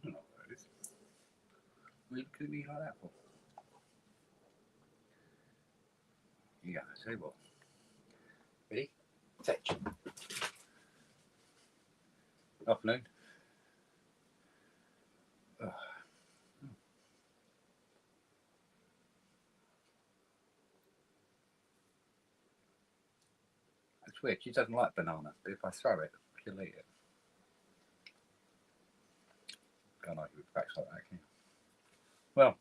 don't know what it is. What are you looking at me like that for? Yeah, I tell you what. Ready? Fetch. Afternoon. It's weird. She doesn't like banana, but if I throw it, she'll eat it. Can't like you with facts like that, can you? Well,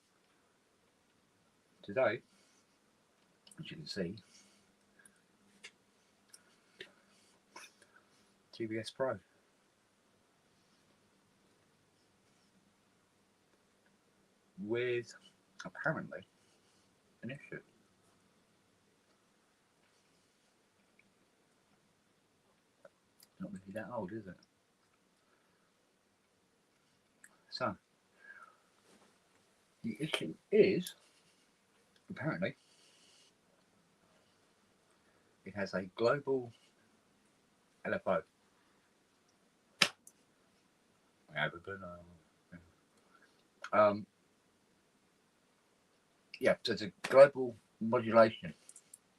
today, as you can see, TBS Pro. With apparently an issue. Not really that old, is it? So, the issue is, apparently, it has a global LFO. Yeah, so there's a global modulation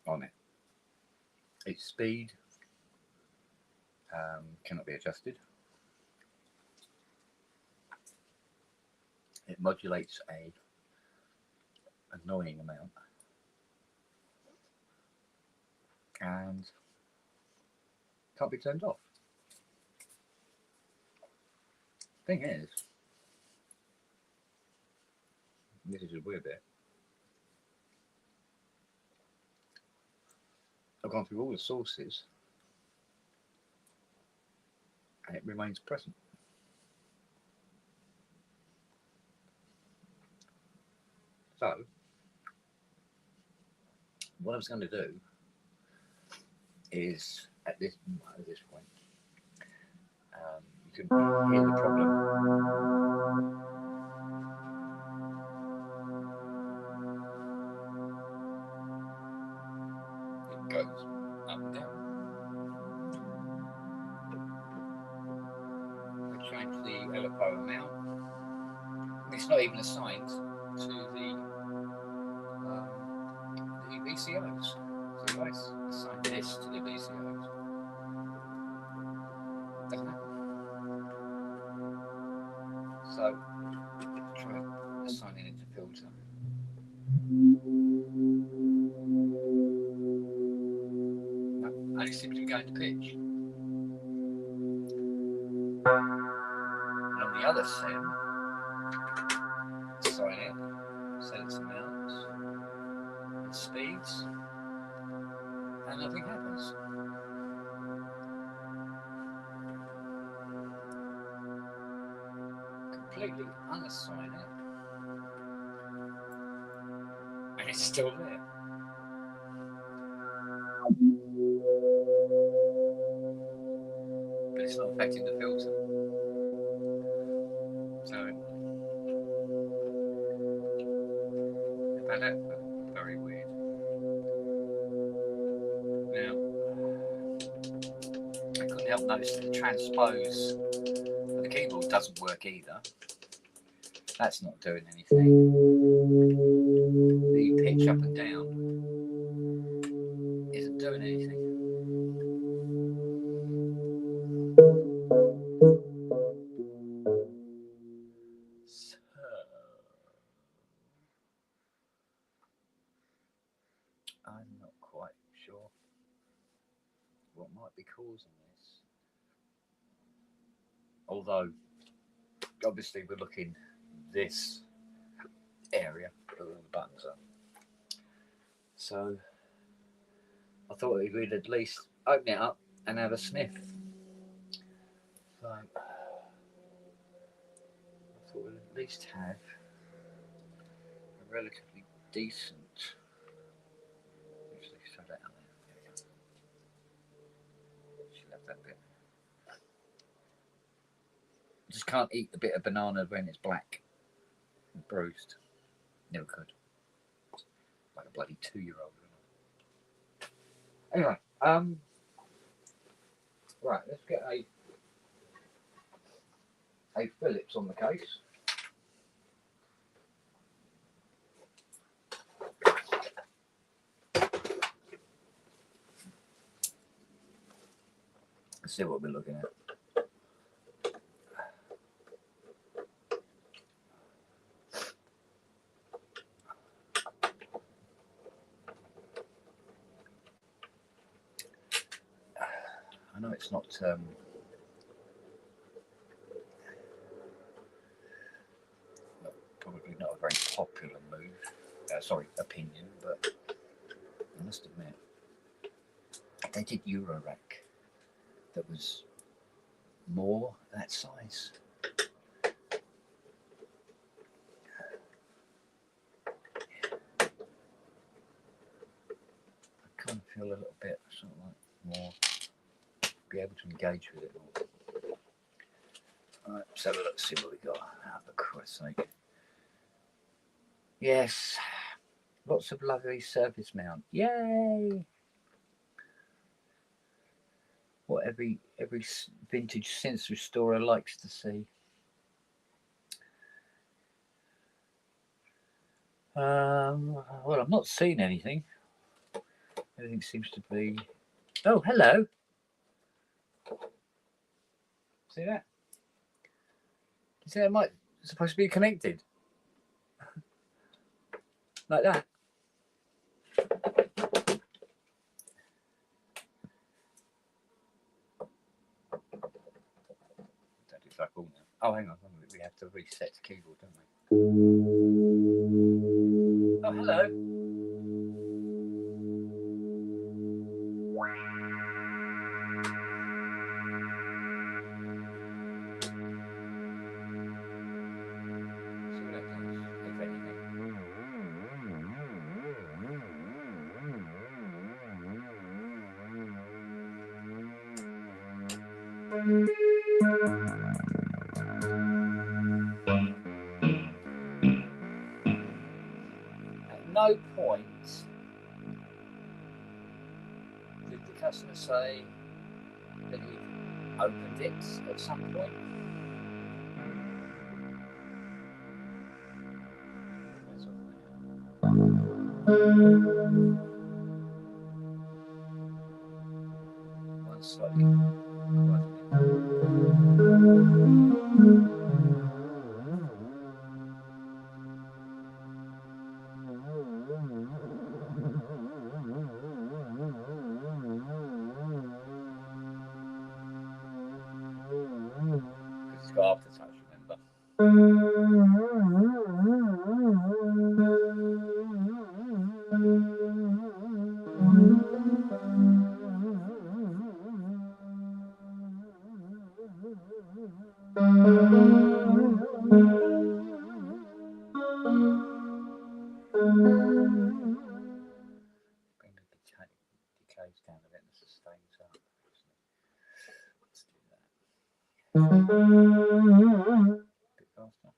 on it. Its speed cannot be adjusted. It modulates a annoying amount, and can't be turned off. Thing is, this is a weird bit. I've gone through all the sources and it remains present. So, what I was going to do is, at this point, you can hear the problem. It goes up and down. I change the LFO amount. It's not even assigned to the VCOs. So if I assign this to the VCOs, it doesn't happen. So try assigning it to filter. No, only simply going to pitch. And on the other sim, assign it, set its amounts, and speeds, and nothing happens. Completely unassign it, and it's still there. But it's not affecting the filter. So, I found that very weird. Now, I couldn't help notice that the transpose on the keyboard doesn't work either. That's not doing anything. The pitch up and down isn't doing anything. So, I'm not quite sure what might be causing this. Although, obviously, we're looking this area where all the buttons are. So, I thought we'd at least open it up and have a sniff. So, I thought we'd at least have a relatively decent. Actually, throw that out there. There we go. She left that bit. I just can't eat the bit of banana when it's black and bruised. Never could. Like a bloody 2-year-old. Anyway, right, let's get a a Phillips on the case. Let's see what we're looking at. I know it's not probably not a very popular move, opinion, but I must admit, they did Eurorack that was more that size. I kind of feel a little bit sort of like more be able to engage with it more. Alright, let's have a look, see what we got. Oh, for Christ's sake. Yes, lots of lovely surface mount. Yay! What every vintage synth restorer likes to see. Well, I'm not seeing anything. Everything seems to be. Oh, hello. See that? You see that might supposed to be connected like that. Don't do fuck all now. Oh, hang on. We have to reset the keyboard, don't we? Oh, hello. At no point did the customer say that he opened it at some point. One slightly it's got aftertouch, remember? Bring the decays down a bit and the sustains up. Let's do that. A bit faster.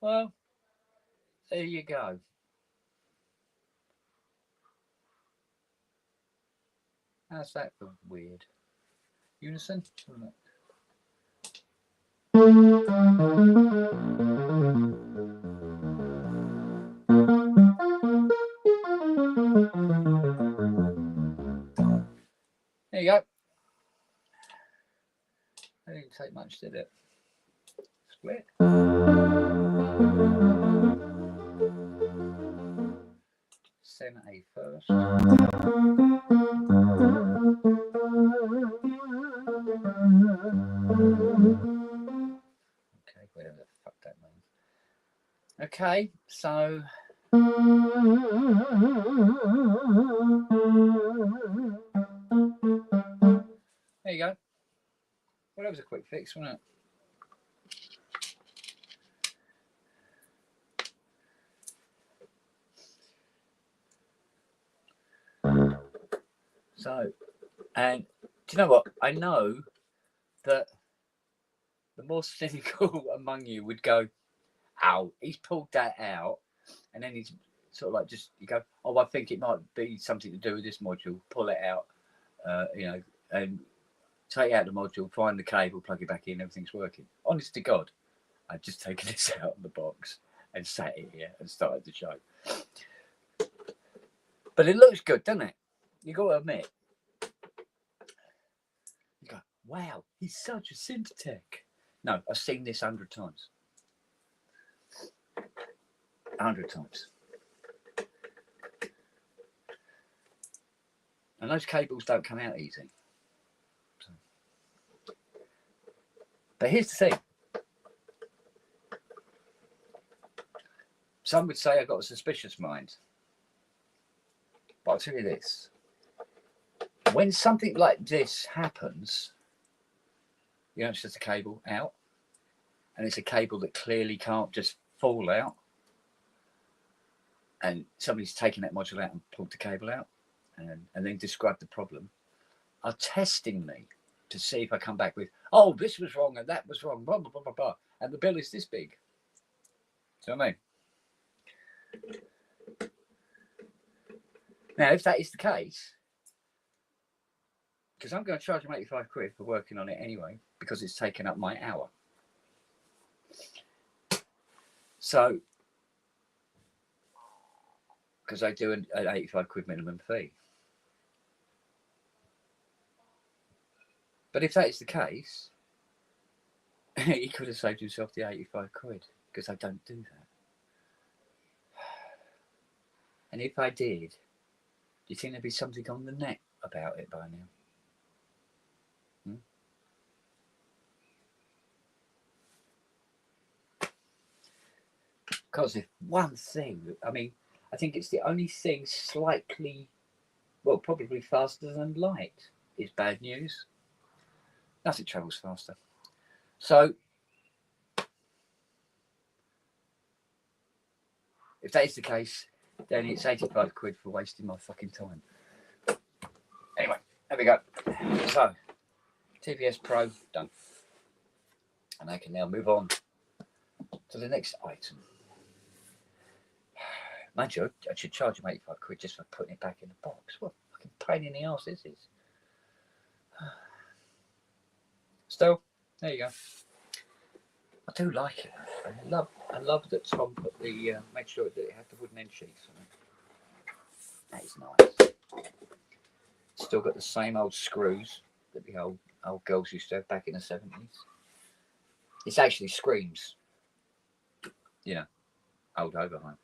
Well, there you go. How's that for weird? Unison? There you go. That didn't take much, did it? Split. Center A first. Okay, whatever the fuck that means. Okay, so There you go. Well, that was a quick fix, wasn't it? So, and do you know what? I know that the more cynical among you would go, ow, he's pulled that out, and then he's sort of like just, you go, oh, I think it might be something to do with this module, pull it out, you know, and take out the module, find the cable, plug it back in, everything's working. Honest to God, I've just taken this out of the box and sat it here and started the show. But it looks good, doesn't it? You got to admit. You go, wow, he's such a synth tech. No, I've seen this 100 times. 100 times. And those cables don't come out easy. But here's the thing. Some would say I've got a suspicious mind. But I'll tell you this. When something like this happens, you know, it's just a cable out. And it's a cable that clearly can't just fall out. And somebody's taken that module out and pulled the cable out. And then described the problem. Are testing me to see if I come back with, oh, this was wrong and that was wrong, blah, blah, blah, blah, blah. And the bill is this big. Do you know what I mean? Now, if that is the case, because I'm going to charge them 85 quid for working on it anyway, because it's taken up my hour. So, because I do an 85 quid minimum fee. But if that is the case, he could have saved himself the 85 quid, because I don't do that. And if I did, do you think there'd be something on the net about it by now? Because if one thing, I mean, I think it's the only thing slightly, well, probably faster than light is bad news. Nothing travels faster. So, if that is the case, then it's 85 quid for wasting my fucking time. Anyway, there we go. So, TBS Pro, done. And I can now move on to the next item. Mind you, I should charge him 85 quid just for putting it back in the box. What a fucking pain in the arse this is. Still, there you go. I do like it. I love that Tom put the made sure that it had the wooden end sheets on it. That is nice. Still got the same old screws that the old girls used to have back in the 70s. It actually screams, you know, old Overheim.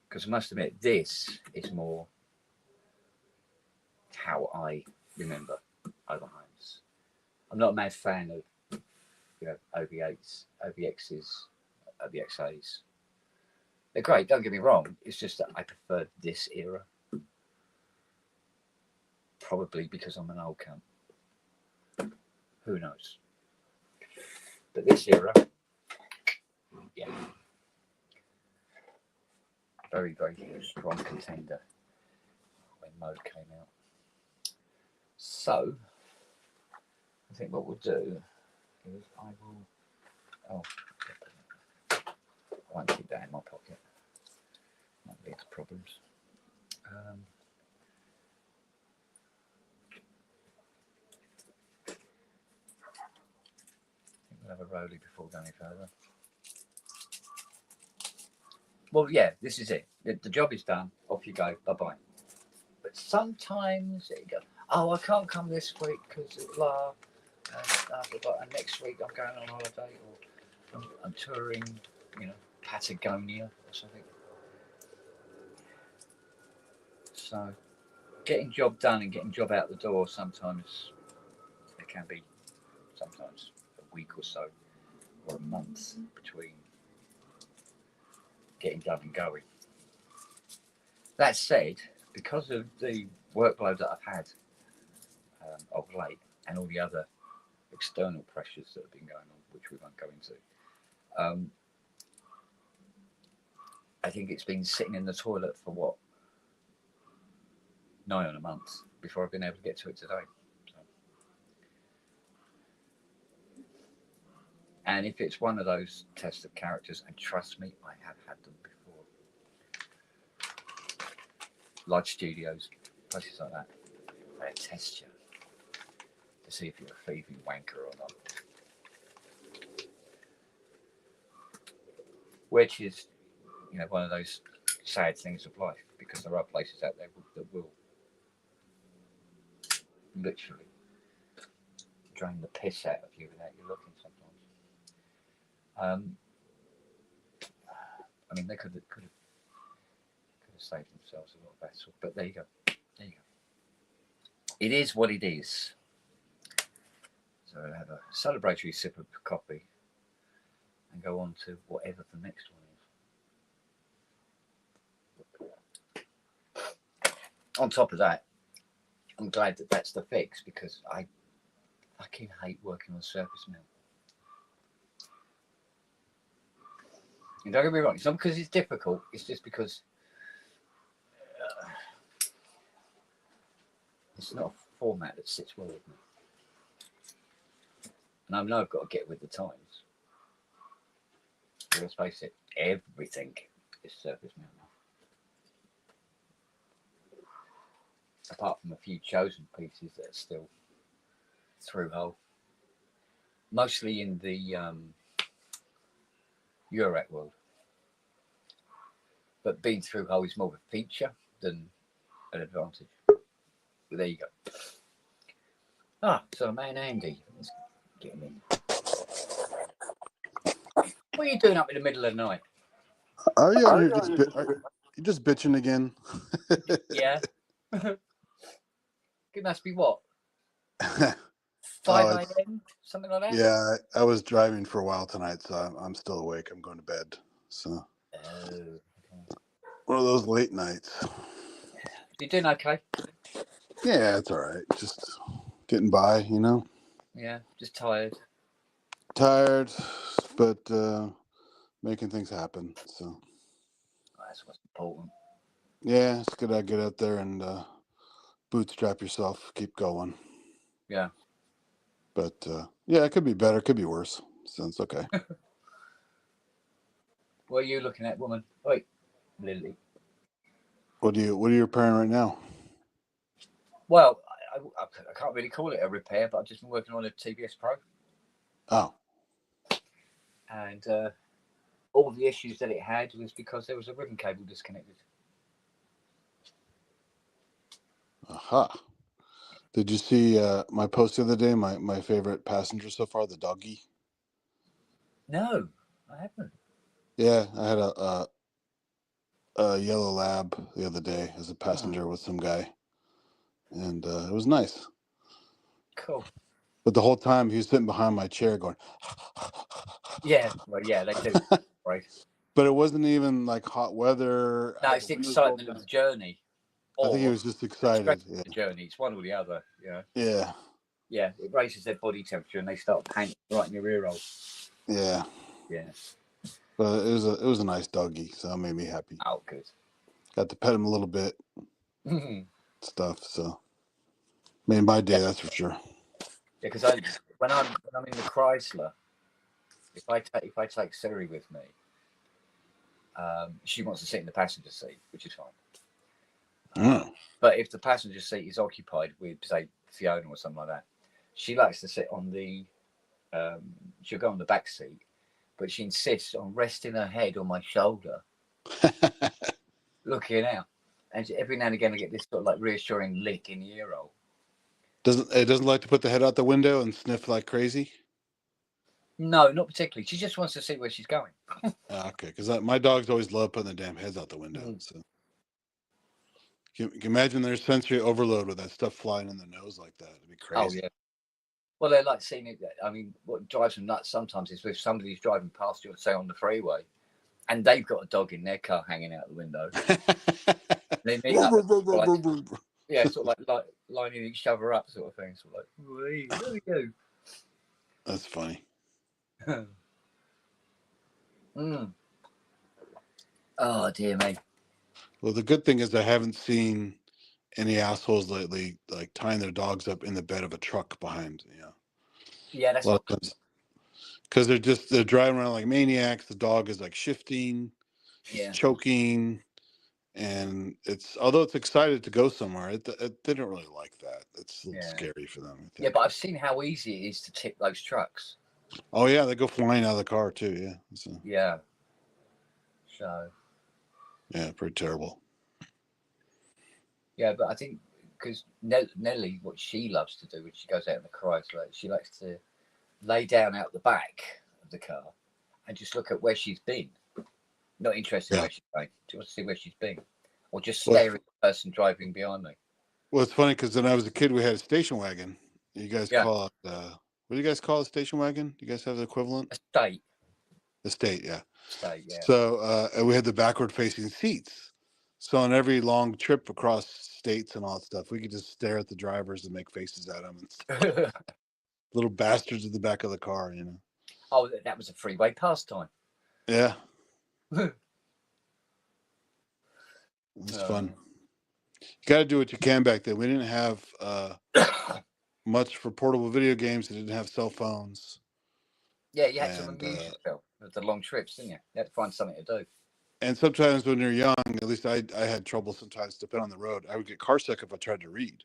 Because I must admit, this is more how I remember Overheims. I'm not a mad fan of, you know, OV8s, OVXs, OVXAs. They're great, don't get me wrong. It's just that I prefer this era. Probably because I'm an old cunt. Who knows? But this era, yeah. Very, very strong contender when Mode came out. So, I think what we'll do is I will, I won't keep that in my pocket. Might lead to problems. I think we'll have a rollie before going further. Well, yeah, this is it. The job is done. Off you go. Bye-bye. But sometimes you go, oh, I can't come this week because of blah. And next week I'm going on holiday or I'm touring, you know, Patagonia or something. So getting job done and getting job out the door, sometimes it can be sometimes a week or so or a month between getting done and going. That said, because of the workload that I've had of late and all the other external pressures that have been going on, which we won't go into, I think it's been sitting in the toilet for what, 9 on a month before I've been able to get to it today. So. And if it's one of those tests of characters, and trust me, I have had them before, large studios, places like that, they test you to see if you're a thieving wanker or not. Which is, you know, one of those sad things of life, because there are places out there that will literally drain the piss out of you without you looking sometimes. I mean, they could have saved themselves a lot better, but there you go. There you go. It is what it is. So I'll have a celebratory sip of coffee and go on to whatever the next one is. On top of that, I'm glad that that's the fix, because I fucking hate working on surface mount. And don't get me wrong, it's not because it's difficult, it's just because it's not a format that sits well with me. And I know I've got to get with the times. But let's face it, everything is surface mount now. Apart from a few chosen pieces that are still through hole. Mostly in the Eurorack world. But being through hole is more of a feature than an advantage. But there you go. So man Andy, let's get him in. What are you doing up in the middle of the night? Are you on here you just bitching again? Yeah. It must be what? 5 a.m. something like that. Yeah, I was driving for a while tonight, so I'm still awake. I'm going to bed. So one of those late nights. You doing okay? Yeah, it's all right. Just getting by, you know. Yeah, just tired. Tired, but making things happen. So that's what's important. Yeah, it's good to get out there and bootstrap yourself. Keep going. Yeah. But yeah, it could be better. It could be worse. So it's okay. What are you looking at, woman? Wait, Lily. What are you repairing right now? Well, I can't really call it a repair, but I've just been working on a TBS Pro. Oh. And all the issues that it had was because there was a ribbon cable disconnected. Aha. Did you see my post the other day? My favorite passenger so far, the doggy. No, I haven't. Yeah, I had a yellow lab the other day as a passenger with some guy, and it was nice. Cool. But the whole time he was sitting behind my chair going. Yeah, well, yeah, they do. Right. But it wasn't even like hot weather. No, it's the excitement of the journey. I think he was just excited. Yeah. The journey. It's one or the other. Yeah. Yeah. Yeah, it raises their body temperature and they start panting right in your ear roll. Yeah. Yeah. But it was a nice doggy, so it made me happy. Oh, good. Got to pet him a little bit. Stuff, so made my day, that's for sure. Yeah, because when I'm in the Chrysler, if I take Siri with me, she wants to sit in the passenger seat, which is fine. But if the passenger seat is occupied with, say, Fiona or something like that, she likes to sit on the. She'll go on the back seat, but she insists on resting her head on my shoulder, looking out. And every now and again, I get this sort of like reassuring lick in the ear roll. Doesn't like to put the head out the window and sniff like crazy? No, not particularly. She just wants to see where she's going. Okay, because my dogs always love putting their damn heads out the window. So can you imagine their sensory overload with that stuff flying in their nose like that? It'd be crazy. Oh, yeah. Well, they're like seeing it. I mean, what drives them nuts sometimes is if somebody's driving past you, say on the freeway, and they've got a dog in their car hanging out the window. They meet up, like, yeah, sort of like lining each other up, sort of thing. Sort of like, who are you? That's funny. Mm. Oh dear me. Well, the good thing is I haven't seen any assholes lately like tying their dogs up in the bed of a truck behind. Yeah, that's A lot what. of times because they're driving around like maniacs. The dog is like shifting, he's Yeah, choking, and although it's excited to go somewhere, it didn't really like that. It's a little yeah, scary for them, I yeah. think. But I've seen how easy it is to tip those trucks. Oh yeah, they go flying out of the car too. Yeah, so, Yeah. So yeah, pretty terrible. yeah, but I think because Nelly, what she loves to do when she goes out in the Chrysler, she likes to lay down out the back of the car and just look at where she's been. Not interested in Yeah. where she's going. She wants to see where she's been, or just Well, stare at the person driving behind me. well, it's funny because when I was a kid, we had a station wagon. You guys Yeah, call it what do you guys call a station wagon? You guys have the equivalent? estate, Estate, yeah. yeah. So and we had the backward facing seats. So on every long trip across states and all that stuff, we could just stare at the drivers and make faces at them and stuff. Little bastards at the back of the car, Oh, that was a freeway pastime. Yeah. It's fun. You got to do what you can back then. We didn't have much for portable video games. They didn't have cell phones. Yeah, you had to amuse yourself with the long trips, didn't you? You had to find something to do. And sometimes when you're young, at least I had trouble sometimes depending on the road. I would get car sick if I tried to read.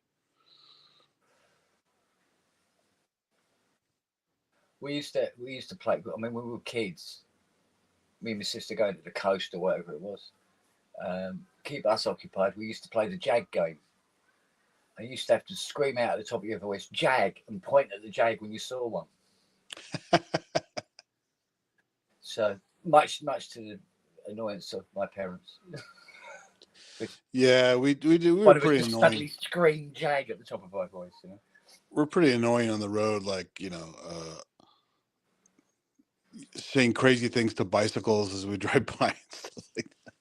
We used to play. I mean, when we were kids, me and my sister going to the coast or whatever it was, keep us occupied. We used to play the Jag game. I used to have to scream out at the top of your voice, "Jag," and point at the Jag when you saw one. So much to the annoyance of my parents. Yeah, we were pretty just annoying. suddenly scream "Jag" at the top of my voice. We're pretty annoying on the road, like saying crazy things to bicycles as we drive by and stuff like that.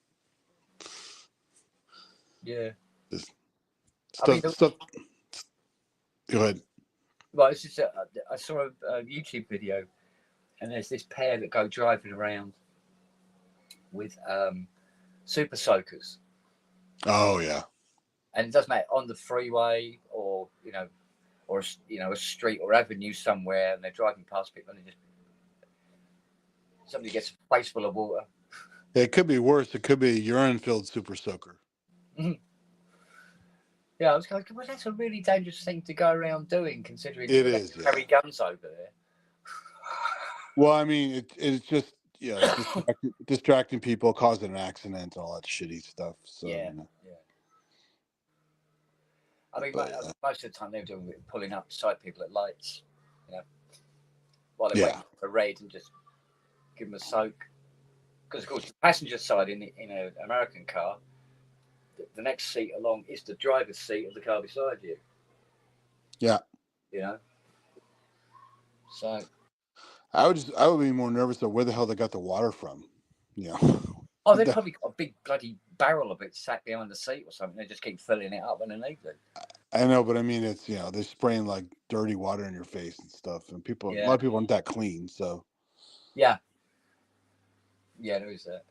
Yeah. Just stuff. Go ahead. Well, it's just I saw a YouTube video, and there's this pair that go driving around with super soakers. Oh yeah. And it doesn't matter on the freeway or a street or avenue somewhere, and they're driving past people, and somebody gets a face full of water. It could be worse. It could be a urine-filled super soaker. Mm-hmm. Yeah, I was going, well, that's a really dangerous thing to go around doing, considering it is. Carry guns over there. Well, I mean, it's just distracting people, causing an accident, all that shitty stuff. So yeah. I mean, most of the time they were doing pulling up beside people at lights, while they're waiting for red, and just give them a soak. Because of course, the passenger side in an American car, the next seat along is the driver's seat of the car beside you. Yeah. So I would be more nervous of where the hell they got the water from. Oh, they probably got a big bloody barrel of it sat behind the seat or something. They just keep filling it up underneath it. I know, but I mean, it's they're spraying like dirty water in your face and stuff, and a lot of people aren't that clean. So yeah, there is that.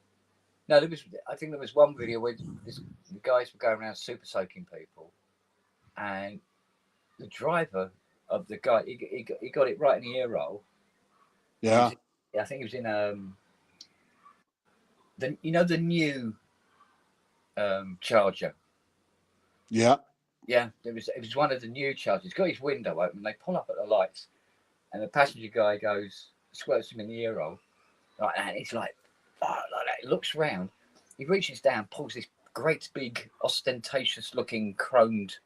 No, I think there was one video where the guys were going around super soaking people, and the driver of the guy he got it right in the ear roll. Yeah, I think he was in the new Charger. Yeah, it was one of the new Chargers. He's got his window open. They pull up at the lights, and the passenger guy squirts him in the ear roll, like that. He's like that. He looks round. He reaches down, pulls this great big ostentatious looking chromed,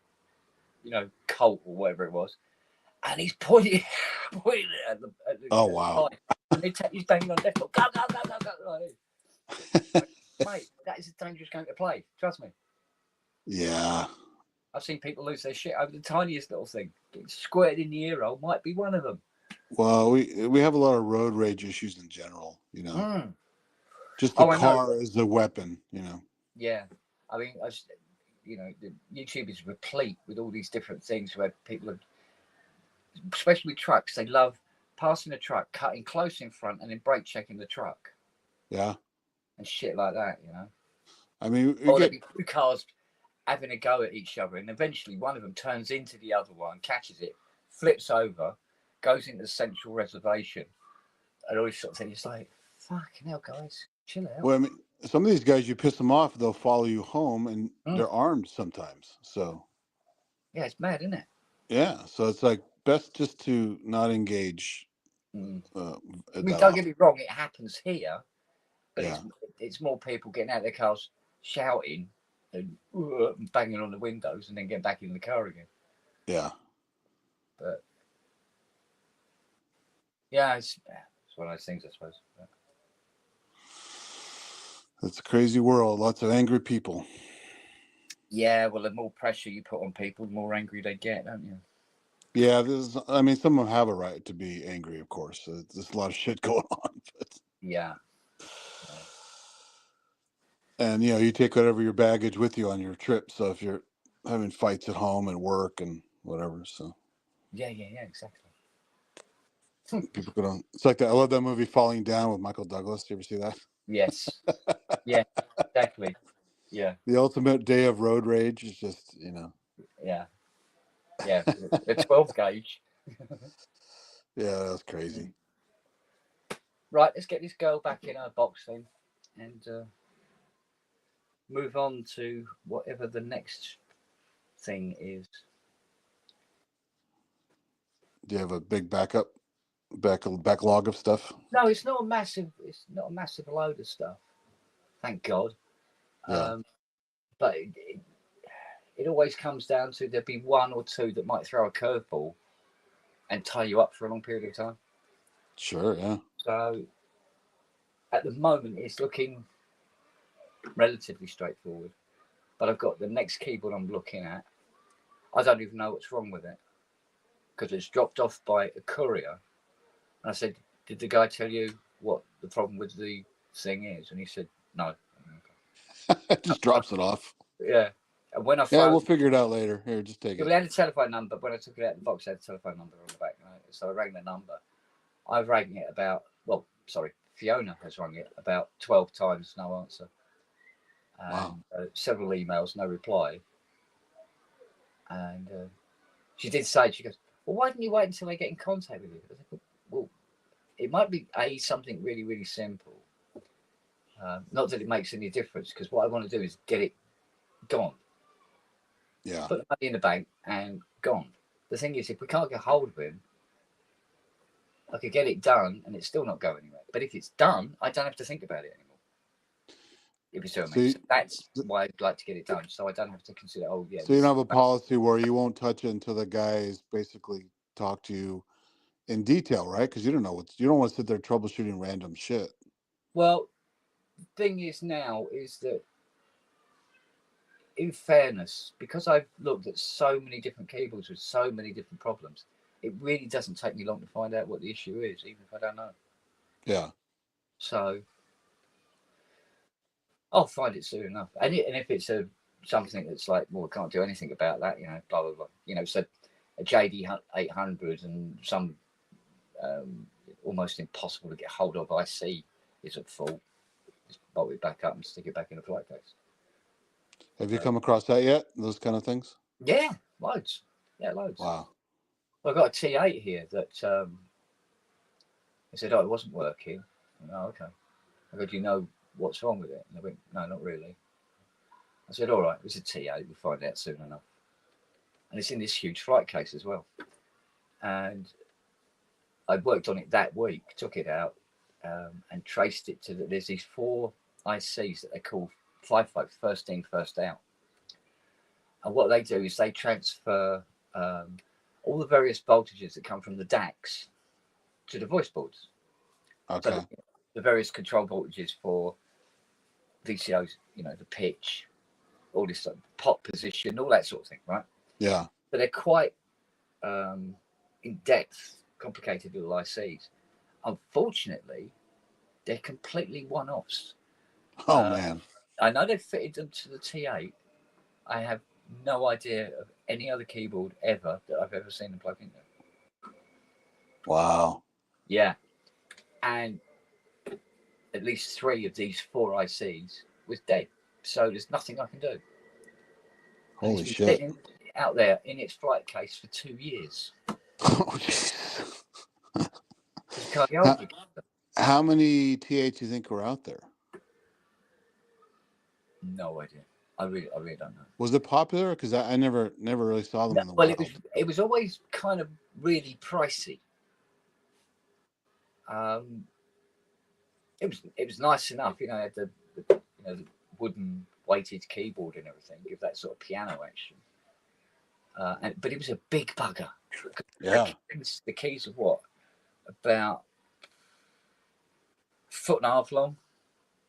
Colt or whatever it was, and he's pointing at the oh wow! And he's banging on death. Go, like mate, that is a dangerous game to play. Trust me. Yeah. I've seen people lose their shit over the tiniest little thing. Getting squirted in the ear roll might be one of them. Well, we have a lot of road rage issues in general, Just the car is the weapon, Yeah. I mean, you know, the YouTube is replete with all these different things where people are, especially with trucks, they love passing a truck, cutting close in front, and then brake checking the truck. Yeah. And shit like that, you know. I mean, Or there'll be two cars having a go at each other, and eventually one of them turns into the other one, catches it, flips over, goes into the central reservation, and all this sort of thing. It's like, fucking hell, guys, chill out. well, I mean, some of these guys, you piss them off, they'll follow you home, and they're armed sometimes. So yeah, it's mad, isn't it? Yeah, so it's like best just to not engage. I mean, that don't often. get me wrong, it happens here, but Yeah. it's more people getting out of their cars, shouting and banging on the windows, and then getting back in the car again. Yeah. But yeah, it's one of those things, I suppose. But It's a crazy world. Lots of angry people. yeah, well, the more pressure you put on people, the more angry they get, don't you? Yeah, I mean, some of them have a right to be angry, of course. There's a lot of shit going on. But... Yeah. And, you know, you take whatever your baggage with you on your trip. So if you're having fights at home and work and whatever, so. Yeah, exactly. People go on. It's like that. I love that movie Falling Down with Michael Douglas. You ever see that? Yes. Yeah, exactly. Yeah. The ultimate day of road rage is just, you know. Yeah. Yeah. The 12 gauge. Yeah, that was crazy. Right, let's get this girl back in her box then and move on to whatever the next thing is. Do you have a big backlog of stuff? No, it's not a massive load of stuff. Thank God. Yeah. But it always comes down to there'll be one or two that might throw a curveball and tie you up for a long period of time. Sure, yeah. So at the moment it's looking relatively straightforward. But I've got the next keyboard I'm looking at. I don't even know what's wrong with it because it's dropped off by a courier. And I said, did the guy tell you what the problem with the thing is? And he said, no. It just drops it off. Yeah. And when I phoned, we'll figure it out later. Here, just take it. We had a telephone number. When I took it out of the box, I had a telephone number on the back. Right? So I rang the number. I've rang it Fiona has rung it about 12 times, no answer. Wow. Several emails, no reply. And she did say, she goes, well, why didn't you wait until they get in contact with you? I said, well, it might be something really, really simple. Not that it makes any difference, because what I want to do is get it gone. Yeah. Put the money in the bank and gone. The thing is, if we can't get hold of him, I could get it done and it's still not going anywhere. But if it's done, I don't have to think about it anymore. If you see what I mean. So that's why I'd like to get it done. So I don't have to consider, oh, yeah. So you don't have a policy where you won't touch it until the guys basically talk to you in detail, right? Because you don't know you don't want to sit there troubleshooting random shit. Well, the thing is now is that, in fairness, because I've looked at so many different keyboards with so many different problems, it really doesn't take me long to find out what the issue is, even if I don't know. Yeah. So I'll find it soon enough. And if it's something that's like, well, I can't do anything about that, you know, blah, blah, blah. You know, so a JD 800 and some almost impossible to get hold of IC is at fault. Just bolt it back up and stick it back in the flight case. Have you come across that yet? Those kind of things? Yeah, loads. Yeah, loads. Wow. Well, I've got a T8 here that I said, oh, it wasn't working. Oh, okay. I go, do you know what's wrong with it? And they went, no, not really. I said, all right, it's a T8. We'll find out soon enough. And it's in this huge flight case as well. And I worked on it that week, took it out and traced it to there's these 4 ICs that they call 5 first in, first out. And what they do is they transfer all the various voltages that come from the DACs to the voice boards. Okay. So the various control voltages for VCOs, you know, the pitch, all this stuff, pot position, all that sort of thing, right? Yeah. But they're quite in-depth, complicated little ICs. Unfortunately, they're completely one-offs. Oh, man. I know they've fitted them to the T8, I have no idea of any other keyboard ever that I've ever seen them plug in there. Wow. Yeah. And at least 3 of these 4 ICs was dead. So there's nothing I can do. Holy it's been shit. sitting out there in its flight case for 2 years. Oh, jeez. How many TH do you think were out there? No idea. I really don't know. Was it popular? Because I never really saw them in the wild. It was always kind of really pricey. It was nice enough, you know, had the the wooden weighted keyboard and everything, give that sort of piano action. But it was a big bugger. Yeah. The keys are what, about 1.5 feet long.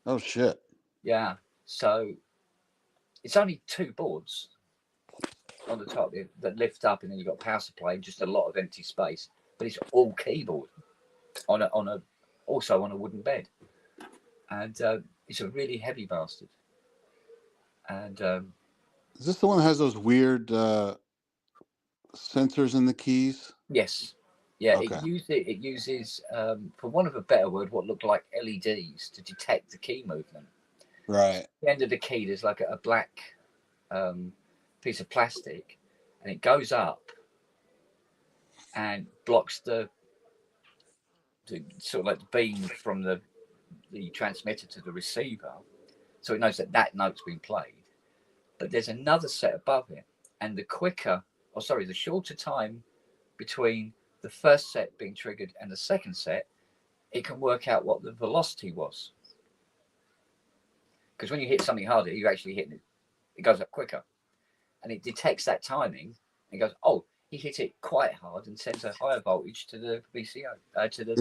Oh shit. Yeah. So it's only 2 boards on the top that lift up, and then you've got power supply, just a lot of empty space. But it's all keyboard on a also on a wooden bed, and it's a really heavy bastard. And is this the one that has those weird sensors in the keys? Yes. Yeah. Okay. It uses for want of a better word, what look like LEDs to detect the key movement. Right. At the end of the key, there's like a black piece of plastic, and it goes up and blocks the sort of like the beam from the transmitter to the receiver, so it knows that note's been played. But there's another set above it, and the shorter time between the first set being triggered and the second set, it can work out what the velocity was. Because when you hit something harder, you're actually hitting it. It goes up quicker, and it detects that timing and goes, "Oh, he hit it quite hard," and sends a higher voltage to the VCO to the.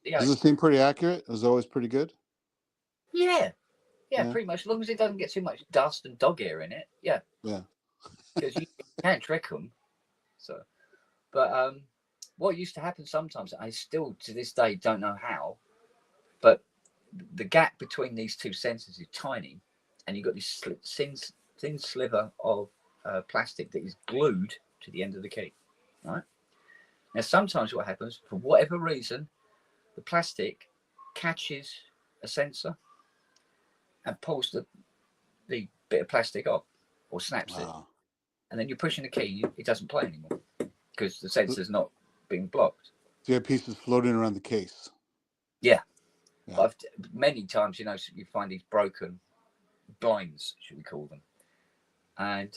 Does it seem pretty accurate? It was always pretty good. Yeah, pretty much. As long as it doesn't get too much dust and dog ear in it. Yeah. Yeah. Because you can't trick them. So, but what used to happen sometimes, I still to this day don't know how, but the gap between these 2 sensors is tiny, and you've got this thin sliver of plastic that is glued to the end of the key. Right now, sometimes what happens, for whatever reason, the plastic catches a sensor and pulls the bit of plastic off or snaps it, and then you're pushing the key, it doesn't play anymore because the sensor's not being blocked. So you have pieces floating around the case. Yeah. But many times, you find these broken blinds, should we call them? And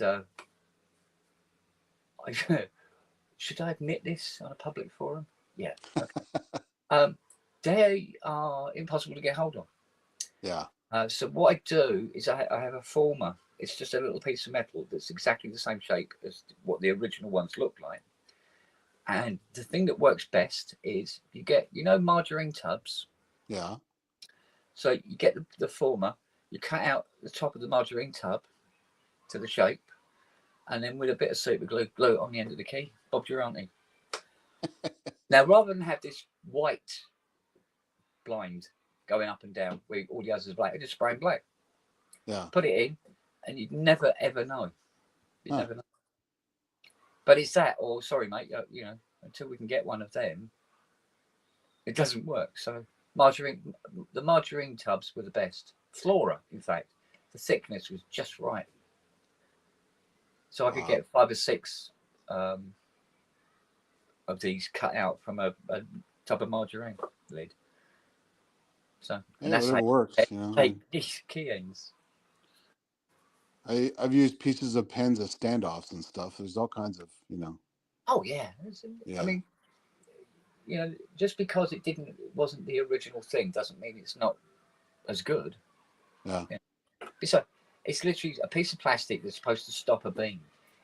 should I admit this on a public forum? Yeah. Okay. They are impossible to get hold of. Yeah. So what I do is I have a former. It's just a little piece of metal that's exactly the same shape as what the original ones look like. And the thing that works best is you get, margarine tubs. Yeah. So you get the former, you cut out the top of the margarine tub to the shape, and then with a bit of super glue it on the end of the key. Bob's your auntie. Now, rather than have this white blind going up and down where all the others are black, I just spray them black. Yeah. Put it in, and you'd never ever know. You'd never know. But it's that, or sorry, mate, until we can get one of them, it doesn't work. So the margarine tubs were the best. Flora, in fact, the thickness was just right. So I could get 5 or 6 of these cut out from a tub of margarine lid. So and that's how it works. Take these key ends. I've used pieces of pens as standoffs and stuff. There's all kinds of, Oh yeah. I mean, just because it wasn't the original thing doesn't mean it's not as good. Yeah. Besides, it's literally a piece of plastic that's supposed to stop a beam.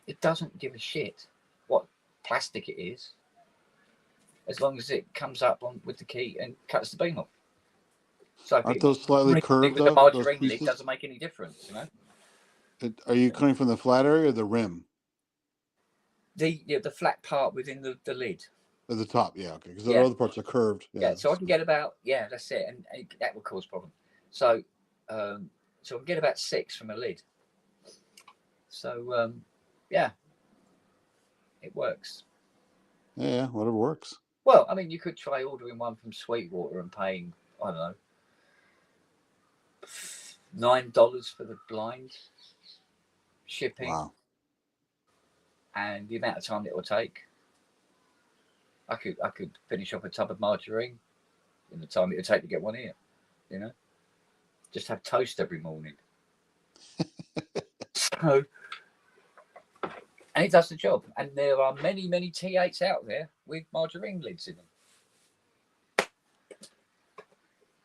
It doesn't give a shit what plastic it is, as long as it comes up with the key and cuts the beam off. So aren't those slightly curved? With the margarine lid doesn't make any difference, Are you coming from the flat area or the rim? The flat part within the lid. At the top, yeah, okay. Because the other parts are curved. Yeah, so I can get about that's it, and that will cause problem. So, so I can get about 6 from a lid. So yeah, it works. Yeah, whatever works. Well, I mean, you could try ordering one from Sweetwater and paying, I don't know, $9 for the blind shipping Wow. and the amount of time it will take. I could finish off a tub of margarine in the time it would take to get one here. You know, just have toast every morning. So, and it does the job. And there are many, many T8s out there with margarine lids in them.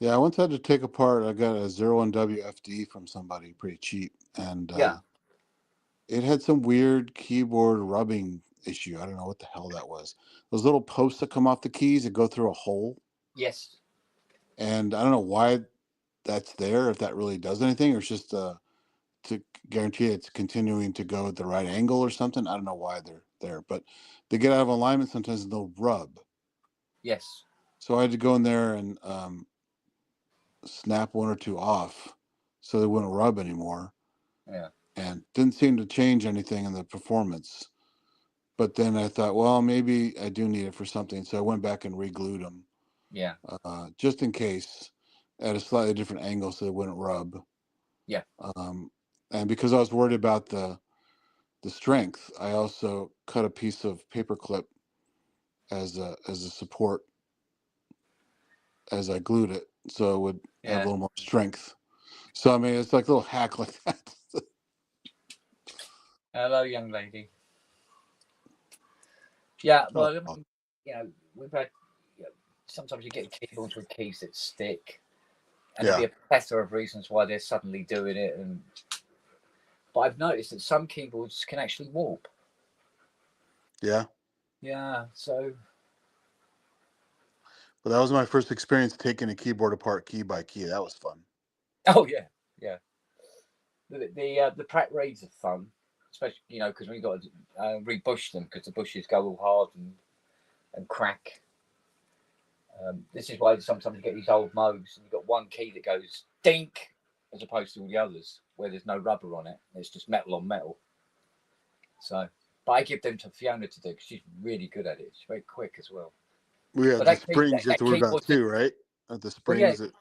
Yeah, I once had to take apart. I got a 01WFD from somebody pretty cheap, and Yeah. it had some weird keyboard rubbing issue. I don't know what the hell that was. Those little posts that come off the keys that go through a hole, Yes. and I don't know why that's there. If that really does anything, or it's just to guarantee it's continuing to go at the right angle or something. I don't know why they're there, but they get out of alignment sometimes and they'll rub. Yes. So I had to go in there and snap one or two off so they wouldn't rub anymore. Yeah. And didn't seem to change anything in the performance. But then I thought, well, maybe I do need it for something. So I went back and re-glued them Yeah. just in case at a slightly different angle so they wouldn't rub. Yeah. And because I was worried about the strength, I also cut a piece of paper clip as a support as I glued it, so it would have a Yeah. little more strength. So I mean, it's like a little hack like that. Hello, young lady. Yeah. Oh, Well, I mean, we've had. You know, sometimes you get keyboards with keys that stick, and there'll yeah, be a plethora of reasons why they're suddenly doing it. But I've noticed that some keyboards can actually warp. yeah. Yeah. So. But that was my first experience taking a keyboard apart key by key. That was fun. Oh yeah. Yeah. The Pratt reeds are fun, especially because when you got to rebush them because the bushes go all hard and crack. This is why sometimes you get these old Moogs and you've got one key that goes dink as opposed to all the others where there's no rubber on it. It's just metal on metal. So, but I give them to Fiona to do because she's really good at it. She's very quick as well. We had But the that key, springs you have that to worry about keyboard, too, right? The well, yeah, springs that.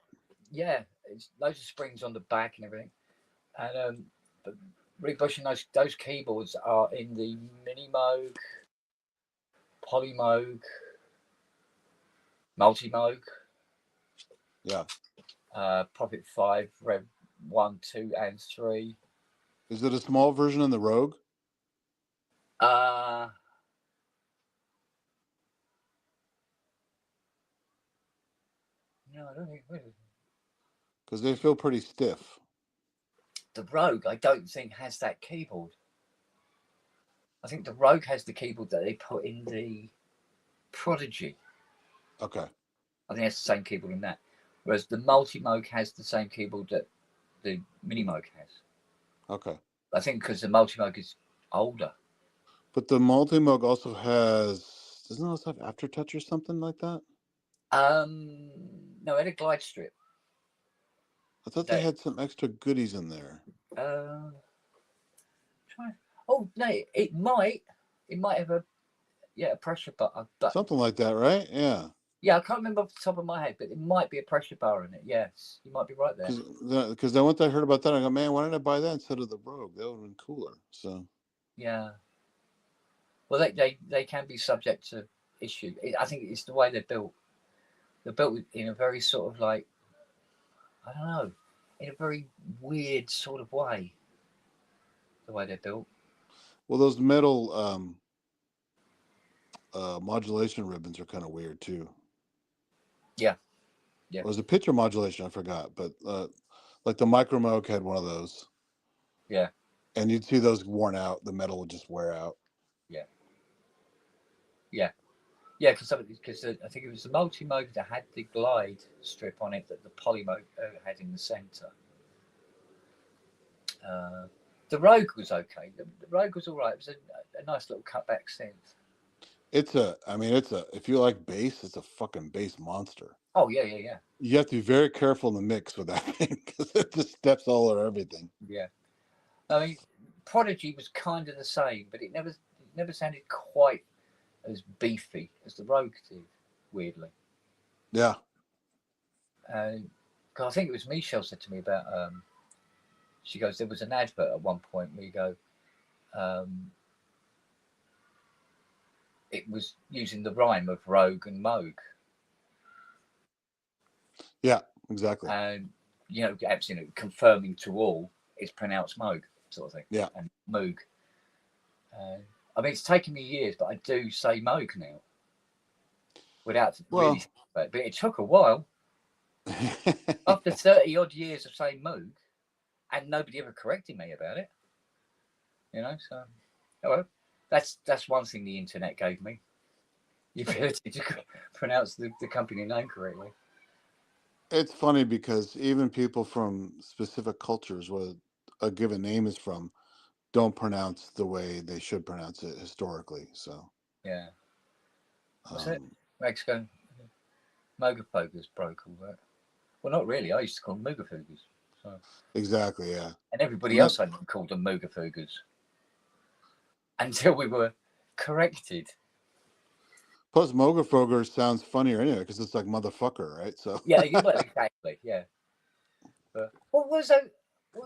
yeah, it's loads of springs on the back and everything. And but rebushing those keyboards are in the Mini Moog, Poly Moog, Multi Moog, Yeah. Prophet 5, Rev 1, 2, and 3. Is it a small version in the Rogue? Uh, no, I don't think. Because they feel pretty stiff. The Rogue, I don't think, has that keyboard. I think the Rogue has the keyboard that they put in the Prodigy. Okay. I think it's the same keyboard in that. Whereas the Multi Moog has the same keyboard that the Mini Moog has. Okay. I think because the Multi Moog is older. But the multi-moog also has, doesn't it also have aftertouch or something like that? No, it had a glide strip. I thought they That had some extra goodies in there. uh, try. Oh no, it might have a pressure bar, but Something like that, right? Yeah. yeah, I can't remember off the top of my head, but it might be a pressure bar in it. Yes, you might be right there. Because then once I heard about that, I go, man, why didn't I buy that instead of the Rogue? That would have been cooler. So Yeah. Well, they can be subject to issue. I think it's the way they're built. They're built in a very sort of like, I don't know, in a very weird sort of way. The way they're built. well, those metal modulation ribbons are kind of weird too. Yeah. Yeah. Or was it pitch or modulation? I forgot, but like the Micro Moog had one of those. Yeah. And you'd see those worn out. The metal would just wear out. Yeah. Yeah. Yeah, because I think it was the Multi Moog that had the glide strip on it that the Poly Moog had in the centre. The Rogue was okay. The Rogue was all right. It was a nice little cutback synth. If you like bass, it's a fucking bass monster. Oh yeah, yeah, yeah. You have to be very careful in the mix with that thing because it just steps all over everything. Yeah. I mean, Prodigy was kind of the same, but it never sounded quite as beefy as the Rogue did. Weirdly, Yeah. Cause I think it was Michelle said to me about. She goes, there was an advert at one point where you go. It was using the rhyme of Rogue and Moog. Yeah, exactly. And, you know, absolutely confirming to all it's pronounced Moog, sort of thing. Yeah. And Moog. I mean, it's taken me years, but I do say Moog now. Without really, but it took a while. After 30 odd years of saying Moog, and nobody ever corrected me about it. You know, so, oh well, that's one thing the internet gave me. The ability to pronounce the company name correctly. It's funny because even people from specific cultures where a given name is from don't pronounce the way they should pronounce it historically. So yeah, what's it? Mexico, Mogafogas broke all that. Well, not really. I used to call them Moogafogas. So. Exactly, yeah. And everybody else I called them Moogafogas until we were corrected. Plus, Mogafoger sounds funnier anyway because it's like motherfucker, right? So yeah, well, exactly, yeah. But what was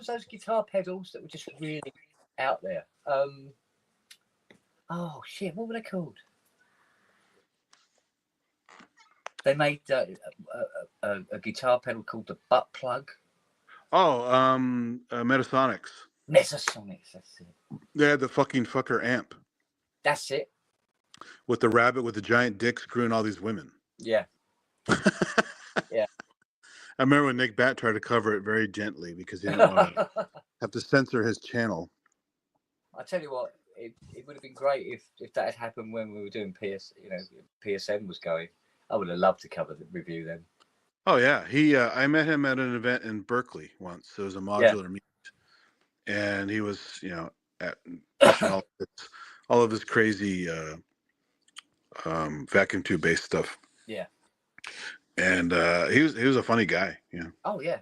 those guitar pedals that were just really out there? Oh shit, what were they called? They made a guitar pedal called the butt plug. Oh, Metasonics. Metasonics, that's it. They had the fucking fucker amp. That's it. With the rabbit with the giant dick screwing all these women. Yeah. Yeah. I remember when Nick Bat tried to cover it very gently because he didn't want to have to censor his channel. I tell you what, it would have been great if that had happened when we were doing PSM was going. I would have loved to review them. Oh yeah, I met him at an event in Berkeley once. It was a modular meet, and he was, pushing all of his crazy vacuum tube based stuff. Yeah, and he was a funny guy. Yeah. Oh yeah,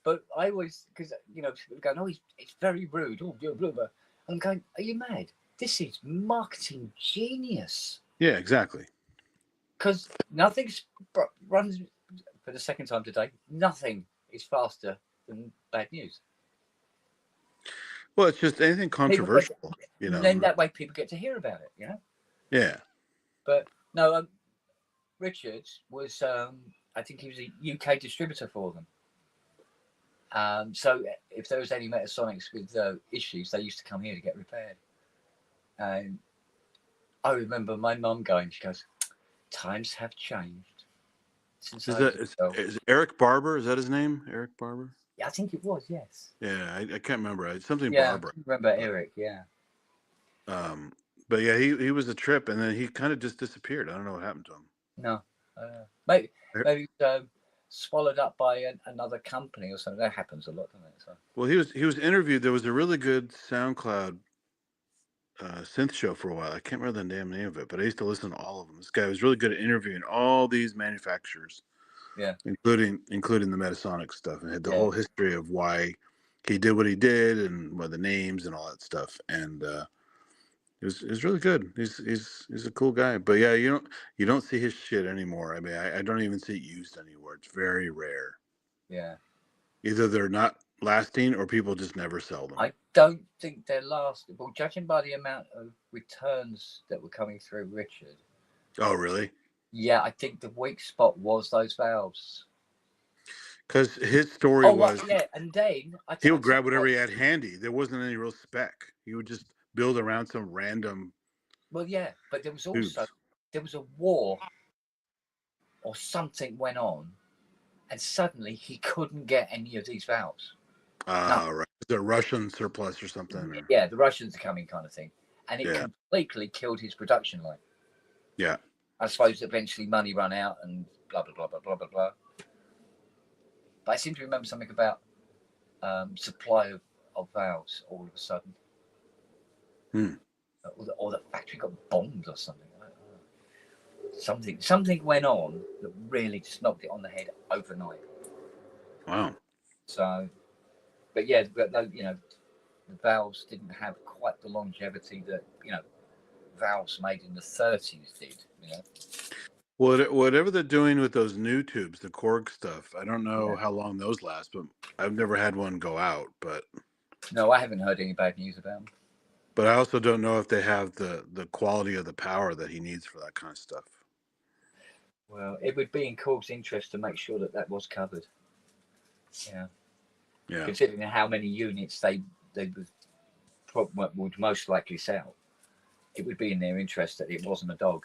but I always because people are going, oh, it's very rude. Oh, blah, blah, blah. I'm going, are you mad? This is marketing genius. Yeah, exactly. Because nothing runs. For the second time today, nothing is faster than bad news. Well, it's just anything controversial, Then that way people get to hear about it, Yeah. But no, Richards was, I think he was a UK distributor for them. So if there was any Metasonics with issues, they used to come here to get repaired. And I remember my mum going, she goes, times have changed. Is Eric Barber? Is that his name? Eric Barber? Yeah, I think it was. Yes. Yeah, I can't remember. It's something Barber. I remember Eric. Yeah. But yeah, he was a trip, and then he kind of just disappeared. I don't know what happened to him. No, maybe swallowed up by another company or something. That happens a lot, doesn't it? So. Well, he was interviewed. There was a really good SoundCloud synth show for a while. I can't remember the damn name of it, but I used to listen to all of them. This guy was really good at interviewing all these manufacturers, including the Metasonics stuff, and had the whole history of why he did what he did and what the names and all that stuff. And it was really good. He's a cool guy. But yeah, you don't see his shit anymore. I mean, I don't even see it used anymore. It's very rare. Yeah. Either they're not lasting or people just never sell them. I don't think they're lasting. Well, judging by the amount of returns that were coming through Richard. Oh, really? Yeah, I think the weak spot was those valves. Because his story was... yeah, and then... he would grab whatever he had handy. There wasn't any real spec. He would just build around some random... Well, yeah, but there was also... There was a war or something went on, and suddenly he couldn't get any of these valves. Right. The Russian surplus or something. Or... Yeah, the Russians are coming kind of thing. And it completely killed his production line. Yeah. I suppose eventually money ran out and blah, blah, blah, blah, blah, blah, blah. But I seem to remember something about supply of valves all of a sudden. Or the factory got bombed or something. Something went on that really just knocked it on the head overnight. Wow. So, but yeah, the valves didn't have quite the longevity that valves made in the 30s did. Whatever they're doing with those new tubes, the Korg stuff, I don't know Yeah. how long those last, but I've never had one go out. No, I haven't heard any bad news about them. But I also don't know if they have the quality of the power that he needs for that kind of stuff. Well, it would be in Korg's interest to make sure that was covered. Yeah. Considering how many units they would most likely sell, it would be in their interest that it wasn't a dog,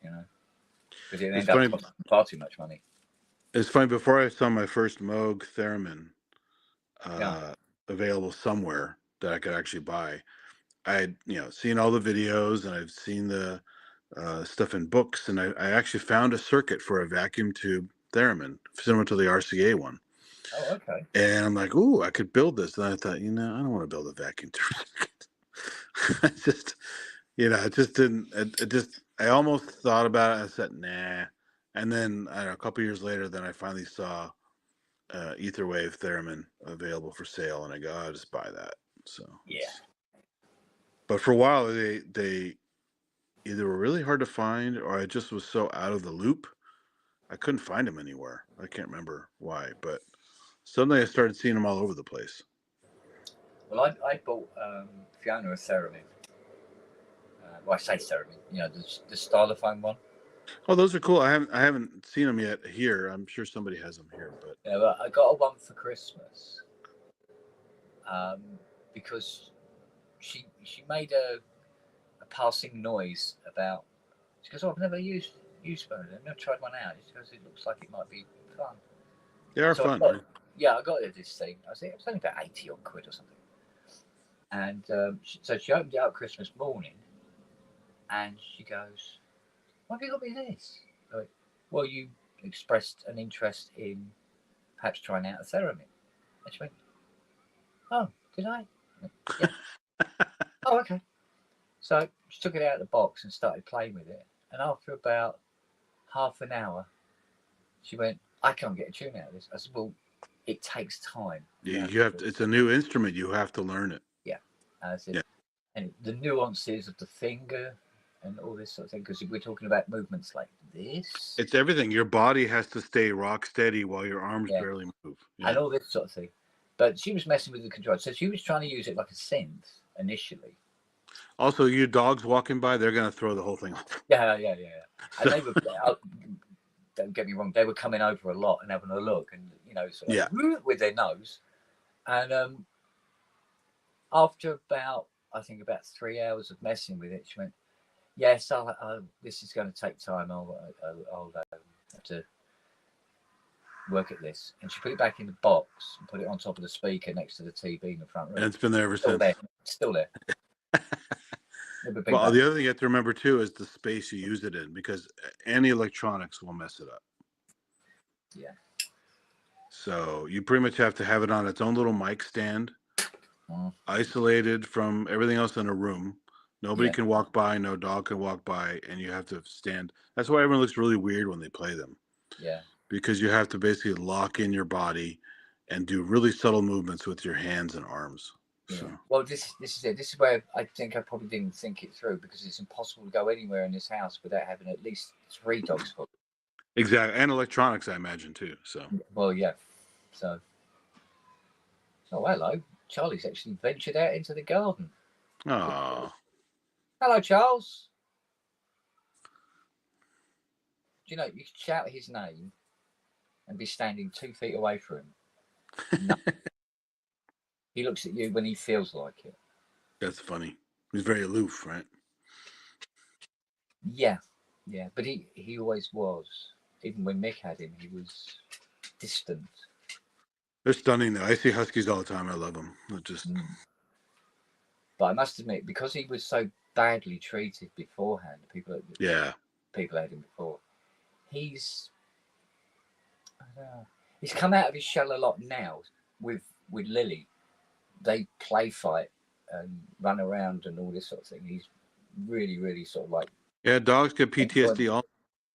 because it ended up costing far too much money. It's funny. Before I saw my first Moog Theremin available somewhere that I could actually buy, I had seen all the videos, and I've seen the stuff in books, and I actually found a circuit for a vacuum tube Theremin similar to the RCA one. Oh, okay. And I'm like, ooh, I could build this. And I thought, I don't want to build a vacuum tube circuit. It just didn't. I almost thought about it. I said, nah. And then I don't know, a couple years later, then I finally saw Etherwave Theremin available for sale, and I go, I'll just buy that. So yeah. But for a while, they either were really hard to find, or I just was so out of the loop, I couldn't find them anywhere. I can't remember why, but suddenly I started seeing them all over the place. Well, I bought Fiona a Theremin. Well, I say Theremin, the stylophone one. Oh, those are cool. I haven't seen them yet here. I'm sure somebody has them here, but yeah, but I got a one for Christmas because she made a passing noise about. She goes, "Oh, I've never used one. I've never tried one out." She goes, "It looks like it might be fun." they are fun. Right? I got this thing. I think it was only about 80 odd quid or something. And so she opened it up Christmas morning, and she goes, "Why have you got me this?" I went, well, you expressed an interest in perhaps trying out a Theremin. And she went, "Oh, did I?" Went, yeah. Oh, okay. So she took it out of the box and started playing with it. And after about half an hour, she went, "I can't get a tune out of this." I said, "Well, it takes time. You have to, it's a new instrument. You have to learn it." Yeah. I said, and the nuances of the finger and all this sort of thing, because we're talking about movements like this. It's everything. Your body has to stay rock steady while your arms barely move. Yeah. And all this sort of thing. But she was messing with the controller. So she was trying to use it like a synth initially. Also, you dogs walking by, they're going to throw the whole thing off. Yeah. And they were, don't get me wrong, they were coming over a lot and having a look and, sort of with their nose. And after about 3 hours of messing with it, she went, "Yes, this is going to take time. I'll have to work at this." And she put it back in the box and put it on top of the speaker next to the TV in the front room. And it's been there ever since. Still there. Well, the other thing you have to remember too is the space you use it in, because any electronics will mess it up. Yeah. So you pretty much have to have it on its own little mic stand, isolated from everything else in a room. Nobody can walk by, no dog can walk by, and you have to stand. That's why everyone looks really weird when they play them. Yeah. Because you have to basically lock in your body and do really subtle movements with your hands and arms. Yeah. So. Well, this is it. This is where I think I probably didn't think it through, because it's impossible to go anywhere in this house without having at least 3 dogs for it. Exactly. And electronics, I imagine, too. So. Well, yeah. So. Oh, hello. Charlie's actually ventured out into the garden. Oh. Hello, Charles. Do you know, you could shout his name and be standing 2 feet away from him. No. He looks at you when he feels like it. That's funny. He's very aloof, right? Yeah. But he always was. Even when Mick had him, he was distant. They're stunning, though. I see huskies all the time. I love them. But I must admit, because he was so badly treated beforehand, people had him before. He's come out of his shell a lot now with Lily. They play fight and run around and all this sort of thing. He's really, really sort of like... Yeah, dogs get PTSD all.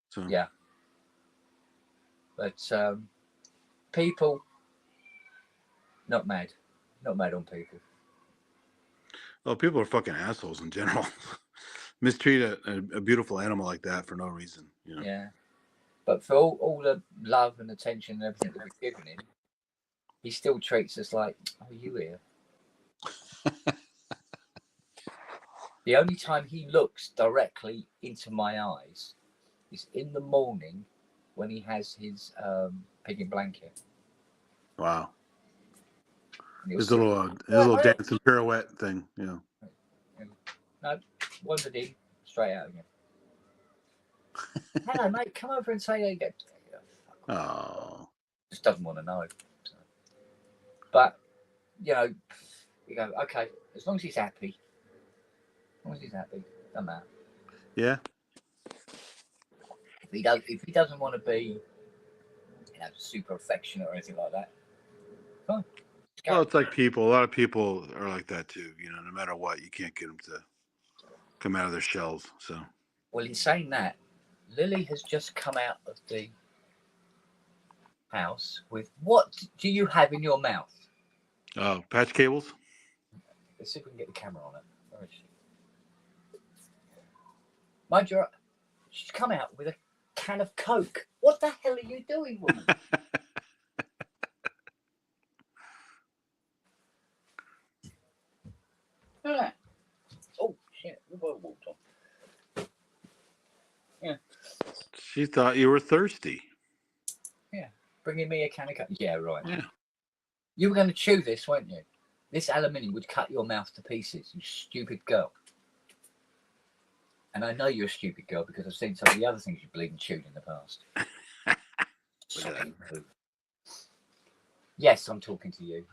So. Yeah. But people, not mad on people. Oh, people are fucking assholes in general. Mistreat a beautiful animal like that for no reason. You know. Yeah. But for all the love and attention and everything that we've given him, he still treats us like, oh, you here? The only time he looks directly into my eyes is in the morning when he has his pig and blanket. Wow. And he'll His sit, little dancing pirouette thing. You know. no, wandered in, straight out again. Hello, mate. Come over and say again. Oh. Just doesn't want to know. So. But you know, you go, okay, as long as he's happy. As long as he's happy, doesn't matter. Yeah. If he doesn't want to be, super affectionate or anything like that, fine. Well, it's like people. A lot of people are like that too. You know, no matter what, you can't get them to come out of their shells. So. Well, in saying that, Lily has just come out of the house with, what do you have in your mouth? Oh, patch cables. Let's see if we can get the camera on it. Where is she? Mind you, she's come out with a can of Coke. What the hell are you doing, woman? Look at that. Oh, shit. Whoa. Yeah. She thought you were thirsty. Yeah. Bringing me a can of Coke. Yeah, right. Yeah. You were going to chew this, weren't you? This aluminium would cut your mouth to pieces, you stupid girl. And I know you're a stupid girl because I've seen some of the other things you've bleeding chewed in the past. Yes, I'm talking to you.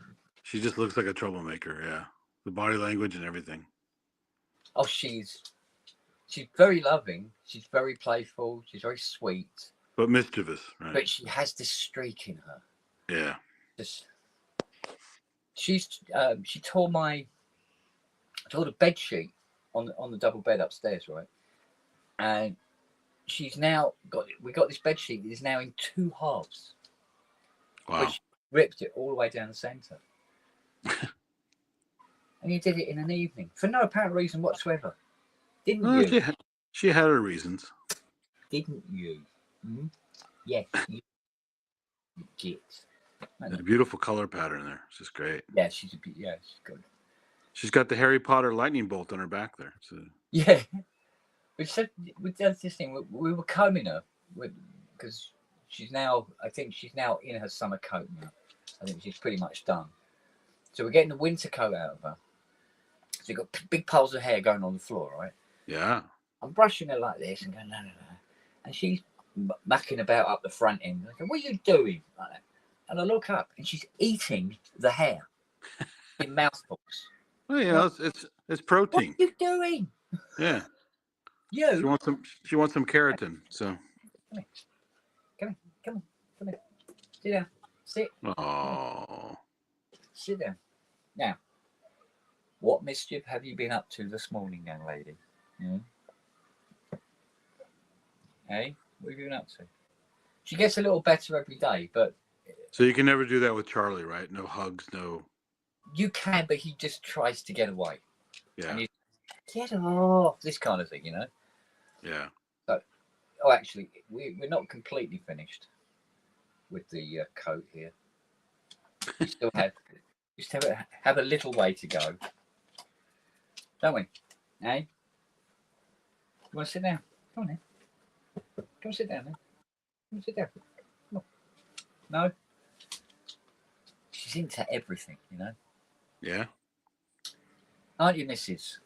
She just looks like a troublemaker. Yeah. The body language and everything. Oh, she's very loving. She's very playful. She's very sweet. But mischievous, right? But she has this streak in her. Yeah. She tore the bed sheet on the double bed upstairs, right? And she's now we got this bed sheet that is now in two halves. Wow. Which ripped it all the way down the centre. And you did it in an evening for no apparent reason whatsoever. Didn't you? She had her reasons. Didn't you? Mm-hmm. Yes, you did. There's a beautiful color pattern there. It's just great. Yeah, she's good. She's got the Harry Potter lightning bolt on her back there. So. Yeah. We did this thing. We were combing her because I think she's now in her summer coat now. I think she's pretty much done. So we're getting the winter coat out of her. So you've got big piles of hair going on the floor, right? Yeah. I'm brushing her like this and going, no. And she's mucking about up the front end. I go, what are you doing? Like that. And I look up and she's eating the hair in mouthfuls. Well, you know, it's protein. What are you doing? Yeah. You. She wants some keratin. So. Come on. Sit down. Sit. Oh. Sit down. Now, what mischief have you been up to this morning, young lady? Hey, what have you been up to? She gets a little better every day, but... So you can never do that with Charlie, right? No hugs, no... You can, but he just tries to get away. Yeah. And get off, this kind of thing, you know? Yeah. So, actually, we're not completely finished with the coat here. We still have a little way to go. Don't we? Hey? You want to sit down? Come on then. Come sit down then. Come sit down. Come on. No? She's into everything, you know? Yeah. Aren't you, Mrs.?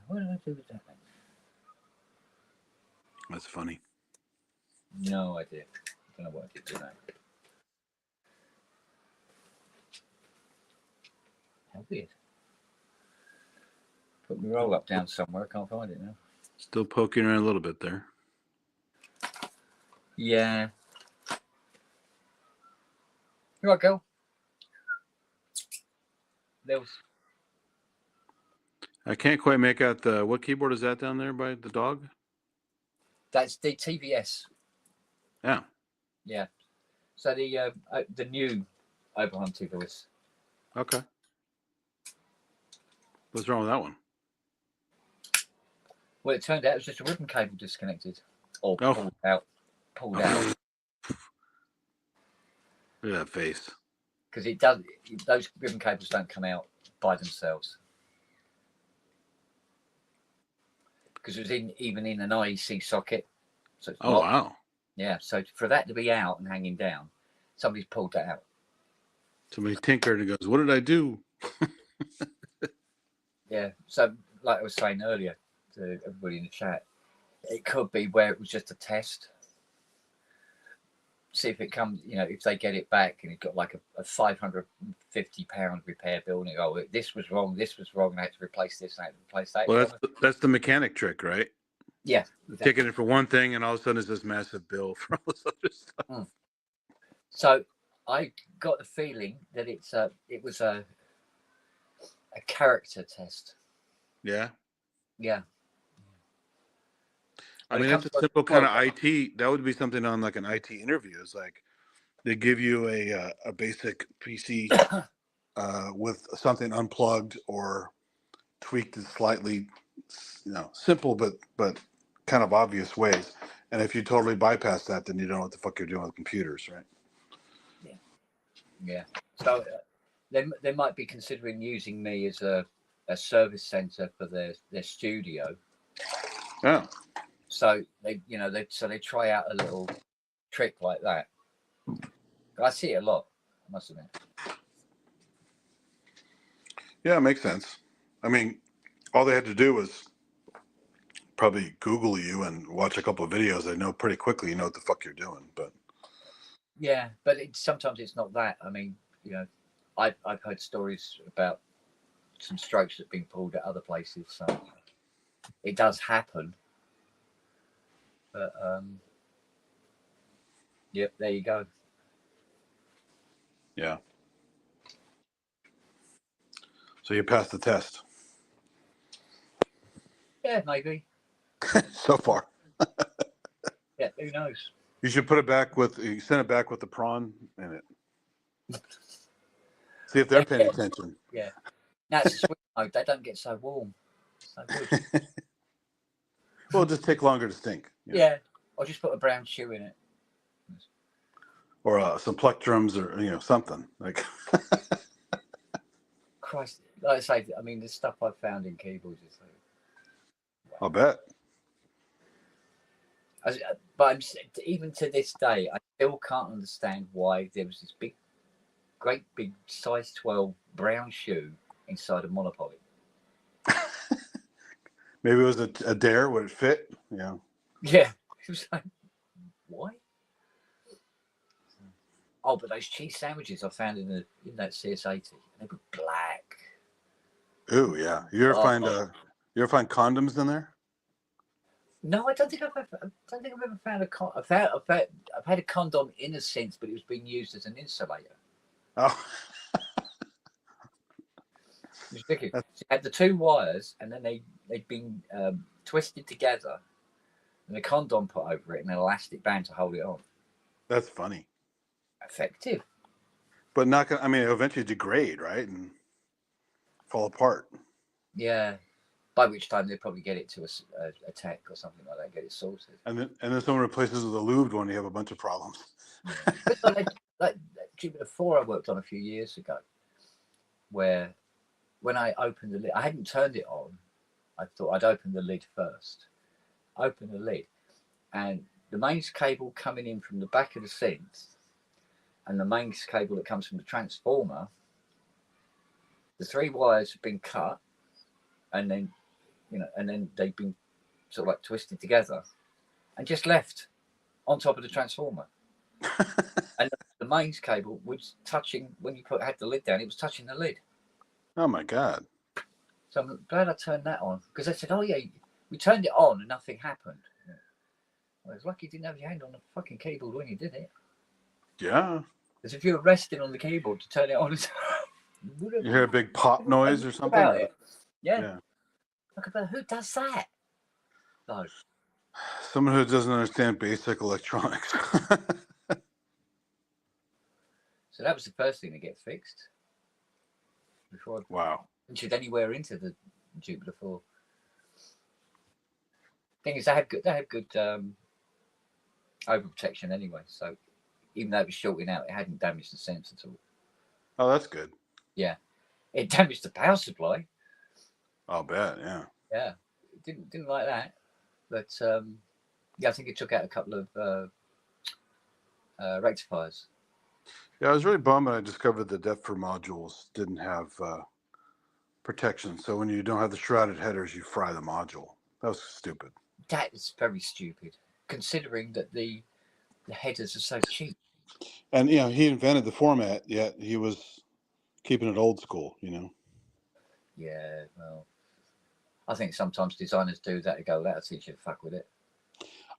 What did I do with that then? That's funny. No idea. I don't know what I did with that. How weird. Put my roll up down somewhere. I can't find it now. Still poking around a little bit there. Yeah. You right, girl? I can't quite make out what keyboard is that down there by the dog? That's the TBS. Yeah. Yeah. So the new Oberham voice. Okay. What's wrong with that one? Well, it turned out it was just a ribbon cable disconnected or Oh. pulled out. Pulled out. Look at that face. Because it does. Those ribbon cables don't come out by themselves. Because it was even in an IEC socket. So it's locked. Wow. Yeah. So for that to be out and hanging down, somebody's pulled that out. Somebody tinkered and goes, "What did I do?" Yeah. So, like I was saying earlier to everybody in the chat, it could be where it was just a test. See if it comes, if they get it back and it's got like a £550 repair bill and they go, this was wrong, and I had to replace this, and I had to replace that. Well, that's the mechanic trick, right? Yeah. Exactly. Taking it for one thing and all of a sudden it's this massive bill for all this other stuff. So I got the feeling that it was a character test. Yeah. Yeah. I mean, that's a simple kind of IT. That would be something on like an IT interview. It's like they give you a basic PC with something unplugged or tweaked in slightly, simple but kind of obvious ways. And if you totally bypass that, then you don't know what the fuck you're doing with computers, right? Yeah. Yeah. So they might be considering using me as a service center for their studio. Yeah. So they try out a little trick like that. I see it a lot, I must admit. Yeah, it makes sense. I mean, all they had to do was probably Google you and watch a couple of videos. They know pretty quickly you know what the fuck you're doing. But yeah, but sometimes it's not that. I mean, I've heard stories about some strokes that have been pulled at other places, so it does happen. But yep, there you go. Yeah. So you passed the test. Yeah, maybe. So far. Yeah, who knows? You should send it back with the prawn in it. See if they're paying attention. Yeah. Now it's a swing mode. They don't get so warm. So good. Well, it'll just take longer to stink. Yeah. I'll just put a brown shoe in it. Or some plectrums or something like. Christ, like I say, I mean, the stuff I've found in keyboards is like, wow. I'll bet. But even to this day, I still can't understand why there was this great big size 12 brown shoe inside a Monopoly. Maybe it was a dare. Would it fit? Yeah. Yeah. It was like, why? Oh, but those cheese sandwiches I found in that CS80, they were black. Ooh, yeah. You ever find condoms in there? No, I don't think I've ever found a condom. I've had a condom in a sense, but it was being used as an insulator. Oh. It was ridiculous. So you had the two wires, and then they'd been twisted together, and a condom put over it, and an elastic band to hold it on. That's funny. Effective. But not gonna. I mean, it'll eventually degrade, right, and fall apart. Yeah. By which time they'd probably get it to a tech or something like that, get it sorted. And then someone replaces with a lubed one, you have a bunch of problems. Yeah. like before I worked on a few years ago, where when I opened the lid, I hadn't turned it on. I thought I'd open the lid first. Open the lid, and the mains cable coming in from the back of the synth, and the mains cable that comes from the transformer, the three wires have been cut, and then they've been sort of like twisted together and just left on top of the transformer. And the mains cable was touching, when you had the lid down, it was touching the lid. Oh my God. So I'm glad I turned that on, because they said, oh yeah, we turned it on and nothing happened. Well, I was lucky you didn't have your hand on the fucking keyboard when you did it. Yeah. Because if you were resting on the keyboard to turn it on, you hear a big pop noise or something? About it. Yeah. Look about who does that? No. Someone who doesn't understand basic electronics. So that was the first thing to get fixed. Wow. entered anywhere into the Jupiter 4. Thing is, they had good overprotection anyway. So even though it was shorting out, it hadn't damaged the sensor at all. Oh, that's good. Yeah, it damaged the power supply. I'll bet. Yeah. Yeah, didn't like that. But yeah, I think it took out a couple of rectifiers. Yeah, I was really bummed when I discovered the depth for modules didn't have protection. So when you don't have the shrouded headers, you fry the module. That was stupid. That is very stupid, considering that the headers are so cheap. And he invented the format, yet he was keeping it old school. Yeah, well, I think sometimes designers do that to go, that'll teach you to fuck with it.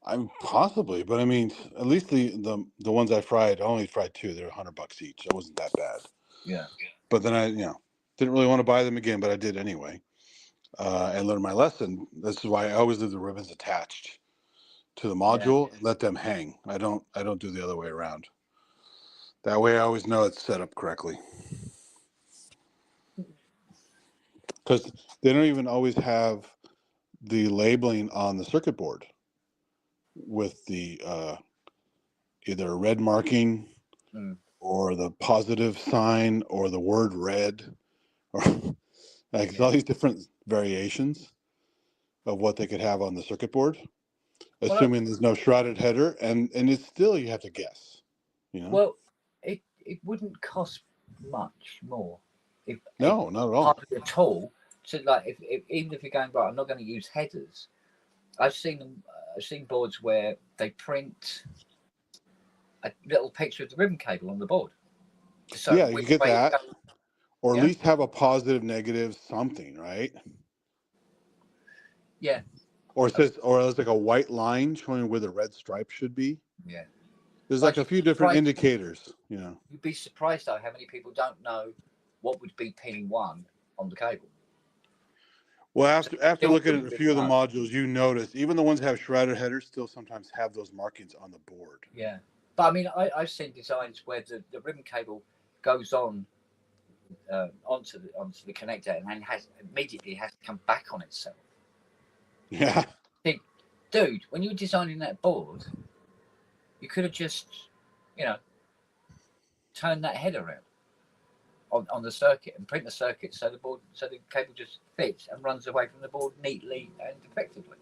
I'm possibly, but I mean, at least the ones I fried, I only fried 2. They're $100 each. It wasn't that bad. Yeah. But then I, didn't really want to buy them again, but I did anyway. And learned my lesson. This is why I always leave the ribbons attached to the module and let them hang. I don't do the other way around. That way I always know it's set up correctly. Because they don't even always have the labeling on the circuit board with the either a red marking or the positive sign or the word red, or like all these different variations of what they could have on the circuit board, assuming there's no shrouded header, and it's still, you have to guess, Well, it wouldn't cost much more if No, not at all. at all. So like if even if you're going, right, I'm not going to use headers. I've seen them. I've seen boards where they print a little picture of the ribbon cable on the board. So Yeah, you get that, or at Yeah. least have a positive, negative, something, right? Yeah. Or it says, or there's like a white line showing where the red stripe should be. Yeah. There's like a few different indicators, You'd be surprised though how many people don't know what would be pin 1 on the cable. Well, after looking at a few of the modules, you notice even the ones that have shrouded headers still sometimes have those markings on the board. Yeah, but I mean, I've seen designs where the ribbon cable goes on onto the connector and then immediately has to come back on itself. Yeah. Think, dude, when you were designing that board, you could have just, turned that head around on the circuit and print the circuit so the cable just fits and runs away from the board neatly and effectively.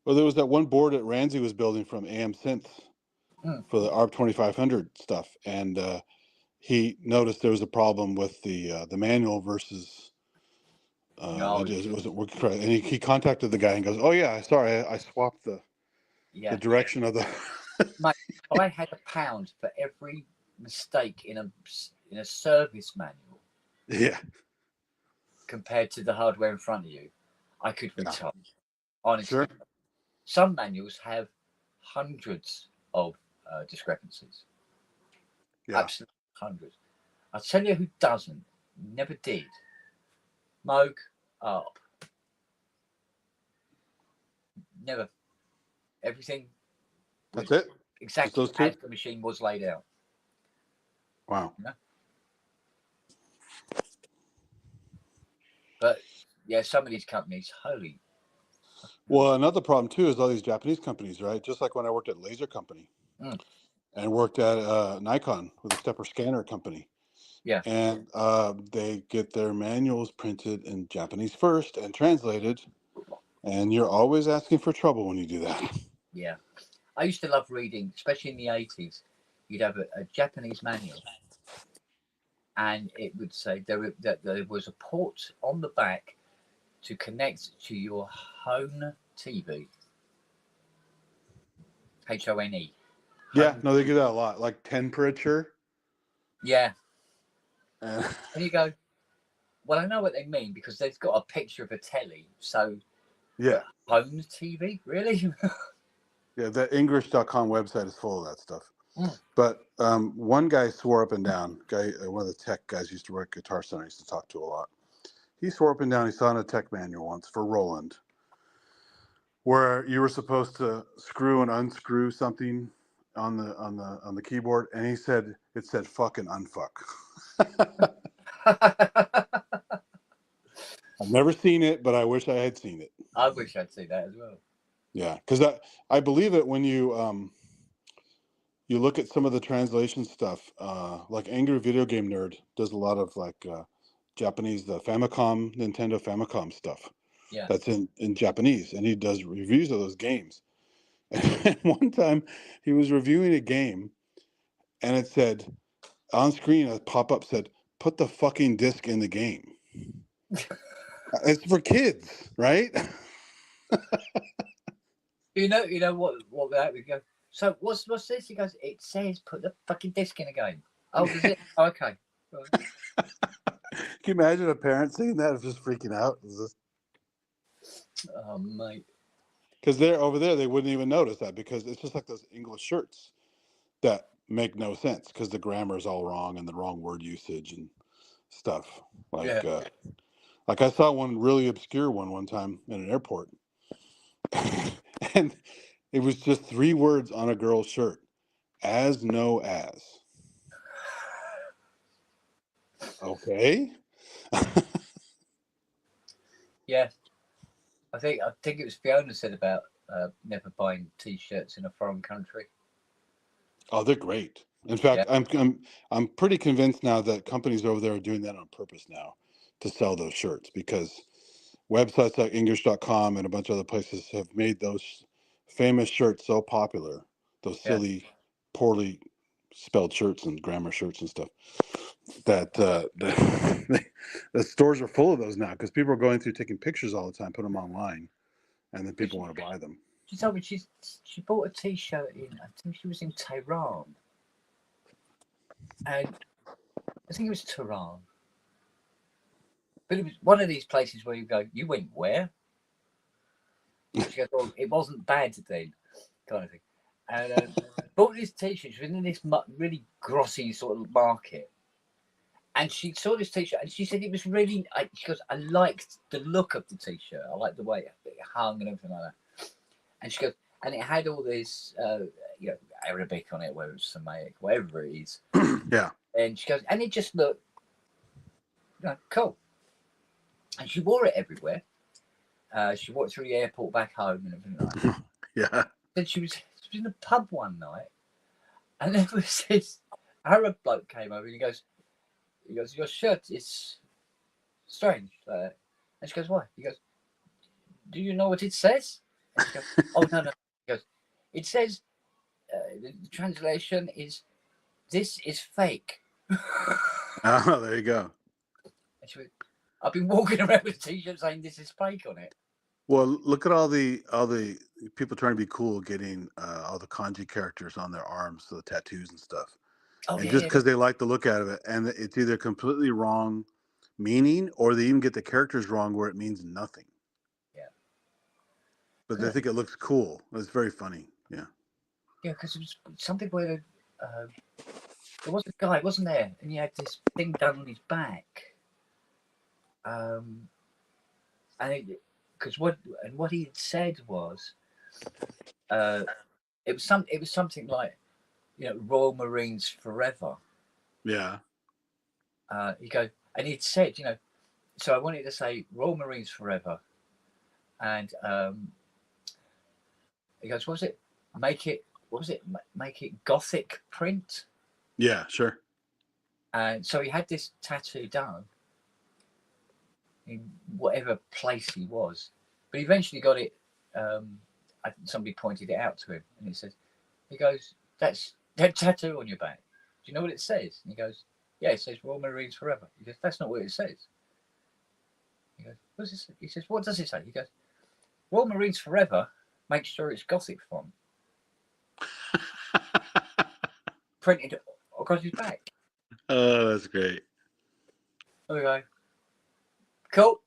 Well, there was that one board that Ramsey was building from AM Synth for the ARP 2500 stuff, and he noticed there was a problem with the manual versus it wasn't working correct. And he contacted the guy and goes, "Oh yeah, sorry, I swapped the direction of the." Mate, I had £1 for every mistake in a service manual. Yeah. Compared to the hardware in front of you, I could retire. Honestly, sure. Some manuals have hundreds of discrepancies. Yeah. Absolutely hundreds. I'll tell you who doesn't, never did. Moog, ARP. Never. Everything. That's it? Exactly as the machine was laid out. Wow. But yeah, some of these companies, holy. Well, another problem too is all these Japanese companies, right? Just like when I worked at Laser Company and worked at Nikon with a stepper scanner company. Yeah. And they get their manuals printed in Japanese first and translated. And you're always asking for trouble when you do that. Yeah. I used to love reading, especially in the 80s. You'd have a Japanese manual. And it would say that there was a port on the back to connect to your home TV. HONE. Yeah, no, they do that a lot. Like temperature. Yeah. And you go, well, I know what they mean because they've got a picture of a telly. So, yeah. Home TV? Really? Yeah, the English.com website is full of that stuff. But one guy swore up and down, one of the tech guys used to work at Guitar Center, I used to talk to a lot. He swore up and down he saw in a tech manual once for Roland where you were supposed to screw and unscrew something on the keyboard, and he said it said fucking unfuck. I've never seen it, but I wish I had seen it. I wish I'd see that as well. Yeah, because I believe it when you look at some of the translation stuff. Like Angry Video Game Nerd does a lot of like Japanese, the Famicom, Nintendo Famicom stuff. Yeah. That's in Japanese, and he does reviews of those games. And one time he was reviewing a game, and it said on screen a pop-up said, "Put the fucking disc in the game." It's for kids, right? You know what that we go. So what's this? He goes, it says put the fucking disc in the game. Oh, does it? Oh, okay. Right. Can you imagine a parent seeing that, just freaking out? Oh, mate. Because they're over there, they wouldn't even notice that, because it's just like those English shirts that make no sense because the grammar is all wrong and the wrong word usage and stuff. Yeah. Like I saw one really obscure one time in an airport, and it was just 3 words on a girl's shirt: as no as. Okay. Yeah. I think it was Fiona said about never buying T-shirts in a foreign country. Oh, they're great. In Yeah. fact, I'm pretty convinced now that companies over there are doing that on purpose now to sell those shirts, because websites like English.com and a bunch of other places have made those famous shirts so popular. Those Yeah. silly, poorly spelled shirts and grammar shirts and stuff. That the stores are full of those now because people are going through taking pictures all the time, put them online, and then people want to buy them. She told me she bought a T-shirt in. I think she was in Tehran, and I think it was Tehran. But it was one of these places where you go, you went where? She goes, well, it wasn't bad then, kind of thing. And bought this T-shirt. She was in this really grossy sort of market, and she saw this T-shirt, and she said it was really. She goes, I liked the look of the T-shirt. I liked the way it hung and everything like that. And she goes, and it had all this, Arabic on it, whether it's Semitic, whatever it is. Yeah. And she goes, and it just looked cool. And she wore it everywhere. She wore it through the airport back home and everything like that. Yeah. Then she was in a pub one night, and there was this Arab bloke came over and he goes, your shirt is strange. And she goes, why? He goes, do you know what it says? And she goes, oh, no. He goes, it says, the translation is, this is fake. Oh, there you go. And she went, I've been walking around with a T-shirt saying this is fake on it. Well, look at all the people trying to be cool, getting all the kanji characters on their arms, so the tattoos and stuff. Oh, and yeah, just because they like the look out of it, and it's either completely wrong meaning, or they even get the characters wrong where it means nothing. Yeah. But they think it looks cool. It's very funny. Yeah. Yeah, because it was something where there was a guy, wasn't there? And he had this thing done on his back. And what he had said was, it was something like, Royal Marines forever. Yeah. He goes, and he'd said, so I wanted to say Royal Marines forever, and he goes, what was it? Make it Gothic print. Yeah, sure. And so he had this tattoo done in whatever place he was, but he eventually got it. Somebody pointed it out to him, and he goes, that's that tattoo on your back. Do you know what it says? And he goes, yeah, it says Royal Marines forever. He goes, that's not what it says. He goes, what's this? He says, what does it say? He goes, Royal Marines forever. Make sure it's Gothic font. Printed across his back. Oh, that's great. Okay. Cool.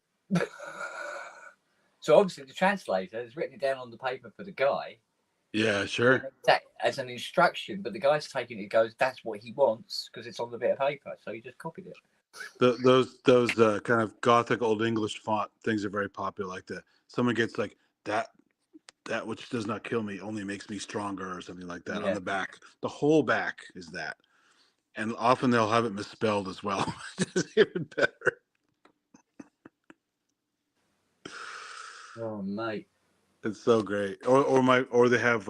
So obviously the translator has written it down on the paper for the guy. Yeah, sure. As an instruction, but the guy's taking it. Goes, that's what he wants because it's on the bit of paper. So he just copied it. Those kind of Gothic Old English font things are very popular. Like that, someone gets like that which does not kill me only makes me stronger, or something like that. On the back. The whole back is that, and often they'll have it misspelled as well. It's even better. Oh, mate. It's so great. Or they have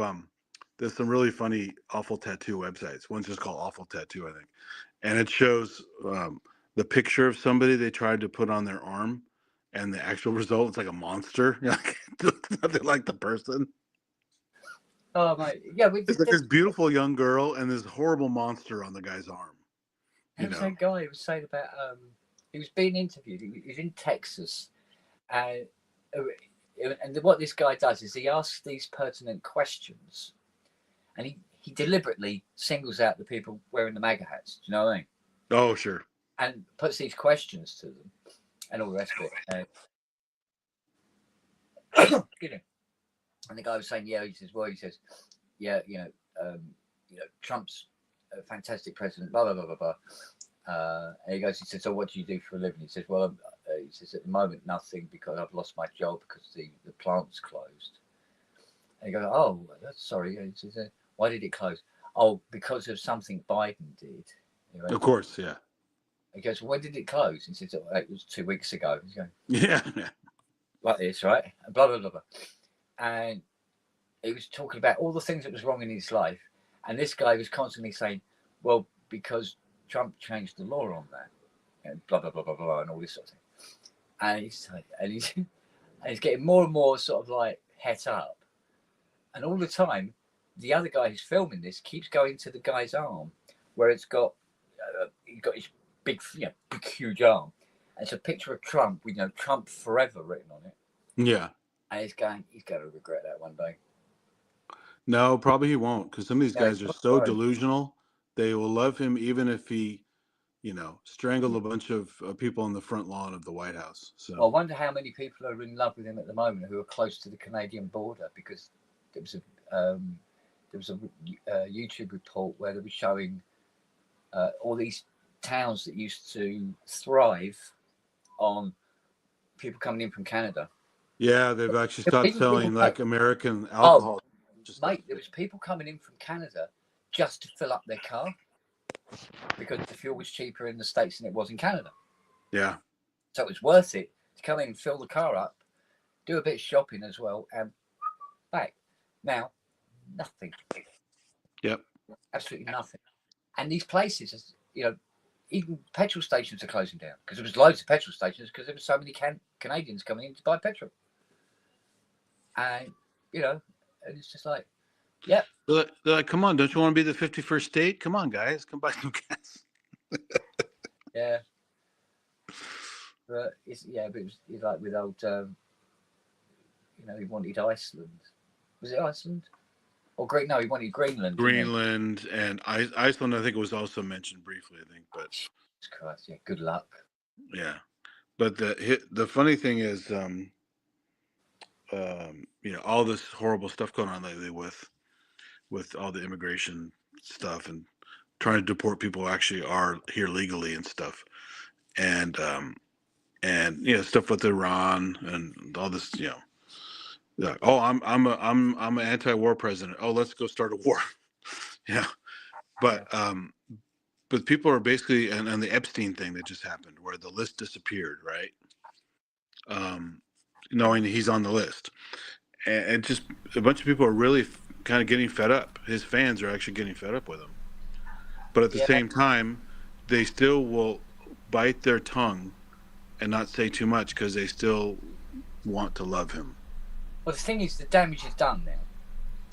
there's some really funny awful tattoo websites. One's just called Awful Tattoo, I think, and it shows the picture of somebody they tried to put on their arm, and the actual result is like a monster. Like, it looks nothing like the person. Oh, mate. Yeah, we It's did. like this beautiful young girl and this horrible monster on the guy's arm. There You was know. that guy who was saying about he was being interviewed. He was in Texas, and what this guy does is he asks these pertinent questions, and he deliberately singles out the people wearing the MAGA hats. Do you know what I mean? Oh, sure. And puts these questions to them, and all the rest of it. Excuse me. And the guy was saying, yeah, he says, well, he says, yeah, Trump's a fantastic president, blah blah blah blah blah. And he said, so what do you do for a living? He says, well, he says, at the moment, nothing because I've lost my job because the plant's closed. And he goes, oh, that's sorry. He says, why did it close? Oh, because of something Biden did. Of course, yeah. He goes, well, when did it close? He says, oh, it was 2 weeks ago. He's going, Yeah. like this, right? And blah, blah, blah, blah. And he was talking about all the things that was wrong in his life. And this guy was constantly saying, well, because Trump changed the law on that. And blah, blah, blah, blah, blah, and all this sort of thing. And he's getting more and more sort of like het up. And all the time, the other guy who's filming this keeps going to the guy's arm where it's got, he's got his big, big, huge arm. And it's a picture of Trump with, Trump forever written on it. Yeah. And he's going to regret that one day. No, probably he won't, because some of these No, guys are so delusional. They will love him even if he, strangled a bunch of people on the front lawn of the White House. So I wonder how many people are in love with him at the moment who are close to the Canadian border, because there was a YouTube report where they were showing all these towns that used to thrive on people coming in from Canada. yeah, they've actually stopped selling like American Oh, alcohol. mate, there was people coming in from Canada just to fill up their car because the fuel was cheaper in the States than it was in Canada. Yeah. So it was worth it to come in and fill the car up, do a bit of shopping as well, and back. Now, nothing. Yep. Absolutely nothing. And these places, even petrol stations are closing down because there was loads of petrol stations because there were so many Canadians coming in to buy petrol. And, and it's just like, yep. They're like, come on, don't you want to be the 51st state? Come on, guys, come buy some gas. Yeah. But it's like with old, he wanted Iceland. Was it Iceland? Or Great? No, he wanted Greenland. Greenland and Iceland, I think it was also mentioned briefly, I think. But Jesus Christ, yeah, good luck. Yeah. But the funny thing is, all this horrible stuff going on lately with all the immigration stuff and trying to deport people who actually are here legally and stuff. And stuff with Iran and all this, like, oh, I'm an anti-war president. Oh, let's go start a war. Yeah. But people are basically, and the Epstein thing that just happened where the list disappeared, right? Knowing he's on the list. And just a bunch of people are really kind of getting fed up. His fans are actually getting fed up with him. But at the same time, they still will bite their tongue and not say too much because they still want to love him. Well, the thing is, the damage is done now.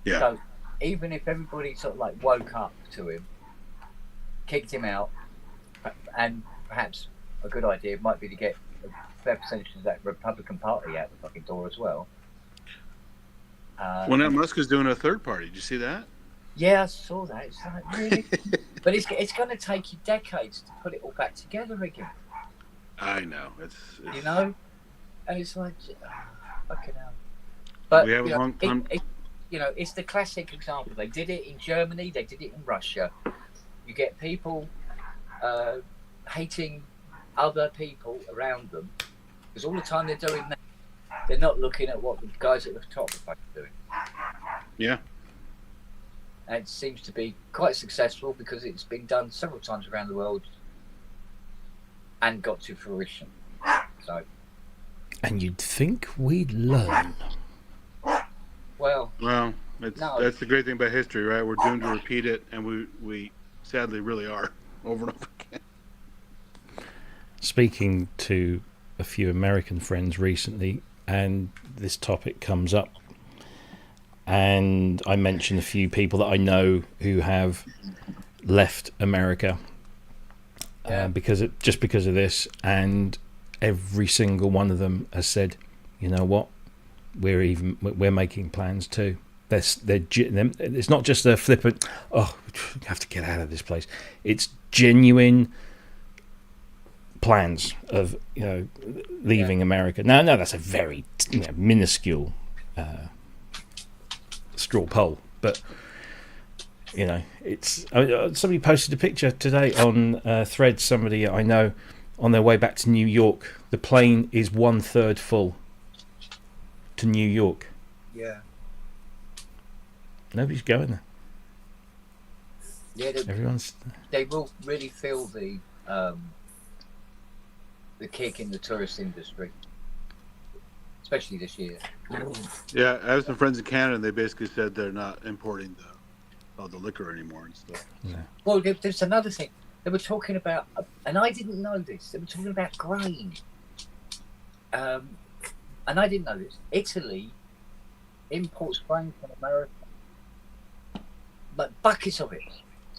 Yeah. So even if everybody sort of like woke up to him, kicked him out, and perhaps a good idea might be to get a fair percentage of that Republican Party out the fucking door as well. Well, now Musk is doing a third party. Did you see that? Yeah, I saw that. It's like, really? But it's going to take you decades to put it all back together again. I know. It's and it's like, fucking hell. But we have a long time. It's the classic example. They did it in Germany. They did it in Russia. You get people hating other people around them because all the time they're doing that, they're not looking at what the guys at the top are doing. Yeah. And it seems to be quite successful because it's been done several times around the world and got to fruition. So, And you'd think we'd learn. Well, Well, no. that's the great thing about history, right? We're doomed to repeat it, and we sadly really are over and over again. Speaking to a few American friends recently, and this topic comes up, and I mentioned a few people that I know who have left America because of this, and every single one of them has said, you know what, we're making plans too. It's not just a flippant, oh, we have to get out of this place. It's genuine plans of leaving America. No, that's a very minuscule straw poll, but it's somebody posted a picture today on Threads. Somebody I know on their way back to New York, the plane is 1/3 full to New York. Yeah. Nobody's going there. Yeah, they will really feel the kick in the tourist industry, especially this year. Yeah, I have some friends in Canada, and they basically said they're not importing the liquor anymore and stuff. Yeah. Well, there's another thing. They were talking about, and I didn't know this, they were talking about grain. And I didn't know this. Italy imports grain from America, but buckets of it.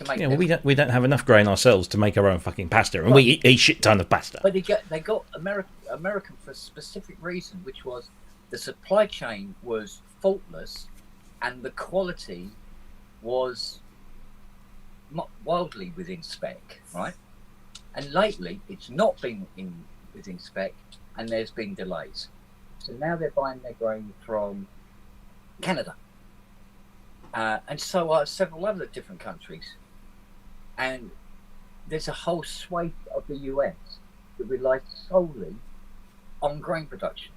Well, we don't have enough grain ourselves to make our own fucking pasta, and we eat a shit ton of pasta. But they got American for a specific reason, which was the supply chain was faultless, and the quality was wildly within spec, right? And lately, it's not been within spec, and there's been delays. So now they're buying their grain from Canada, and so are several other different countries. And there's a whole swathe of the US that relies solely on grain production.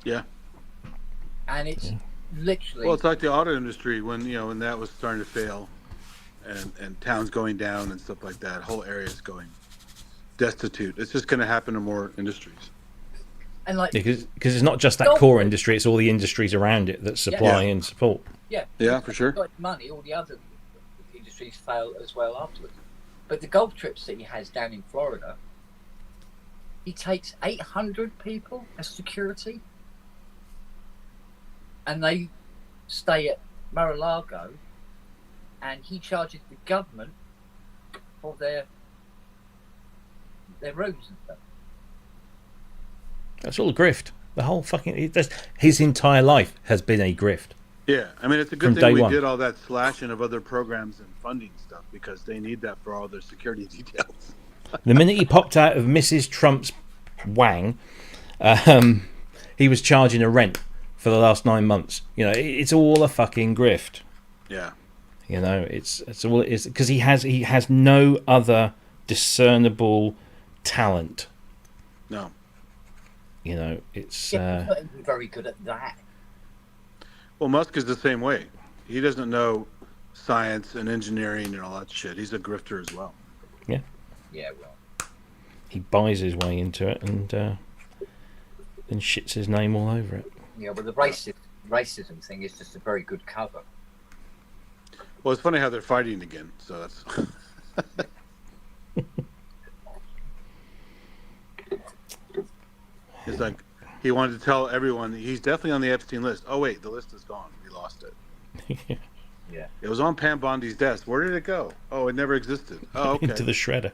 Yeah. And it's literally... Well, it's like the auto industry when that was starting to fail and towns going down and stuff like that. Whole areas going destitute. It's just going to happen to more industries. And because it's not just that core industry, it's all the industries around it that supply and support. Yeah, for sure. Got money, all the other industries fail as well afterwards. But the golf trips that he has down in Florida, he takes 800 people as security, and they stay at Mar-a-Lago, and he charges the government for their rooms and stuff. That's all a grift. The whole fucking... His entire life has been a grift. Yeah, I mean, it's a good thing we did all that slashing of other programs and funding stuff, because they need that for all their security details. The minute he popped out of Mrs. Trump's wang, he was charging a rent for the last 9 months. It's all a fucking grift. Yeah. It's all it is, because he has no other discernible talent. No. It's he's not even very good at that. Well, Musk is the same way. He doesn't know science and engineering and all that shit. He's a grifter as well. Yeah. Yeah, well. He buys his way into it and then shits his name all over it. Yeah, well, the racism thing is just a very good cover. Well, it's funny how they're fighting again, so that's... It's like he wanted to tell everyone he's definitely on the Epstein list. Oh, wait, the list is gone. We lost it. Yeah. It was on Pam Bondi's desk. Where did it go? Oh, it never existed. Oh, okay. Into the shredder.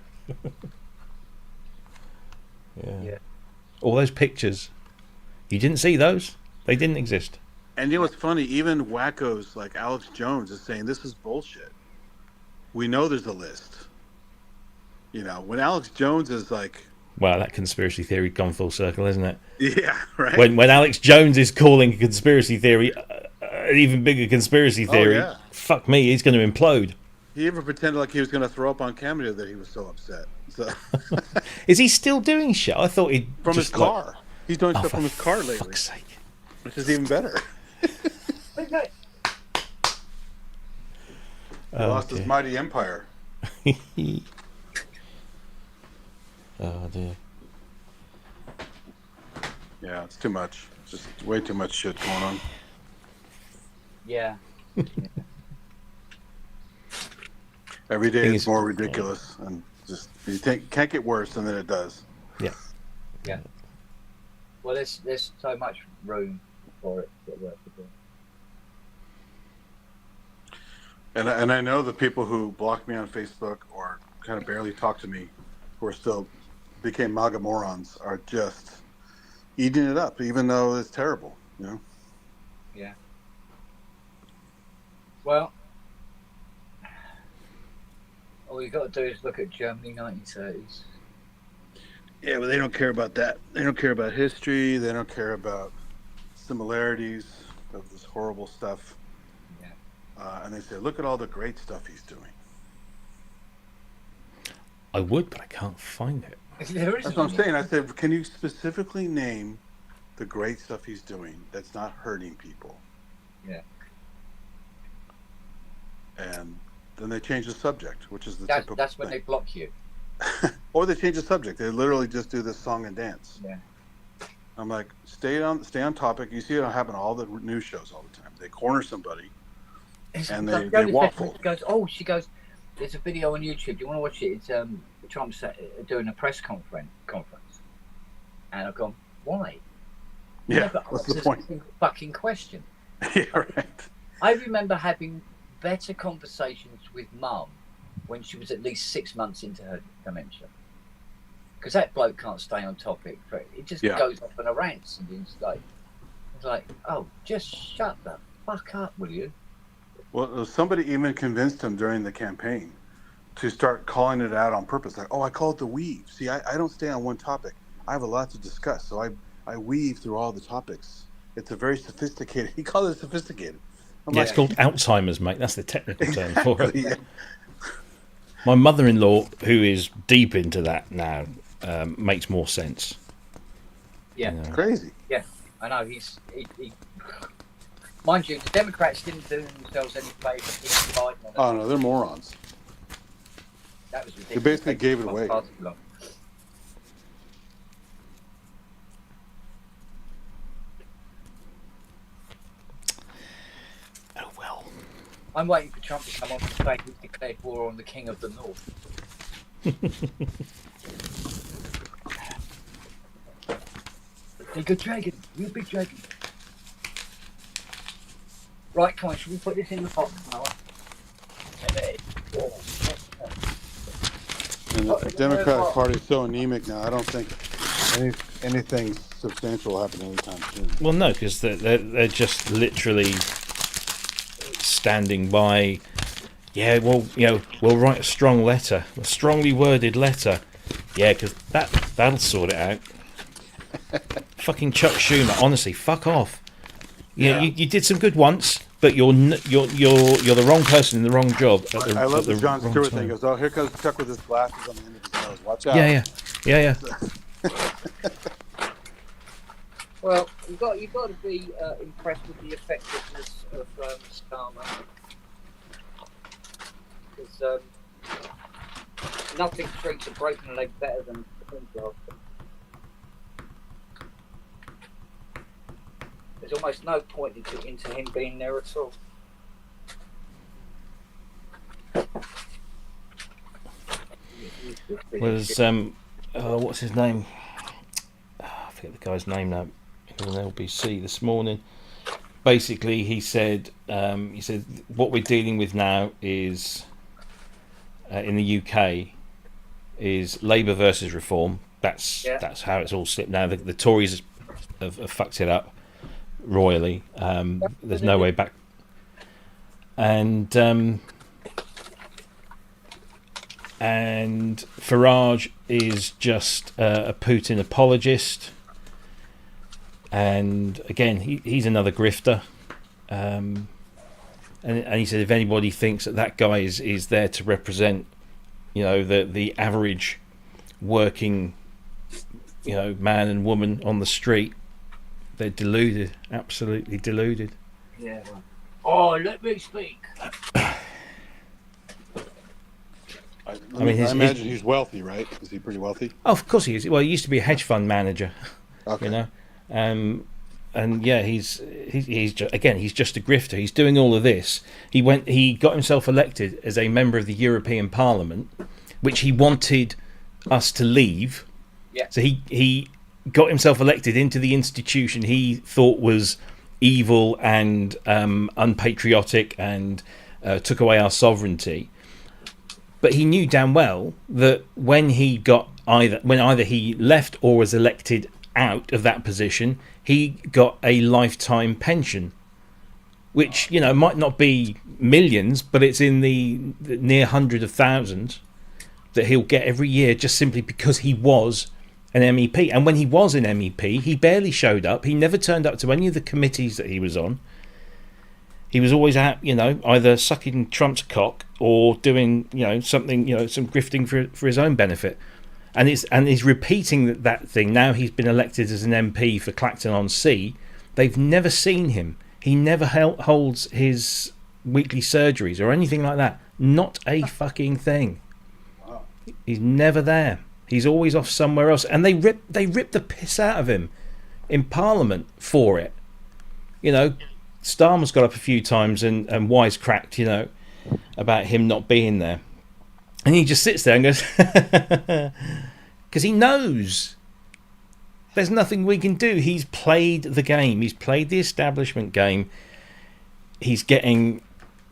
Yeah. All those pictures. You didn't see those? They didn't exist. And you know what's funny? Even wackos like Alex Jones is saying this is bullshit. We know there's a list. When Alex Jones is like... Wow, that conspiracy theory gone full circle, isn't it? Yeah, right. When Alex Jones is calling a conspiracy theory an even bigger conspiracy theory, fuck me, he's going to implode. He even pretended like he was going to throw up on camera that he was so upset. So. Is he still doing shit? I thought he'd from his car. He's doing stuff from his car lately. For fuck's sake. Which is even better. He lost his mighty empire. Oh dear. Yeah, it's too much. Just way too much shit going on. Yeah. Every day Thing it's is- more ridiculous, and just you think can't get worse, and then it does. Yeah. Well, there's so much room for it to get work to do. And I know the people who blocked me on Facebook or kind of barely talk to me, who are still became MAGA morons, are just eating it up, even though it's terrible. You know. Yeah. Well, all you got to do is look at Germany 1930s. Yeah, but they don't care about that. They don't care about history. They don't care about similarities of this horrible stuff. Yeah. And they say, look at all the great stuff he's doing. I would, but I can't find it. There is That's what I'm saying. I said, can you specifically name the great stuff he's doing that's not hurting people? Yeah. And then they change the subject, which is the That's typical when they thing. block you. Or they change the subject. They literally just do this song and dance. Yeah. I'm like, stay on topic. You see it happen on all the news shows all the time. They corner somebody. And they waffle. She goes, there's a video on YouTube. Do you want to watch it? It's Trump's doing a press conference. And I've gone, why? Yeah, Never what's the answers point? a fucking question. Yeah, right. I remember having better conversations with Mum when she was at least 6 months into her dementia. Because that bloke can't stay on topic. It just goes off on a rant. And it's like, oh, just shut the fuck up, will you? Well, somebody even convinced him during the campaign to start calling it out on purpose. Like, oh, I call it the weave. See, I don't stay on one topic. I have a lot to discuss, so I weave through all the topics. It's a very sophisticated. He called it sophisticated. It's called Alzheimer's, mate. That's the technical term for it. Yeah. My mother-in-law, who is deep into that now, makes more sense. Yeah. You know. Crazy. Yeah, I know. He mind you, the Democrats didn't do themselves any favour. Oh no, they're morons. That was ridiculous. They basically gave it away. Oh well. I'm waiting for Trump to come on and say he's declared war on the King of the North. You're a dragon. You're a big dragon. Right, come on. Should we put this in the pot now? And the Democratic Party is so anemic now. I don't think anything substantial will happen anytime soon. Well, no, because they're just literally standing by. Yeah, well, we'll write a strong letter, a strongly worded letter. Yeah, because that'll sort it out. Fucking Chuck Schumer, honestly, fuck off. You did some good once, but you're the wrong person in the wrong job. I love the Jon Stewart thing. He goes, oh, here comes Chuck with his glasses on the end of his nose. Watch out. Yeah. Well, you've got to be impressed with the effectiveness of Starmer. Because nothing treats a broken leg better than Punjab. There's almost no point into him being there at all. Was what's his name? I forget the guy's name now. He was on LBC this morning. Basically, he said what we're dealing with now is in the UK is Labour versus Reform. That's how it's all slipped now. The Tories have fucked it up royally. There's no way back. And Farage is just a Putin apologist. And again, he's another grifter. And he said if anybody thinks that guy is there to represent, the average working, man and woman on the street, they're deluded, absolutely deluded. Yeah. Oh, let me speak. I imagine he's wealthy, right? Is he pretty wealthy? Oh, of course he is. Well, he used to be a hedge fund manager, Okay. And yeah, he's just a grifter. He's doing all of this. He got himself elected as a member of the European Parliament, which he wanted us to leave. Yeah. So he got himself elected into the institution he thought was evil and unpatriotic and took away our sovereignty. But he knew damn well that when either he left or was elected out of that position, he got a lifetime pension, which, you know, might not be millions, but it's in the near hundreds of thousands that he'll get every year just simply because he was an MEP. And when he was an MEP, he barely showed up. He never turned up to any of the committees that he was on. He was always out, you know, either sucking Trump's cock or doing, you know, something, you know, some grifting for his own benefit. And he's repeating that thing. Now he's been elected as an MP for Clacton-on-Sea. They've never seen him. He never holds his weekly surgeries or anything like that. Not a fucking thing. He's never there. He's always off somewhere else. And they rip the piss out of him in Parliament for it. You know, Starmer's got up a few times and wisecracked, you know, about him not being there. And he just sits there and goes, because he knows there's nothing we can do. He's played the game. He's played the establishment game. He's getting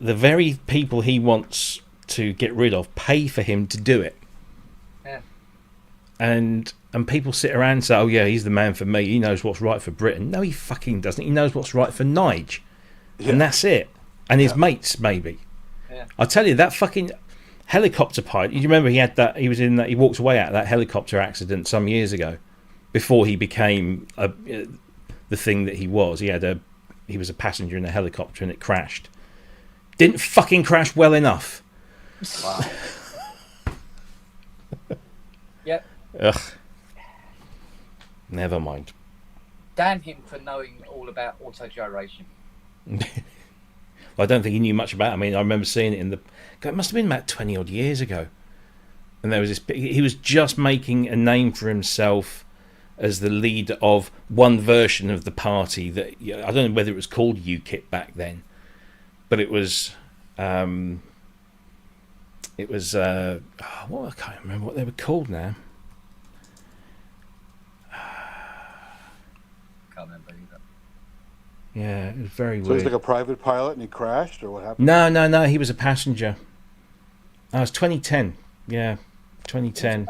the very people he wants to get rid of pay for him to do it. Yeah. And people sit around and say, oh yeah, he's the man for me. He knows what's right for Britain. No, he fucking doesn't. He knows what's right for Nige. Yeah. And that's it. And his mates, maybe. Yeah. I tell you, that fucking helicopter pilot, you remember he walked away out of that helicopter accident some years ago before he became the thing that he was. He was a passenger in a helicopter and it crashed. Didn't fucking crash well enough. Wow. Yep. Ugh. Never mind. Damn him for knowing all about autogyration. I don't think he knew much about it. I mean, I remember seeing it it must have been about 20 odd years ago. And there was he was just making a name for himself as the leader of one version of the party that, I don't know whether it was called UKIP back then, but it was I can't remember what they were called now. Can't remember either. Yeah, it was very weird. So he's like a private pilot and he crashed, or what happened? No, he was a passenger. It was 2010. Yeah, 2010.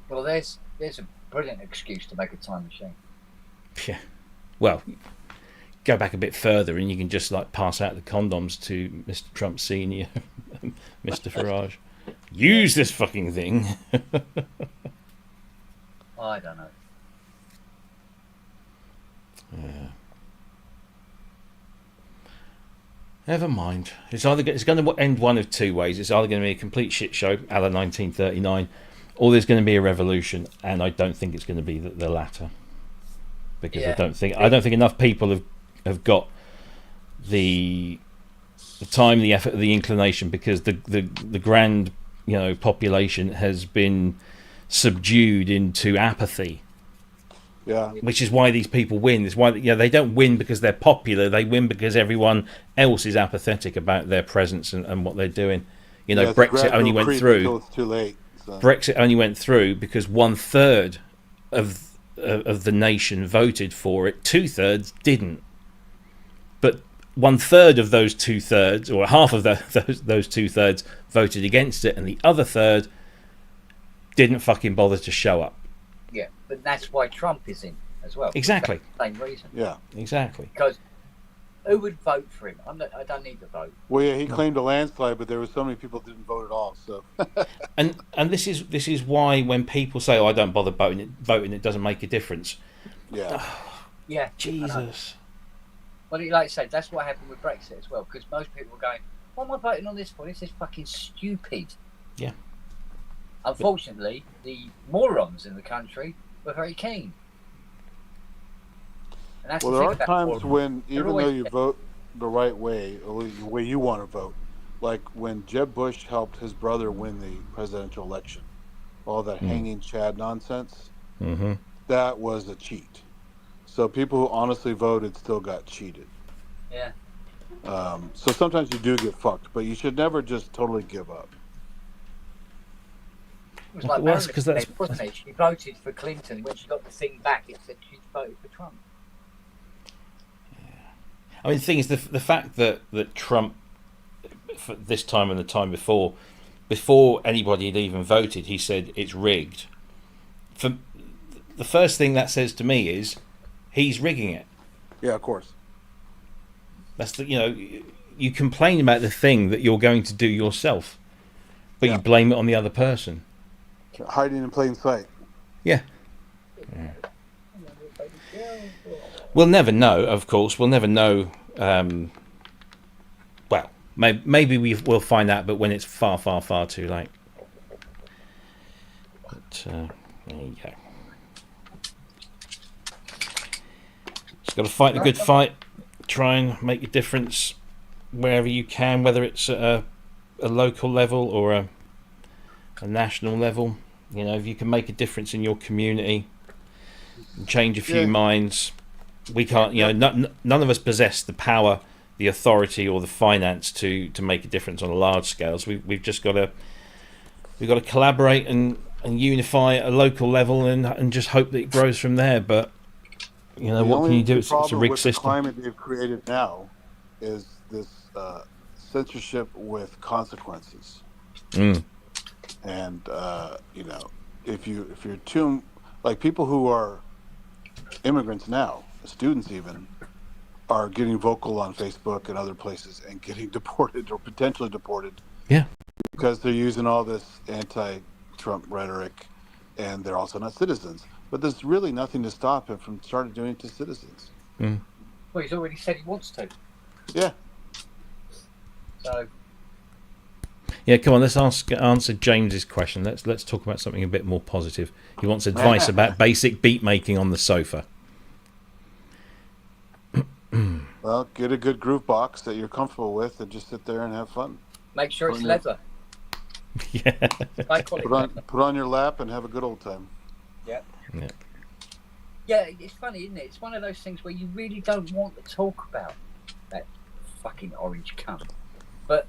Well, there's a brilliant excuse to make a time machine. Yeah. Well, go back a bit further and you can just like pass out the condoms to Mr. Trump Senior, Mr. Farage. Use this fucking thing. I don't know. Yeah. Never mind. It's going to end one of two ways. It's either going to be a complete shit show, a la 1939, or there's going to be a revolution. And I don't think it's going to be the latter, because I don't think enough people have got the time, the effort, the inclination, because the grand population has been subdued into apathy. Yeah. Which is why these people win. It's why they don't win because they're popular. They win because everyone else is apathetic about their presence and what they're doing. Brexit only went through. Until it's too late. So. Brexit only went through because 1/3 of the nation voted for it. 2/3 didn't. But 1/3 of those 2/3, or half of those 2/3, voted against it, and the other third didn't fucking bother to show up. Yeah, but that's why Trump is in as well. Exactly. Same reason. Yeah. Exactly. Because who would vote for him? I don't need to vote. Well, yeah, he claimed a landslide, but there were so many people that didn't vote at all. So. and this is why when people say, "Oh, I don't bother voting, it doesn't make a difference." Yeah. Yeah. Jesus. Well, like I said, that's what happened with Brexit as well. Because most people were going, "What am I voting on this for? This is fucking stupid." Yeah. Unfortunately, the morons in the country were very keen. And that's well, there are times when, even though you vote the right way, or the way you want to vote, like when Jeb Bush helped his brother win the presidential election, all that hanging Chad nonsense, Mm-hmm. that was a cheat. So people who honestly voted still got cheated. Yeah. So sometimes you do get fucked, but you should never just totally give up. It was like Well, that's Marilyn 'cause that's- said, wasn't it? She voted for Clinton. When she got the thing back, it said she voted for Trump. I mean, the thing is, the fact that Trump, for this time and the time before anybody had even voted, he said it's rigged. For the first thing that says to me is he's rigging it. Yeah, of course. That's the, you complain about the thing that you're going to do yourself, but you blame it on the other person. Hiding in plain sight. Yeah. We'll never know, of course. We'll never know. Well, maybe we'll find out, but when it's far, far, far too late. But there you go. Just got to fight the good fight. Try and make a difference wherever you can, whether it's at a local level or a national level. If you can make a difference in your community and change a few minds, we can't. None of us possess the power, the authority, or the finance to make a difference on a large scale. So we've just got to collaborate and unify at a local level and just hope that it grows from there. But what can you do? It's a rigged system. The climate they've created now is this censorship with consequences. And if you're too, like, people who are immigrants now, students even, are getting vocal on Facebook and other places and getting deported or potentially deported. Yeah. Because they're using all this anti-Trump rhetoric, and they're also not citizens. But there's really nothing to stop him from starting doing it to citizens. Well, he's already said he wants to. Yeah. So. Yeah, come on. Let's answer James's question. Let's talk about something a bit more positive. He wants advice about basic beat making on the sofa. Well, get a good groove box that you're comfortable with, and just sit there and have fun. Make sure it's leather. Yeah. Put on your lap and have a good old time. Yeah. Yeah. Yeah, it's funny, isn't it? It's one of those things where you really don't want to talk about that fucking orange cunt, but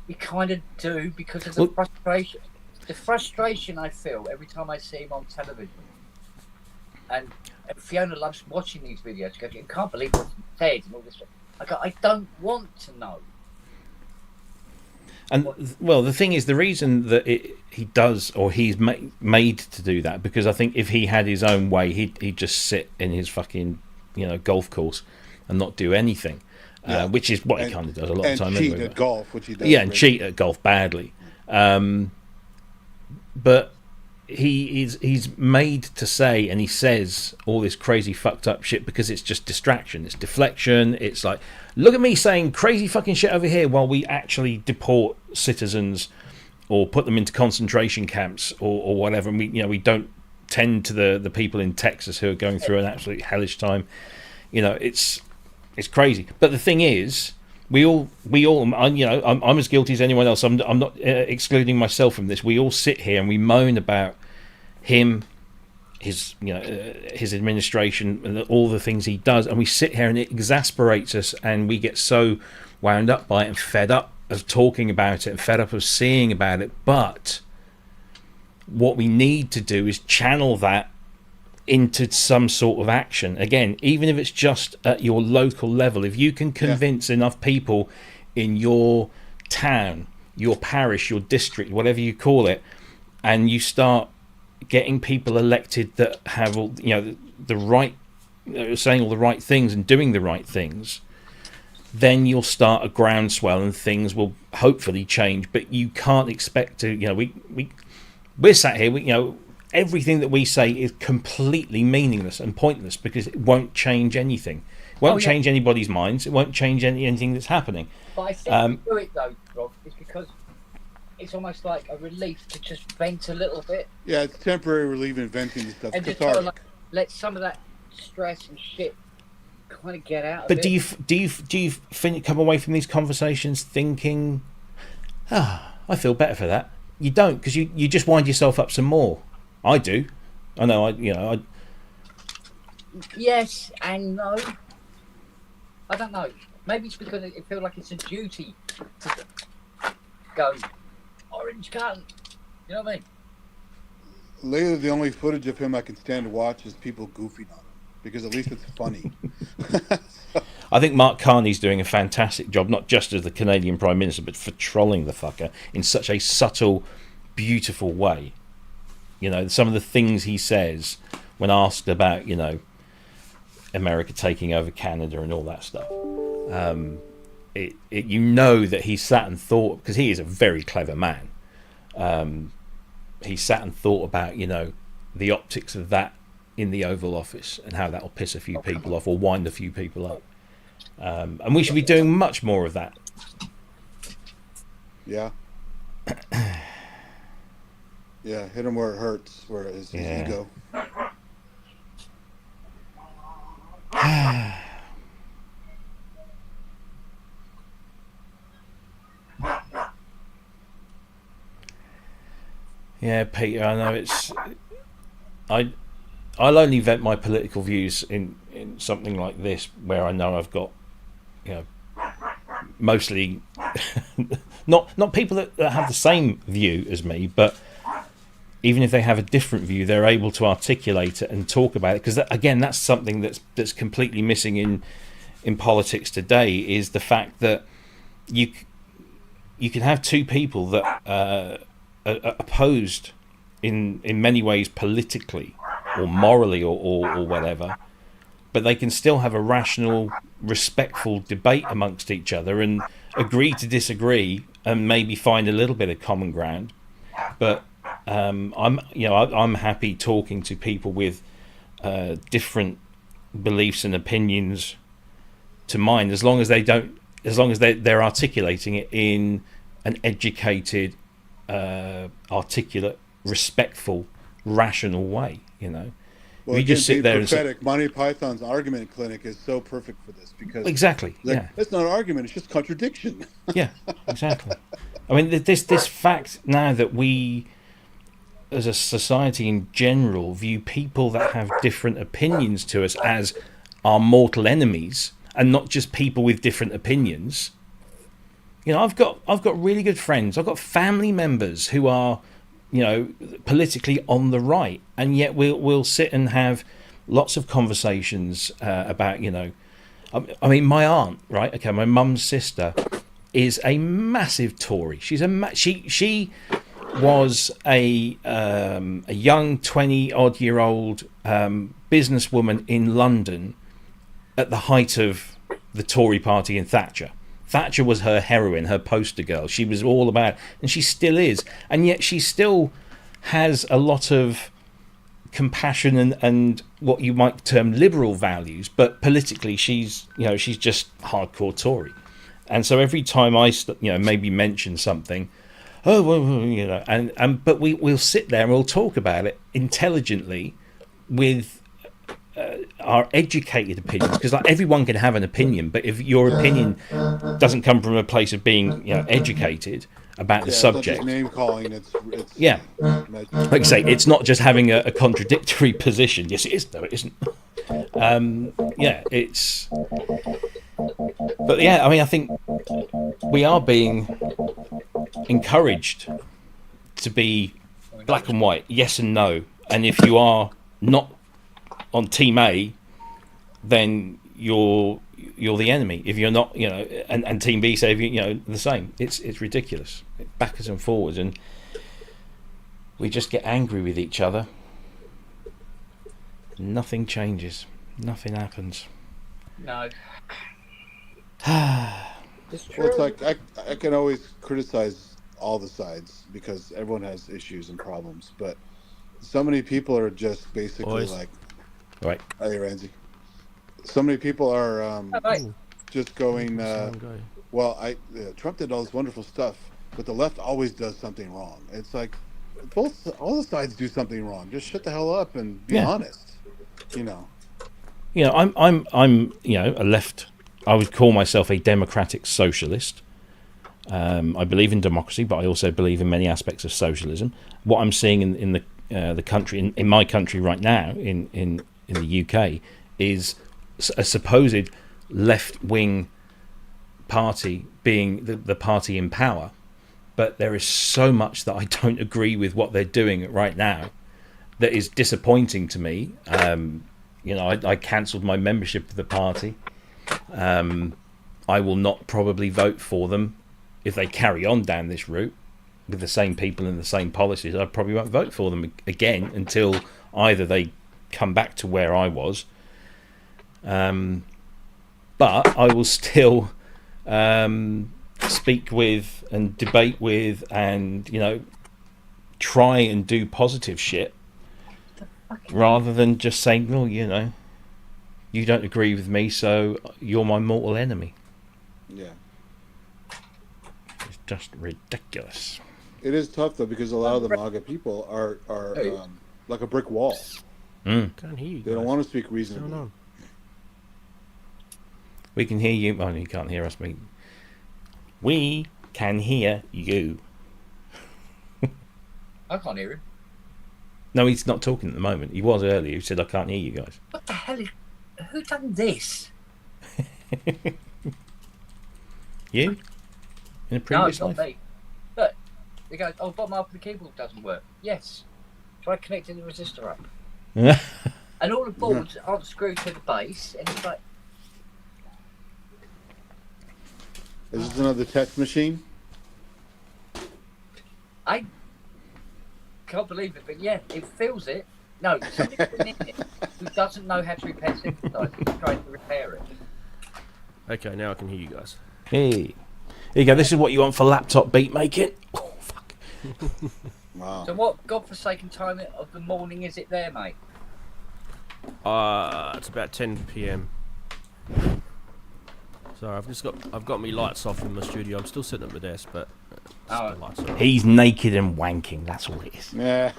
you kind of do because of the frustration. The frustration I feel every time I see him on television. And Fiona loves watching these videos. She goes, "You can't believe what he said," and all this stuff. I go, I don't want to know. And well, the thing is, the reason that he does, or he's made to do that, because I think if he had his own way, he'd just sit in his fucking golf course and not do anything, which is what he kind of does a lot of the time. And cheat anyway, at golf, which he does. Yeah, and cheat at golf badly. But he's made to say, and he says all this crazy fucked up shit because it's just distraction, it's deflection. It's like, look at me saying crazy fucking shit over here while we actually deport citizens or put them into concentration camps or whatever, and we don't tend to the people in Texas who are going through an absolute hellish time. It's crazy. But the thing is, we all I'm as guilty as anyone else. I'm not excluding myself from this. We all sit here and we moan about him, his administration, and all the things he does, and we sit here and it exasperates us, and we get so wound up by it and fed up of talking about it and fed up of seeing about it. But what we need to do is channel that into some sort of action. Again, even if it's just at your local level, if you can convince enough people in your town, your parish, your district, whatever you call it, and you start getting people elected that have all the right, saying all the right things and doing the right things, then you'll start a groundswell and things will hopefully change. But you can't expect to, we're sat here, everything that we say is completely meaningless and pointless because it won't change anything. It won't change anybody's minds. It won't change anything that's happening. But I think we do it though, Rob, is because it's almost like a relief to just vent a little bit. Yeah, it's temporary relief in venting and stuff. And just sort of let some of that stress and shit kind of get out. But do you come away from these conversations thinking, I feel better for that? you don't, because you just wind yourself up some more. I do. I know. I Yes and no. I don't know. Maybe it's because it feels like it's a duty to go orange cunt. You know what I mean? Lately, the only footage of him I can stand to watch is people goofing on him, because at least it's funny. I think Mark Carney's doing a fantastic job, not just as the Canadian Prime Minister, but for trolling the fucker in such a subtle, beautiful way. You know, some of the things he says when asked about, you know, America taking over Canada and all that stuff. You know that he sat and thought, because he is a very clever man. He sat and thought about, you know, the optics of that in the Oval Office and how that will piss a few people off or wind a few people up. And we should be doing much more of that. Yeah. Yeah, hit him where it hurts, where his ego. Yeah, Peter, I know it's... I'll only vent my political views in something like this, where I know I've got, you know, mostly not people that have the same view as me, but even if they have a different view, they're able to articulate it and talk about it. Because again, that's something that's completely missing in politics today, is the fact that you can have two people that are opposed in many ways politically or morally or whatever, but they can still have a rational, respectful debate amongst each other and agree to disagree and maybe find a little bit of common ground. But I'm happy talking to people with different beliefs and opinions to mine, as long as they're articulating it in an educated, articulate, respectful, rational way. You know, well, you just sit there prophetic. Monty Python's argument clinic is so perfect for this, because exactly, it's not an argument; it's just contradiction. Yeah, exactly. I mean, this fact now that we, as a society in general, view people that have different opinions to us as our mortal enemies, and not just people with different opinions. You know, I've got really good friends. I've got family members who are, you know, politically on the right, and yet we'll sit and have lots of conversations about, you know, I mean, my aunt, right? Okay, my mum's sister is a massive Tory. She's she was a young 20-odd-year-old businesswoman in London at the height of the Tory party and Thatcher. Thatcher was her heroine, her poster girl. She was all about, and she still is, and yet she still has a lot of compassion and what you might term liberal values, but politically she's just hardcore Tory. And so every time I maybe mention something, oh well, you know, but we'll sit there and we'll talk about it intelligently with our educated opinions, because like everyone can have an opinion, but if your opinion doesn't come from a place of being, you know, educated about the subject, it's not just name calling. It's yeah, like I say, it's not just having a contradictory position. Yes, it is. No, it isn't. Yeah, it's. But yeah, I mean, I think we are being encouraged to be black and white, yes and no, and if you are not on team A, then you're the enemy. If you're not, you know, and team B say, you know, the same. It's ridiculous, backwards and forwards, and we just get angry with each other. Nothing changes. Nothing happens. No. It's true. Well, it's like I can always criticize all the sides because everyone has issues and problems, but so many people are just basically like, right. Hey, Ramsey. So many people are just going, well, Trump did all this wonderful stuff, but the left always does something wrong. It's like all the sides do something wrong. Just shut the hell up and be honest. You know. You know, I'm you know, a left. I would call myself a democratic socialist. I believe in democracy, but I also believe in many aspects of socialism. What I'm seeing in the country, in my country right now, in the UK, is a supposed left-wing party being the party in power. But there is so much that I don't agree with what they're doing right now that is disappointing to me. I cancelled my membership of the party. I will not probably vote for them if they carry on down this route with the same people and the same policies. I probably won't vote for them again until either they come back to where I was. But I will still speak with and debate with and, try and do positive shit rather than just saying, well, you don't agree with me, so you're my mortal enemy. Yeah. It's just ridiculous. It is tough though, because a lot of the MAGA people are like a brick wall. Mm. Can't hear you. They don't want to speak reasonably. No. We can hear you. Oh, you can't hear us. We can hear you. I can't hear him. No, he's not talking at the moment. He was earlier. He said, I can't hear you guys. What the hell is... Who done this? You? In a No, previous it's not life? me. Look, they go, oh, bottom half of the keyboard doesn't work. Yes. Try connecting the resistor up. And all the boards aren't screwed to the base, and it's like... Is this another text machine? I can't believe it, but yeah, it feels it. No, somebody put in it who doesn't know how to repair synthesizers. He's trying to repair it. Okay, now I can hear you guys. Hey. Here you go. This is what you want for laptop beat making. Oh, fuck. Wow. So what godforsaken time of the morning is it there, mate? It's about 10 p.m. Sorry, I've got my lights off in my studio. I'm still sitting at my desk, but the lights are off. He's naked and wanking. That's all it is. Yeah.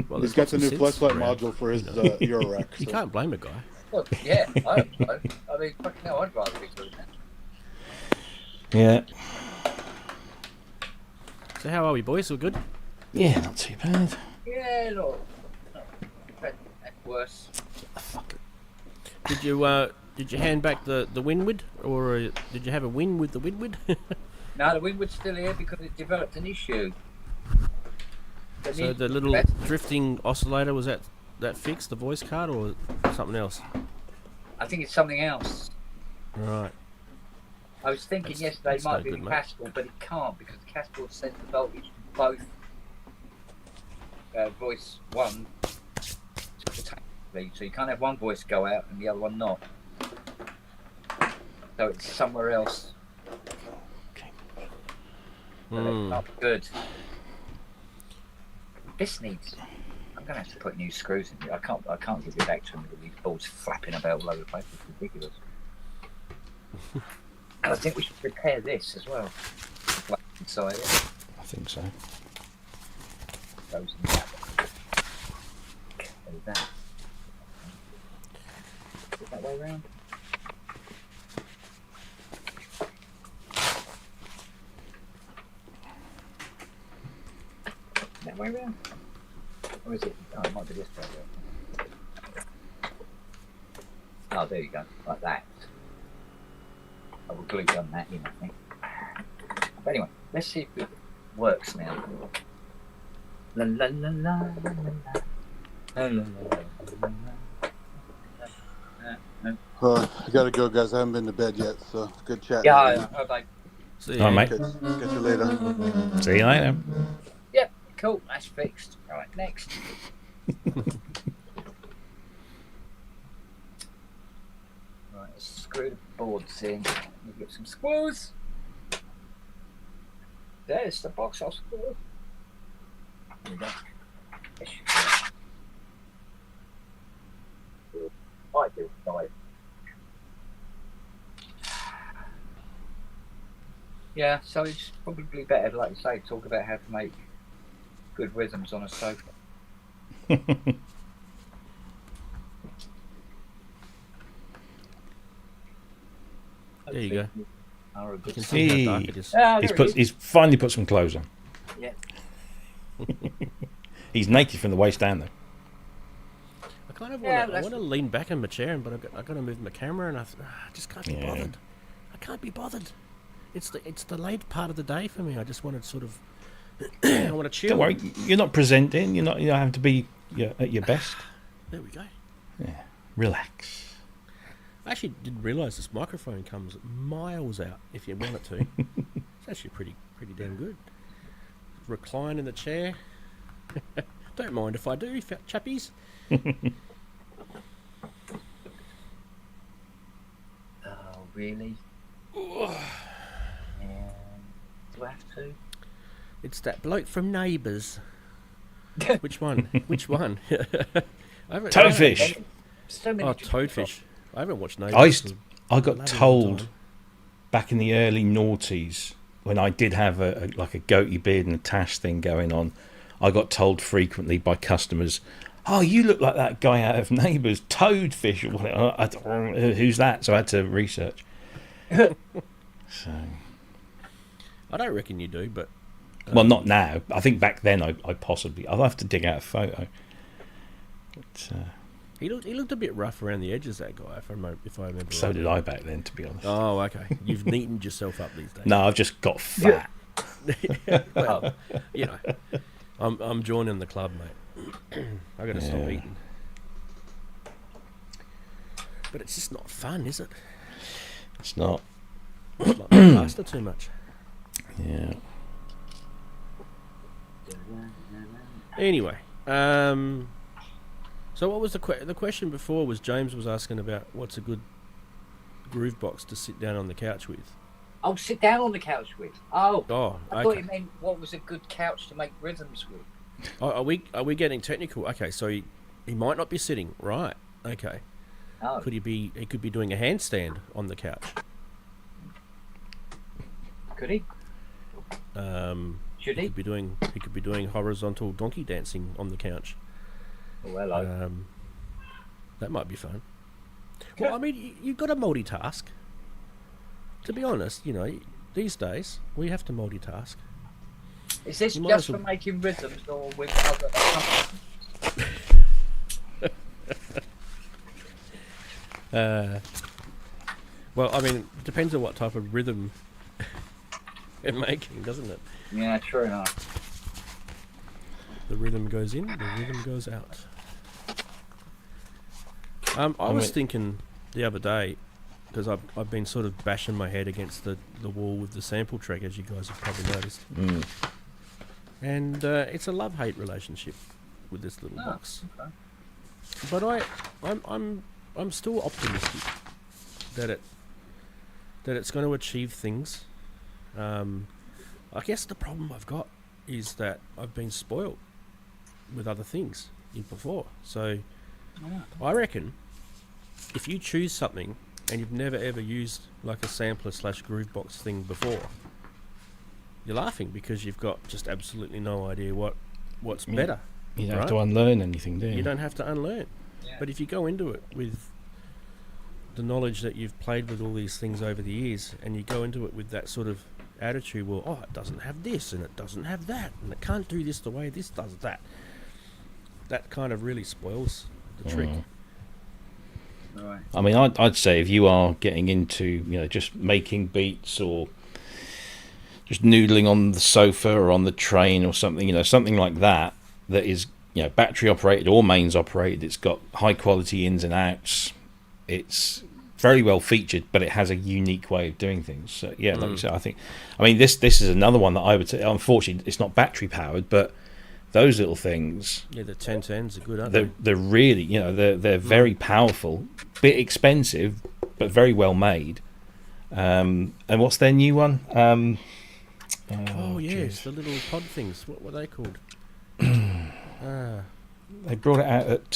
Well, He's there's got the new lots of flashlight synths around. module for his Eurorack. You can't blame a guy. Well, yeah, I hope so. I mean, fucking hell, I'd rather be doing that. Yeah. So how are we, boys? All good? Yeah, not too bad. Yeah, look. Worse. Fuck. Did you hand back the Winwood, or did you have a win with the Winwood? No, the Winwood's still here because it developed an issue. So the little drifting oscillator, was that fixed, the voice card, or something else? I think it's something else. Right. I was thinking yesterday it no might be good, the mate. casboard, but it can't because the casboard sends the voltage to both voice one so you can't have one voice go out and the other one not. So it's somewhere else. So it's not good. This needs. I'm gonna have to put new screws in here. I can't give it back to him with these boards flapping about all over the place. It's ridiculous. And I think we should repair this as well. Flat inside it. I think so. Goes in that. There's that. Is it that way round? That way round? Or is it? Oh, it might be this way round. Oh, there you go. Like that. I will glue on that in, I think. But anyway, let's see if it works now. La la la la la la. La, la, la, la, la. I gotta go, guys. I haven't been to bed yet, so good chat. Yeah, okay. See All right, mate. Catch you later. See you later. Yep, cool. That's fixed. All right, next. Right, let's screw the boards in. We'll get some screws. There's the box I'll screw. There we go. There should be it. I do, right. Yeah, so it's probably better, like you say, talk about how to make good rhythms on a sofa. There you go. are a You good can sign. see how dark it is. Ah, there it is. He's finally put some clothes on. Yeah. He's naked from the waist down, though. I kind of Yeah, want to. I that's- want to lean back in my chair, but I've got to move my camera, and I just can't be Yeah. bothered. I can't be bothered. It's the late part of the day for me. I just want to sort of. I want to chill. Don't worry, you're not presenting. You're not. You don't have to be at your best. There we go. Yeah, relax. I actually didn't realise this microphone comes miles out if you want it to. It's actually pretty damn good. Recline in the chair. Don't mind if I do, chappies. Oh, really? Do I have to? It's that bloke from Neighbours. Which one? Which one? Toadfish. So many Oh, different Toadfish. I haven't watched Neighbours. I used- for I a got bloody long told time. back in the early noughties when I did have a goatee beard and a tash thing going on. I got told frequently by customers, "Oh, you look like that guy out of Neighbours, Toadfish." Or whatever. Who's that? So I had to research. So, I don't reckon you do, but well, not now. I think back then I possibly. I'll have to dig out a photo. But, he looked a bit rough around the edges. That guy, if I remember. so right. did I back then, to be honest. Oh, okay. You've neatened yourself up these days. No, I've just got fat. Well, you know, I'm joining the club, mate. I got to stop Yeah. eating. But it's just not fun, is it? It's not. It's like the pasta too much. Yeah. Anyway, so what was the question before? Was James was asking about what's a good groove box to sit down on the couch with? Oh, sit down on the couch with. Oh, Oh, I thought okay. you meant what was a good couch to make rhythms with. Oh, are we getting technical? Okay, so he might not be sitting. Right. Okay. Oh, Could he be? He could be doing a handstand on the couch. could he? Should He he? could be doing. He could be doing horizontal donkey dancing on the couch. Oh, hello. That might be fun. Well, I mean, you've got to multitask. To be honest, you know, these days we have to multitask. Is this you might just as for well- making rhythms or with other? Well, I mean, it depends on what type of rhythm you're making, doesn't it? Yeah, true enough. The rhythm goes in, the rhythm goes out. I was thinking the other day, because I've been sort of bashing my head against the wall with the sample track, as you guys have probably noticed. Mm. And it's a love-hate relationship with this little Ah, box. okay. But I'm still optimistic that it's going to achieve things. I guess the problem I've got is that I've been spoiled with other things before. So I reckon if you choose something and you've never ever used like a sampler / groove box thing before, you're laughing because you've got just absolutely no idea what's Yeah. better. You don't have Right. to unlearn anything, do you? You don't have to unlearn. Yeah. But if you go into it with the knowledge that you've played with all these things over the years, and you go into it with that sort of attitude, well, oh, it doesn't have this, and it doesn't have that, and it can't do this the way this does that. That kind of really spoils the trick. Mm. Right. I mean, I'd say if you are getting into, just making beats or just noodling on the sofa or on the train or something, something like that is, battery operated or mains operated. It's got high quality ins and outs. It's very well featured, but it has a unique way of doing things. So yeah, like you said, I mean, this is another one that I would say. Unfortunately, it's not battery powered, but those little things, Yeah, the 1010s are good, aren't they? they're really, they're very powerful, bit expensive, but very well made. And what's their new one? Oh, yes, jeez. the little pod things. What were they called? They brought it out at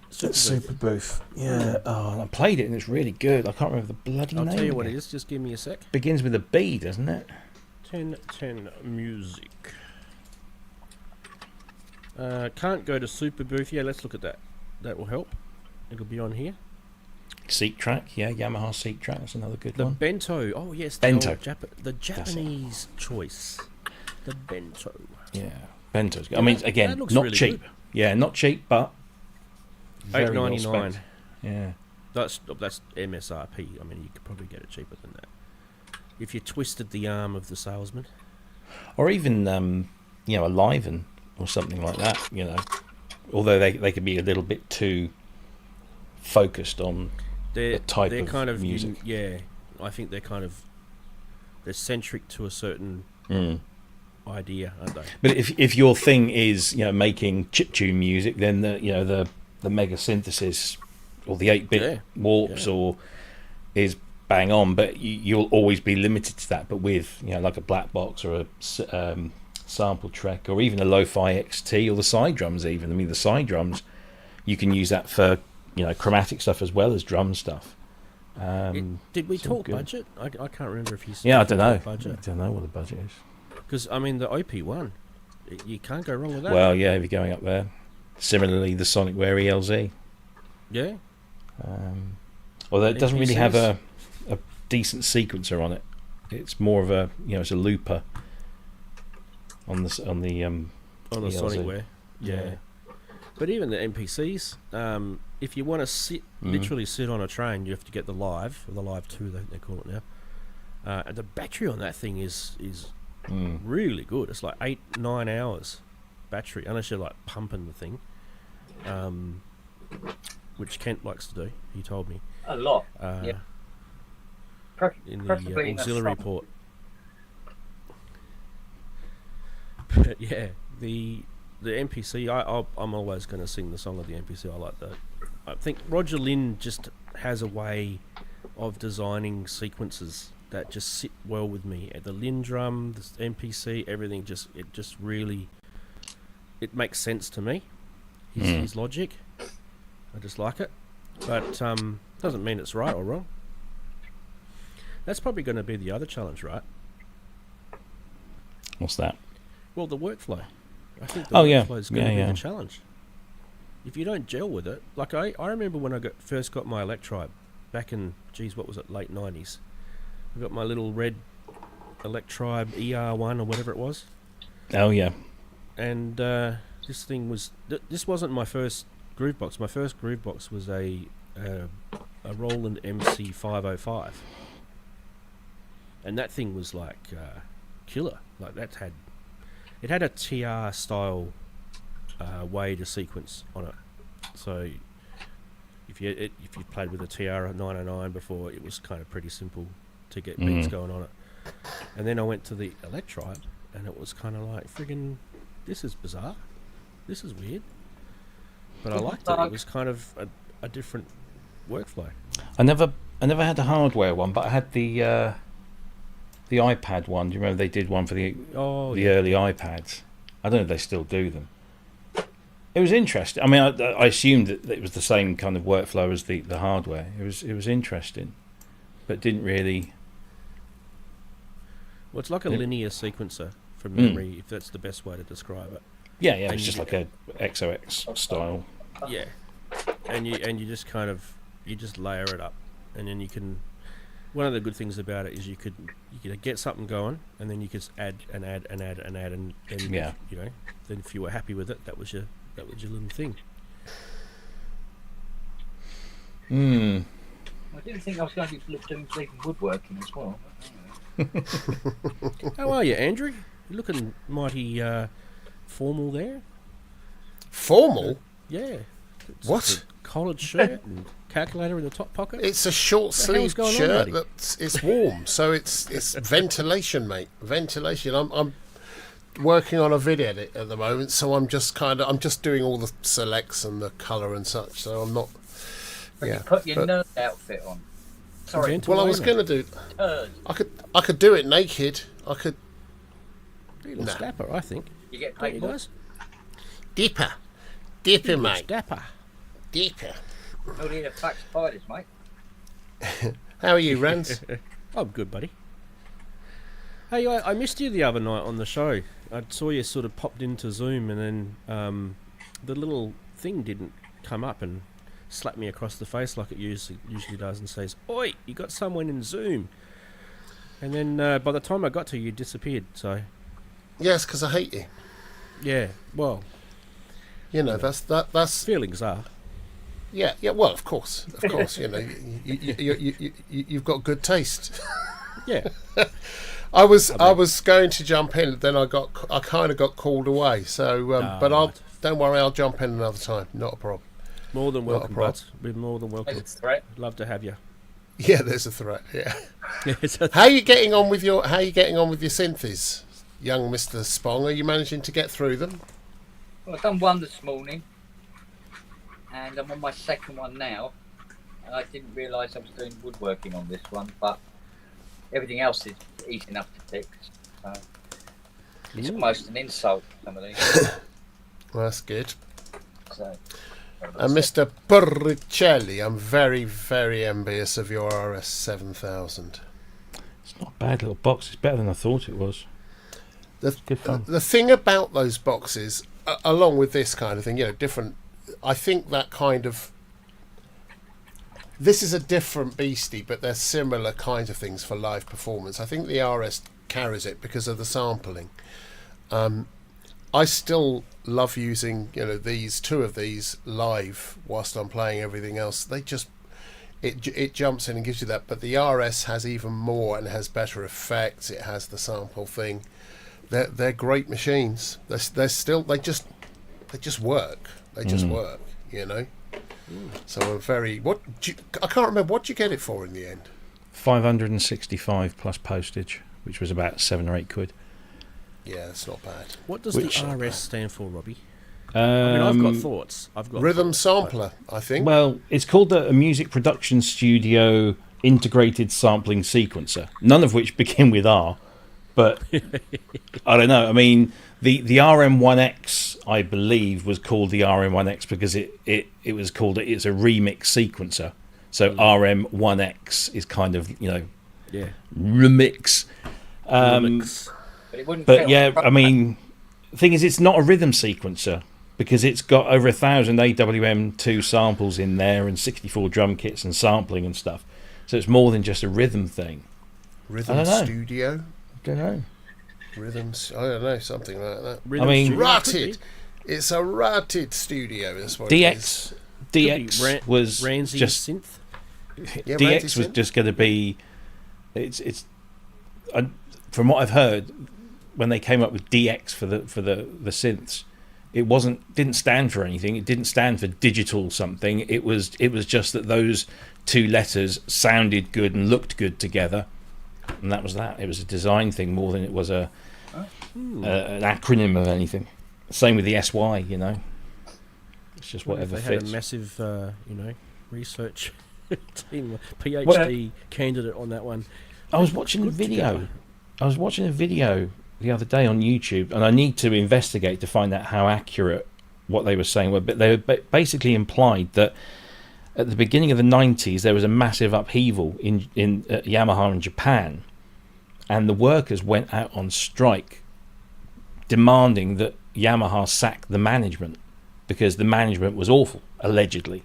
Super Booth. Booth. Yeah. Oh, and I played it and it's really good. I can't remember the bloody I'll name. tell you what it again. is. Just give me a sec. Begins with a B, doesn't it? 1010 music. Can't go to Super Booth. Yeah, let's look at that. That will help. It'll be on here. Seat Track, yeah, Yamaha Seat Track. That's another good The one. Bento. Oh yes, Bento. The Japanese choice. The Bento. Yeah, Bento's good. Yeah, I mean, that again, looks not really cheap. good. Yeah, not cheap, but very well $8.99. spec'd. Yeah. That's MSRP. I mean, you could probably get it cheaper than that if you twisted the arm of the salesman. Or even a Liven or something like that. Although they could be a little bit too focused on the type they're of kind of music. I think they're centric to a certain idea, aren't they? But if your thing is making chiptune music, then the mega synthesis or the 8-bit warps or is bang on, but you'll always be limited to that. But with like a black box or a sample track or even a lo-fi XT or the side drums, even I mean the side drums, you can use that for chromatic stuff as well as drum stuff. Did we it's all talk good. budget? I can't remember if you said Yeah, I don't know. budget. I don't know what the budget is. Because I mean the OP1, you can't go wrong with that. Well, yeah, if you're going up there. Similarly, the Sonicware ELZ. Yeah. Although it doesn't really have NPCs? a decent sequencer on it. It's more of a it's a looper on the On the ELZ. Sonicware. Yeah. But even the NPCs, if you want to literally sit on a train, you have to get the Live, or the Live 2 they call it now. And the battery on that thing is really good. It's like 8-9 hours battery, unless you're like pumping the thing, which Kent likes to do. He told me A lot. Yeah. in the Preferably in the auxiliary front. port. But yeah, the NPC, I'm always going to sing the song of the NPC. I like that. I think Roger Lynn just has a way of designing sequences that just sit well with me. The Lynn drum, the NPC, everything it makes sense to me. His logic, I just like it. But doesn't mean it's right or wrong. That's probably going to be the other challenge, right? What's that? Well, the workflow. I think the Oh, yeah. workflow is going to Yeah, be yeah. the challenge. If you don't gel with it, like I remember when I first got my Electribe back in, what was it, late 90s. I got my little red Electribe ER1 or whatever it was. Oh yeah. And this thing was, this wasn't my first groove box. My first groove box was a Roland MC505. And that thing was like killer. Like it had a TR style way to sequence on it. So if you played with a TR 909 before, it was kind of pretty simple to get beats going on it. And then I went to the Electribe, and it was kind of like friggin', this is bizarre, this is weird. But I liked it. It was kind of a different workflow. I never had the hardware one, but I had the iPad one. Do you remember they did one for the early iPads? I don't know if they still do them. It was interesting. I mean, I assumed that it was the same kind of workflow as the hardware. It was interesting, but didn't really. Well, it's like a linear sequencer from memory, if that's the best way to describe it. Yeah, And it's just like a XOX style. Yeah, and you just kind of layer it up, and then you can. One of the good things about it is you could get something going, and then you could add, and then Yeah. then if you were happy with it, that was your little thing. I didn't think I was going to be doing bleeding woodworking as well. How are you, Andrew? You're looking mighty formal there. Formal? Yeah. It's What? a collared shirt and calculator in the top pocket. It's a short What the hell's sleeved going on, shirt buddy? it's warm, so it's ventilation, mate. Ventilation. I'm working on a vid edit at the moment, so I'm just doing all the selects and the colour and such. So I'm not. But Yeah. you put your but- nerd outfit on. Sorry. Gentle well, I was Wayne. going to do. Nerd. I could do it naked. I could. You look Nah. dapper, I think. You get Don't paid you more. guys? Dipper, You look mate. dapper. Dipper. No need of fact spiders, mate. How are you, Rans? I'm good, buddy. Hey, I missed you the other night on the show. I saw you sort of popped into Zoom, and then the little thing didn't come up, and slapped me across the face like it usually does and says, "Oi, you got someone in Zoom." And then by the time I got to you, disappeared. So Yes, because I hate you. yeah, well, You know, that's feelings are. yeah. Well, of course. You know, you've got good taste. Yeah. I was going to jump in, then I kind of got called away. So, but don't worry, I'll jump in another time. Not a problem. More than welcome, problem. bud. We're more than welcome. It's a threat. Love to have you. Yeah, there's a threat. Yeah. Yes. How are you getting on with your synthes, young Mr. Spong? Are you managing to get through them? Well, I've done one this morning, and I'm on my second one now. And I didn't realise I was doing woodworking on this one, but everything else is easy enough to fix. So it's almost an insult, some of these. Well, that's good. So, And Mr. Puricelli, I'm very, very envious of your RS 7000. It's not a bad little box. It's better than I thought it was. Good fun. The thing about those boxes, along with this kind of thing, you know, different. I think that kind of. This is a different beastie, but they're similar kinds of things for live performance. I think the RS carries it because of the sampling. I still love using, you know, two of these live whilst I'm playing everything else. They just it jumps in and gives you that. But the RS has even more and has better effects. It has the sample thing. They're great machines. They just work. They just work. You know. So I'm very. I can't remember what you get it for in the end. 565 plus postage, which was about £7 or £8. Yeah, it's not bad. What does Which- the RS stand for, Robbie? I mean, I've got thoughts. Rhythm sampler, I think. Well, it's called a music production studio integrated sampling sequencer, none of which begin with R. But I don't know. I mean, the RM1X, I believe, was called the RM1X because it was called it's a remix sequencer. So RM1X is kind of, you know, Yeah. remix. Remix. but it wouldn't. But fit yeah, on- I mean, the thing is, it's not a rhythm sequencer because it's got over 1,000 AWM2 samples in there and 64 drum kits and sampling and stuff. So it's more than just a rhythm thing. Rhythm I don't know. studio. Don't know. Rhythms. I don't know, something like that. Rhythm I mean- studio could Ratted. It's a ratted studio. That's what DX be. DX Could be was Ramsey just synth. Yeah, DX Randy's was in. just going to be. It's from what I've heard, when they came up with DX for the synths, it didn't stand for anything. It didn't stand for digital something. It was just that those two letters sounded good and looked good together, and that was that. It was a design thing more than it was an acronym of anything. Same with the SY, you know. It's just What if whatever they had fits. a massive, research team, PhD candidate on that one. I was watching a Good to video. go. I was watching a video the other day on YouTube, and I need to investigate to find out how accurate what they were saying were. But they basically implied that at the beginning of the 90s there was a massive upheaval in Yamaha in Japan, and the workers went out on strike, demanding that Yamaha sack the management because the management was awful, allegedly.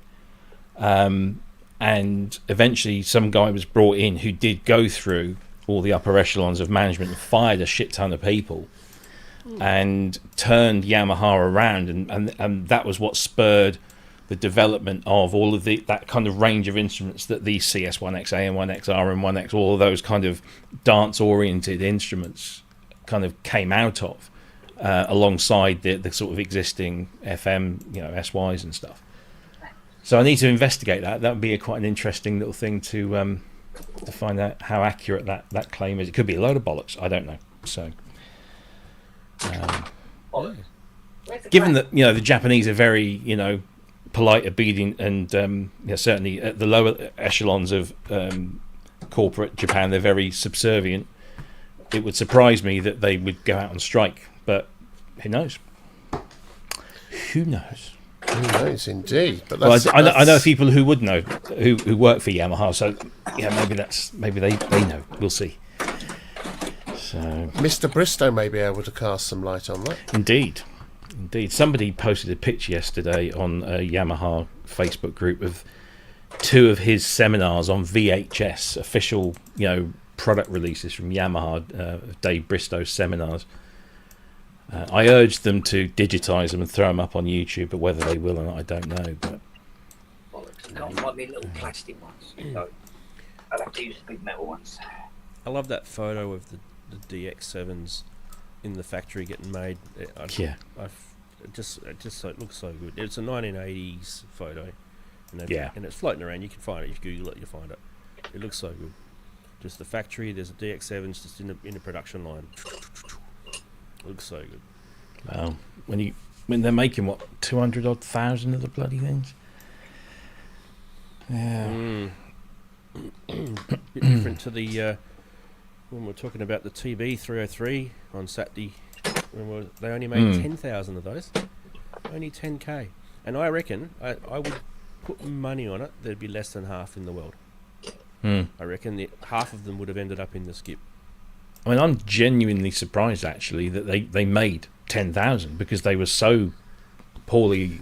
And eventually some guy was brought in who did go through all the upper echelons of management and fired a shit ton of people and turned Yamaha around, and that was what spurred the development of all of that kind of range of instruments that these CS1X, AM1X, RM1X, all of those kind of dance-oriented instruments kind of came out of, alongside the sort of existing FM, SYs and stuff. So I need to investigate that. That would be quite an interesting little thing to find out how accurate that claim is. It could be a load of bollocks. I don't know. So, Where's the given crack? that the Japanese are very polite, obedient, and certainly at the lower echelons of corporate Japan, they're very subservient. It would surprise me that they would go out on strike, but who knows? Who knows? Who knows, indeed. But Well, that's, I know people who would know, who work for Yamaha. So maybe they know. We'll see. So Mr. Bristow may be able to cast some light on that. indeed, Indeed. Somebody posted a picture yesterday on a Yamaha Facebook group of 2 of his seminars on VHS, official, product releases from Yamaha, Dave Bristow's seminars. I urged them to digitise them and throw them up on YouTube, but whether they will or not, I don't know. But bollocks, can't like me little plastic ones. So I'll have to use the big metal ones. I love that photo of the DX7s in the factory getting made. It just looks so good. It's a 1980s photo. And it's floating around. You can find it. If you Google it, you'll find it. It looks so good. Just the factory. There's a DX7s just in a production line. Looks so good. Wow. When they're making 200,000 of the bloody things. Yeah. Bit different to the when we're talking about the TB303 on Saturday. They only made 10,000 of those. Only 10k. And I reckon I would put money on it. There'd be less than half in the world. I reckon half of them would have ended up in the skip. I mean, I'm genuinely surprised actually that they made 10,000 because they were so poorly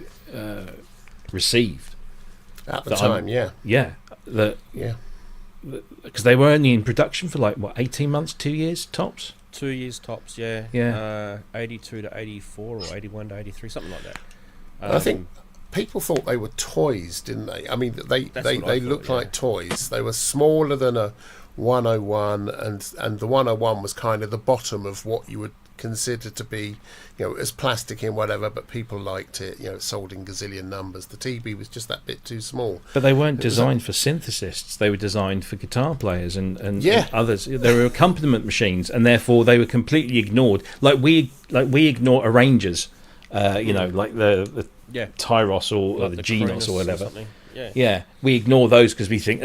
received at the time. Because they were only in production for 18 months, 2 years tops. 2 years tops, yeah. Yeah. 82 to 84 or 81 to 83, something like that. I think people thought they were toys, didn't they? I mean, they looked like toys. They were smaller than a 101, and the 101 was kind of the bottom of what you would consider to be, as plastic and whatever, but people liked it. It sold in gazillion numbers. The TB was just that bit too small. But they weren't designed for synthesists. They were designed for guitar players and others. They were accompaniment machines, and therefore they were completely ignored. Like we ignore arrangers, like the Tyros or the Genos or whatever. Yeah, we ignore those because we think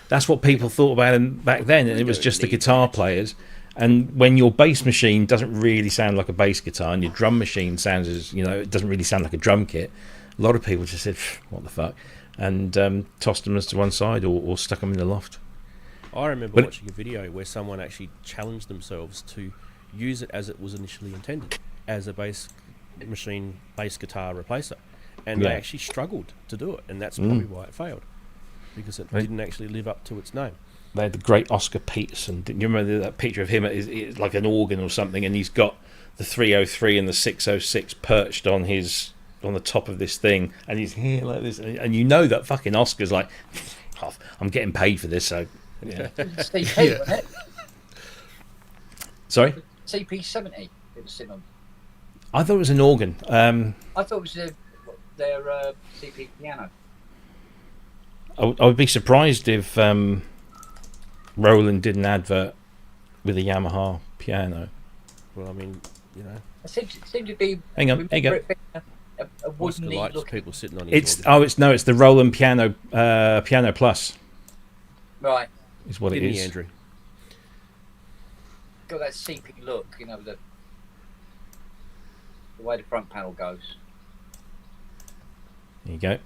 that's what people thought about them back then, and it was just the guitar players. And when your bass machine doesn't really sound like a bass guitar, and your drum machine sounds it doesn't really sound like a drum kit, a lot of people just said, "What the fuck," and tossed them to one side or stuck them in the loft. I remember watching a video where someone actually challenged themselves to use it as it was initially intended, as a bass guitar replacer, and they actually struggled to do it, and that's probably why it failed, because it didn't actually live up to its name. They had the great Oscar Peterson. Didn't you remember that picture of him it's like an organ or something, and he's got the 303 and the 606 perched on the top of this thing, and he's here like this, and that fucking Oscar's like, I'm getting paid for this, so yeah. CP, wasn't it? Sorry? CP70 it was sitting on. I thought it was an organ. I thought it was their CP piano. I would be surprised if Roland did an advert with a Yamaha piano. Well, I mean, It seemed to be. Hang on. A Oscar wooden likes looking. people sitting on his organ. It's the Roland Piano Piano Plus. Right. Is what Give it me, is. Andrew. Got that CP look, the way the front panel goes. There you go.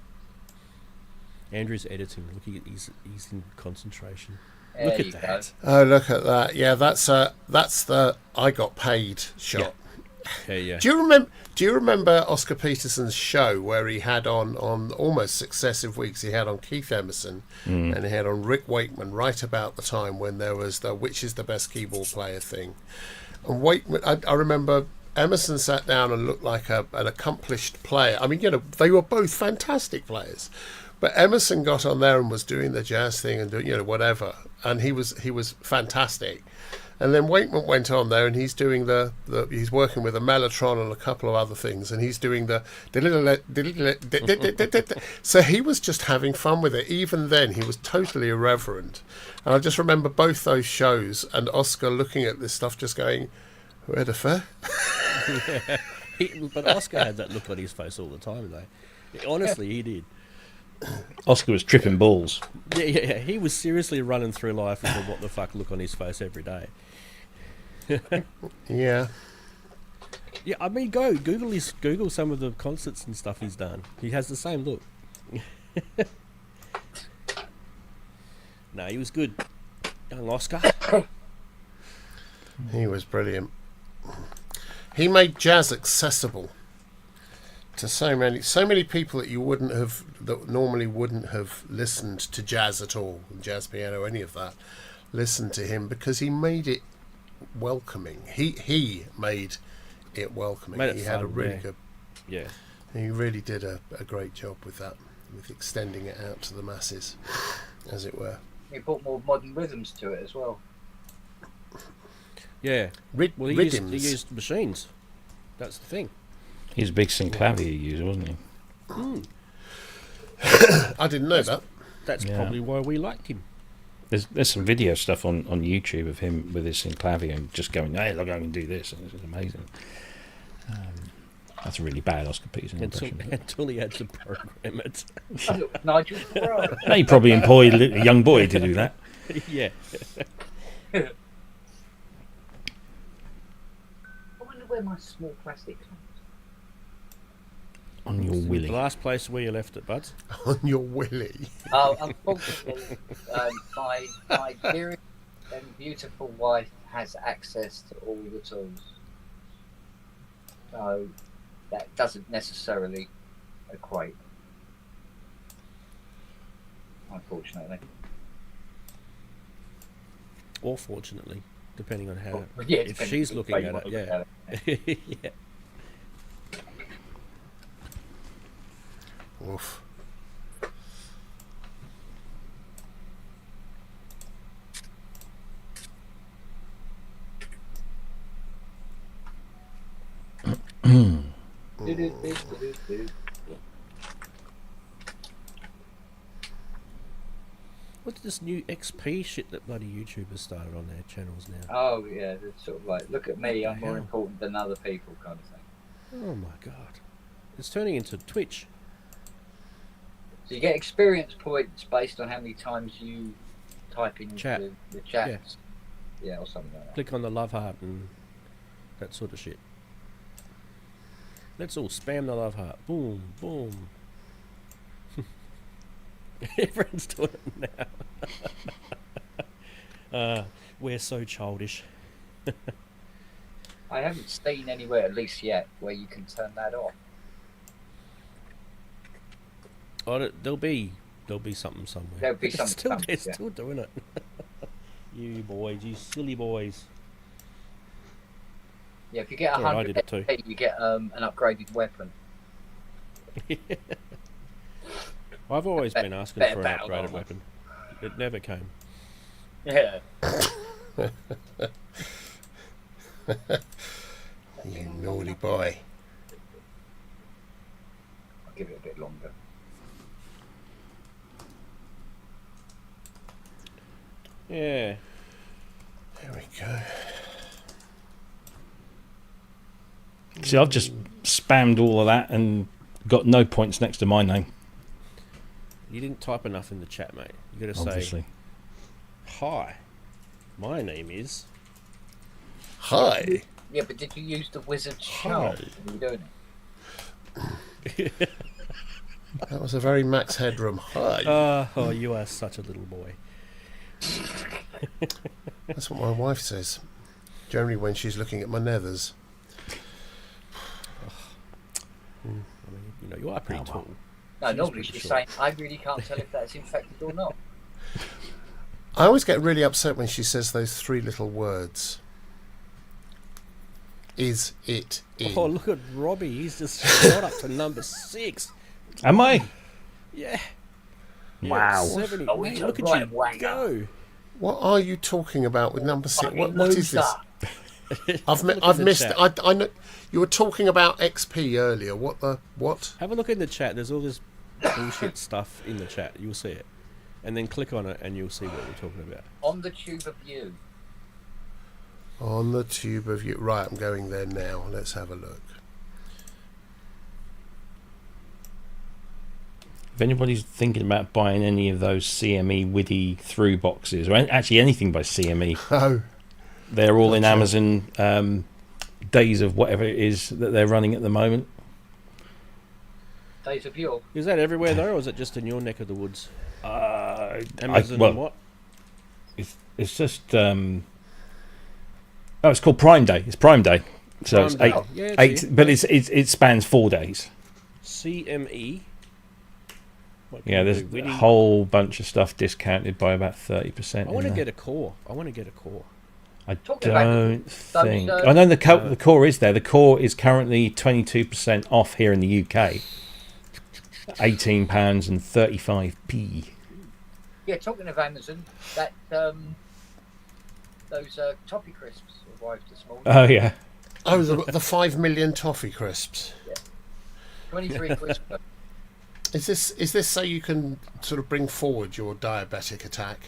Andrew's editing. Look, he's in concentration. There Look you at that. Oh, look at that! Yeah, that's the I got paid shot. Yeah. Do you remember Oscar Peterson's show where he had on almost successive weeks? He had on Keith Emerson and he had on Rick Wakeman right about the time when there was the which is the best keyboard player thing. And Wakeman, I remember Emerson sat down and looked like an accomplished player. I mean, they were both fantastic players. But Emerson got on there and was doing the jazz thing and doing, whatever, and he was fantastic. And then Wakeman went on there and he's doing he's working with a mellotron and a couple of other things, and he's doing the so he was just having fun with it. Even then, he was totally irreverent. And I just remember both those shows and Oscar looking at this stuff, just going, "Where the fuck?" But Oscar had that look on his face all the time, though. Honestly, he did. Oscar was tripping balls. Yeah. He was seriously running through life with a what the fuck look on his face every day. Yeah. Yeah, I mean, Google some of the concerts and stuff he's done. He has the same look. No, he was good. Young Oscar. He was brilliant. He made jazz accessible. to so many people that you wouldn't have, that normally wouldn't have listened to jazz at all, jazz piano, any of that, listened to him because he made it welcoming. He made it welcoming. Made it He had a fun, really yeah. good. Yeah. He really did a great job with that, with extending it out to the masses, as it were. He brought more modern rhythms to it as well. Yeah. Rid- Well, he rhythms. used machines. That's the thing. He's a big synclavier user, wasn't he? I didn't know that. That's Yeah. probably why we liked him. There's some video stuff on YouTube of him with his synclavier and just going, hey, look, I can do this. And it's amazing. That's a really bad Oscar Peterson impression. Until he had to program it. Look, Nigel Farage. He probably employed a young boy to do that. Yeah. I wonder where my small plastic comes. On your The willy. last place where you left it, Buds. On your willy. Oh, unfortunately, my dear and beautiful wife has access to all the tools. So that doesn't necessarily equate, unfortunately. Or fortunately, depending on how. Yeah, if depending she's on looking the way you at want it, to look yeah. at it. Yeah. Oof. What's this new XP shit that bloody YouTubers started on their channels now? Oh yeah, it's sort of like, look at me, What I'm the more hell? important than other people kind of thing. Oh my god. It's turning into Twitch. So you get experience points based on how many times you type in Chat. the chat. Yeah, or something like that. Click on the love heart and that sort of shit. Let's all spam the love heart. Boom, boom. Everyone's doing it now. We're so childish. I haven't seen anywhere, at least yet, where you can turn that off. Oh, there'll be something somewhere. There'll be They're something still, somewhere, they're yeah. still doing it. You boys, you silly boys. Yeah, if you get Sorry, I 100 did it too. XP, you get an upgraded weapon. I've always been asking better for an battle upgraded armor. weapon. It never came. Yeah. You naughty boy. I'll give it a bit longer. Yeah. There we go. See, I've just spammed all of that and got no points next to my name, You didn't type enough in the chat, mate. You gotta obviously. say, hi, my name is... Hi. Yeah, but did you use the wizard Hi. sharp when you were doing it? That was a very Max Headroom hi. Oh, you are such a little boy. That's what my wife says. Generally when she's looking at my nethers. I mean, you know, you are pretty Oh, well. tall. No, She's normally pretty she's short. saying, I really can't tell if that's infected or not. I always get really upset when she says those three little words. Is it in? Oh, look at Robbie. He's just shot up to number 6. Am I? Yeah. Wow. 70. Oh, Mate, he's a look at right you wanger. go. What are you talking about with number 6? Fucking What is this? loser. I've Look in I've the missed. chat. I know you were talking about XP earlier. What the what? Have a look in the chat. There's all this bullshit stuff in the chat. You'll see it. And then click on it and you'll see what we're talking about. On the tube of you. On the tube of you. Right, I'm going there now. Let's have a look. If anybody's thinking about buying any of those CME Widdy through boxes, or actually anything by CME, Oh, they're all in Gotcha. Amazon days of whatever it is that they're running at the moment. Days of yore. Is that everywhere though, or is it just in your neck of the woods? Amazon well, and what? It's just oh, it's called Prime Day. It's Prime Day, so Prime it's Day. eight, Yeah, it's eight, here. but it spans 4 days. CME. What can Yeah, you there's do? a whole bunch of stuff discounted by about 30%. I want to get a core. I want to get a core. I Talking about don't think. those, I know the core is there. The core is currently 22% off here in the UK. £18 and 35p. Yeah, talking of Amazon, that those toffee crisps arrived this morning. Oh yeah. Oh, the 5 million toffee crisps. 23 crisps. Is this so you can sort of bring forward your diabetic attack?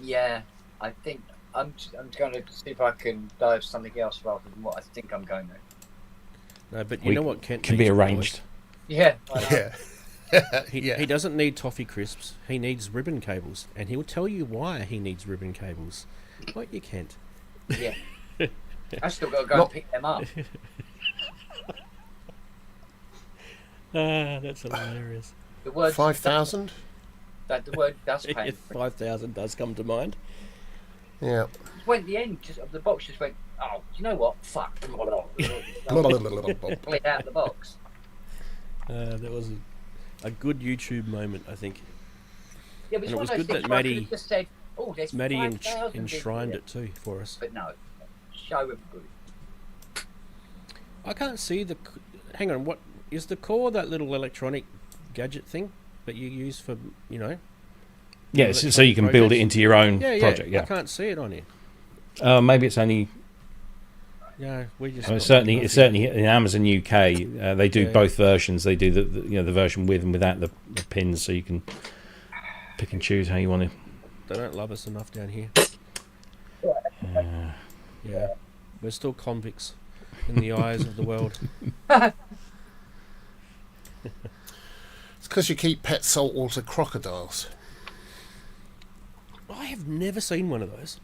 Yeah, I think I'm going to see if I can dive something else rather than what I think I'm going to. No, but you know what Kent can be needs, arranged. Yeah, I know. Yeah. He doesn't need toffee crisps. He needs ribbon cables, and he will tell you why he needs ribbon cables. What you Kent? Yeah. I still got to go and pick them up. That's hilarious. The word 5,000? That the word dustpan. If 5,000 does come to mind. Yeah. Went the end just of the box. Just went. Oh, you know what? Fuck. Pull it out of the box. That was a good YouTube moment, I think. Yeah, but And it's it one was of those good things that where I Maddie- could've just said, "Oh, there's Maddie 5,000 in enshrined here." it too for us. But no, show everybody. I can't see the. Hang on, what is the core? That little electronic gadget thing that you use for, you know? Yeah, so you can build it projects? into your own Yeah, project. I Yeah. can't see it on here. Maybe it's only. Yeah, we just. It's got certainly nothing. in Amazon UK. They do Yeah. both versions. They do the version with and without the pins, so you can pick and choose how you want to. They don't love us enough down here. Yeah, we're still convicts in the eyes of the world. It's because you keep pet saltwater crocodiles. I have never seen one of those.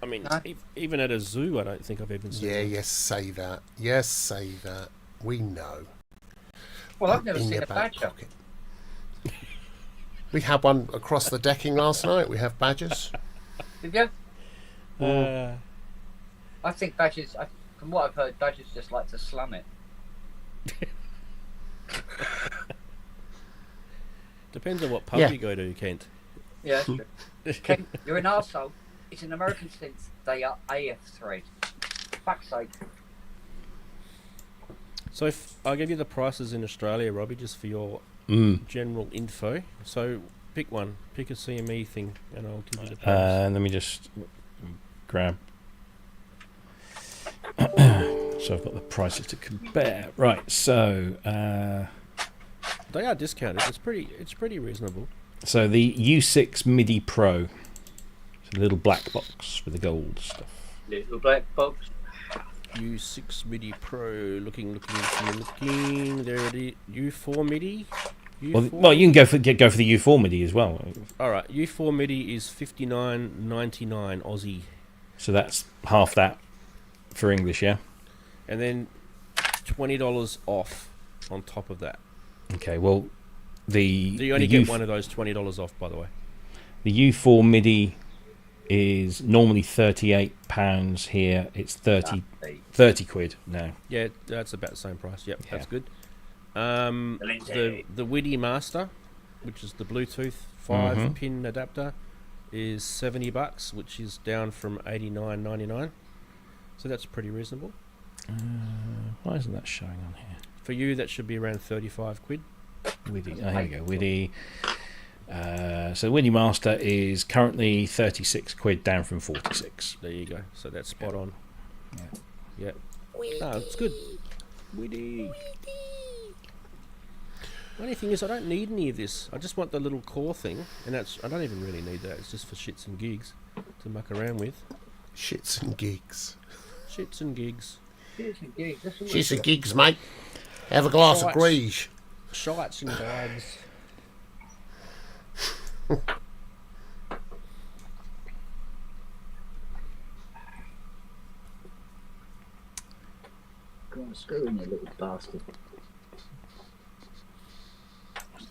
I mean, No. even at a zoo, I don't think I've even seen Yeah, one. yes, say that. Yes, say that. We know. Well, I've never In seen your a back badger. pocket. We had one across the decking last night. We have badgers. Did you? Uh, I think badgers. From what I've heard, badgers just like to slum it. depends on what pub Yeah. you go to, Kent. Yeah, that's true. Ken, you're an arsehole. It's an American synth. They are AF3. Fuck's sake. So if I'll give you the prices in Australia, Robbie, just for your general info. So pick one, pick a CME thing, and I'll give you the price. Let me just grab. So I've got the prices to compare. Right, so They are discounted. It's pretty reasonable. so the U6 MIDI Pro, it's a little black box with the gold stuff. Little black box. U6 MIDI Pro, looking. There it is. U4 MIDI. Well, you can go for the U4 MIDI as well. All right. U4 MIDI is $59.99 Aussie, So that's half that for English, yeah. and then $20 off on top of that. Okay, well, You only get one of those $20 off, by the way. The U4 MIDI is normally £38 here. It's 30 quid now. Yeah, that's about the same price. Yep, Yeah. that's good. Lindsay. The WIDI Master, which is the Bluetooth 5-pin adapter, is $70, which is down from $89.99. So that's pretty reasonable. Why isn't that showing on here? For you, that should be around 35 quid. WIDI. Oh, here we go. WIDI. So WIDI Master is currently 36 quid, down from 46. There you go. So that's spot on. Yeah. Yeah. No, it's good. WIDI. The only thing is, I don't need any of this. I just want the little core thing, and I don't even really need that. It's just for shits and gigs to muck around with. Shits and gigs. Shits and gigs. Shits and gigs, mate. Have a glass of Right. Grige. Shites and gags. Go on, screw in, you little bastard.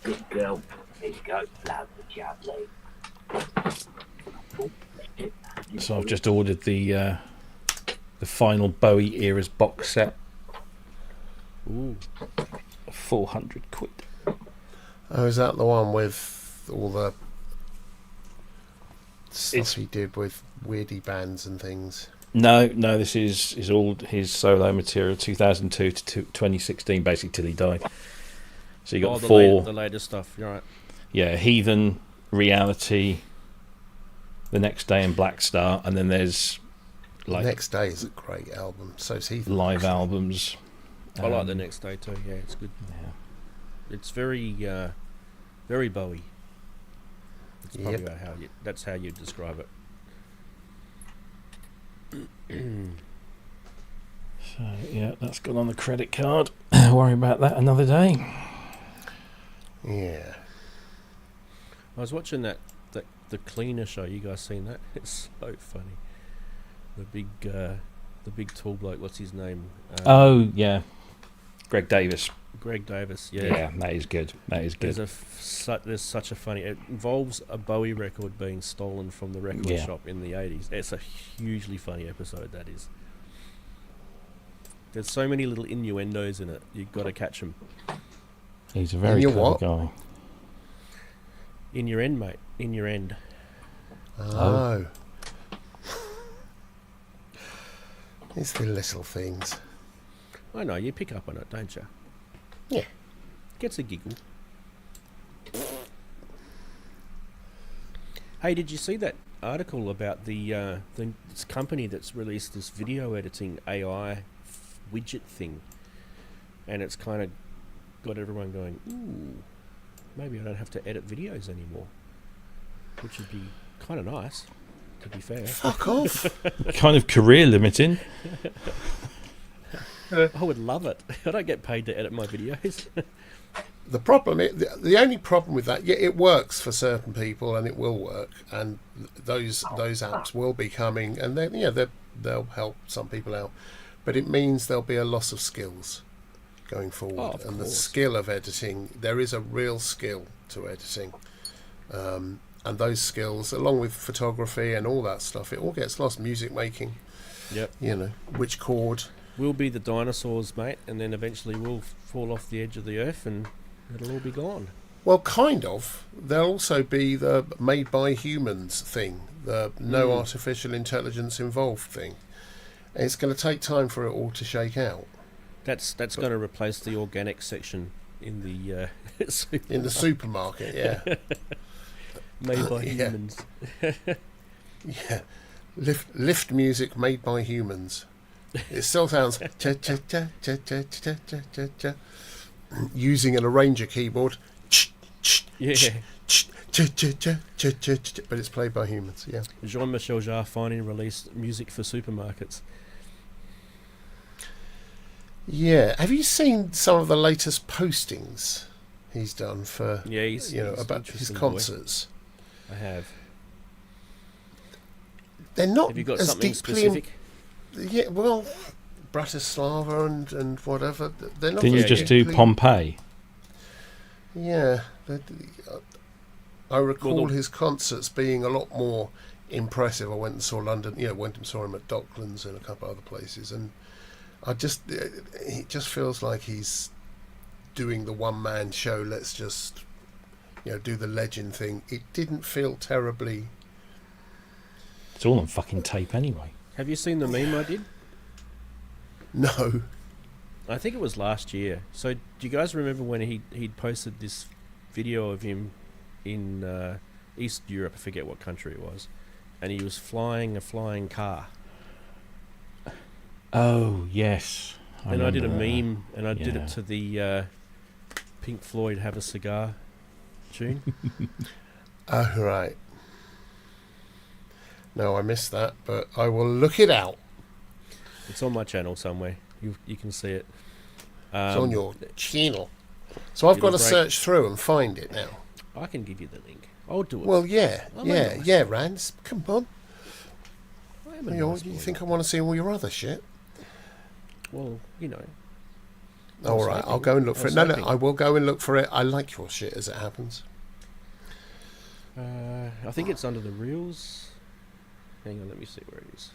Good girl. There you go. Lovely, lovely. So I've just ordered the final Bowie Eras box set. Ooh. 400 quid. Oh, is that the one with all the stuff It's- he did with weirdy bands and things? No, this is all his solo material, 2002 to 2016, basically till he died. So you got the latest stuff. You're right. yeah, Heathen, Reality, The Next Day, and Black Star, and then there's like Next Day is a great album. So's he. live albums. I like the Next Day too. Yeah, it's good. Yeah. It's very, very Bowie. It's probably Yep. that's how you describe it. So yeah, that's gone on the credit card. Worry about that another day. Yeah. I was watching the Cleaner show. You guys seen that? It's so funny. The big tall bloke. What's his name? Oh yeah, Greg Davis. Greg Davis. Yeah, that is good. That is good. There's such a funny. It involves a Bowie record being stolen from the record Yeah. shop in the 80s. It's a hugely funny episode. That is. There's so many little innuendos in it. You've got to catch them. He's a very In your clever what? guy. In your end, mate. In your end. Oh. It's the little things. I know, you pick up on it, don't you? Yeah. Gets a giggle. Hey, did you see that article about this company that's released this video editing AI widget thing? And it's kind of got everyone going, ooh, maybe I don't have to edit videos anymore. Which would be kind of nice, to be fair. Fuck off. Kind of career limiting. I would love it. I don't get paid to edit my videos. The problem, the only problem with that, yeah, it works for certain people and it will work, and those apps will be coming, and they'll help some people out, but it means there'll be a loss of skills going forward, of and the course. skill of editing, there is a real skill to editing, and those skills, along with photography and all that stuff, it all gets lost. Music making, Yep. which chord. We'll be the dinosaurs, mate, and then eventually we'll fall off the edge of the earth and it'll all be gone. Well, kind of. There'll also be the made by humans thing, the no artificial intelligence involved thing. And it's going to take time for it all to shake out. That's going to replace the organic section in the In the supermarket, yeah. made by Yeah. humans. Yeah. Lift music made by humans. It still sounds cha cha cha cha cha cha cha cha cha. Using an arranger keyboard. Yeah. But it's played by humans, yeah. Jean-Michel Jarre finally released music for supermarkets. Yeah. Have you seen some of the latest postings he's done for Yeah, he's about his interesting boy. concerts? I have. They're not Have you got as something deeply specific? yeah, well, Bratislava and whatever. They're not. Didn't you as just do deeply- Pompeii? Yeah, I recall Well, his concerts being a lot more impressive. I went and saw London. Went and saw him at Docklands and a couple other places, and it just feels like he's doing the one man show. Let's just do the legend thing. It didn't feel terribly. It's all on fucking tape anyway. Have you seen the meme I did? No. I think it was last year. So do you guys remember when he'd posted this video of him in East Europe? I forget what country it was, and he was flying a flying car. Oh yes. And I did a remember that. meme, and I did Yeah. it to the Pink Floyd "Have a Cigar" tune. Oh, right. No, I missed that, but I will look it out. It's on my channel somewhere. You can see it. It's on your channel. So I've got to It'll break. search through and find it now. I can give you the link. I'll do it. Well, yeah, I'm a nice boy. Rands. Come on. I am a You nice boy. think I want to see all your other shit? Well, I All was right, hoping. I'll go and look I for it. was No, hoping. I will go and look for it. I like your shit as it happens. I think it's under the reels. Hang on, let me see where it is.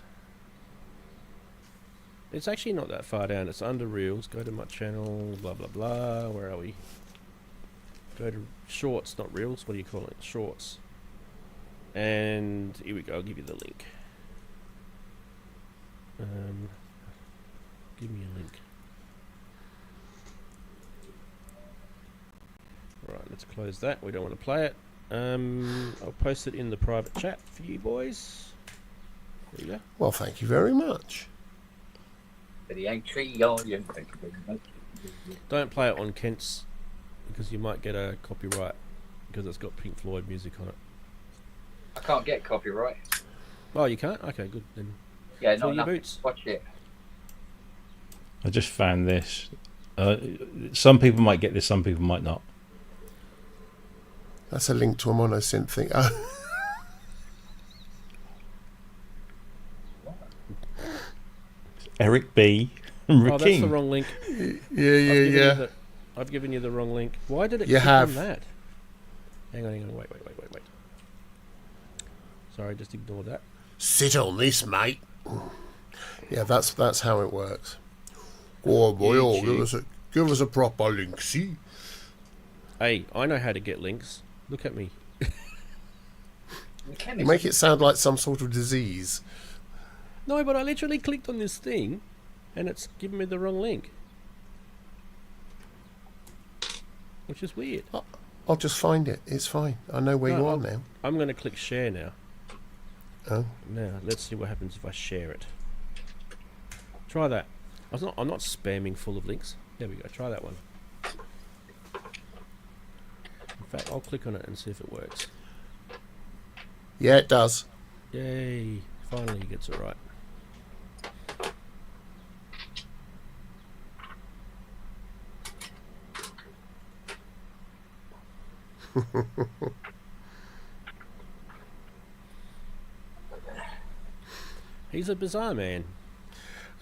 It's actually not that far down. It's under Reels. Go to my channel, blah, blah, blah. Where are we? Go to Shorts, not Reels. What do you call it? Shorts. And here we go. I'll give you the link. Give me a link. Right, let's close that. We don't want to play it. I'll post it in the private chat for you boys. There you go. Well, thank you very much. For the entry, oh, yeah, thank you very much. Don't play it on Kent's because you might get a copyright because it's got Pink Floyd music on it. I can't get copyright. Oh, you can't? Okay, good. Then Yeah, fill not your enough. boots. Watch it. I just found this. Some people might get this, some people might not. That's a link to a monosynth thing. Oh. Eric B. and Oh, that's the Rakim. wrong link. Yeah. I've given you the wrong link. Why did it You click have. on that? Hang on. Wait. Sorry, just ignore that. Sit on this, mate. Yeah, that's how it works. Oh boy, give us a proper link, see? Hey, I know how to get links. Look at me. You make it sound like some sort of disease. No, but I literally clicked on this thing and it's given me the wrong link. Which is weird. I'll just find it. It's fine. I know where No, you are now. I'm going to click share now. Oh. Now, let's see what happens if I share it. Try that. I'm not spamming full of links. There we go. Try that one. In fact, I'll click on it and see if it works. Yeah, it does. Yay. Finally he gets it right. He's a bizarre man.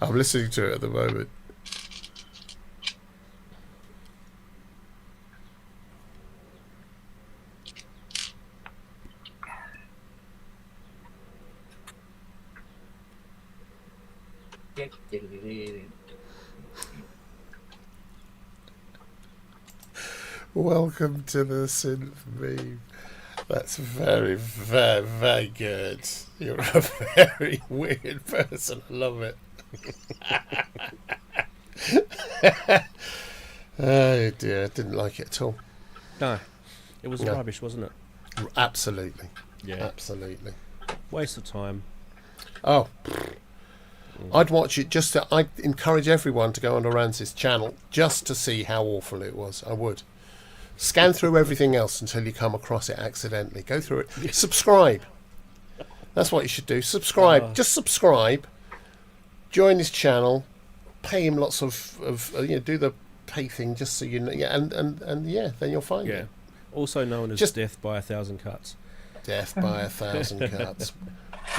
I'm listening to it at the moment. Welcome to the Synth meme. That's very, very, very good. You're a very weird person. I love it. Oh dear, I didn't like it at all. No. It was No. rubbish, wasn't it? Absolutely. Yeah. Absolutely. Waste of time. Oh. I'd watch it just to, I'd encourage everyone to go onto Rance's channel just to see how awful it was. I would. Scan through everything else until you come across it accidentally. Go through it. Subscribe. That's what you should do. Subscribe. Just subscribe. Join his channel. Pay him lots of do the pay thing just so you know. Yeah, and yeah, then you'll find Yeah. it. Also known as Just- death by 1,000 cuts. Death by 1,000 cuts.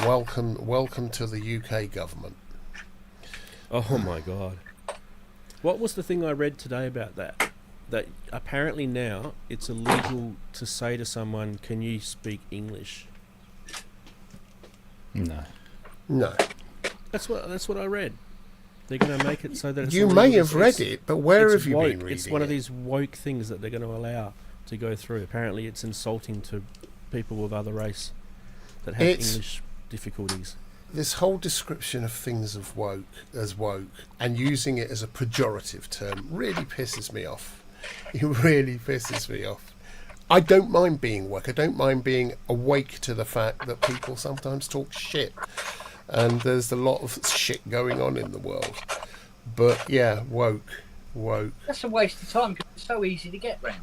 Welcome to the UK government. Oh my god. What was the thing I read today about that? That apparently now it's illegal to say to someone, "Can you speak English?" No. No. That's what I read. They're going to make it so that it's You illegal may to have say- read it, but where it's have you woke. been reading It's one of it? these woke things that they're going to allow to go through. Apparently it's insulting to people with other race that have It's- English difficulties. This whole description of things of woke and using it as a pejorative term really pisses me off. It really pisses me off. I don't mind being woke. I don't mind being awake to the fact that people sometimes talk shit. And there's a lot of shit going on in the world. But yeah, woke. That's a waste of time because it's so easy to get round.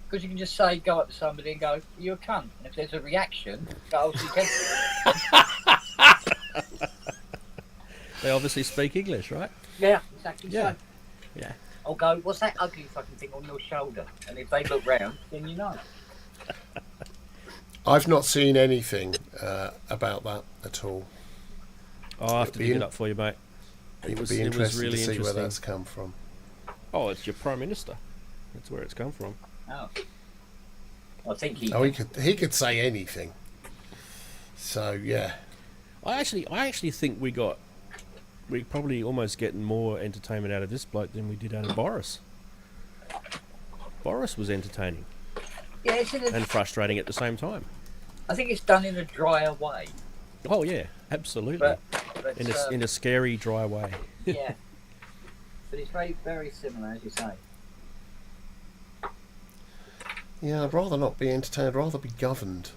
Because you can just say, go up to somebody and go, "You're a cunt." And if there's a reaction, go, "Oh, so you can." They obviously speak English, right? Yeah, exactly Yeah. so. Yeah. I'll go, "What's that ugly fucking thing on your shoulder?" And if they look round, then you know. I've not seen anything about that at all. I'll have to Be dig in- it up for you, mate. It would was- be it was interesting really to see where interesting. that's come from. Oh, it's your Prime Minister. That's where it's come from. Oh. I think he. Oh, he could say anything. So yeah. I actually think we got we're probably almost getting more entertainment out of this bloke than we did out of Boris. Boris was entertaining Yeah, it's and frustrating at the same time. I think it's done in a drier way. Oh yeah, absolutely. But In a scary, dry way. yeah. But it's very, very similar, as you say. Yeah, I'd rather not be entertained. I'd rather be governed.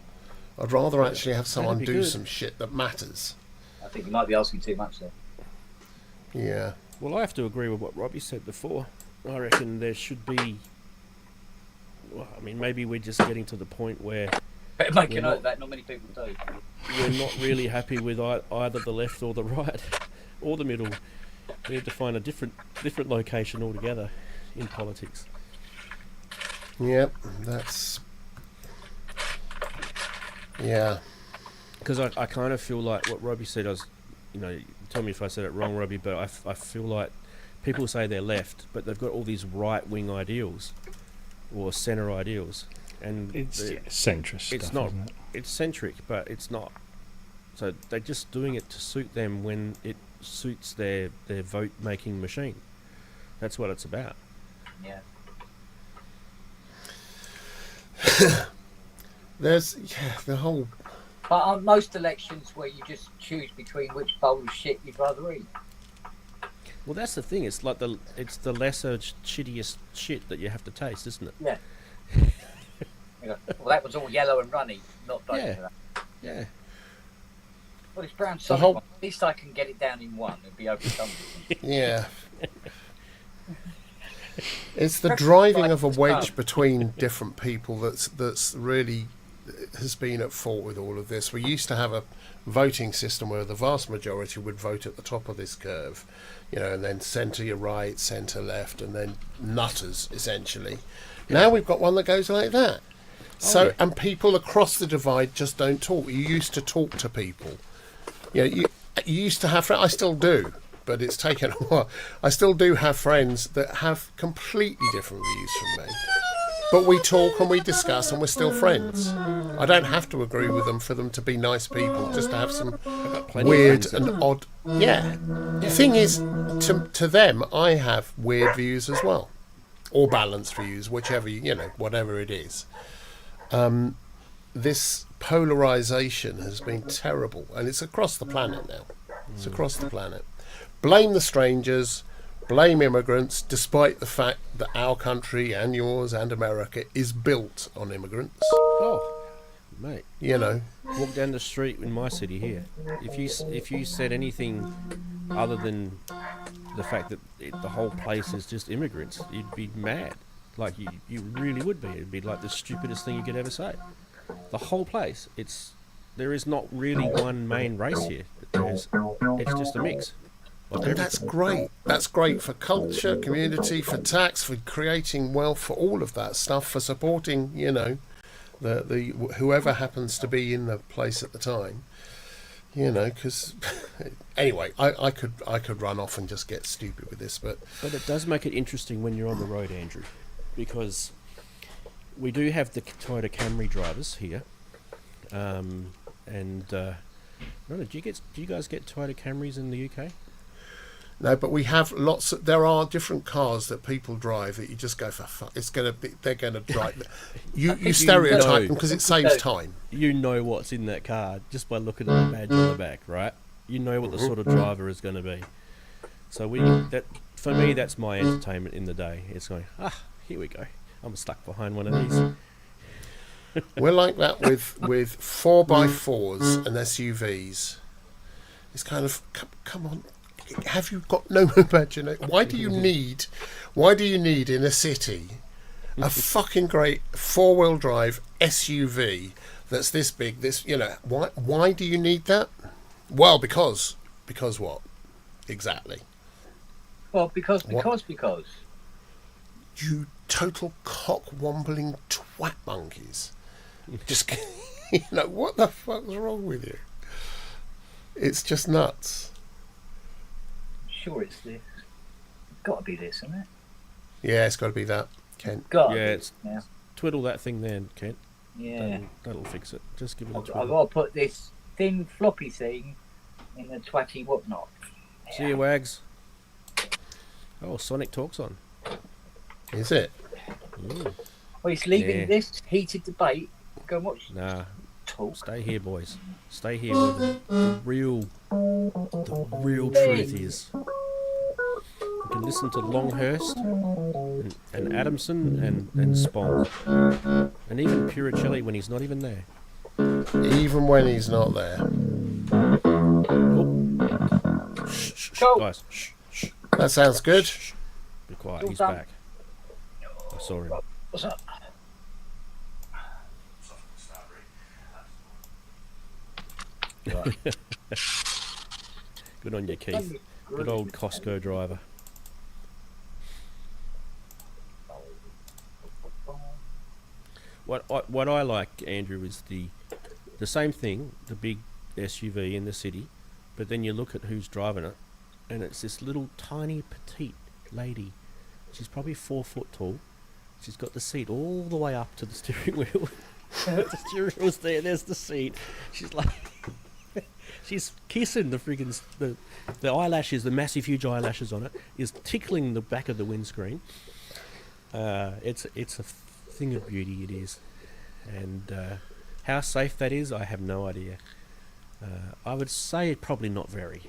I'd rather actually have someone be do good. some shit that matters. I think you might be asking too much there. Yeah. Well, I have to agree with what Robbie said before. I reckon there should be. Well, I mean, maybe we're just getting to the point where Better make We're a note not- of that. Not many people do. we're not really happy with either the left or the right or the middle. We have to find a different location altogether in politics. Yep. That's. Yeah. Because I kind of feel like what Robbie said, tell me if I said it wrong, Robbie, but I feel like people say they're left, but they've got all these right-wing ideals or centre ideals. And It's centrist it's stuff, not. isn't it? It's centric, but it's not. So they're just doing it to suit them when it suits their vote-making machine. That's what it's about. Yeah. There's the whole. But aren't most elections where you just choose between which bowl of shit you'd rather eat? Well, that's the thing. It's like it's the lesser, shittiest shit that you have to taste, isn't it? Yeah. You go, well, that was all yellow and runny, not voting Yeah. for that. Yeah. Well, it's brown The solid whole- one. At least I can get it down in one and be overcome with it. Yeah. It's the driving of a wedge between different people that's really has been at fault with all of this. We used to have a voting system where the vast majority would vote at the top of this curve, and then centre your right, centre left, and then nutters essentially. Now we've got one that goes like that. So yeah. and people across the divide just don't talk. You used to talk to people. You used to have. I still do. But it's taken a while. I still do have friends that have completely different views from me. But we talk and we discuss and we're still friends. I don't have to agree with them for them to be nice people, just to have some plenty of weird friends and odd... Yeah. The thing is, to them, I have weird views as well. Or balanced views, whichever, whatever it is. This polarisation has been terrible. And it's across the planet now. It's across the planet. Blame the strangers, blame immigrants, despite the fact that our country and yours and America is built on immigrants. Oh, mate. Walk Down the street in my city here. If you said anything other than the fact that the whole place is just immigrants, you'd be mad. Like you really would be. It'd be like the stupidest thing you could ever say. The whole place. There is not really one main race here. It's just a mix. And that's great. That's great for culture, community, for tax, for creating wealth, for all of that stuff, for supporting, the whoever happens to be in the place at the time. Because anyway, I could run off and just get stupid with this, but it does make it interesting when you're on the road, Andrew, because we do have the Toyota Camry drivers here, do you guys get Toyota Camrys in the UK? no, but we have lots. There are different cars that people drive that you just go for fuck. They're gonna drive. You stereotype them because it saves time. You know what's in that car just by looking at the badge on the back, right? You know what the sort of driver is going to be. So for me, that's my entertainment in the day. It's going, here we go. I'm stuck behind one of these. We're like that with 4x4s and SUVs. It's kind of come on. Have you got no imagination? Why do you need in a city a fucking great 4-wheel drive SUV that's this big? Why do you need that? Well, because what? Exactly. Well, because. You total cock-wombling twat monkeys. Just, what the fuck's wrong with you? It's just nuts. Sure, it's this. It's got to be this, isn't it? Yeah, it's got to be that, Kent. Got to Yeah, be it's now. twiddle that thing there, Kent. Yeah. That'll fix it. Just give it a I've twiddle. got to put this thin floppy thing in the twatty whatnot. See you, Wags. Oh, Sonic Talk's on. Is it? Ooh. Well, he's leaving Yeah. this heated debate. Go and watch Nah, talk. stay here, boys. Stay here where the real truth is. You can listen to Longhurst and Adamson and Spong. And even Puricelli when he's not even there. Even when he's not there. Oh. Shh, Go. guys. Shh, shh, That sounds good. shh. Be quiet, All he's done. back. I saw him. What's up? Right. Good on you, Keith. Good old Costco driver. What I like, Andrew, is the same thing, the big SUV in the city, but then you look at who's driving it, and it's this little tiny petite lady. She's probably 4 foot tall. She's got the seat all the way up to the steering wheel. The steering wheel's there. There's the seat. She's like, she's kissing the friggin' the eyelashes, the massive, huge eyelashes on it, is tickling the back of the windscreen. It's a thing of beauty. It is, and how safe that is, I have no idea. I would say probably not very.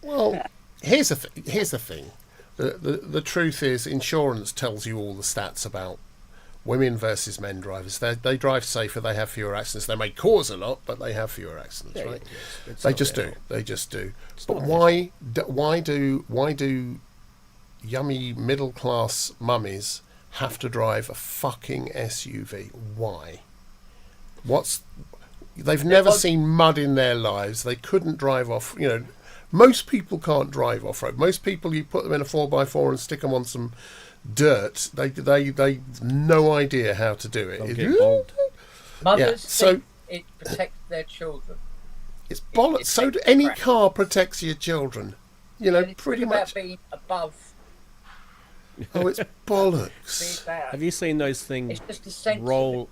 Well, here's the thing. The truth is, insurance tells you all the stats about women versus men drivers. They drive safer. They have fewer accidents. They may cause a lot, but they have fewer accidents, right? It's They not just their do. fault. They just do. It's But not their why do yummy middle class mummies have to drive a fucking SUV? Why? They've never seen mud in their lives. They couldn't drive off. Most people can't drive off road. Most people, you put them in a 4x4 and stick them on some dirt. They no idea how to do it. They'll get bogged. Mothers so- think it protects their children. It's bollocks. It's So any crap. car protects your children. It's Pretty about much. being above. Oh, it's bollocks. Have you seen those things It's just a sense. roll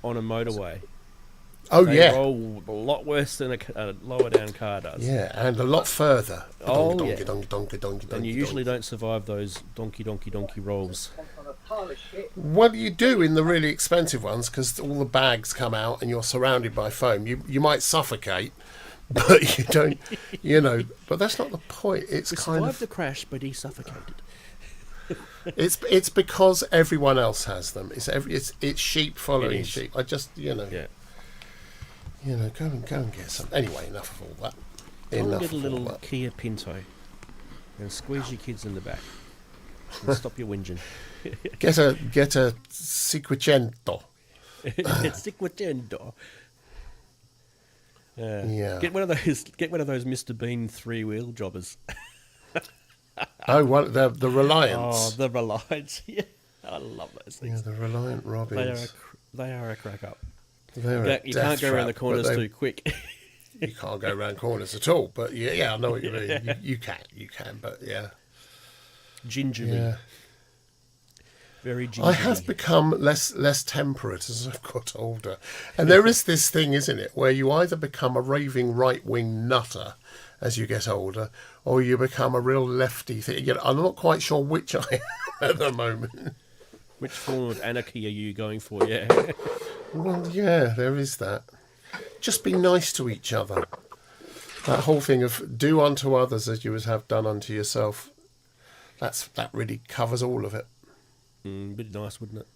on a motorway? Oh They yeah. roll a lot worse than a lower down car does. Yeah, and a lot further. Oh, Donkey, yeah. donkey, donkey, donkey, And donkey, you usually donkey. don't survive those donkey rolls. On a pile of shit. Well, you do in the really expensive ones because all the bags come out and you're surrounded by foam. You might suffocate, but you don't. But that's not the point. It's We kind survived of the crash, but he suffocated. it's because everyone else has them. It's sheep following It is. sheep. I just Yeah. go and get some. Anyway, enough of all that. Go and Enough get a of little all that. Kia Pinto and squeeze your kids in the back and stop your whinging. Get a Cinquecento. Cinquecento. Yeah. Get one of those Mr. Bean 3-wheel jobbers. Oh, well, the Oh, Reliance. the Reliance. Yeah, I love those Yeah, things. the Reliant Robins. They are a crack up. They're a You can't death go around the trap, but corners they- too quick. You can't go around corners at all. But yeah, I know what you mean. You can, but yeah. Gingerly. Yeah. Very gingerly. I have become less temperate as I've got older. And there is this thing, isn't it, where you either become a raving right-wing nutter as you get older, or you become a real lefty thing. I'm not quite sure which I am at the moment. Which form of anarchy are you going for? Yeah. Well, yeah, there is that. Just be nice to each other. That whole thing of do unto others as you would have done unto yourself. That really covers all of it. Be nice, wouldn't it?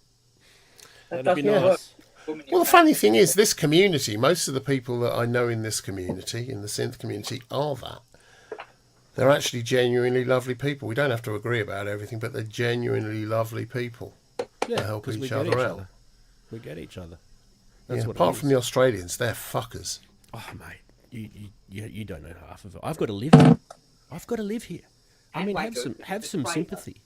That That'd be doesn't nice. work. Well, the funny thing is, this community, most of the people that I know in this community, in the synth community, are that. They're actually genuinely lovely people. We don't have to agree about everything, but they're genuinely lovely people. Yeah, help 'cause we each get other out. We get each other. Yeah, That's what apart it from is. the Australians, they're fuckers. Oh, mate, you don't know half of it. I've got to live here. I've got to live here. I And mean, Wago, have it's some great. sympathy.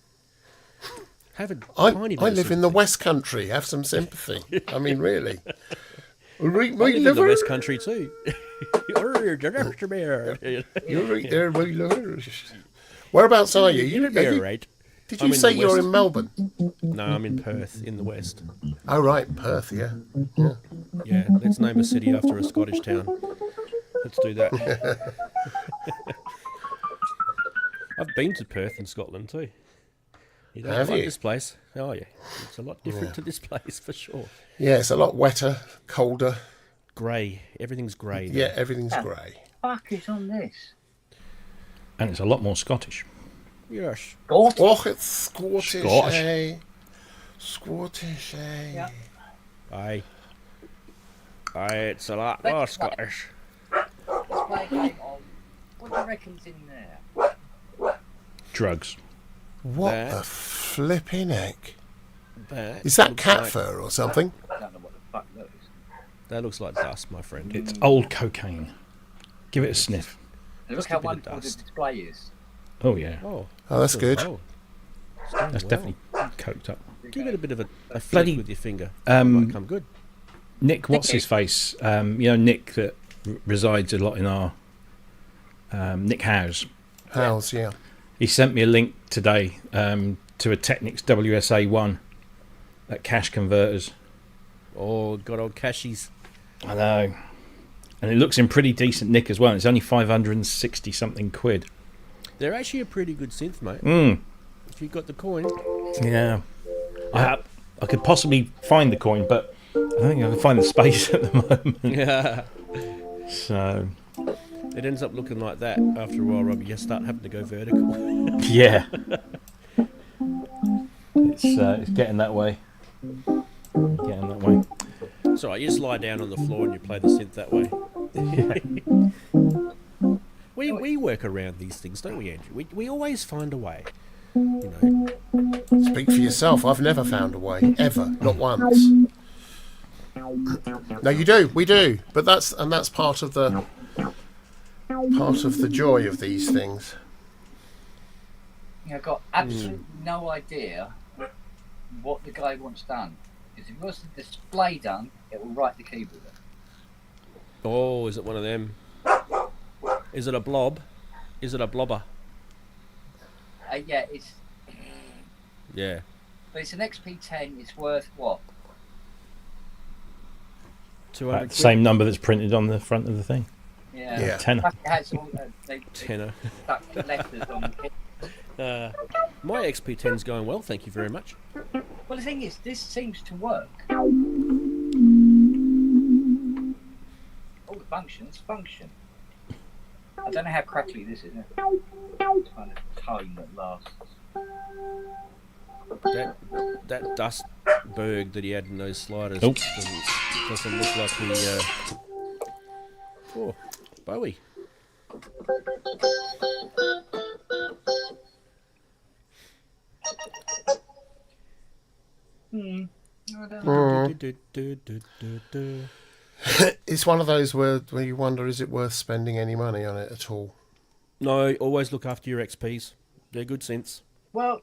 Have a I tiny bit live of in the sympathy. West Country. Have some sympathy. I mean, really. We I live in live the West Country too. You're right there, we live. Whereabouts are you? Right. Did I'm you in say the you're West. in Melbourne? No, I'm in Perth, in the West. Oh, right, Perth, yeah. Yeah, let's name a city after a Scottish town. Let's do that. I've been to Perth in Scotland too. You don't Have like you? this place? Oh yeah, it's a lot different to this place for sure. Yeah, it's a lot wetter, colder. Grey, everything's grey. Yeah, there. everything's grey. Fuck is on this? And it's a lot more Scottish. Yes. Scottish. Oh, it's Scottish, Scottish. eh? Scottish, eh? Yeah. Aye. Aye, it's a lot more Scottish. Let's play a game on. What do you reckon's in there? Drugs. What That- the flipping heck? That Is that looks cat like- fur or something? I don't know what the fuck that is. That looks like dust, my friend. It's old cocaine. Give it a sniff. Look Just how a bit of wonderful the dust. display is. Oh yeah, Oh, Oh, that's good. well. It's doing that's well. definitely coked up. Give it a bit of a flick Bloody- with your finger. Might come good. Nick, what's his face? Nick that resides a lot in our Nick House. How's, yeah. He sent me a link today to a Technics WSA1 at Cash Converters. Oh, good old cashies. I know. And it looks in pretty decent nick as well. It's only 560 something quid. They're actually a pretty good synth, mate. Mm. If you've got the coin. Yeah. I could possibly find the coin, but I don't think I can find the space at the moment. Yeah. So, It ends up looking like that after a while, Robbie. You start having to go vertical. yeah. It's getting that way. Getting that way. It's alright, you just lie down on the floor and you play the synth that way. We work around these things, don't we, Andrew? We always find a way. You know. Speak for yourself. I've never found a way. Ever. Not once. No, you do. We do. But that's part of the joy of these things. I've got absolutely no idea what the guy wants done. Because if he wants the display done, it will write the keyboard. Oh, is it one of them? Is it a blob? Is it a blobber? Yeah, it's Yeah. but it's an XP10. It's worth what? 200 That same number that's printed on the front of the thing. Yeah. Yeah. Tenner. It has all, they tenner. stuck letters on the key. My XP10's going well, thank you very much. Well, the thing is, this seems to work. All the functions function. I don't know how crackly this is. Kind of tone that lasts. That dust berg that he had in those sliders Oh. doesn't look like he. Oh, Bowie. It's one of those where you wonder, is it worth spending any money on it at all? No, always look after your XPs. They're good synths. Well,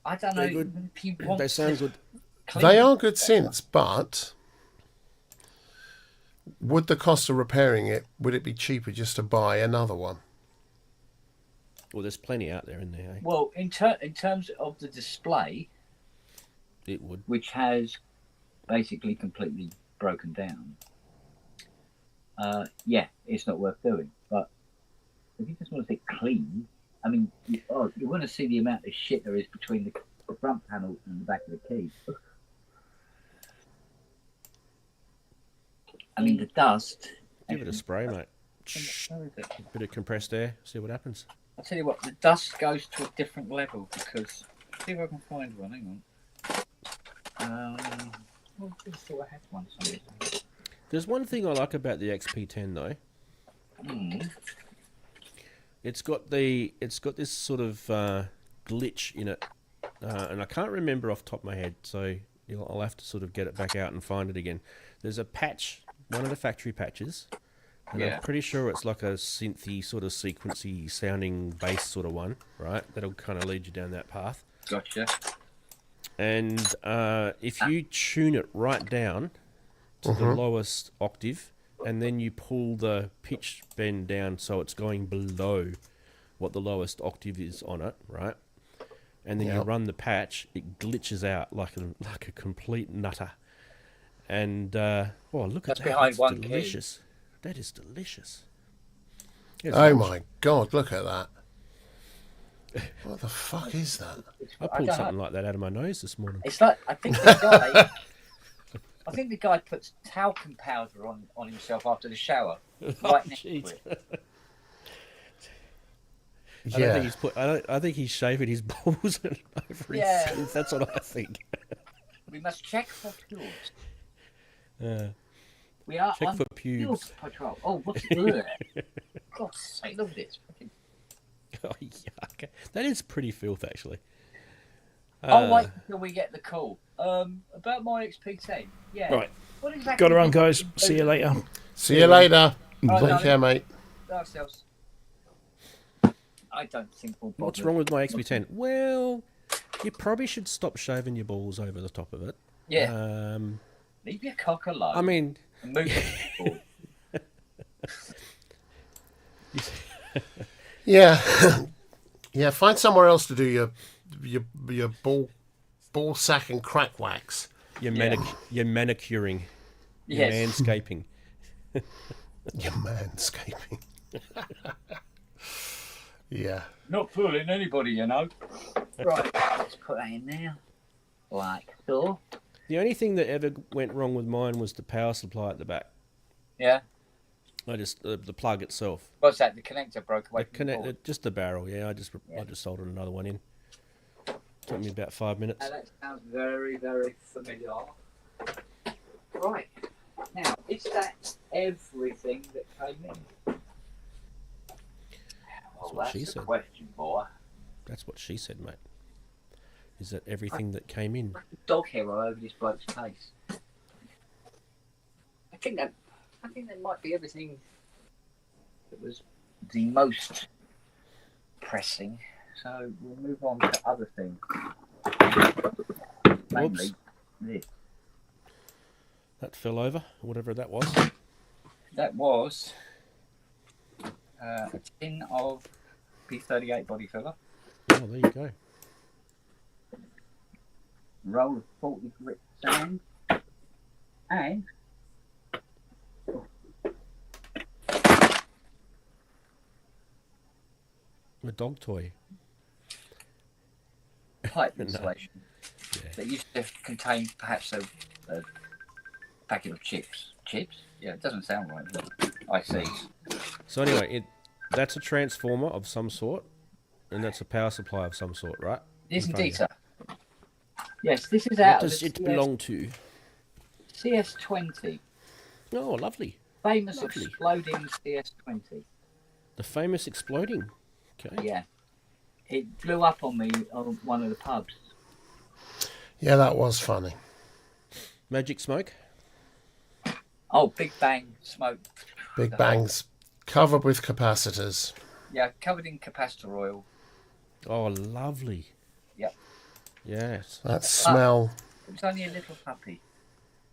I don't know They're good. if you want They sound good. They are good synths, but would the cost of repairing it, would it be cheaper just to buy another one? Well, there's plenty out there in there. Eh? Well, in terms of the display, It would. which has basically completely broken down, yeah, it's not worth doing. But if you just want to say clean, I mean, you want to see the amount of shit there is between the front panel and the back of the keys. I mean, the dust. Give it a spray, mate. Where is it? Bit of compressed air. See what happens. I'll tell you what, the dust goes to a different level because. See if I can find one. Hang on. Well, I thought I had one somewhere. There's one thing I like about the XP10 though. It's got this sort of glitch in it, and I can't remember off the top of my head, so I'll have to sort of get it back out and find it again. There's a patch, one of the factory patches, and Yeah. I'm pretty sure it's like a synthy sort of sequency sounding bass sort of one, right? That'll kind of lead you down that path. Gotcha. And if you tune it right down to the lowest octave, and then you pull the pitch bend down so it's going below what the lowest octave is on it, right? And then you Yep. run the patch, it glitches out like a complete nutter. And look That's at that! behind That's one key. delicious. That is delicious. It's Oh nice. my God, look at that. What the fuck is that? I pulled something like that out of my nose this morning. It's like I think the guy puts talcum powder on himself after the shower, right next to jeez. it. I don't think he's put. I think he's shaving his balls over his synth. That's what I think. We must check for pubes. We are Check on for pubes. patrol. Oh, what's it? God's sake, look at this. Oh, yuck. That is pretty filth, actually. I'll wait until we get the call. About my XP10. Yeah. Right. What exactly? Got to run, guys. See you later. See you later. Right, Take care, mate. Ourselves. I don't think we'll bother. What's wrong with my XP10? Well, you probably should stop shaving your balls over the top of it. Yeah. Leave your cock alone. I mean, and move it forward. Yeah, yeah. Find somewhere else to do your ball sack and crack wax. you're manicuring. You're Yes. manscaping. Your manscaping. Yeah. Not fooling anybody, you know. Right, let's put that in there. Like so. The only thing that ever went wrong with mine was the power supply at the back. Yeah. I just the plug itself. What's that? The connector broke away. The connector, just the barrel. Yeah, I just soldered another one in. Took me about 5 minutes. Now, that sounds very, very familiar. Right. Now, is that everything that came in? Well, what she that's the said. question, boy. That's what she said, mate. Is that everything that came in? Dog hair all over this bloke's face. I think that might be everything that was the most pressing. So we'll move on to other things. Mainly this. That fell over, whatever that was. That was a tin of P38 body filler, Oh, there you go. roll of 40 grit sand, and A dog toy. pipe No. insulation Yeah. that used to contain perhaps a packet of chips. Chips? Yeah, it doesn't sound right. Does it? I see. So anyway, that's a transformer of some sort, and that's a power supply of some sort, right? It is In front of indeed, you. sir. Yes, this is What out of does the it belong to? CS20. Oh, lovely. Famous Lovely. exploding CS20. The famous exploding. Okay. Yeah. It blew up on me on one of the pubs. Yeah, that was funny. Magic smoke. Oh, big bang smoke. Big bangs covered with capacitors. Yeah, covered in capacitor oil. Oh, lovely. Yep. Yes. That smell. It was only a little puppy,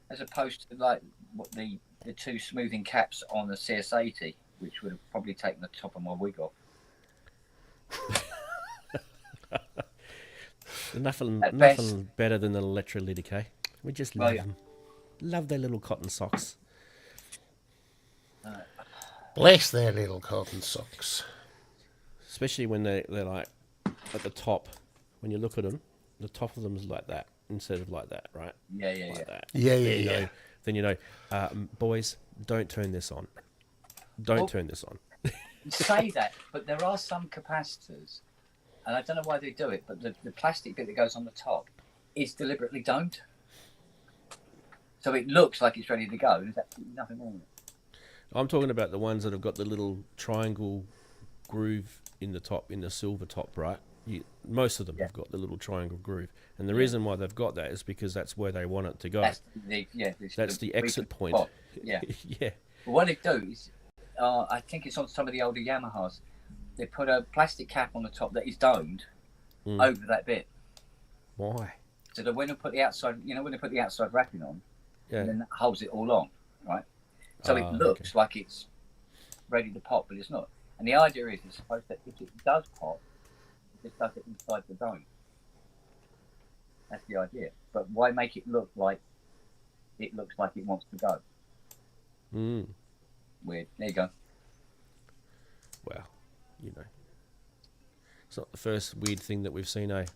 as opposed to like what the two smoothing caps on the CS80, which would have probably taken the top of my wig off. Nothing At best. better than an electrolytic, eh? We just Well, love yeah. them. Love their little cotton socks. Bless their little cotton socks. Especially when they're like at the top. When you look at them, the top of them is like that instead of like that, right? Yeah, Like that. Yeah, Then you yeah. know, then you know, boys, don't turn this on. Don't Well- turn this on. You say that, but there are some capacitors, and I don't know why they do it, but the plastic bit that goes on the top is deliberately domed. So it looks like it's ready to go. There's absolutely nothing wrong with it. I'm talking about the ones that have got the little triangle groove in the top, in the silver top, right? Most of them Yeah. have got the little triangle groove, and the reason why they've got that is because that's where they want it to go. That's The exit point. spot. Yeah. Yeah. But what they do is, I think it's on some of the older Yamahas, they put a plastic cap on the top that is domed over that bit. Why? So that when they put the outside, when they put the outside wrapping on, Yeah. and then that holds it all on, right? So it Ah, looks like it's ready to pop, but it's not. And the idea is, it's supposed that if it does pop, it just does it inside the dome. That's the idea. But why make it look like it looks like it wants to go? Mm. Weird. There you go. Well, you know. It's not the first weird thing that we've seen, eh?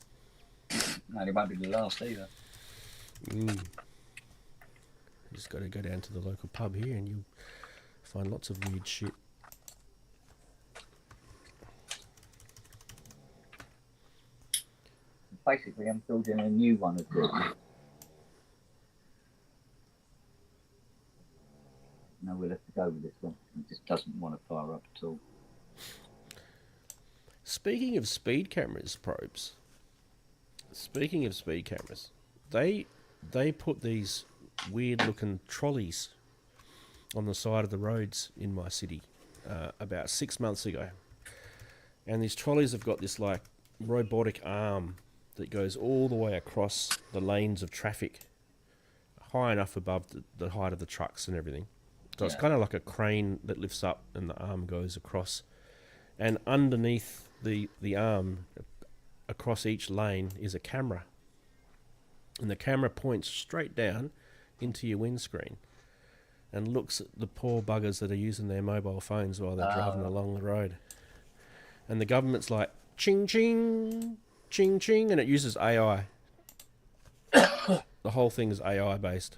No, it won't be the last either. You just got to go down to the local pub here and you'll find lots of weird shit. Basically, I'm building a new one of these. No, we'll have to go with this one. It just doesn't want to fire up at all. Speaking of speed cameras, probes. Speaking of speed cameras, they put these weird looking trolleys on the side of the roads in my city about 6 months ago, and these trolleys have got this like robotic arm that goes all the way across the lanes of traffic, high enough above the height of the trucks and everything. So it's kind of like a crane that lifts up and the arm goes across. And underneath the arm, across each lane, is a camera. And the camera points straight down into your windscreen and looks at the poor buggers that are using their mobile phones while they're driving along the road. And the government's like, ching, ching, ching, ching, and it uses AI. The whole thing is AI based.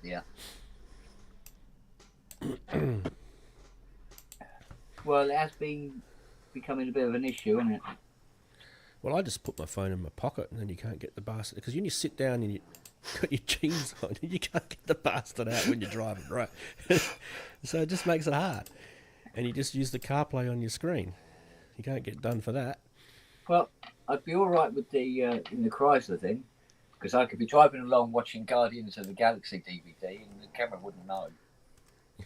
Yeah. Well, it has been becoming a bit of an issue, isn't it? Well, I just put my phone in my pocket and then you can't get the bastard. Because when you sit down and you got your jeans on, you can't get the bastard out when you're driving, right? So it just makes it hard. And you just use the CarPlay on your screen. You can't get done for that. Well, I'd be all right with the in the Chrysler thing, because I could be driving along watching Guardians of the Galaxy DVD and the camera wouldn't know.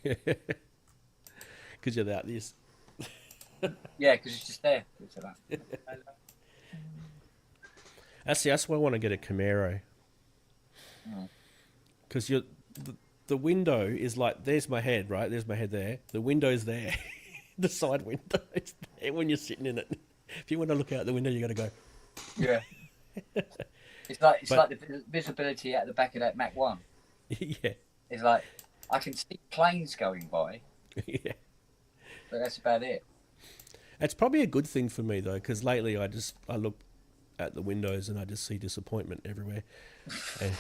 Because you're like this. Yeah, because it's just there. It's like, That's why I want to get a Camaro. Because the window is like, there's my head, right? There's my head there. The window's there. The side window is there when you're sitting in it. If you want to look out the window, you got to go. yeah. It's like the visibility at the back of that Mac 1. Yeah. It's like, I can see planes going by, Yeah. but that's about it. It's probably a good thing for me though, because lately I look at the windows and I just see disappointment everywhere. And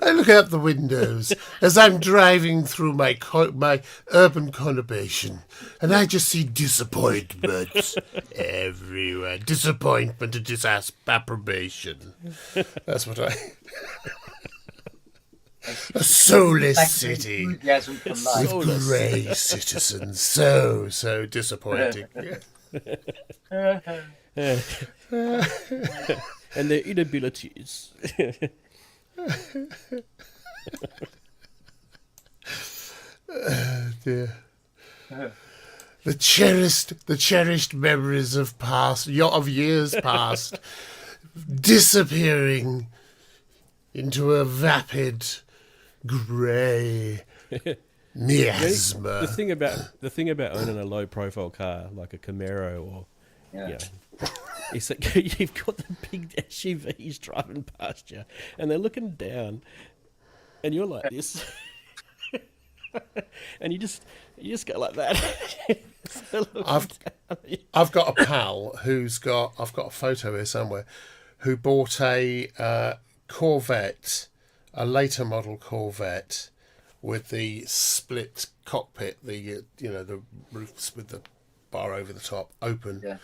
I look out the windows as I'm driving through my urban conurbation, and I just see disappointment everywhere. Disappointment and disapprobation. That's what I... A soulless city Enthusiasm for life. with grey citizens. So disappointing. and their inabilities. Dear. The cherished memories of years past disappearing into a vapid grey miasma. The thing about owning a low profile car like a Camaro or is that you've got the big SUVs driving past you and they're looking down and you're like this. And you just go like that. I've got a pal I've got a photo here somewhere, who bought a Corvette, a later model Corvette with the split cockpit, the roofs with the bar over the top open. Yeah.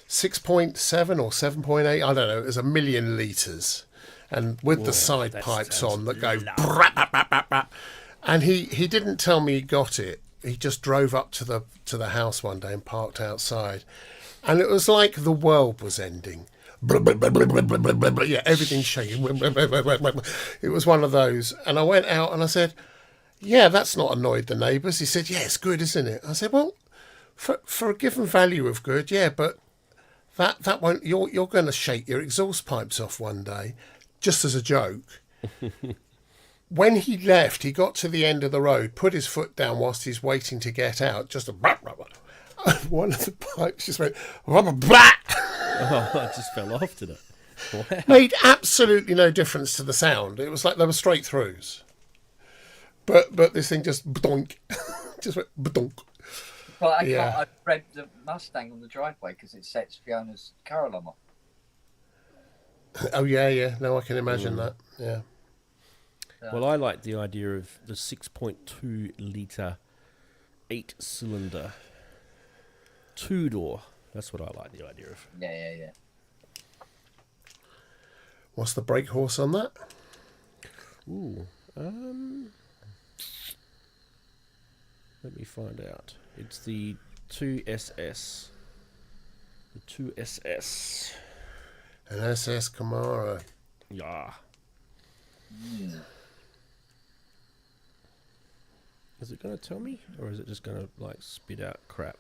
6.7 or 7.8, I don't know. It was 1 million litres, and with the side pipes on that go. And he didn't tell me he got it. He just drove up to the house one day and parked outside, and it was like the world was ending. Yeah, everything's shaking. It was one of those, and I went out and I said, "Yeah, that's not annoyed the neighbours." He said, "Yeah, it's good, isn't it?" I said, "Well, for a given value of good, yeah, but that won't. You're going to shake your exhaust pipes off one day, just as a joke." When he left, he got to the end of the road, put his foot down whilst he's waiting to get out. Just one of the pipes just went. Oh, it just fell off, did it? Wow. Made absolutely no difference to the sound. It was like they were straight throughs. But this thing just badonk, just went badonk. But I Yeah. can't. I read the Mustang on the driveway because it sets Fiona's car alarm off. Oh yeah. No, I can imagine that. Yeah. Well, I like the idea of the 6.2 litre 8-cylinder 2-door. That's what I like the idea of. Yeah. What's the brake horse on that? Ooh. Let me find out. It's the 2SS. The 2SS. An SS Camaro. Yeah. Is it going to tell me? Or is it just going to, like, spit out crap?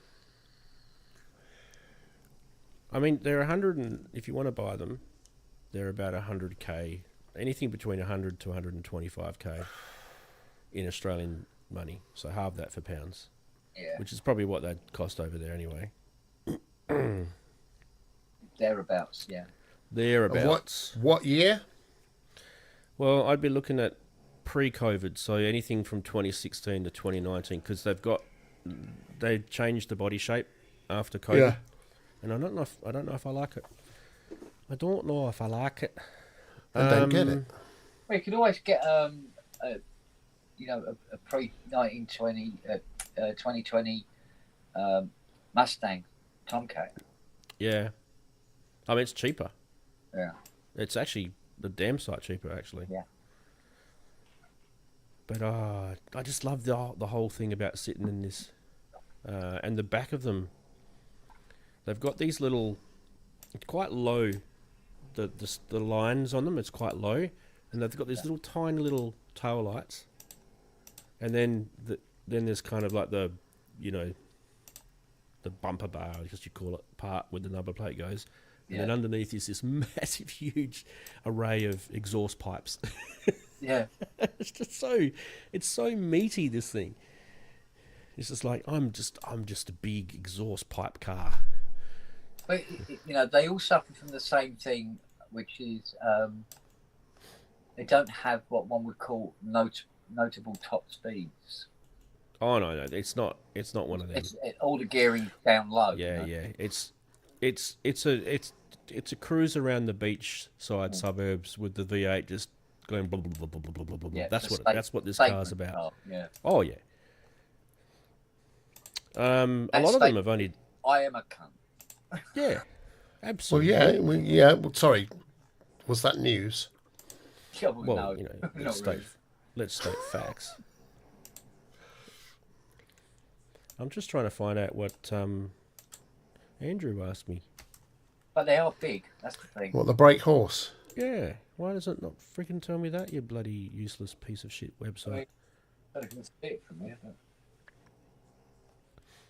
I mean, they're 100 and... If you want to buy them, they're about 100k. Anything between 100 to 125k in Australian money. So halve that for pounds. Yeah. Which is probably what they'd cost over there anyway. Thereabouts. Yeah. Thereabouts. What year? Well, I'd be looking at pre-COVID, so anything from 2016 to 2019, because they changed the body shape after COVID, Yeah. and I don't know if I like it. I don't know if I like it. I don't get it. Well, you can always get a pre 2020 Mustang Tomcat. Yeah, I mean it's cheaper. Yeah. It's actually the damn sight cheaper, actually. Yeah. But I just love the whole thing about sitting in this, and the back of them. They've got these little, quite low, the lines on them. It's quite low, and they've got these little tiny little tail lights, and then there's kind of like the bumper bar, I guess you call it, part where the number plate goes. And then underneath is this massive, huge array of exhaust pipes. Yeah. It's just so meaty, this thing. It's just like I'm just a big exhaust pipe car. But they all suffer from the same thing, which is they don't have what one would call notable top speeds. Oh no, it's not one of them. All the gearing down low. Yeah. It's a cruise around the beachside suburbs with the V8 just going blah blah blah blah blah blah blah. Yeah, That's what this car's about. Car, yeah. Oh yeah. A lot of them have only. I am a cunt. Yeah, Well, absolutely. yeah. Well, sorry, was that news? Yeah, Well, no, let's not really. state facts. I'm just trying to find out what Andrew asked me. But they are big. That's the thing. What, the brake horse? Yeah, why does it not freaking tell me that, you bloody useless piece of shit website? I can see it from here. But...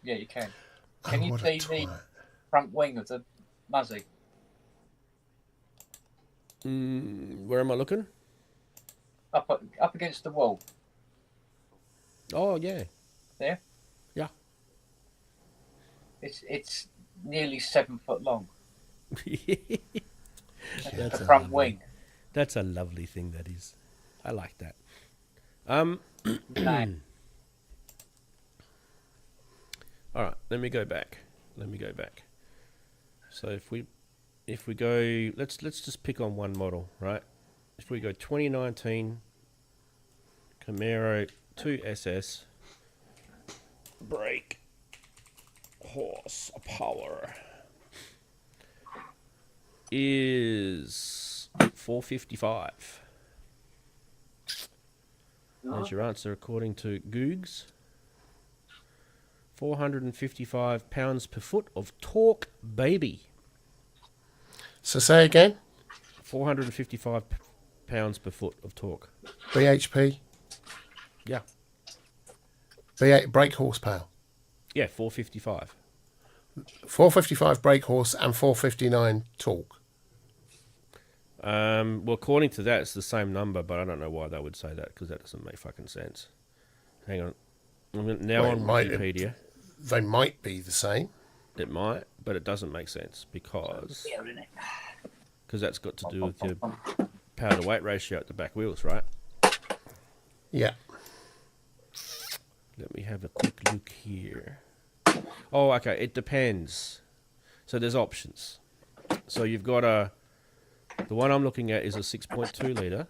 Yeah, you can. Can you what a see the twat. front wing of the Muzzy? Where am I looking? Up against the wall. Oh yeah. There. Yeah. It's nearly 7 foot long. That's The front wing. That's a lovely thing, that is. I like that. Bang. All right, let me go back. So if we go, let's just pick on one model, right? If we go 2019 Camaro 2SS brake horse power is 455. There's your answer according to Googs. 455 pounds per foot of torque, baby. So say again. 455 pounds per foot of torque. BHP. Yeah. V8 brake horsepower. Yeah, 455. 455 brake horse and 459 torque. Well, according to that, it's the same number, but I don't know why they would say that, because that doesn't make fucking sense. Hang on. Now Well, on it might- Wikipedia. They might be the same. It might, but it doesn't make sense because that's got to do with your power to weight ratio at the back wheels, right? Yeah. Let me have a quick look here. Oh, okay. It depends. So there's options. So you've got the one I'm looking at is a 6.2 litre,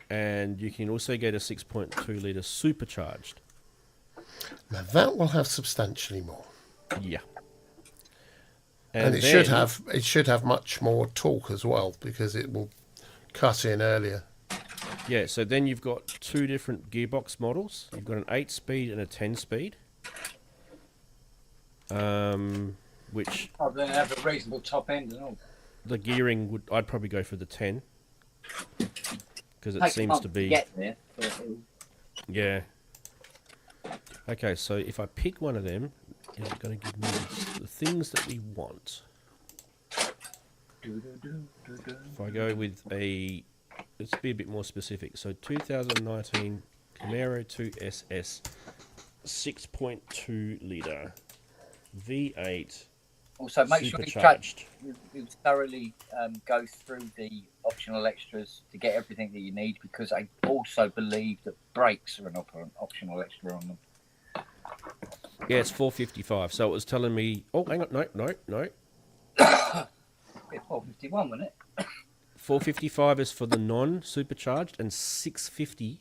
and you can also get a 6.2 litre supercharged. Now that will have substantially more. Yeah. And it should have much more torque as well, because it will cut in earlier. Yeah, so then you've got two different gearbox models. You've got an 8-speed and a 10-speed. Which Oh, then they have a reasonable top end and all. the gearing I'd probably go for the 10. Because it Takes a seems month to be... get there. But Yeah. Okay, so if I pick one of them, is it going to give me the things that we want? If I go with a... Let's be a bit more specific. So 2019 Camaro 2SS 6.2 litre V8 also, make sure supercharged. you thoroughly go through the optional extras to get everything that you need, because I also believe that brakes are an optional extra on them. Yeah, it's 455. So it was telling me... Oh, hang on. No. It's 451, wasn't it? 455 is for the non-supercharged, and 650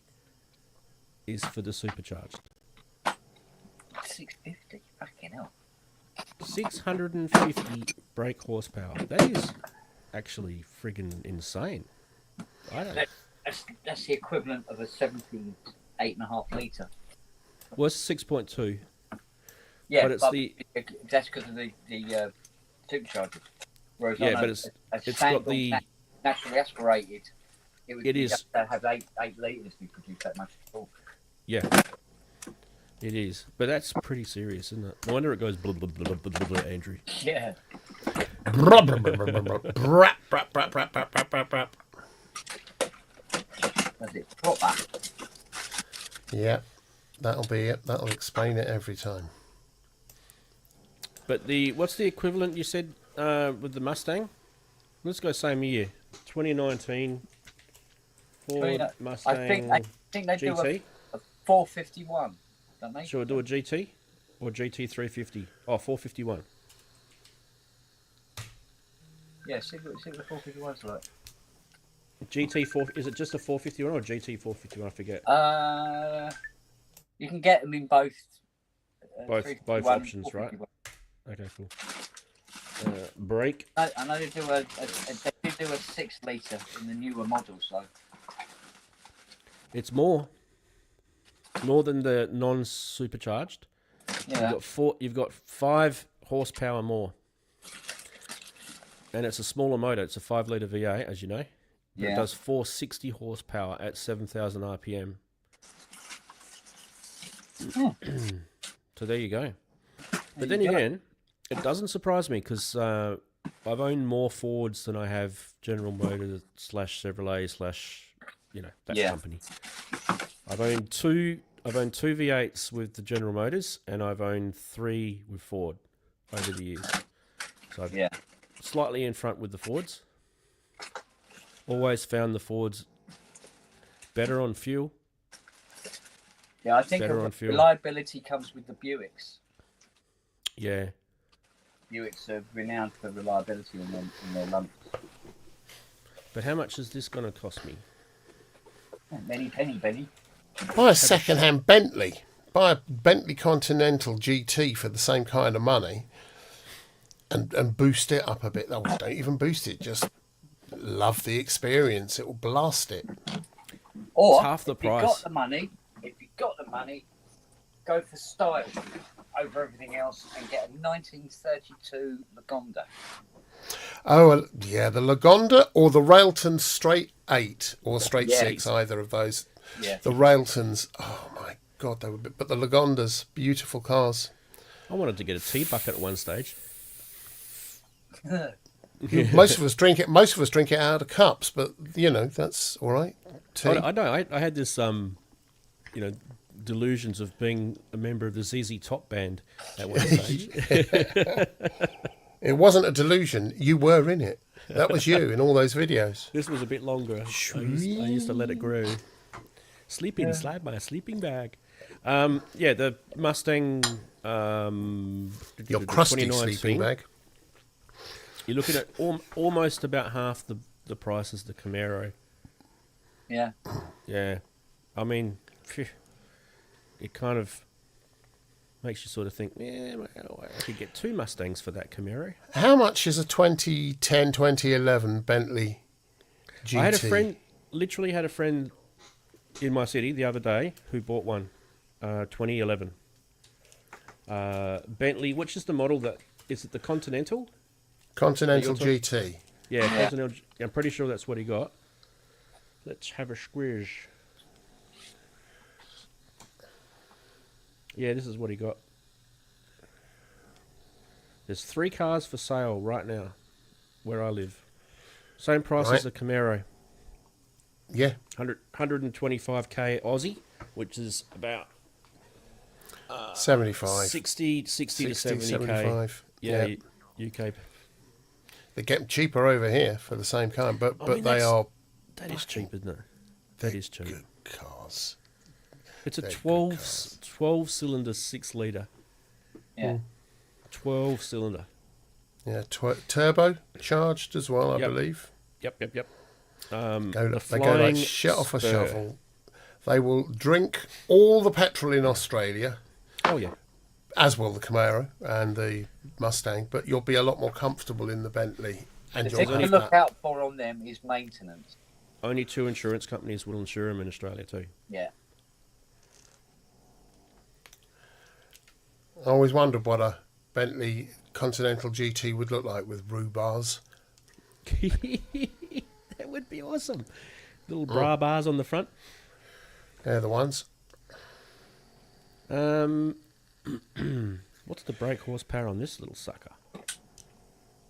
is for the supercharged. 650. Fucking hell. 650 brake horsepower. That is actually friggin' insane. I don't... That's the equivalent of a 78.5 litre. Well, it's 6.2. Yeah, but it's that's because of the supercharger. Whereas Yeah, on but a it's got standard the... naturally aspirated, It is. just to have 8 litres to produce that much torque. Yeah. It is. But that's pretty serious, isn't it? No wonder it goes blah, blah, blah, blah, blah, blah, Andrew. Yeah. Does it proper? Yeah, that'll be it. That'll explain it every time. But what's the equivalent you said with the Mustang? Let's go same year. 2019 Ford Mustang I think they do GT. a 451, don't they? Shall we do a GT or GT 350? Oh, 451. Yeah, see what the 451's like. GT4, is it just a 451 or GT 451? I forget. You can get them in both. Both 351 options, and right? 451. Okay, cool. Brake. I know they do a 6 litre in the newer model, so It's more than the non-supercharged. yeah. You've got 5 horsepower more, and it's a smaller motor. It's a 5 litre V8, as you know. But Yeah. It does 460 horsepower at 7,000 RPM. So there you go. But then again, it doesn't surprise me, because I've owned more Fords than I have General Motors / Chevrolet / that company. I've owned two V8s with the General Motors, and I've owned 3 with Ford over the years. So I'm slightly in front with the Fords. Always found the Fords better on fuel. Yeah, I think reliability comes with the Buicks. Yeah. Buicks are renowned for reliability in their lumps. But how much is this going to cost me? Penny. Buy a second-hand Bentley. Buy a Bentley Continental GT for the same kind of money, and boost it up a bit. Oh, don't even boost it. Just love the experience. It will blast it. Or It's half the price. If you've got the money, go for style over everything else and get a 1932 Lagonda. Oh, yeah, the Lagonda or the Railton Straight 8 or Straight 6, either of those. Yeah. The Railtons, oh my God, they were. But the Lagondas, beautiful cars. I wanted to get a tea bucket at one stage. Most of us drink it. Most of us drink it out of cups, but that's all right. Tea. I know. I had this, delusions of being a member of the ZZ Top band at one stage. It wasn't a delusion. You were in it. That was you in all those videos. This was a bit longer. I used to let it grow. Sleep inside my sleeping bag. The Mustang Your crusty 2019. sleeping bag. You're looking at almost about half the price as the Camaro. Yeah. Yeah, I mean, phew, it kind of makes you sort of think, yeah, I could get 2 Mustangs for that Camaro. How much is a 2010, 2011 Bentley GT? I literally had a friend in my city the other day who bought one, 2011. Bentley, which is the model that, is it the Continental? Continental You're GT. Yeah, Continental. I'm pretty sure that's what he got. Let's have a squiz. Yeah, this is what he got. There's 3 cars for sale right now where I live. Same price as the Camaro. Yeah. 125k Aussie, which is about 75. 60 to 70k. 75. Yeah, UK. They get cheaper over here for the same car, but mean, they are... That is cheap, isn't it? They're That is cheap. good cars. It's a They're 12 cylinder 6 litre. Yeah. 12 cylinder. Yeah, turbo charged as well, I Yep. believe. Yep. They The go like flying shit off a spur. shovel. They will drink all the petrol in Australia, Oh yeah. as will the Camaro and the Mustang, but you'll be a lot more comfortable in the Bentley. And The you'll thing to have look that. out for on them is maintenance. Only 2 insurance companies will insure them in Australia too. Yeah. I always wondered what a Bentley Continental GT would look like with rhubards. That would be awesome. Little bra bars on the front. They're the ones. What's the brake horsepower on this little sucker?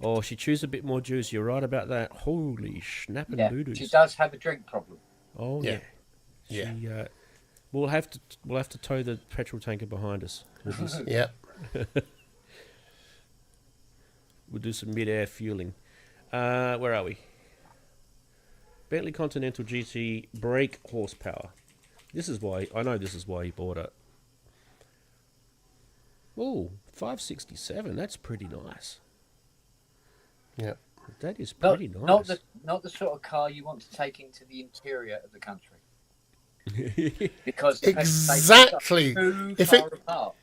Oh, she chews a bit more juice. You're right about that. Holy snapping Yeah. doo-doos. She does have a drink problem. Oh yeah. Yeah. She, we'll have to tow the petrol tanker behind us. Yeah. We'll do some mid-air fueling. Where are we? Bentley Continental GT brake horsepower. This is why he bought it. Oh, 567. That's pretty nice. Yeah. That is Not, pretty nice. not the sort of car you want to take into the interior of the country. Because the petrol stations Exactly. are too If far it- apart.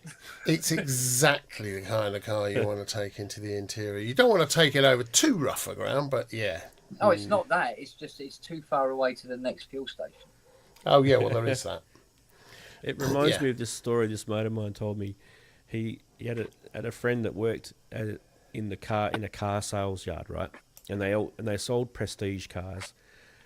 It's exactly the kind of car you want to take into the interior. You don't want to take it over too rough a ground, but yeah. Oh, it's not that. It's just it's too far away to the next fuel station. Oh, yeah, well, there is that. It reminds Yeah. me of this story this mate of mine told me. He had a friend that worked in a car sales yard, right? And they sold prestige cars.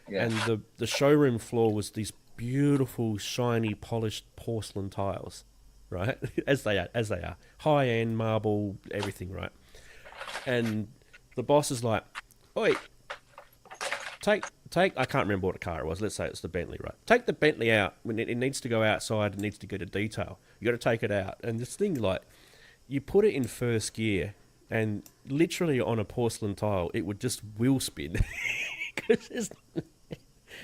Yeah. And the showroom floor was these beautiful, shiny, polished porcelain tiles, right? as they are, high end marble, everything, right? And the boss is like, "Oi, take." I can't remember what car it was. Let's say it's the Bentley, right? Take the Bentley out when it needs to go outside. It needs to get a detail. You got to take it out. And this thing, like, you put it in first gear, and literally on a porcelain tile, it would just wheel spin because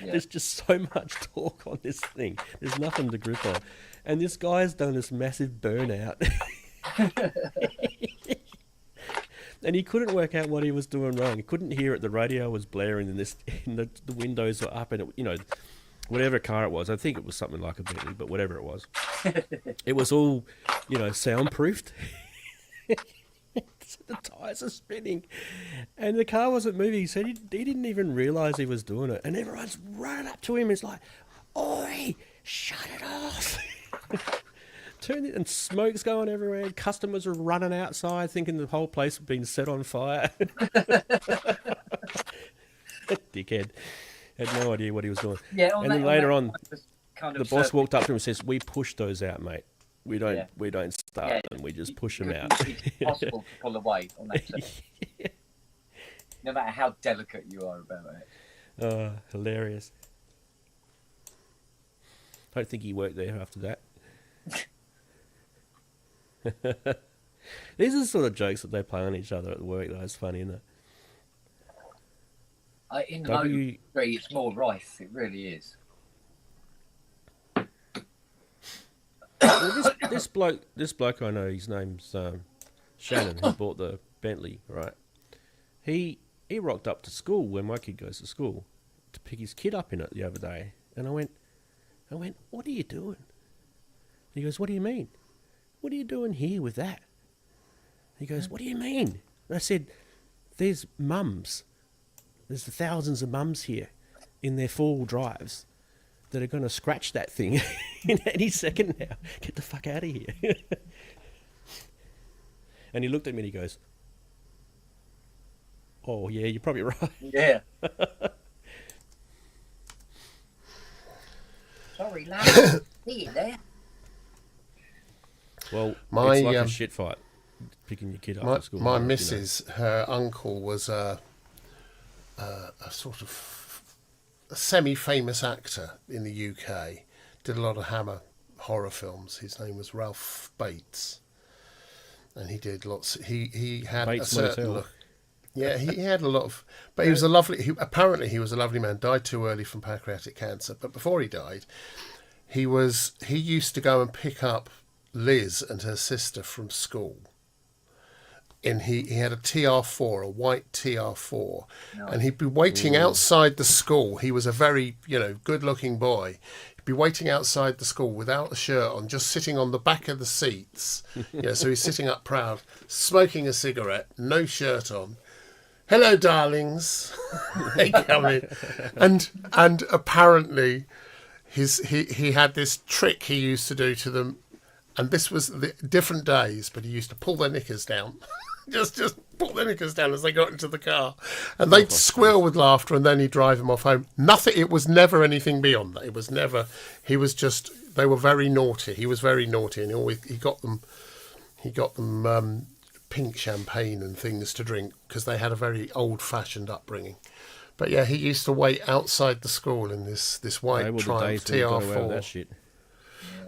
there's just so much torque on this thing. There's nothing to grip on. And this guy's done this massive burnout. And he couldn't work out what he was doing wrong. He couldn't hear it. The radio was blaring, and the windows were up, and whatever car it was. I think it was something like a Bentley, but whatever it was, it was all, soundproofed. So the tires are spinning, and the car wasn't moving. He said he didn't even realise he was doing it, and everyone's running up to him. It's like, "Oi, shut it off!" Turn it, and smoke's going everywhere. Customers are running outside, thinking the whole place had been set on fire. Dickhead had no idea what he was doing. Yeah, and then later on, kind the of boss walked up to him and says, "We push those out, mate. We don't start Yeah. them. We just push them out." It's impossible to pull away on that set. No matter how delicate you are about it. Hilarious. I don't think he worked there after that. These are the sort of jokes that they play on each other at work, though. It's funny, isn't it? In the motor industry, it's more rife. It really is. Well, this bloke I know, his name's Shannon, who bought the Bentley, right? He rocked up to school when my kid goes to school to pick his kid up in it the other day, and I went, what are you doing? He goes, what do you mean? What are you doing here with that? He goes, what do you mean? And I said, there's mums. There's thousands of mums here in their 4-wheel drives that are going to scratch that thing in any second now. Get the fuck out of here. And he looked at me and he goes, oh, yeah, you're probably right. Yeah. Sorry, lad. See you there. Well, My, it's like a shit fight picking your kid up at school. My you know. missus, her uncle was a sort of a semi-famous actor in the UK. Did a lot of Hammer horror films. His name was Ralph Bates, and he did lots. He had Bates a certain Motel. look. Yeah, he had a lot of. But he was a lovely. Apparently, he was a lovely man. Died too early from pancreatic cancer. But before he died, he used to go and pick up Liz and her sister from school. And he had a TR4, a white TR4, and he'd be waiting outside the school. He was a very, good-looking boy. He'd be waiting outside the school without a shirt on, just sitting on the back of the seats. So he's sitting up proud, smoking a cigarette, no shirt on. Hello, darlings. They come in, and apparently, he had this trick he used to do to them, and this was the different days. But he used to pull their knickers down. Just pull their knickers down as they got into the car, and they'd squeal with laughter, and then he'd drive them off home. Nothing. It was never anything beyond that. It was never. He was just. They were very naughty. He was very naughty, and he got them pink champagne and things to drink because they had a very old-fashioned upbringing. But yeah, he used to wait outside the school in this white Triumph TR4. That shit.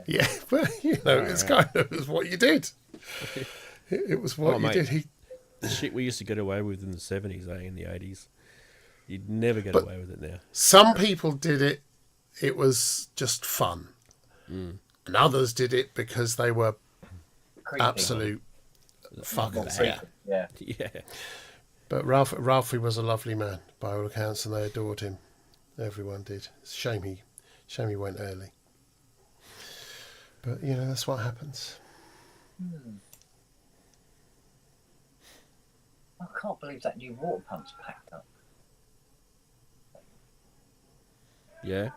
Yeah, but it's kind of what you did. It was what you did. The shit we used to get away with in the 70s, in the 80s. You'd never get away with it now. Some people did it. It was just fun. And others did it because they were Creepy. absolute fuckers. Yeah. Yeah. But Ralphie was a lovely man by all accounts, and they adored him. Everyone did. It's a shame he went early. But that's what happens. I can't believe that new water pump's packed up. Yeah.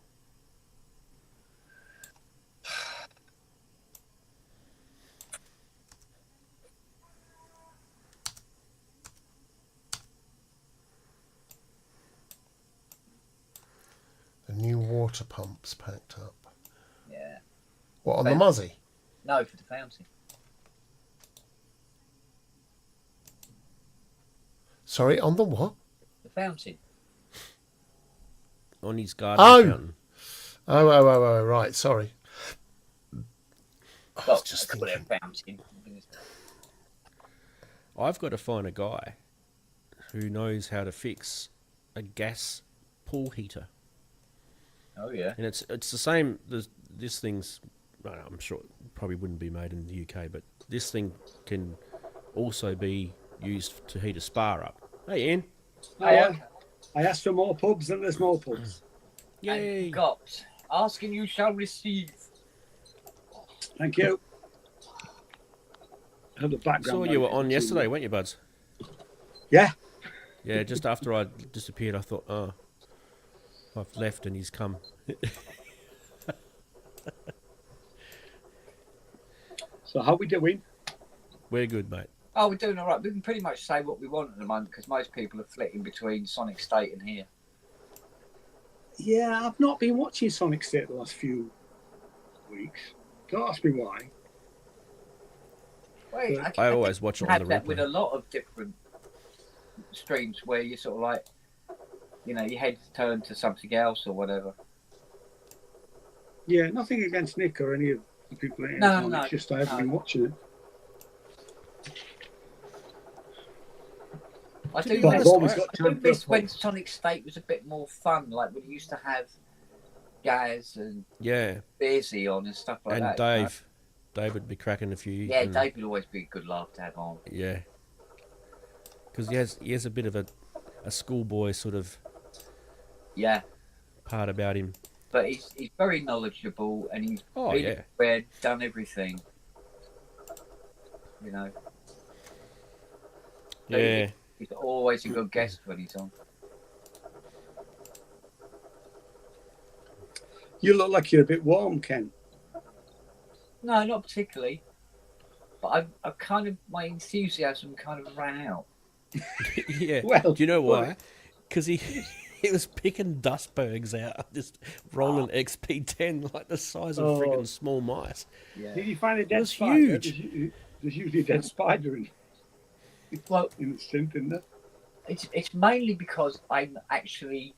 The new water pump's packed up. Yeah. What, on the Muzzy? No, for the fountain. Sorry, on the what? The fountain. On his garden fountain. Oh, right, sorry. I was just Call it thinking. a fountain. I've got to find a guy who knows how to fix a gas pool heater. Oh yeah. And it's the same. This thing's. I'm sure it probably wouldn't be made in the UK, but this thing can also be used to heat a spa up. Hey, Ian. I asked for more pubs than there's more pubs. Yay! And got asking you shall receive. Thank you. I have the I background. saw you were on yesterday, weren't you, Buds? Yeah. Yeah, just after I disappeared, I thought, oh, I've left and he's come. So how we doing? We're good, mate. Oh, we're doing all right. We can pretty much say what we want at the moment because most people are flitting between Sonic State and here. Yeah, I've not been watching Sonic State the last few weeks. Don't ask me why. Wait, I always watch it on had the that with a replay. lot of different streams where you sort of like, your head's turned to something else or whatever. Yeah, nothing against Nick or any of the people in it. No, It's just I haven't been watching it. I do But I've miss, always got I do time for miss a when pub. Sonic State was a bit more fun, like when it used to have Gaz and Yeah, Beersy on and stuff like and that. Dave. David be cracking a few. Yeah, and- Dave would always be a good laugh to have on. Yeah. Because he has a bit of a schoolboy sort of Yeah, part about him. but he's very knowledgeable and he's Oh, really yeah. aware, done everything. You know. So Yeah. he's always a good guest when he's on. You look like you're a bit warm, Ken. No, not particularly. But I kind of, my enthusiasm kind of ran out. Yeah. Well, Do you know well- why? Because he was picking dustbergs out of this Roland XP10 like the size of Oh. friggin' small mice. Yeah. Did you find a dead was spider? huge. There's usually a dead spider in Well, the synth, isn't there? it's mainly because I actually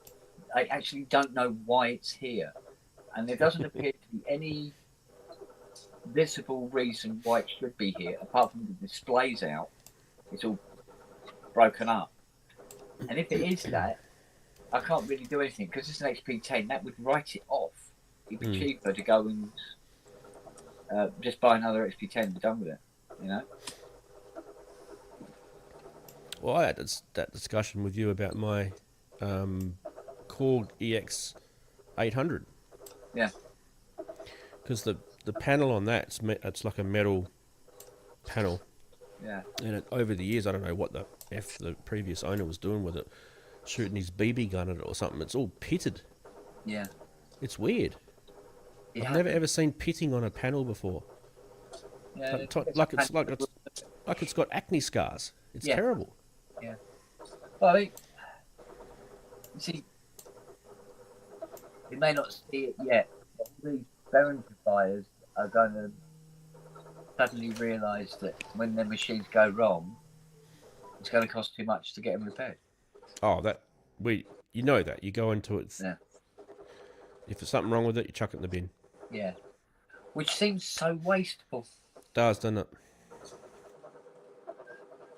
don't know why it's here, and there doesn't appear to be any visible reason why it should be here, apart from the displays out. It's all broken up, and if it is that, I can't really do anything because it's an XP10. That would write it off. It'd be cheaper to go and just buy another XP10 and be done with it. You know. Well, I had that discussion with you about my Korg EX 800. Yeah. Because the panel on that, it's like a metal panel. Yeah. And over the years, I don't know what the previous owner was doing with it, shooting his BB gun at it or something. It's all pitted. Yeah. It's weird. It I've never ever seen pitting on a panel before. Yeah, Like it's got acne scars. It's Yeah. terrible. Well, I mean, you see, you may not see it yet, but these Behringer buyers are going to suddenly realise that when their machines go wrong, it's going to cost too much to get them repaired. Oh, you know that. You go into it. Yeah. If there's something wrong with it, you chuck it in the bin. Yeah. Which seems so wasteful. Doesn't it?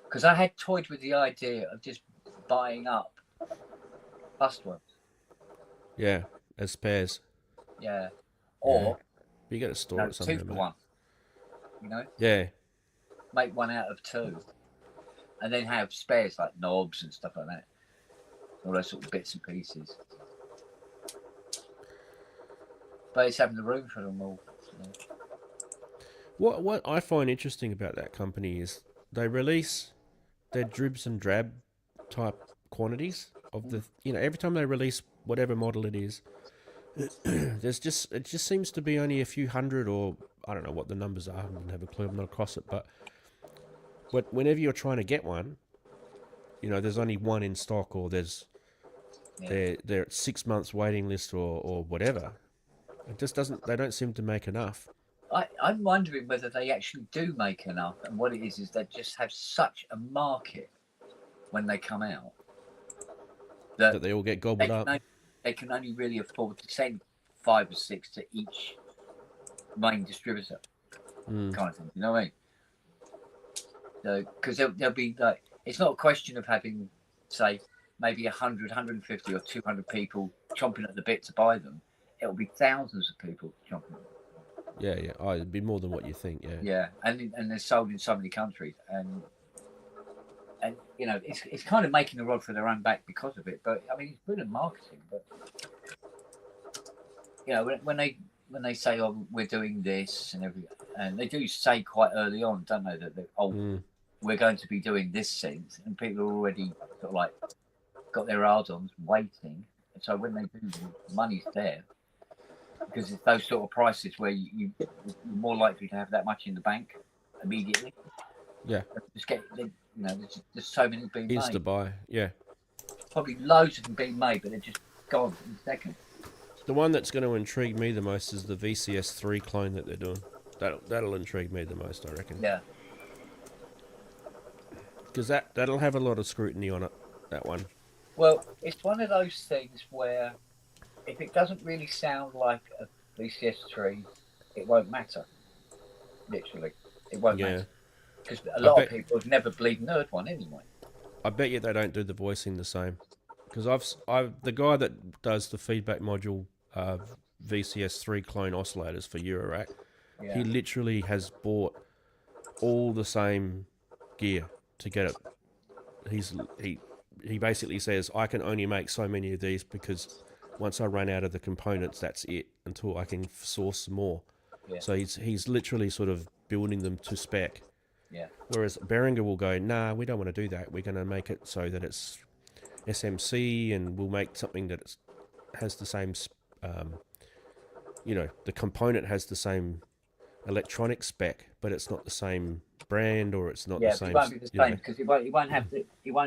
Because I had toyed with the idea of just buying up bust ones. Yeah, as spares. Yeah. Or, But you got to store it two somewhere, for mate. one. You know? Yeah. Make one out of two. And then have spares like knobs and stuff like that. All those sort of bits and pieces. But it's having the room for them all. So. What I find interesting about that company is they release their dribs and drab type quantities of the, every time they release whatever model it is, it just seems to be only a few hundred, or I don't know what the numbers are. I don't have a clue. I'm not across it, but whenever you're trying to get one, there's only one in stock, or there's they're at 6 months waiting list or whatever. It just doesn't. They don't seem to make enough. I'm wondering whether they actually do make enough, and what it is they just have such a market when they come out That they all get gobbled up. They can only really afford to send 5 or 6 to each main distributor, kind of thing. You know what I mean? So, because they'll be like, it's not a question of having, say, maybe 100, 150 or 200 people chomping at the bit to buy them. It'll be thousands of people chomping at the bit. Yeah. Oh, it'd be more than what you think. Yeah. Yeah, and they're sold in so many countries, and it's kind of making a rod for their own back because of it. But I mean, it's brilliant marketing. But when they say, "Oh, we're doing this," and they do say quite early on, don't they, that we're going to be doing this synth, and people are already sort of like got their ardons waiting. So when they do, the money's there. Because it's those sort of prices where you're more likely to have that much in the bank immediately. Yeah. Just get, there's just so many being Insta made. buy. Yeah. Probably loads of them being made, but they're just gone in a second. The one that's going to intrigue me the most is the VCS3 clone that they're doing. That'll intrigue me the most, I reckon. Yeah. Because that'll have a lot of scrutiny on it, that one. Well, it's one of those things where if it doesn't really sound like a VCS3, it won't matter. Literally, it won't matter. Because a lot of people have never bleeding heard one anyway. I bet you they don't do the voicing the same. Because the guy that does the feedback module VCS3 clone oscillators for Eurorack, Yeah. He literally has bought all the same gear to get it. He basically says, I can only make so many of these because once I run out of the components, that's it until I can source more. Yeah. So he's literally sort of building them to spec. Yeah. Whereas Behringer will go, nah, we don't want to do that. We're going to make it so that it's SMC, and we'll make something that has the same, the component has the same electronic spec, but it's not the same brand, or it's not the same. It won't be the same because it won't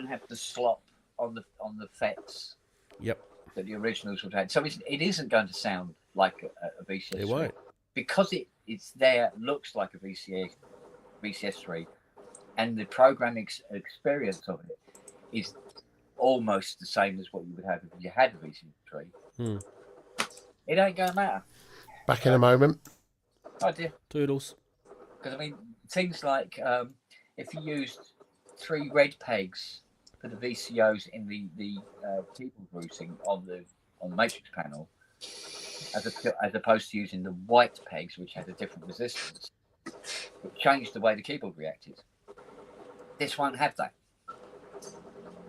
have the slop on the FETs. Yep. That the originals would have. So it isn't going to sound like a VCS. It won't, because it's there. Looks like a VCS3, and the programming experience of it is almost the same as what you would have if you had a VCS3. It ain't gonna matter. Back in a moment. Oh dear. Toodles. Because I mean, things like if you used 3 red pegs for the VCOs in the keyboard routing on the matrix panel, as opposed to using the white pegs, which had a different resistance, it changed the way the keyboard reacted. This won't have that.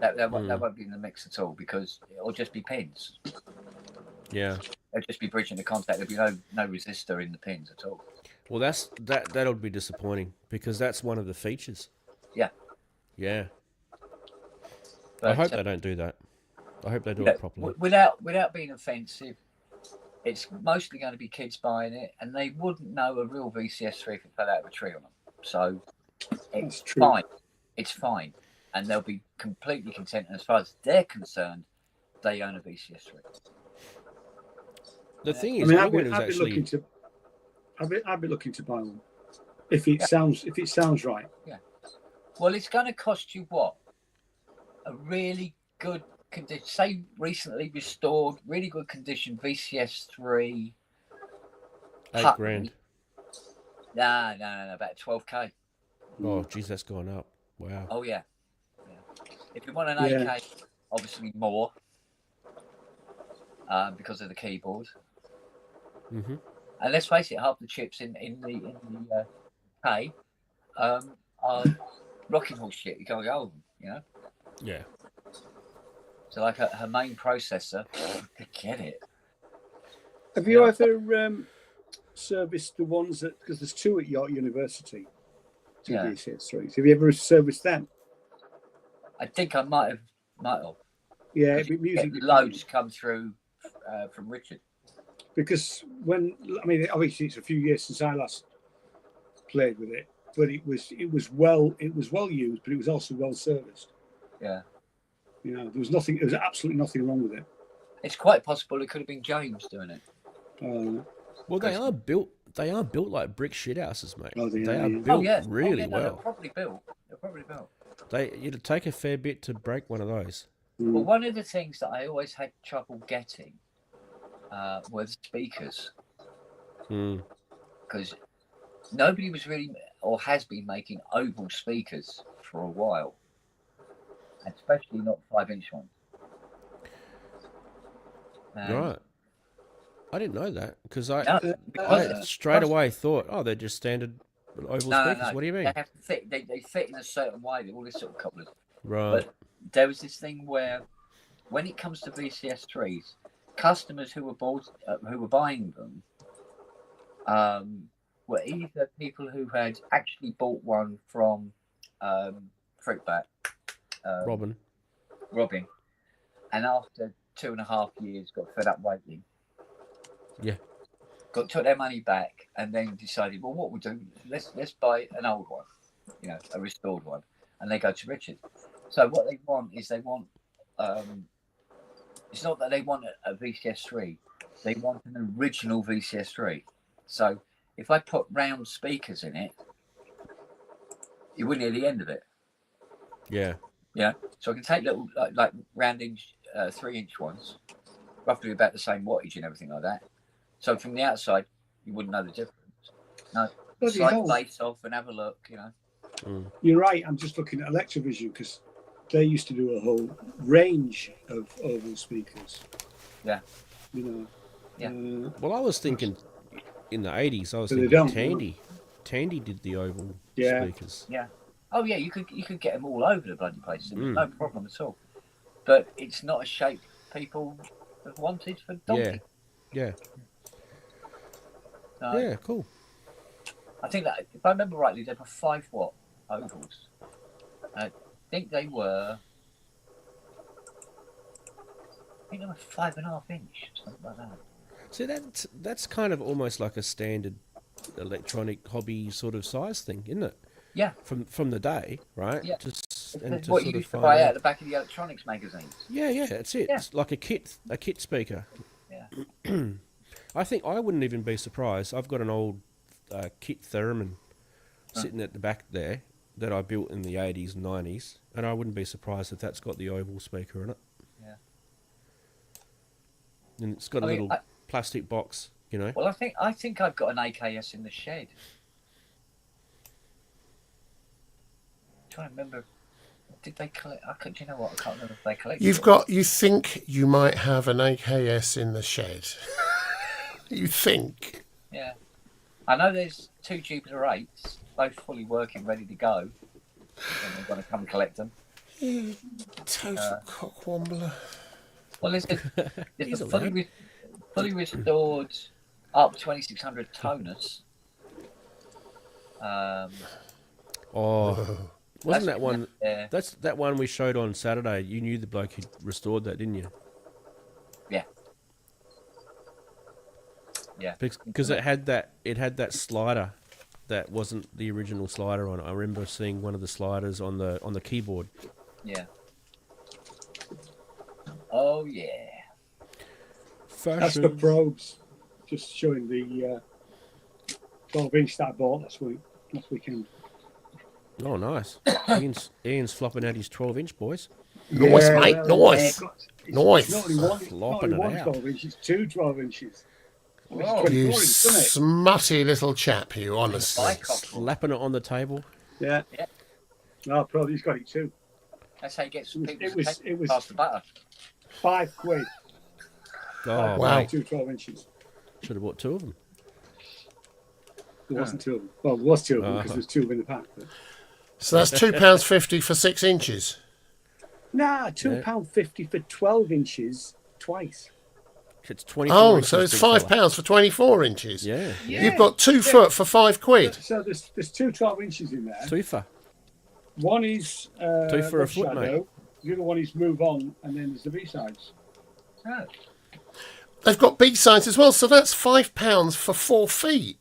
That won't be in the mix at all because it'll just be pins. Yeah. It'll just be bridging the contact. There'll be no resistor in the pins at all. Well, that'll be disappointing because that's one of the features. Yeah. Yeah. But, I hope they don't do that. I hope they do it properly. Without being offensive, it's mostly going to be kids buying it, and they wouldn't know a real VCS3 if it fell out of a tree on them. So it's fine. It's fine, and they'll be completely content. And as far as they're concerned, they own a VCS3. The thing is, I'd be looking to buy one if it sounds right. Yeah. Well, it's going to cost you what? A really good condition, say recently restored, really good condition VCS3. $8,000. No, about 12K. Oh, geez, that's gone up. Wow. Oh yeah. If you want an 8K, obviously more, because of the keyboard. Mm-hmm. And let's face it, half the chips in the K are rocking horse shit. You can't go, Yeah. So like her main processor, get it. Have you ever serviced the ones that, because there's 2 at York University, 2 VCS3s. Have you ever serviced them? I think I might have. Yeah, music loads come through from Richard. Because obviously it's a few years since I last played with it, but it was well used, but it was also well serviced. Yeah. There was absolutely nothing wrong with it. It's quite possible it could have been James doing it. Well, they are built like brick shit houses, mate. Oh, they are built really well. They're probably built. It'd take a fair bit to break one of those. Well, one of the things that I always had trouble getting were the speakers. Because nobody was really, or has been making oval speakers for a while. Especially not 5-inch ones. Right. I didn't know that because I straight away thought, they're just standard oval speakers. No. What do you mean? They have to fit. They fit in a certain way. All this sort of couplers. Right. But there was this thing where, when it comes to VCS3s, customers who were buying them, were either people who had actually bought one from Fruitbat, Robin, and after 2.5 years got fed up waiting. Yeah. Took their money back and then decided, well, what we'll do, let's buy an old one, a restored one, and they go to Richard. So what they want is it's not that they want a VCS3, they want an original VCS3. So if I put round speakers in it, you wouldn't hear the end of it. Yeah. Yeah. So I can take little like round 3-inch ones, roughly about the same wattage and everything like that. So from the outside, you wouldn't know the difference. No, slide bass off and have a look. You're right. I'm just looking at Electrovision because they used to do a whole range of oval speakers. Yeah. Yeah. Well, I was thinking in the 80s, I was But they thinking don't, Tandy. Tandy did the oval Yeah. speakers. Yeah. Oh yeah, you could get them all over the bloody place. Mm. No problem at all. But it's not a shape people have wanted for donkey. Yeah. So Yeah, cool. I think that if I remember rightly, they were 5-watt ovals. I think they were. I think they were 5.5 inch, something like that. So that's kind of almost like a standard electronic hobby sort of size thing, isn't it? Yeah. From the day, right? Yeah. Just That's to what sort you of used to find buy out out. at the back of the electronics magazines. Yeah, that's it. Yeah. It's like a kit speaker. Yeah. I think I wouldn't even be surprised. I've got an old kit Theremin sitting at the back there that I built in the 80s and 90s, and I wouldn't be surprised if that's got the oval speaker in it. Yeah. And it's got a I mean, little plastic box, you know. Well, I think I've got an AKS in the shed. I'm trying to remember. Did they collect? Do you know what? I can't remember if they collected. You think you might have an AKS in the shed. You think. Yeah. I know there's 2 Jupiter 8s, both fully working, ready to go. And they're going to come collect them. Total cockwombler. Well, there's He's a allowed. fully restored up 2600 tonus. Oh, wasn't that one? Yeah. That's that one we showed on Saturday. You knew the bloke who restored that, didn't you? Yeah. Yeah. Because it had that slider that wasn't the original slider on it. I remember seeing one of the sliders on the keyboard. Yeah. Oh yeah. That's the probes. Just showing the 12-inch that I bought last weekend. Oh, nice. Ian's flopping out his 12-inch, boys. Nice, Yeah, mate. well, Nice. It's Nice. not only one, Flopping not it only out. 12 inches, 2 12 inches. I mean, it's Whoa. 24 You inches, isn't it? smutty little chap, you, honestly. Bike off. Slapping it on the table. Yeah. Yeah. No, probably he's got it too. That's how you get some It people was- to it was- pass the butter. £5. Oh, Wow. mate. 2 12 inches. Should have bought 2 of them. There wasn't 2 of them. Well, there was 2 of them because Uh-huh. there's 2 of them in the pack. But... So that's £2.50 for 6 inches. Nah, £2.50 for 12 inches twice. It's 24 Oh, inches, so it's big £5 fella. for 24 inches. Yeah. You've got 2 foot for £5. So there's 2 12 inches in there. Twofer. One is 2 for a Love foot, Shadow. mate. The other one is Move On, and then there's the B-sides. Oh. They've got B-sides as well, so that's £5 for 4 feet.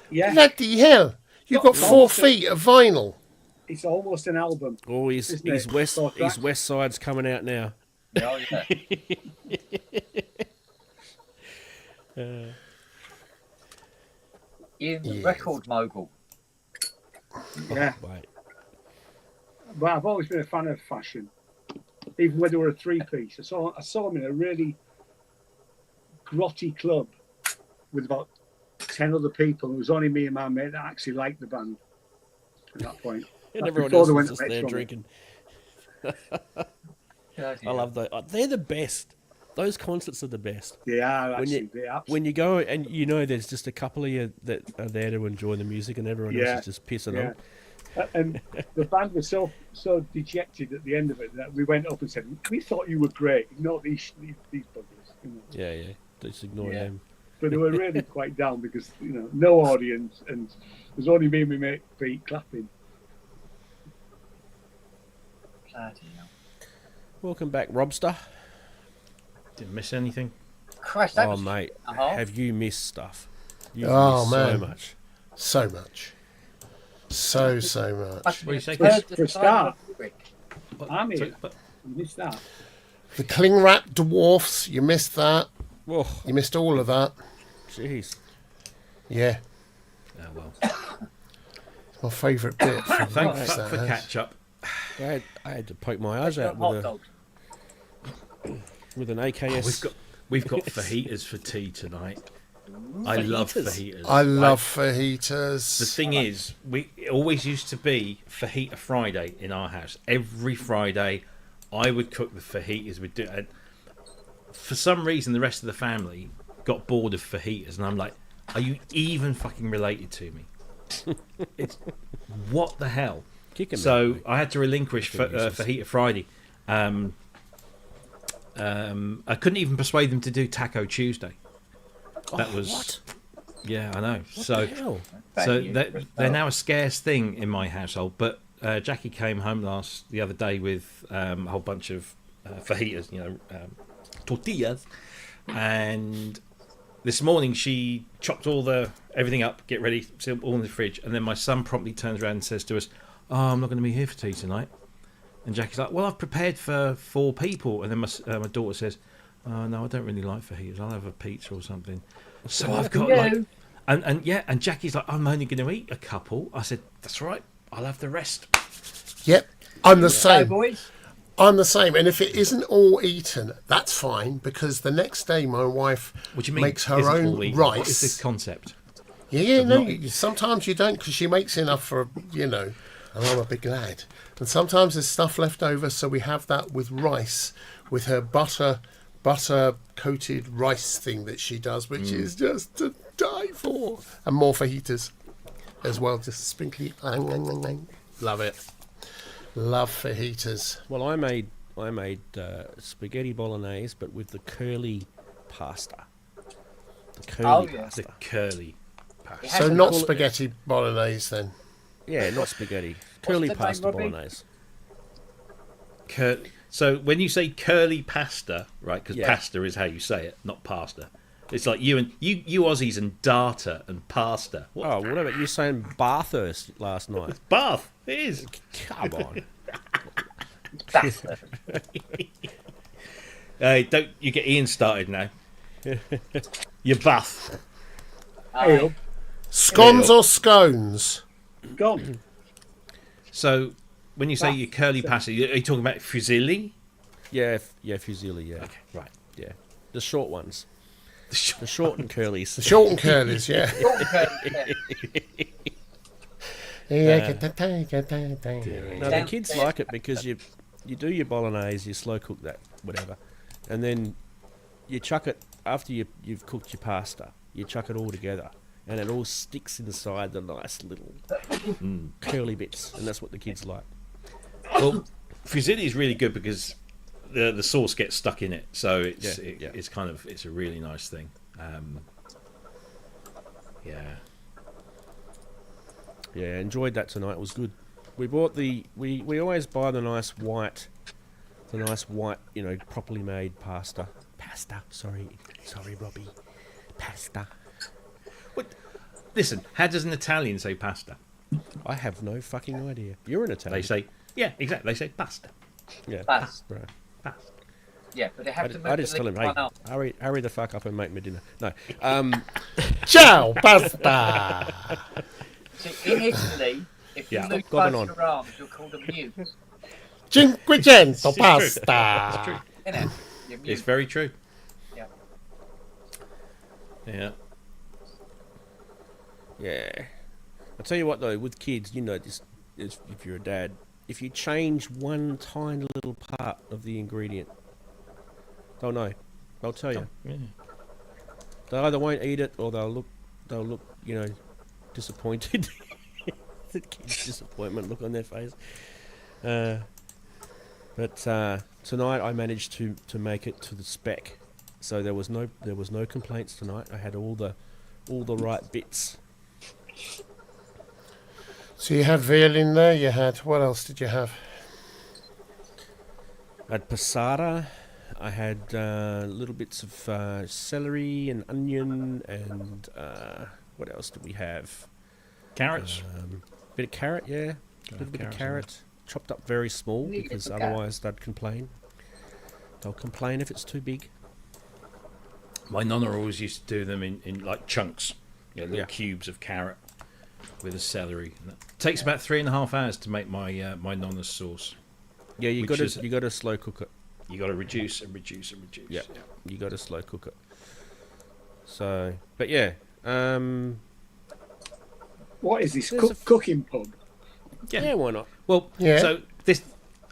Yeah, Bloody hell. You've got 4 feet of vinyl. it's almost an album. Oh, his Isn't it? west Four tracks. his west side's coming out now. Oh yeah. Ian, the Yeah. record mogul. Yeah, Wait. but I've always been a fan of fashion, even when they were a 3-piece. I saw them in a really grotty club with about 10 other people. It was only me and my mate that actually liked the band at that point. And That's everyone before else they was went just to there Metro. drinking. Bloody I love those. They're the best. Those concerts are the best. They are When actually. you- They are When you go and you know there's just a couple of you that are there to enjoy the music and everyone Yeah. else is just pissing Yeah. on. And the band was so dejected at the end of it that we went up and said, "We thought you were great. Not these buggers." You know. Yeah. Just ignore Yeah. them. But they were really quite down because no audience and there's only me and my mate Pete clapping. Bloody hell. Welcome back, Robster. Didn't miss anything. Christ, that Oh, was mate. a half. Have you missed stuff? You've Oh, missed man. so much. So much. So much. Must What do you have say, heard the For a side start. of the brick. I'm here. Sorry, but- You missed that. The cling wrap dwarfs, you missed that. Whoa, You missed all of that. jeez. Yeah. Oh, well. My favourite bit. From Thanks that for is- catch up. I had to poke my eyes out Hot dogs. with an AKS. We've got fajitas for tea tonight. I love fajitas. I love fajitas. The thing is, it always used to be Fajita Friday in our house. Every Friday, I would cook the fajitas. We'd do it. For some reason, the rest of the family got bored of fajitas, and I'm like, Are you even fucking related to me? It's what the hell? Kick him So out, I had to relinquish Fajita Friday. I couldn't even persuade them to do Taco Tuesday. That was what? Yeah, I know. What So the hell? so they're now a scarce thing in my household. But Jackie came home the other day with a whole bunch of fajitas, tortillas, and this morning she chopped everything up, get ready, all in the fridge, and then my son promptly turns around and says to us, "Oh, I'm not going to be here for tea tonight." And Jackie's like, "Well, I've prepared for 4 people," and then my daughter says, "Oh no, I don't really like fajitas. I'll have a pizza or something." So I've got and Jackie's like, "I'm only going to eat a couple." I said, "That's right. I'll have the rest." Yep, I'm the Go, same. boys. I'm the same. And if it isn't all eaten, that's fine, because the next day my wife What do you mean? makes her isn't own all eaten? What is rice. this concept? Yeah, no, not- sometimes you don't, because she makes enough for, and I'm a big lad. And sometimes there's stuff left over, so we have that with rice, with her butter coated rice thing that she does, which is just to die for. And more fajitas as well, just sprinkly. Love it. Love fajitas. Well, I made spaghetti bolognese, but with the curly pasta. The curly yeah. pasta. The curly pasta. So not spaghetti bolognese then. Yeah, not spaghetti. Curly the name, pasta Robbie? bolognese. So when you say curly pasta, right? Because Yeah. pasta is how you say it, not pasta. It's like you Aussies and data and pasta. What? Oh, what about you saying Bathurst last night? Bath. It is. Come on. Don't you get Ian started now? You're Bath. Hey, up, Scones or scones? gone. So when you say your curly pasta, are you talking about fusilli? Yeah, fusilli, yeah. Okay, right. Yeah. The short ones. The short and curlies. The short and curlies, yeah. No, the kids like it because you do your bolognese, you slow cook that, whatever, and then you chuck it after you've cooked your pasta. You chuck it all together, and it all sticks inside the nice little curly bits, and that's what the kids like. Well, fusilli is really good because the sauce gets stuck in it, so it's Yeah. it's a really nice thing. Yeah. Yeah, enjoyed that tonight. It was good. We bought we always buy the nice white, properly made pasta. Sorry, Robbie. Pasta. Listen, how does an Italian say pasta? I have no fucking idea. You're an Italian. They say, yeah, exactly. They say pasta. yeah. Pasta. Right. Pasta. Yeah, but they have to move I just the tell him, link hey, one up. hurry the fuck up and make me dinner. No, Ciao, pasta. See, in Italy, if you Yeah. look Going both on. your arms, you're called a mute. Cinquecento It's pasta. true. Innit? You're It's mute. very true. Yeah. Yeah. yeah. I tell you what though, with kids, this is if you're a dad, if you change one tiny little part of the ingredient, they'll know. They'll tell you. Yeah. They either won't eat it or they'll look, disappointed. The kids' disappointment look on their face. But tonight I managed to make it to the spec, so there was no complaints tonight. I had all the right bits. So you had veal in there, you had, what else did you have? I had passata. I had little bits of celery and onion and what else did we have? Carrots. Bit of carrot, yeah. A little bit of carrot. Chopped up very small Need because some carrot. otherwise they'd complain. They'll complain if it's too big. My nonna always used to do them in like chunks, little Yeah. cubes of carrot with a celery. And that takes about 3.5 hours to make my nonna's sauce. Yeah, you Which got is- to slow cook it. You got to reduce and reduce and reduce. Yeah. You got to slow cook it. So, but yeah, What is this There's a f- cooking pub? yeah, why not? Well, Yeah. so this,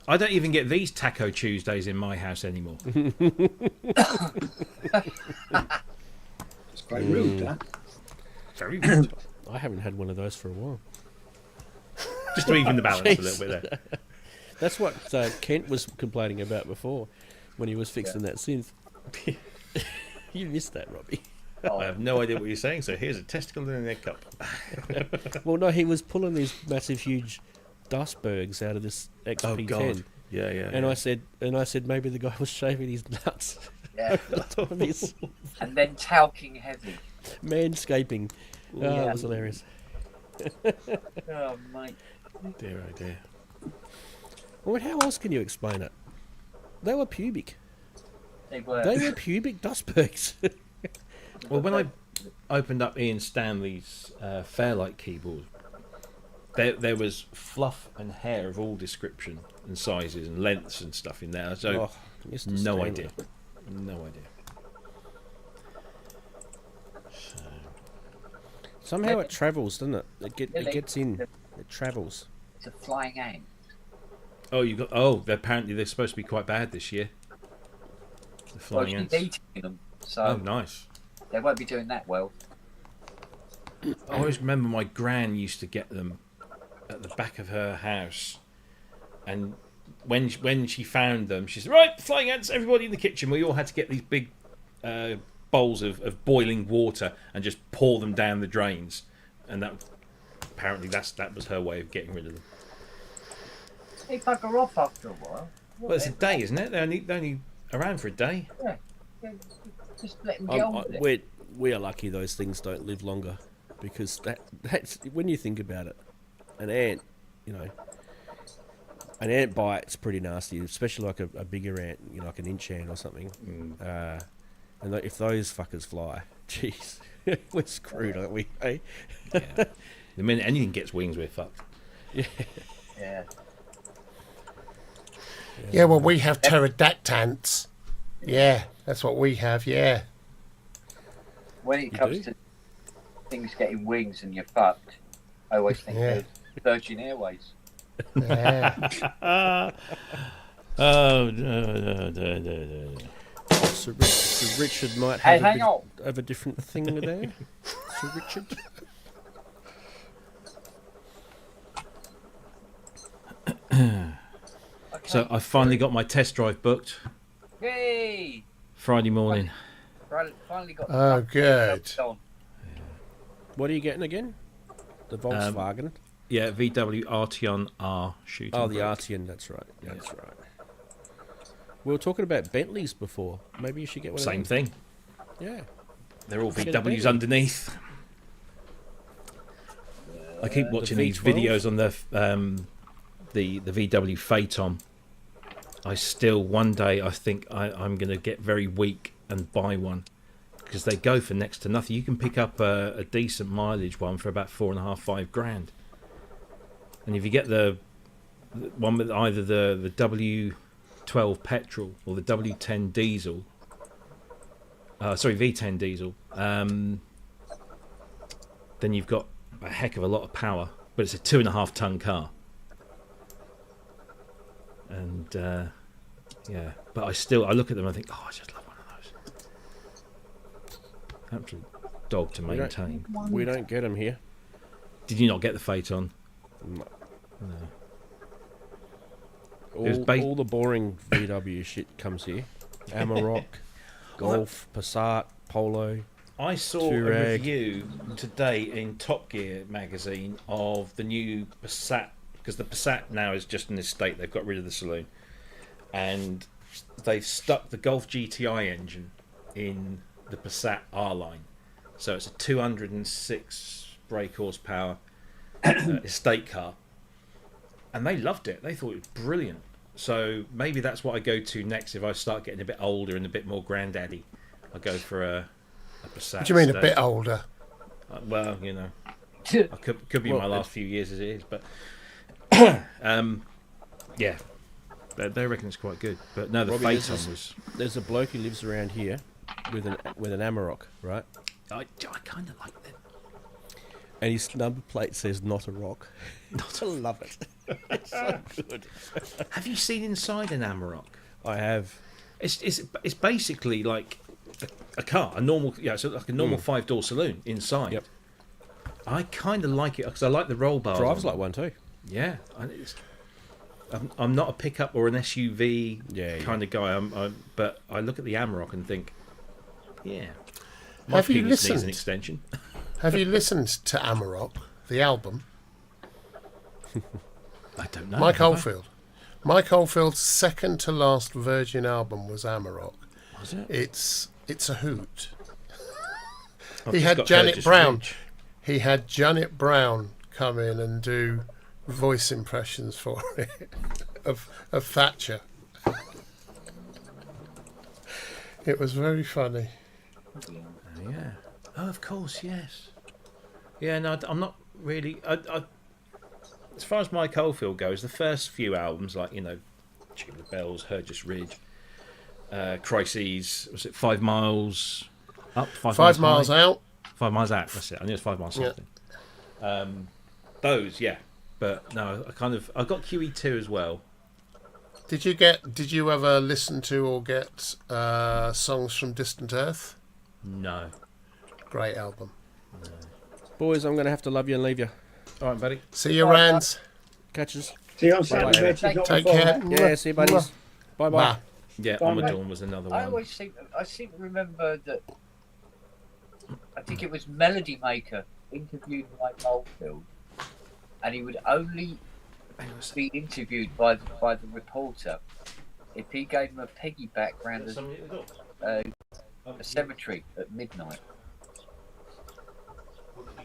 I don't even get these Taco Tuesdays in my house anymore. It's quite rude, that. Very good. I haven't had one of those for a while. Just to even the balance a little bit there. That's what Kent was complaining about before when he was fixing that synth. You missed that, Robbie. I have no idea what you're saying, so here's a testicle in a cup. Well, no, he was pulling these massive, huge dustbergs out of this XP10. God. Yeah. And I said, maybe the guy was shaving his nuts Yeah. over the top of his And then talking heavy. manscaping. Oh, Yeah. that was hilarious. Oh, mate. Dear, oh dear. Well, how else can you explain it? They were pubic. They were. They were pubic dustbergs. Well, when I opened up Ian Stanley's Fairlight keyboard, there was fluff and hair of all description and sizes and lengths and stuff in there. So Mr. no Stanley. idea. No idea. So, Somehow it travels, doesn't it? It Really? gets in. It travels. It's a flying ant. apparently they're supposed to be quite bad this year. The Well, flying she's ants. eating them, so Oh, nice. they won't be doing that well. I always remember my gran used to get them at the back of her house, and when she found them, she said, "Right, flying ants! Everybody in the kitchen." We all had to get these big bowls of boiling water and just pour them down the drains, and that was her way of getting rid of them. They bugger off after a while. Well, it's a day, isn't it? They're only around for a day. Yeah, just let them get on with it. We are lucky those things don't live longer, because that's when you think about it, an ant bite's pretty nasty, especially like a bigger ant, like an inch ant or something. And if those fuckers fly, jeez, we're screwed, aren't we? Hey? Yeah. The minute anything gets wings, we're fucked. Yeah. Yeah, well, we have pterodactants. Yeah, that's what we have, yeah. When it comes to things getting wings and you're fucked, I always think of Virgin Airways. Yeah. Oh, Sir Richard might Hey, have hang on. have a different thing there. Sir Richard. So I finally got my test drive booked Yay! Friday morning. Finally got Oh, good. on. What are you getting again? The Volkswagen. Yeah, VW Arteon R shooting. Oh, the brake. Arteon. That's right. Yeah, that's right. We were talking about Bentleys before. Maybe you should get one. Same of them. thing. Yeah. They're all Get a Bentley. VWs underneath. I keep watching these V12? videos on the VW Phaeton. I still, one day, I think I'm going to get very weak and buy one, because they go for next to nothing. You can pick up a decent mileage one for about $4,500, $5,000. And if you get the one with either the W12 petrol or the W10 diesel, V10 diesel, then you've got a heck of a lot of power, but it's a 2.5 ton car. And yeah, but I look at them and I think, I just love one of those. Absolute dog to maintain. We don't get them here. Did you not get the Phaeton? No. It was All the boring VW shit comes here. Amarok, Golf, Passat, Polo. I saw a Touareg. review today in Top Gear magazine of the new Passat, because the Passat now is just an estate. They've got rid of the saloon, and they've stuck the Golf GTI engine in the Passat R line. So it's a 206 brake horsepower estate car, and they loved it. They thought it was brilliant. So maybe that's what I go to next if I start getting a bit older and a bit more granddaddy. I go for a Passat. What do you mean a estate. bit older? Well, I could be Well, my last few years as it is, but yeah, they reckon it's quite good. But no, the Robbie, Phaeton this was. There's a bloke who lives around here with an Amarok, right? I kind of like them. And his number plate says "Not a Rock." I love it. It's so good. Have you seen inside an Amarok? I have. It's basically like a car, a normal, so like a normal 5-door saloon inside. Yep. I kind of like it because I like the roll bars. Drives on like one too. Yeah, I'm not a pickup or an SUV kind of guy. But I look at the Amarok and think, yeah, my Have you penis needs listened? an extension. Have you listened to Amarok, the album? I don't know. Mike have I? Oldfield. Mike Oldfield's second to last Virgin album was Amarok. Was it? It's a hoot. I've He just had got Janet Burgess Brown. Ridge. He had Janet Brown come in and do voice impressions for it of Thatcher. It was very funny. Yeah. Oh, of course, yes. Yeah, no, I'm not really. As far as Mike Oldfield goes, the first few albums, like Tubular Bells, Burgess Ridge, Crises, was it 5 Miles Up, 5 miles high? out. 5 Miles Out. That's it. I knew it was 5 miles Yeah. something. Those, yeah. But no, I got QE2 as well. Did you ever listen to or get Songs from Distant Earth? No. Great album. Boys, I'm going to have to love you and leave you. All right, buddy. See you, Rands. Catches. See you on Saturday, mate. Take Take care. Yeah, see you, buddies. Bye-bye. Bye. Yeah, Bye, mate. Amadorn was another I one. always seem to remember that. I think it was Melody Maker interviewed Mike Oldfield, and he would only be interviewed by the reporter if he gave him a piggyback round a cemetery at midnight.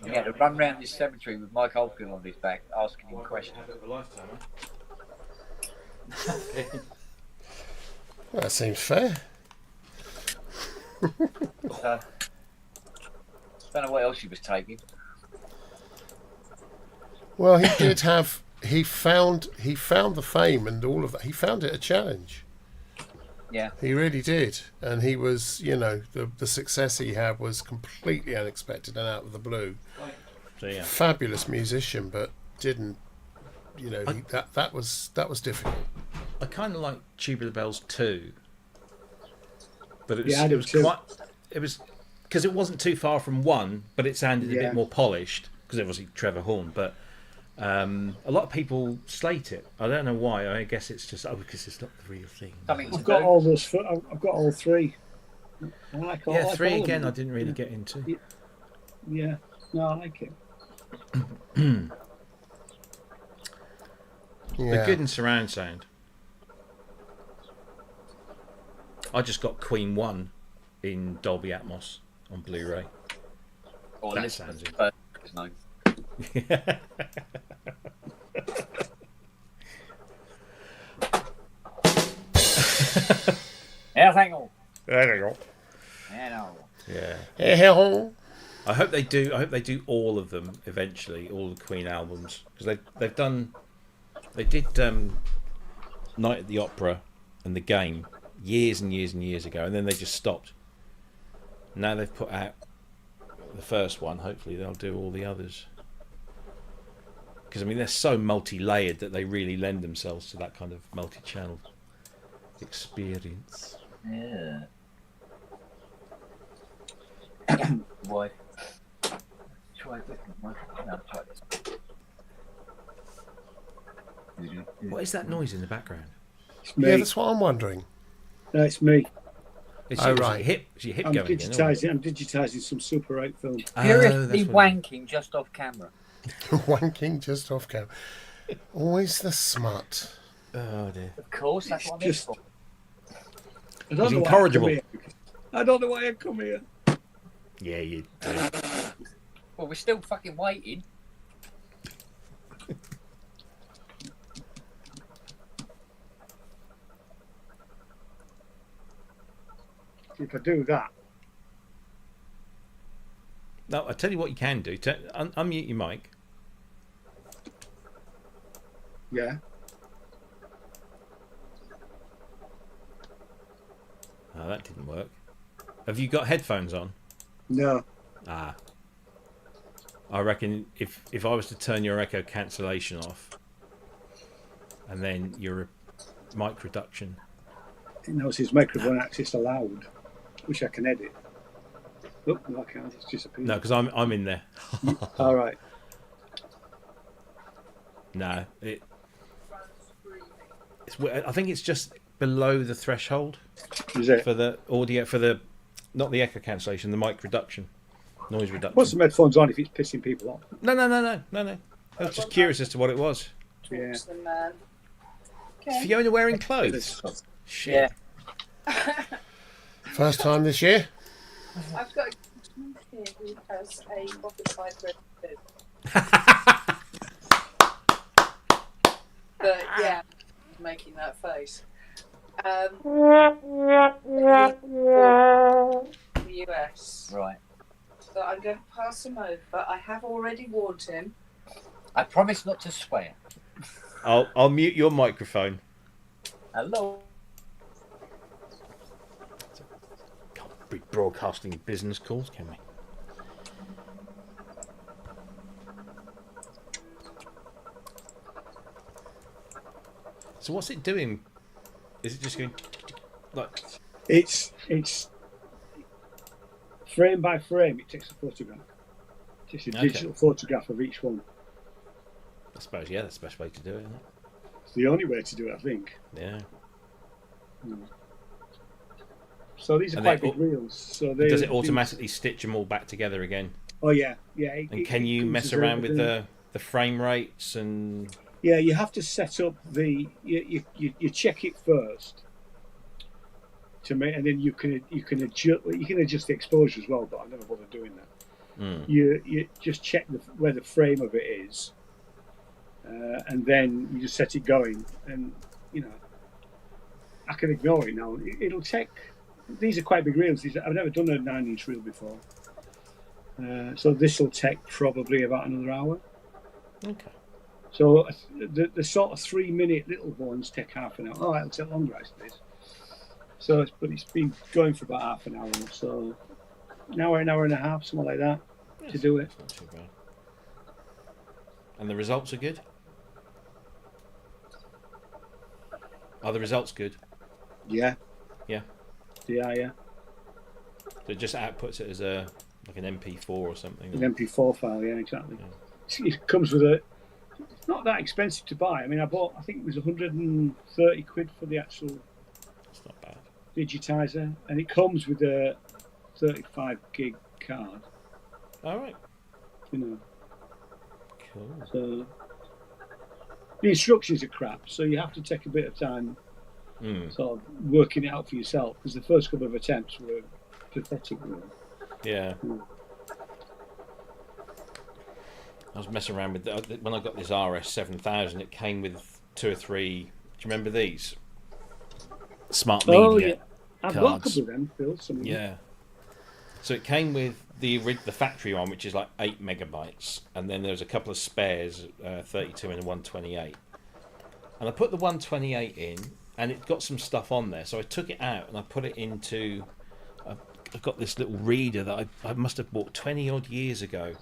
He had to run round this cemetery with Mike Oldfield on his back, asking him questions. That seems fair. So, don't know what else he was taking. Well, he did have. He found the fame and all of that. He found it a challenge. Yeah. He really did, and he was, the success he had was completely unexpected and out of the blue. So yeah. Fabulous musician, but didn't, that was difficult. I kind of like Tubular Bells too, but it was Yeah, I it do was too. quite it was because it wasn't too far from one, but it sounded a Yeah. bit more polished because obviously Trevor Horn. But a lot of people slate it. I don't know why. I guess it's just because it's not the real thing. Something to I've got do. all those. I've got all three. I like all, I Yeah, like 3 all of again. them. I didn't really get into. Yeah, no, I like it. Yeah. They're good in surround sound. I just got Queen 1 in Dolby Atmos on Blu-ray. Or That Elizabeth sounds it. Burke's name. Yeah, thank you. There you go. Yeah, no. Yeah. Hey-ho. I hope they do. I hope they do all of them eventually, all the Queen albums, because they've done. They did Night at the Opera and The Game years and years and years ago, and then they just stopped. Now they've put out the first one. Hopefully they'll do all the others, because I mean they're so multi-layered that they really lend themselves to that kind of multi-channel experience. Yeah. Why? Try a different one. No, try this. What is that noise in the background? It's me. Yeah, that's what I'm wondering. No, it's me. Is Oh, your right. hip? Is your hip I'm going again? or- digitizing some Super 8 film. Furiously that's what it is. wanking just off camera. Wanking just off camera. Always the smut. Oh dear. Of course, that's what I'm here Just- for. I don't He's know why I incorrigible. come here. I don't know why I come here. Yeah, you do. Well, we're still fucking waiting. If I do that, No, I tell you what you can do. Unmute your mic. yeah. Oh, that didn't work. Have you got headphones on? No. Ah. I reckon if I was to turn your echo cancellation off, and then your mic reduction. It knows his microphone access allowed, which I can edit. Oh, no, I can't. It's disappeared. No, because I'm in there. All right. No, I think it's just below the threshold Is it? for the audio, not the echo cancellation, the mic reduction, noise reduction. Put some headphones on if it's pissing people off. No. I was just curious as to what it was. Yeah. The man. Okay. Fiona wearing clothes. Shit. Yeah. First time this year. I've got a gentleman here who has a pocket micro too. But yeah, making that face. The US. Right. So I'm going to pass him over. I have already warned him. I promise not to swear. I'll mute your microphone. Hello. Can't be broadcasting business calls, can we? So what's it doing? Is it just going like? It's frame by frame. It takes a photograph. It takes a digital photograph of each one. I suppose that's the best way to do it, isn't it? It's the only way to do it, I think. Yeah. So these are quite big reels. So does it automatically stitch them all back together again? Oh yeah. And can you mess around with the frame rates and? Yeah, you have to set up the you check it first to make, and then you can adjust the exposure as well. But I never bothered doing that. You just check where the frame of it is, and then you just set it going. And I can ignore it now. It'll take. These are quite big reels. I've never done a 9-inch reel before, so this will take probably about another hour. Okay. So the sort of 3-minute little ones take half an hour. Oh, it'll take longer actually. So, but it's been going for about half an hour. So, an hour and a half, something like that, to do it. Not too bad. And the results are good. Are the results good? Yeah. Yeah. Yeah. So it just outputs it as like an MP4 or something. An MP4 file, yeah, exactly. Yeah. It comes with a. It's not that expensive to buy. I mean, I think it was 130 quid for the actual. That's not bad. Digitizer, and it comes with a 35 gig card. All right. Cool. So the instructions are crap, so you have to take a bit of time, sort of working it out for yourself. Because the first couple of attempts were pathetic. Really. Yeah. I was messing around with when I got this RS 7000. It came with 2 or 3. Do you remember these? Smart media. Oh yeah, I've got a cards. couple of them, Phil. Yeah. So it came with the factory one, which is like 8 megabytes, and then there's a couple of spares, 32 and 128. And I put the 128 in, and it got some stuff on there. So I took it out and I put it into. I've got this little reader that I must have bought 20 odd years ago.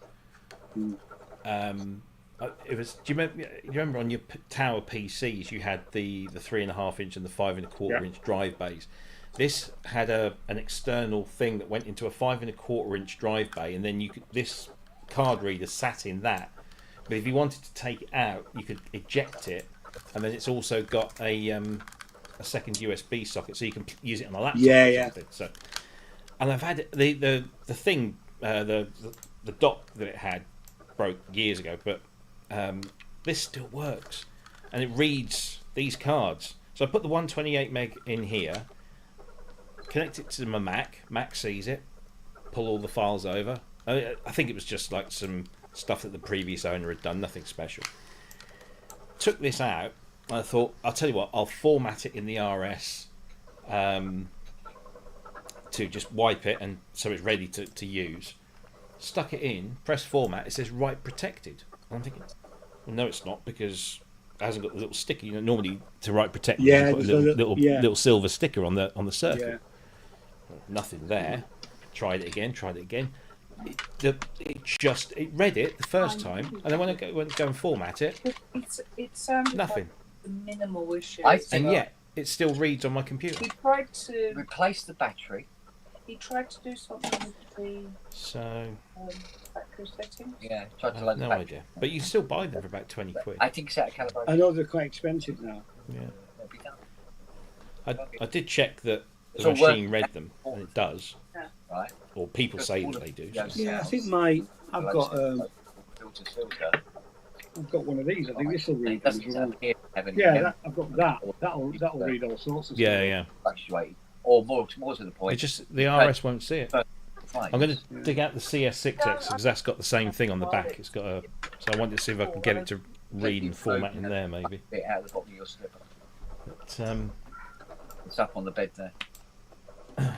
It was. Do you remember on your tower PCs you had the 3.5 inch and the 5 1/4 inch drive bays? This had an external thing that went into a 5 1/4 inch drive bay, and then this card reader sat in that. But if you wanted to take it out, you could eject it, and then it's also got a second USB socket, so you can use it on a laptop. Yeah. So, and I've had the thing, the dock that it had broke years ago, but this still works, and it reads these cards. So I put the 128 meg in here, connect it to my Mac sees it, pull all the files over. I think it was just like some stuff that the previous owner had done, nothing special. Took this out, and I thought, I'll tell you what, I'll format it in the RS to just wipe it, and so it's ready to use. Stuck it in, press format, it says write protected. And I'm thinking, well, no, it's not, because it hasn't got the little sticker. Normally to write protected, you put a little silver sticker on the circle. Yeah. Nothing there. Tried it again. It read it the first time, and then when I go and format it, it sounded nothing. Like minimal issue. And yet it still reads on my computer. We tried to replace the battery, He tried to do something with the So factory settings. Yeah, tried I to have load no the idea. But you can still buy them for about 20 quid. I think it's out of calibration. I know they're quite expensive now. Yeah. It'll be done. I did check that It's the all machine working. read them, and it does. Right. Or people say that they do. So. Yeah, I think I've got one of these. I think this will read them as well. Yeah, I've got that. That'll read all sorts of Yeah, stuff. yeah. Fluctuate. Or more to the point. It's just the RS won't see it. Fine. I'm going to dig out the CS6X because that's got the same thing on the back. It's got a. So I wanted to see if I can get it to read and format in there, maybe. Bit out of the bottom of your slipper. But It's up on the bed there.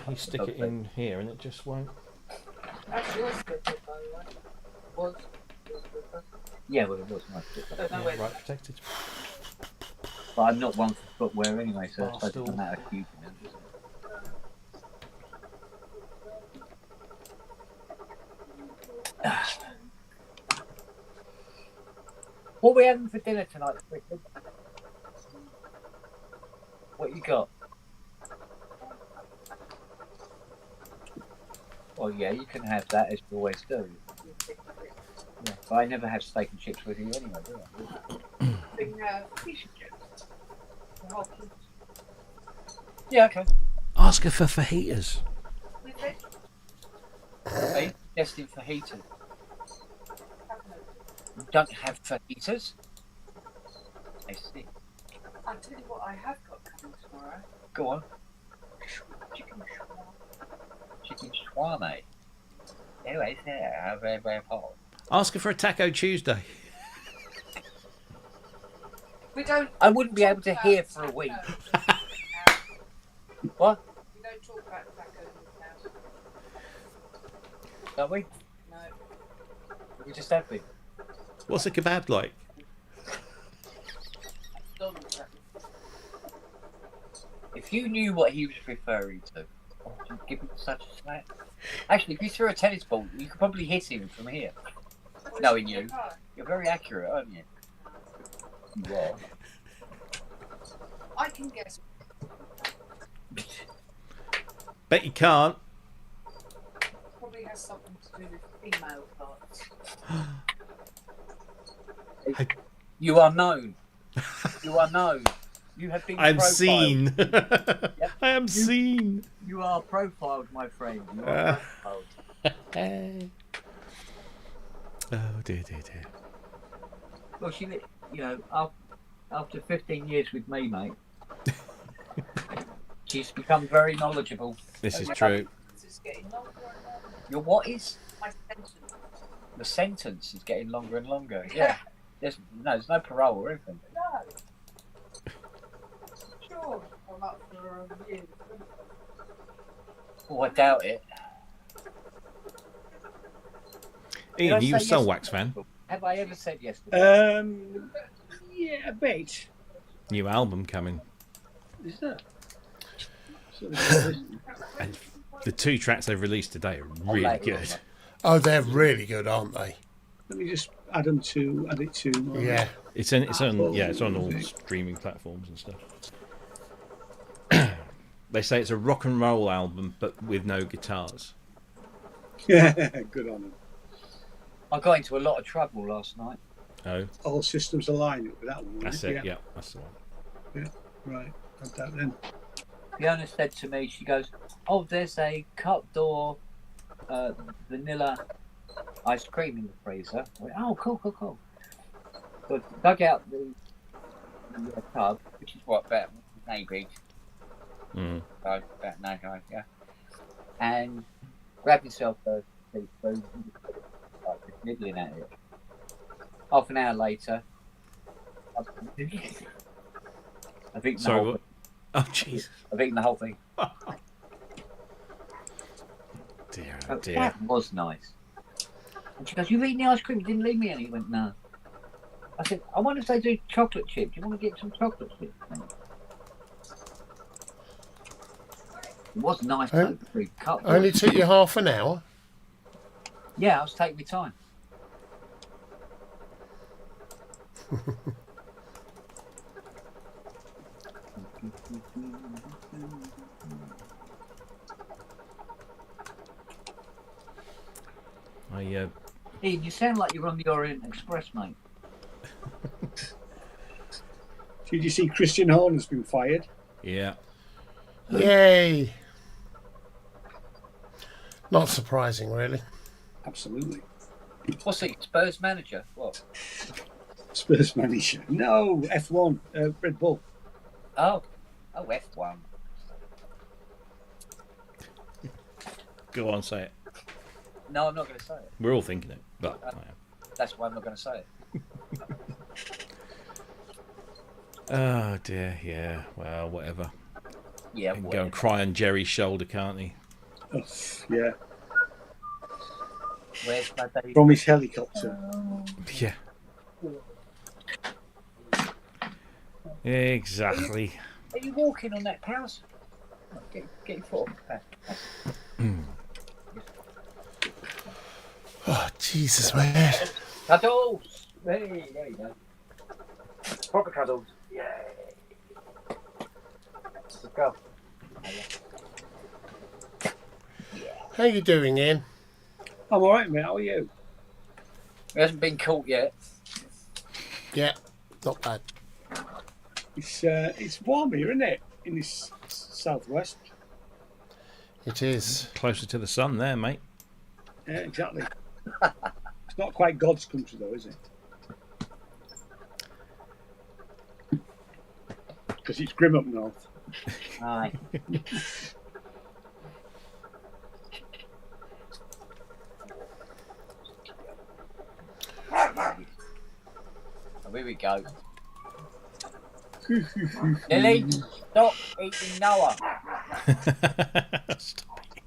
you stick it in here and it just won't. That's your slipper, by the way. Was your slipper. Yeah, well, it was my slipper. I don't know Yeah, where right protected. But I'm not one for footwear anyway, so Oh, it's still- doesn't matter huge amount, does it? What are we having for dinner tonight, Richard? What you got? Well, yeah, you can have that as you always do. Yeah, but I never have steak and chips with you anyway, do I? bring fish and chips. The whole kids. Yeah, okay. Ask her for fajitas. With veg. Are you destined for heaters? Cabinet. You don't have fajitas? I see. I'll tell you what I have got coming tomorrow. Go on. Chicken shawarma. Chicken shawarma. Anyway, yeah, very, very hot. Ask her for a Taco Tuesday. We don't. I wouldn't be able to talk hear about for a week. tacos. What? We don't talk about tacos in the house. Don't we? No. We just have been. What's a kebab like? McDonald's. If you knew what he was referring to, would you give him such a smack? Actually, if you threw a tennis ball, you could probably hit him from here. Knowing you. You're very accurate, aren't you? You are. I can guess. Bet you can't. Probably has something to do with female parts. You are known. You are known. You have been I'm profiled. seen. I am You- seen. You are profiled, my friend. You are profiled. Oh dear, dear, dear. Well, after 15 years with me, mate, she's become very knowledgeable. This is true. It's getting longer and longer. Your what is? My sentence. The sentence is getting longer and longer. Yeah. There's no parole or anything. No. Sure. I'm up for a review. Oh, I doubt it. Did I Ian, you a say Soul yes? Wax fan? Have I ever said yes to that? Yeah, a bit. New album coming. Is that? And the 2 tracks they've released today are really later on, good. mate. Oh, they're really good, aren't they? Let me just add it to. Yeah. It's on all streaming platforms and stuff. They say it's a rock and roll album, but with no guitars. Yeah, good on them. I got into a lot of trouble last night. Oh, All systems align with that one. that's right? it. Yeah, that's the one. Right. Got that then. Fiona said to me, she goes, "Oh, there's a cut door vanilla ice cream in the freezer." I went, "Oh, cool. So I dug out the tub, which is what, about knee big, Mm. so about knee high, yeah, and grabbed myself a teaspoon and just nibbling at it. Half an hour later, I've eaten the Sorry, whole what? Oh, jeez. I've eaten the whole thing. Dear, Oh, oh dear. that was nice. And she goes, "You've eaten the ice cream, you didn't leave me any." He went, "No." I said, "I wonder if they do chocolate chip. Do you want to get some chocolate chip?" It was nice Oh, though. The cut Only was- took you half an hour. Yeah, I was taking my time. I Ian, you sound like you're on the Orient Express, mate. Did you see Christian Horner's been fired? yeah. Yay! Not surprising, really. Absolutely. What's he? Spurs manager? What? Spurs manager. No, F1, Red Bull. Oh, F1. Go on, say it. No, I'm not going to say it. We're all thinking it, but I am. That's why I'm not going to say it. Oh dear, yeah. Well, whatever. Yeah, He can go and cry on Jerry's shoulder, can't he? Oh, yeah, Where's my baby? from his helicopter. Yeah. Exactly. Are you walking on that house? Get your foot off the Oh, Jesus, man. Cuddles! Hey, there you go. Proper cuddles. Yay! Let's go. How you doing, Ian? I'm all right, mate. How are you? He hasn't been caught yet. Yeah, not bad. It's warm here, isn't it? In this southwest. It is. Closer to the sun there, mate. Yeah, exactly. It's not quite God's country, though, is it? Because it's grim up north. Aye. Oh, here we go. Lily, stop eating Noah. Stop it.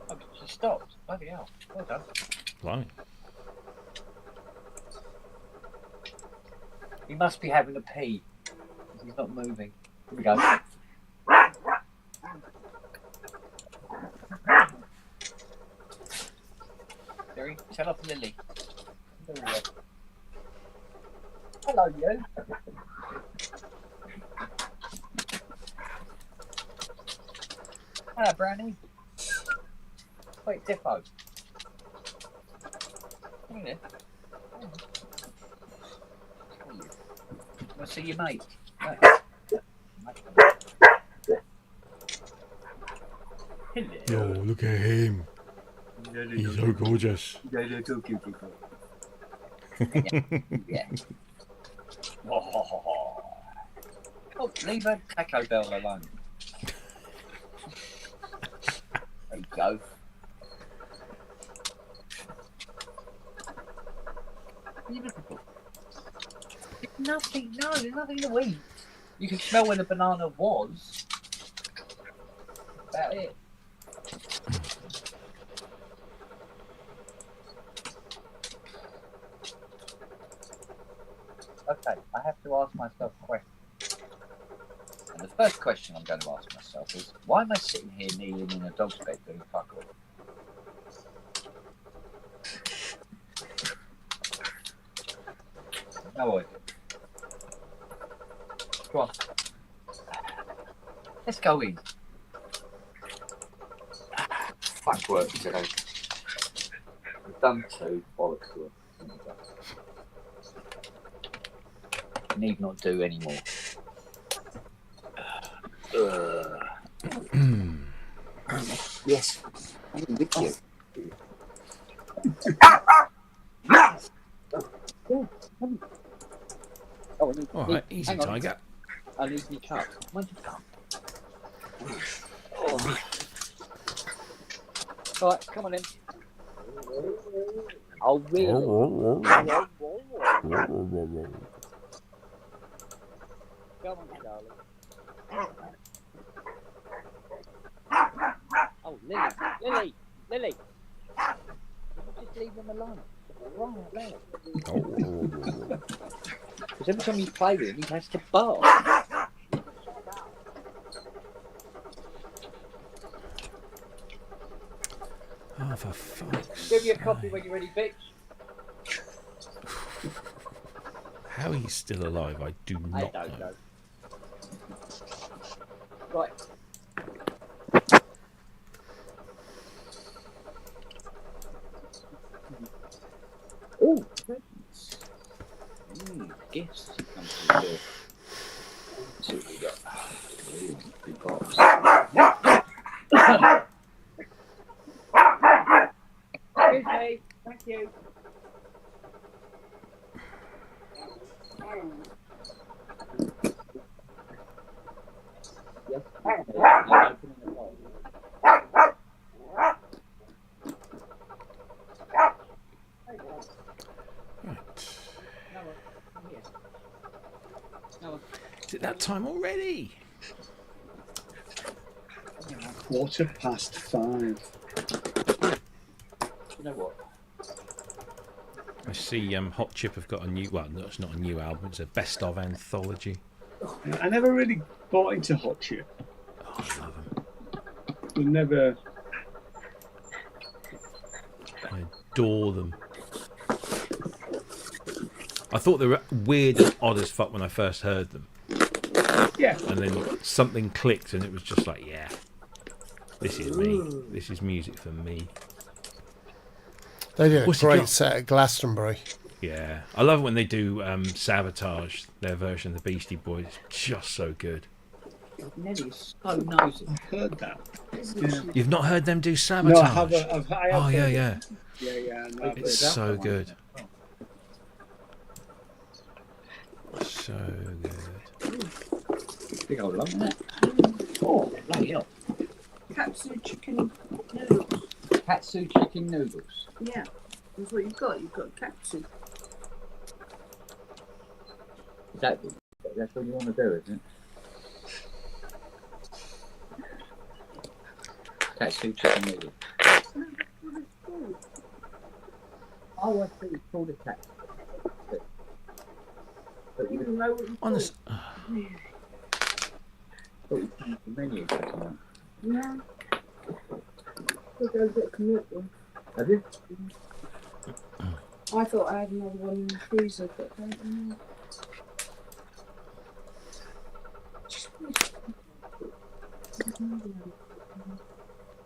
Oh, she stopped. Bloody hell. Well done. Blimey. He must be having a pee. He's not moving. Here we go. Jerry, tell off Lily. There we go. Hello, you. Hello, Brownie. Wait, Dippo. Come here. I'll see your mate. Oh, look at him. He's so gorgeous. Yeah. Oh, leave a Taco Bell alone. There you go. What are you looking for? Nothing, no, there's nothing to eat. You can smell where the banana was. About it. Okay, I have to ask myself a question. And the first question I'm going to ask myself is, why am I sitting here kneeling in a dog's bed doing fuck all? No idea. Go on. Let's go in. Fuck work today. We've done 2 bollocks work. Need not do any more. Yes, I'm with you. Oh, I need, All right, easy, hang on. tiger. I need my cup. Where's your cup? Oh. All right, come on in. Oh, really? Come on, darling. Oh, Lily. Just leave him alone. Right there. Because every time you play with him, he has to bark. Oh, for fuck's Give me a sake. coffee when you're ready, bitch. How he's still alive, I do I not don't know. know. Right, gifts to come to the door. Let's see what we got. Ooh, big box. Excuse me. Thank you. Yes. Opening the box. Is it that time already? 5:15. You know what? I see Hot Chip have got a new, well, no, it's not a new album, it's a best of anthology. I never really bought into Hot Chip. Oh, I love them. We never. I adore them. I thought they were weird and odd as fuck when I first heard them. Yeah. And then something clicked and it was just like, yeah, this is me. This is music for me. They did a What's he great got? set at Glastonbury. Yeah. I love it when they do Sabotage, their version of the Beastie Boys. It's just so good. Nelly's so nosy. I've heard that. Yeah. You've not heard them do Sabotage? No, I have. I have Oh, yeah, heard yeah. it. Yeah. No, I've It's heard so good. So good. Big old lump, isn't it? Oh, bloody hell. Katsu chicken noodles. Katsu chicken noodles. Yeah, that's what you've got. You've got katsu. That's what you want to do, isn't it? Katsu chicken noodles. Oh, I see. It's called a katsu. But you Even know what you've got. Honest. thought you changed the menu or something. Yeah. We'll go get committed. Have you? I thought I had another one in the freezer, but I don't know.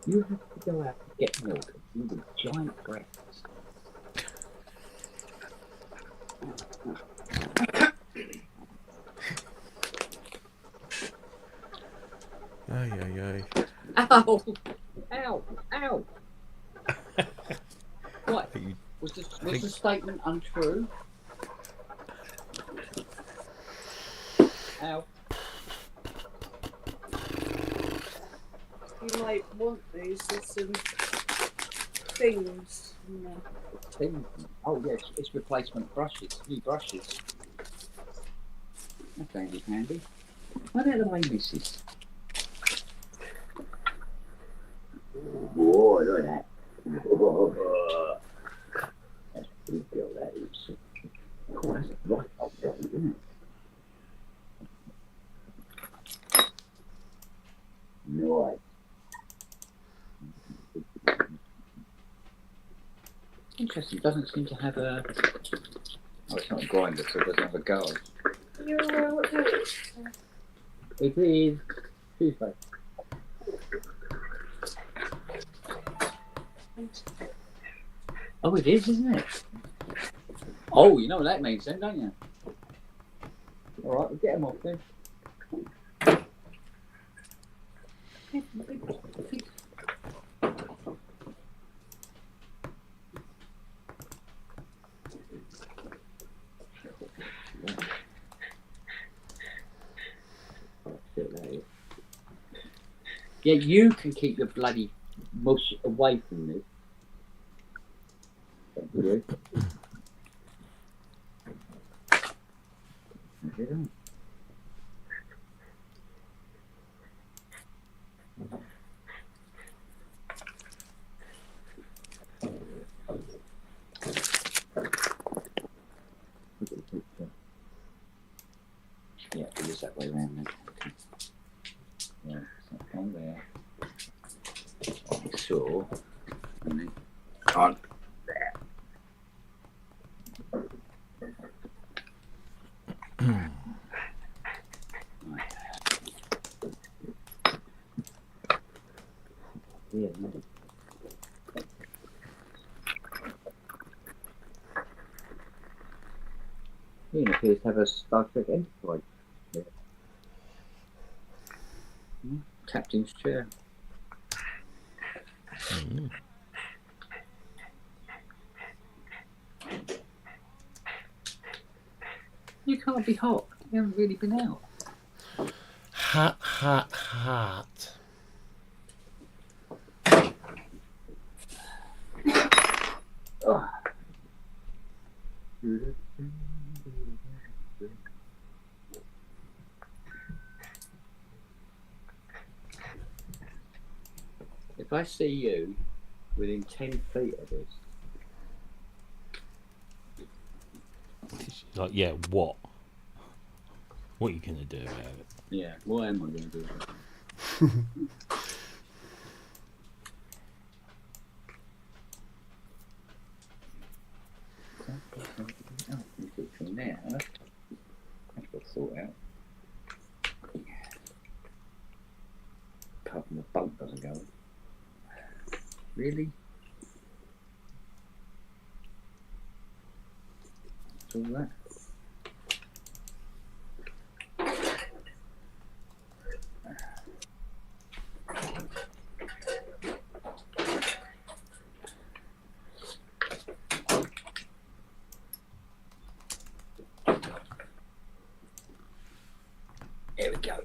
You have to go out to get milk. You have giant breasts. Ay, ay, ay. Ow! Ow! Ow! What? You- Was the statement untrue? Ow. You might want these. There's some things. Yeah. Thing. Oh yes, it's replacement brushes, new brushes. That's handy handy. Why don't the way misses? Whoa, look at that. Whoa. That's a big girl, that is. Oh, that's right up there, isn't it? Nice. Interesting, it doesn't seem to have a... Oh, it's not a grinder, so it doesn't have a guard. You're aware what that is? It is Tuesday. Oh, it is, isn't it? Oh, you know what that means then, don't you? Alright, we'll get them off then. Yeah, you can keep the bloody mush away from me. Thank you. Thank you. Yeah, it is that way around then. Okay. Yeah, it's not on there. Like so. And then on there. Right. Yeah, no. Ian appears to have a Star Trek Enterprise. Yeah. Captain's chair. Mm. You can't be hot. You haven't really been out. Hat. Oh. If I see you within 10 feet of this, Like, yeah, what? What are you going to do about it? yeah, what am I going to do? Oh, you took from there, huh? That's got to sort out. Apart from the boat doesn't go. Really? That's all that? There we go.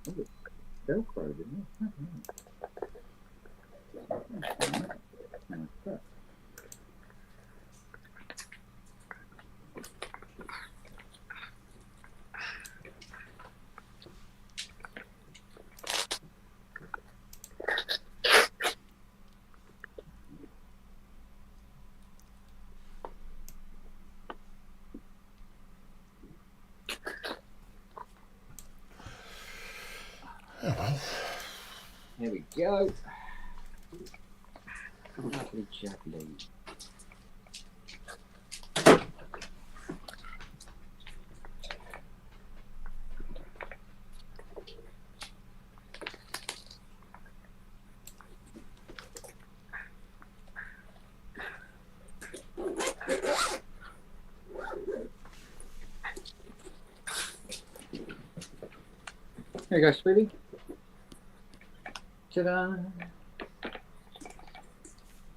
Oh, it's Velcro, isn't it? There we go. Lovely jubbly. There you go, sweetie. Ta-da!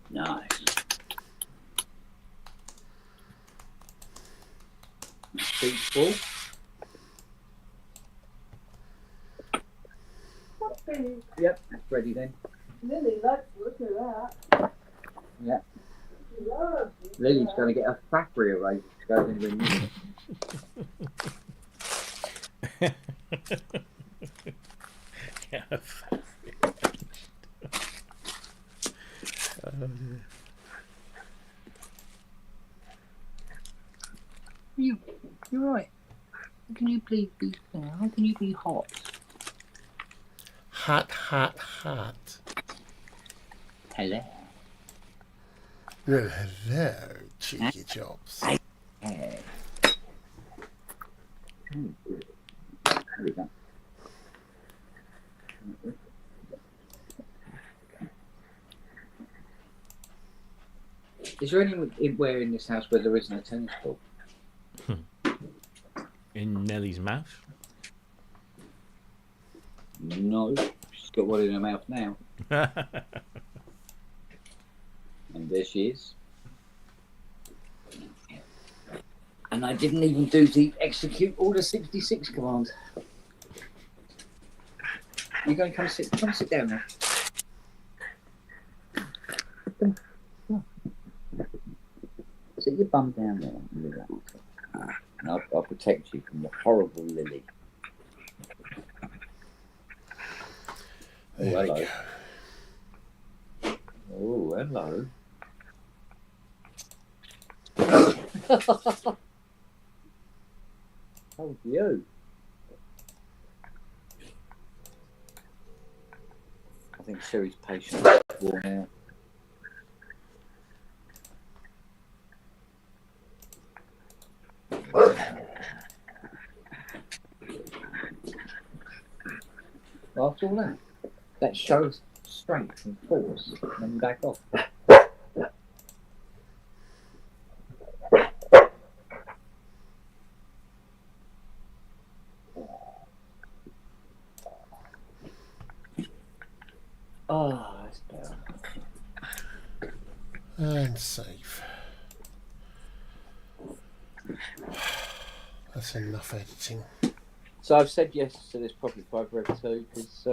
Nice. Peaceful. Yep, that's ready then. Lily likes to look at that. Yeah. She loves it. Lily's going to get a factory erased to go anywhere near it. Yeah. You're right. How can you please be? How can you be hot? Hat. Hello. Well, hello, cheeky chops. Hey. There we go. Is there anywhere in this house where there isn't a tennis ball? In Nellie's mouth? No. She's got one in her mouth now. And there she is. And I didn't even do the execute order 66 command. You're going to come sit down there. Sit your bum down there and relax. And I'll protect you from the horrible Lily. Oh, There we hello. go. Oh, hello. Oh, you. I think Sherry's patience is worn out. After show strength and force and then back off. Oh, that's better. And save. That's enough editing. So I've said yes to this Profit 5 Rev 2 because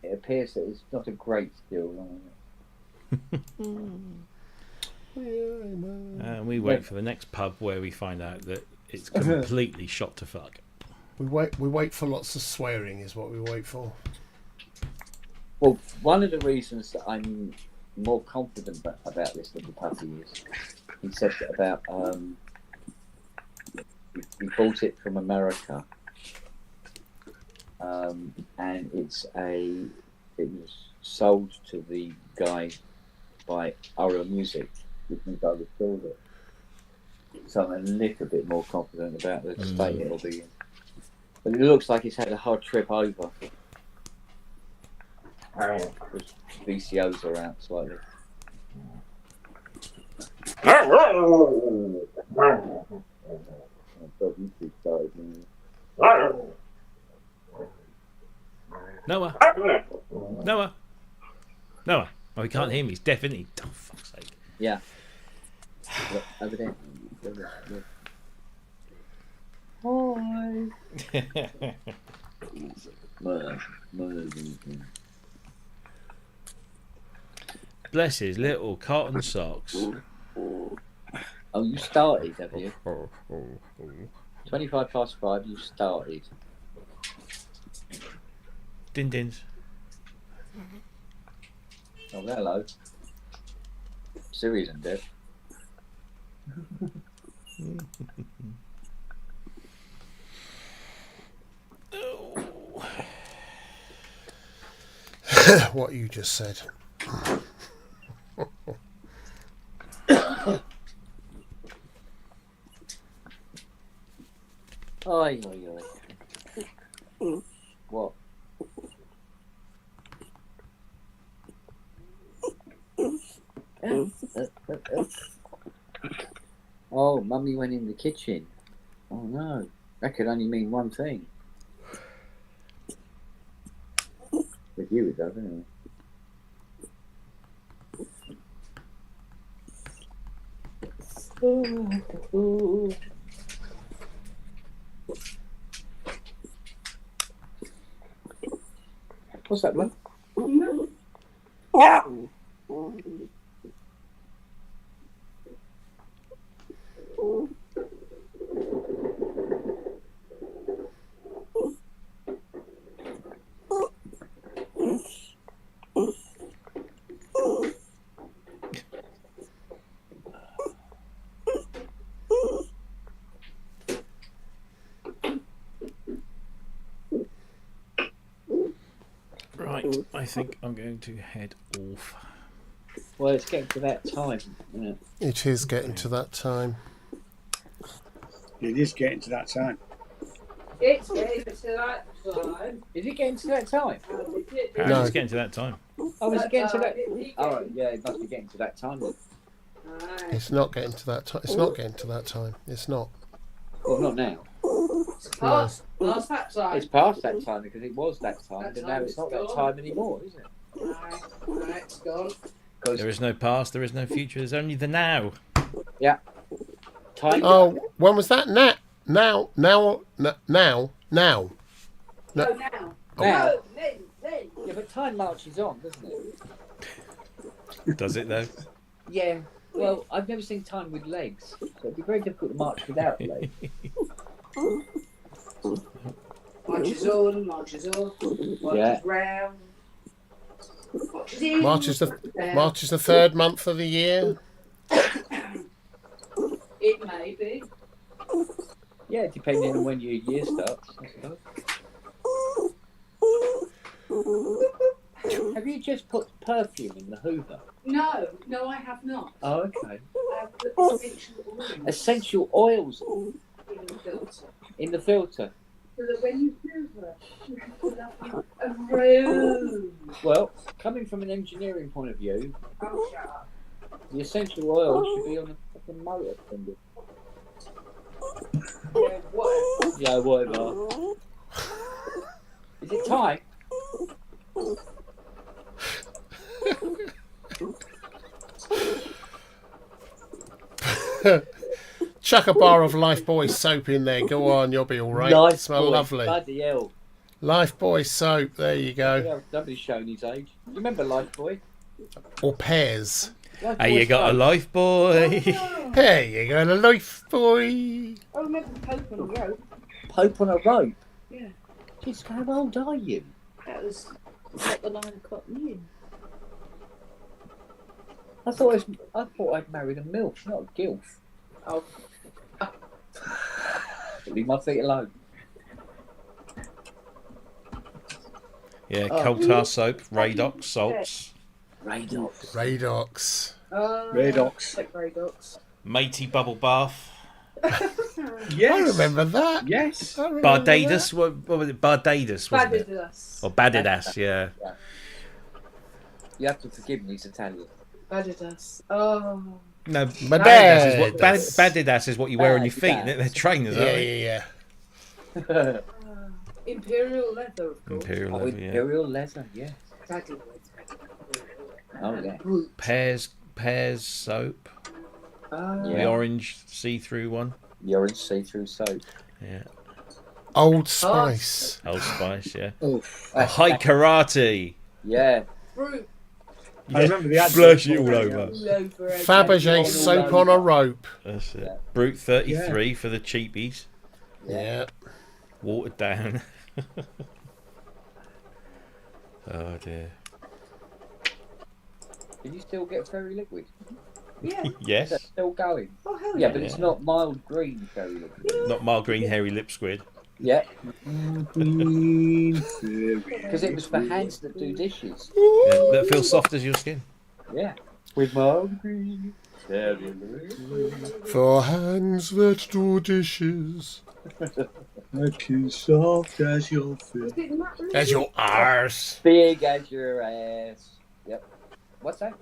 it appears that it's not a great deal wrong with it. And we wait for the next pub where we find out that it's completely shot to fuck. We wait for lots of swearing is what we wait for. Well, one of the reasons that I'm more confident about this little puppy is he said that about he bought it from America, and it was sold to the guy by Aura Music, which means I restored it. So I'm a little bit more confident about the state it'll be in. But it looks like it's had a hard trip over. The VCOs are out slightly. Noah! Noah! Noah! Oh, he can't hear me. He's deaf, isn't he? Oh, fuck's sake. Yeah. Over there. Hi. Bless his little cotton socks. Oh, you started, have you? 25 past 5, you started. Din dins. Oh, hello. Siri's in bed. What you just said. Oi. What? Oh, Mummy went in the kitchen. Oh no, that could only mean one thing. With you, it does, anyway. What's that, blood? Right, I think I'm going to head off. Well, it's getting to that time, isn't it? It is getting to that time. It is getting to that time. It's getting to that time. Is it getting to that time? Apparently No. it's getting to that time. Oh, is it getting to that? Oh, yeah, it must be getting to that time then. It's not getting to that time. It's not getting to that time. It's not. Well, not now. It's past that time. It's past that time because it was that time, That but time now it's is not that gone. time anymore, is it? Right, it's gone. There is no past, there is no future, there's only the now. Time. Oh, when was that? Now. No, now. Now. No, then. Yeah, but time marches on, doesn't it? Does it though? Yeah. Well, I've never seen time with legs, so it'd be very difficult to march without legs. Marches on, marches off, marches Yeah. round. Marches in. March is the third month of the year. It may be. Yeah, depending on when your year starts, I suppose. Have you just put perfume in the Hoover? No, I have not. Oh, okay. I have put essential oils Essential oils in the filter. in the filter. So that when you Hoover, you can pull up a rose. Well, coming from an engineering point of view, the essential oil should be on the fucking motor fender. Yeah, what? Yeah, whatever. Is it tight? Chuck a bar of Lifebuoy soap in there. Go on, you'll be all right. Life Smell boy, lovely. Bloody hell. Lifebuoy soap. There you go. Yeah, nobody's showing his age. You remember Life Boy? Or pears. Life Hey, you Boy's got a fun. life boy. Hey, you got a Lifebuoy. I remember the Pope on the road. Pope on a rope. Yeah, Jeez, how old are you? that was not the 9 o'clock news. I thought I'd married a MILF, not a GILF. Oh, Leave my feet alone. Yeah, Oh. coal tar soap, Radox, salts, Radox. Radox. Radox. like Radox. matey bubble bath, Yes. I remember that. Yes. I remember Barbados. What was it? Barbados, wasn't it? Badidas. Or Badidas, yeah. You have to forgive me, he's Italian. Badidas. Oh. No, My Badidas is what dad. Badidas is what you wear on your feet. Badidas. They're trainers, that. aren't Yeah, they? yeah, yeah. Imperial leather, of course. Imperial Oh, leather, yeah. Imperial leather, yeah. Badidas. Oh, yeah. Pears soap, the Yeah. orange see-through one. The orange see-through soap. Yeah, Old Spice. Old Spice, yeah. Oh, High karate. Yeah. Fruit. I remember the advert. Splash it all over. All over it. Fabergé all soap over. on a rope. That's it. Yeah. Brute 33 for the cheapies. Yeah. Watered down. Oh dear. Can you still get fairy liquid? Yeah. Is Yes. that still going? Oh, hell Yeah, yeah. but it's not mild green fairy liquid. Not mild green hairy lip squid. Yeah, Because because it was for hands that do dishes. Yeah, that feels soft as your skin. Yeah. With mild green fairy liquid. For hands that do dishes. as soft as your foot. Was it Natalie? As your arse. Big as your ass. Yep. What's that?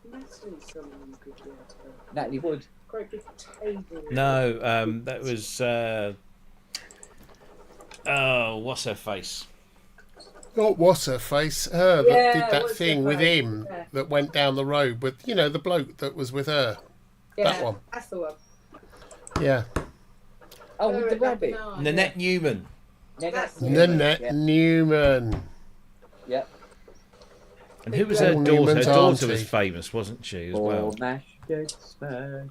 Natalie, someone you could do it for. Natalie Wood. Great big table. No, that was. Oh, what's her face? Not what's her face. Her that Yeah, did that what's thing her with face? him Yeah. that went down the road with, you know, the bloke that was with her. Yeah, That one. that's the one. Yeah. Oh, with the rabbit. Nanette Newman. That's Nanette Yeah. Newman. Yeah. And who was her Paul daughter? Her Newman's daughter auntie. was famous, wasn't she, as well? Or mash, get smash.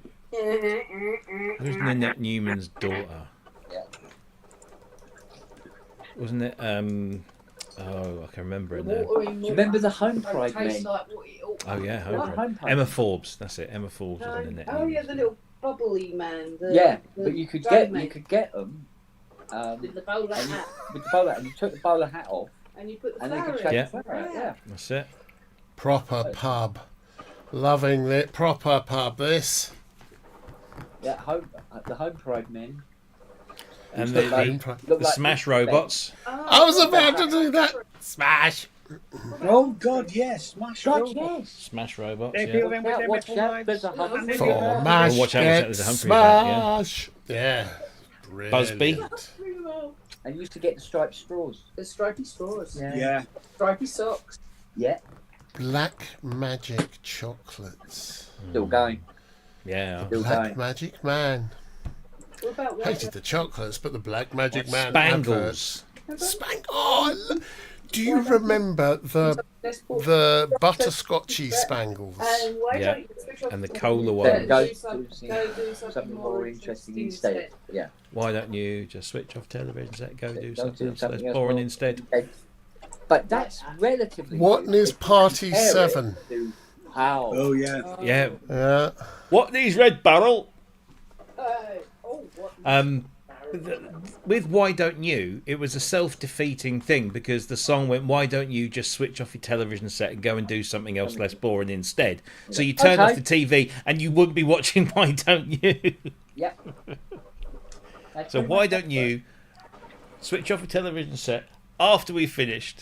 Who's Nanette Newman's daughter? Yeah. Wasn't it? Oh, I can remember her now. Do you remember the Home Pride men? Oh yeah, What? Home Home Pride. Emma Forbes. That's it. Emma Forbes was Nanette Oh yeah, Newman's the little bubbly man. The, Yeah, the but you could drum get them with the bowler and hat, with the bowler, and you took the bowler hat off, and you put the and they flower could in. shake Yeah. the flower out. Yeah. That's it. Proper pub. Loving it. Proper pub, this. Yeah, the Home Pride men. And Look like- the look the like- Smash Robots. Oh, I was about to do that. Smash. Oh God, yes, smash. God, Robot. yes. Smash Robots. They Yeah. feel them with Out, their watch metal out, knives. there's a Humphrey. For Yeah. mash, watch out, get there's a Humphrey about, yeah. smash. Yeah. Busby. Brilliant. And you used to get the striped straws. The stripy straws, Yeah. stripy socks. Yeah, Black Magic chocolates. still going. Yeah. Still Black going. Magic Man. What about Hated the chocolates, but the Black Magic Man Spangles. Oh, do you remember the butterscotchy spangles? And why Yeah. don't you switch off And the the cola computer ones. and Go do some- do go do something more interesting instead. Yeah. Why don't you just switch off television set, go do Go something do else something that's else boring more- instead? Okay. But that's relatively. What new. is If you Party compare it 7? to How? Oh yeah. Yeah. Yeah. What these Red Barrel? Oh, what? With Why Don't You, it was a self-defeating thing because the song went, why don't you just switch off your television set and go and do something else less boring instead? So you turn Okay. off the TV and you wouldn't be watching Why Don't You? Yep. That's So pretty why much don't it. you switch off your television set, after we finished.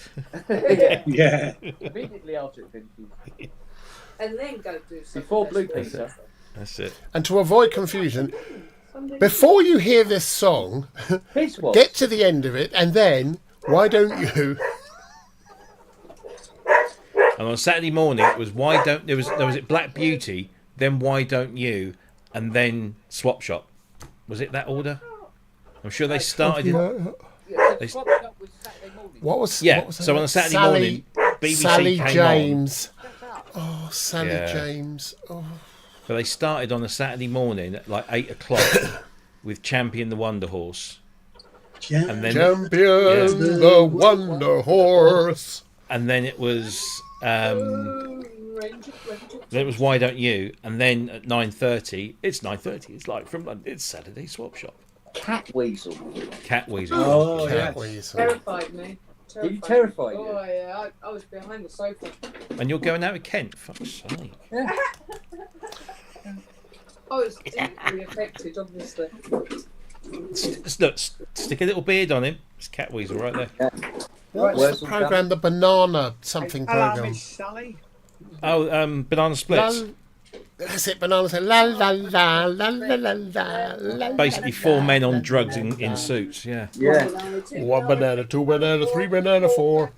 Yeah. Yeah. Immediately after it finishes. And then go do something. Before Blue else. Peter. That's it. And to avoid confusion, before you hear this song, His was. get to the end of it, and then why don't you? And on Saturday morning, it was why don't there was it Black Beauty, then Why Don't You, and then Swap Shop. Was it that order? I'm sure they started. Yeah, They- Swap Shop was Saturday morning. What was? Yeah. What was So on a Saturday Sally, morning, BBC Sally came James. Shut up. Oh, Sally Yeah. James. Oh. So they started on a Saturday morning at like 8 o'clock with Champion the Wonder Horse, and then Champion the Wonder Horse. and then it was Ranger. then it was Why Don't You, and then at 9:30 it's 9:30. It's like from London. It's Saturday Swap Shop. Cat Weasel. Cat Weasel. Oh, yeah. Cat Weasel. Terrified me. Did you terrify you? Oh yeah, I was behind the sofa. And you're going out with Kent. Fuck's sake. I was deeply affected, obviously. Look, stick a little beard on him. It's Cat Weasel right there. What was the program? The Banana something Hello, program. Miss Sally. Oh, Banana Splits. That's it. Banana say la la la la la la la la. Basically, four men on drugs in suits. Yeah. Yeah. One banana, two banana, three banana, four.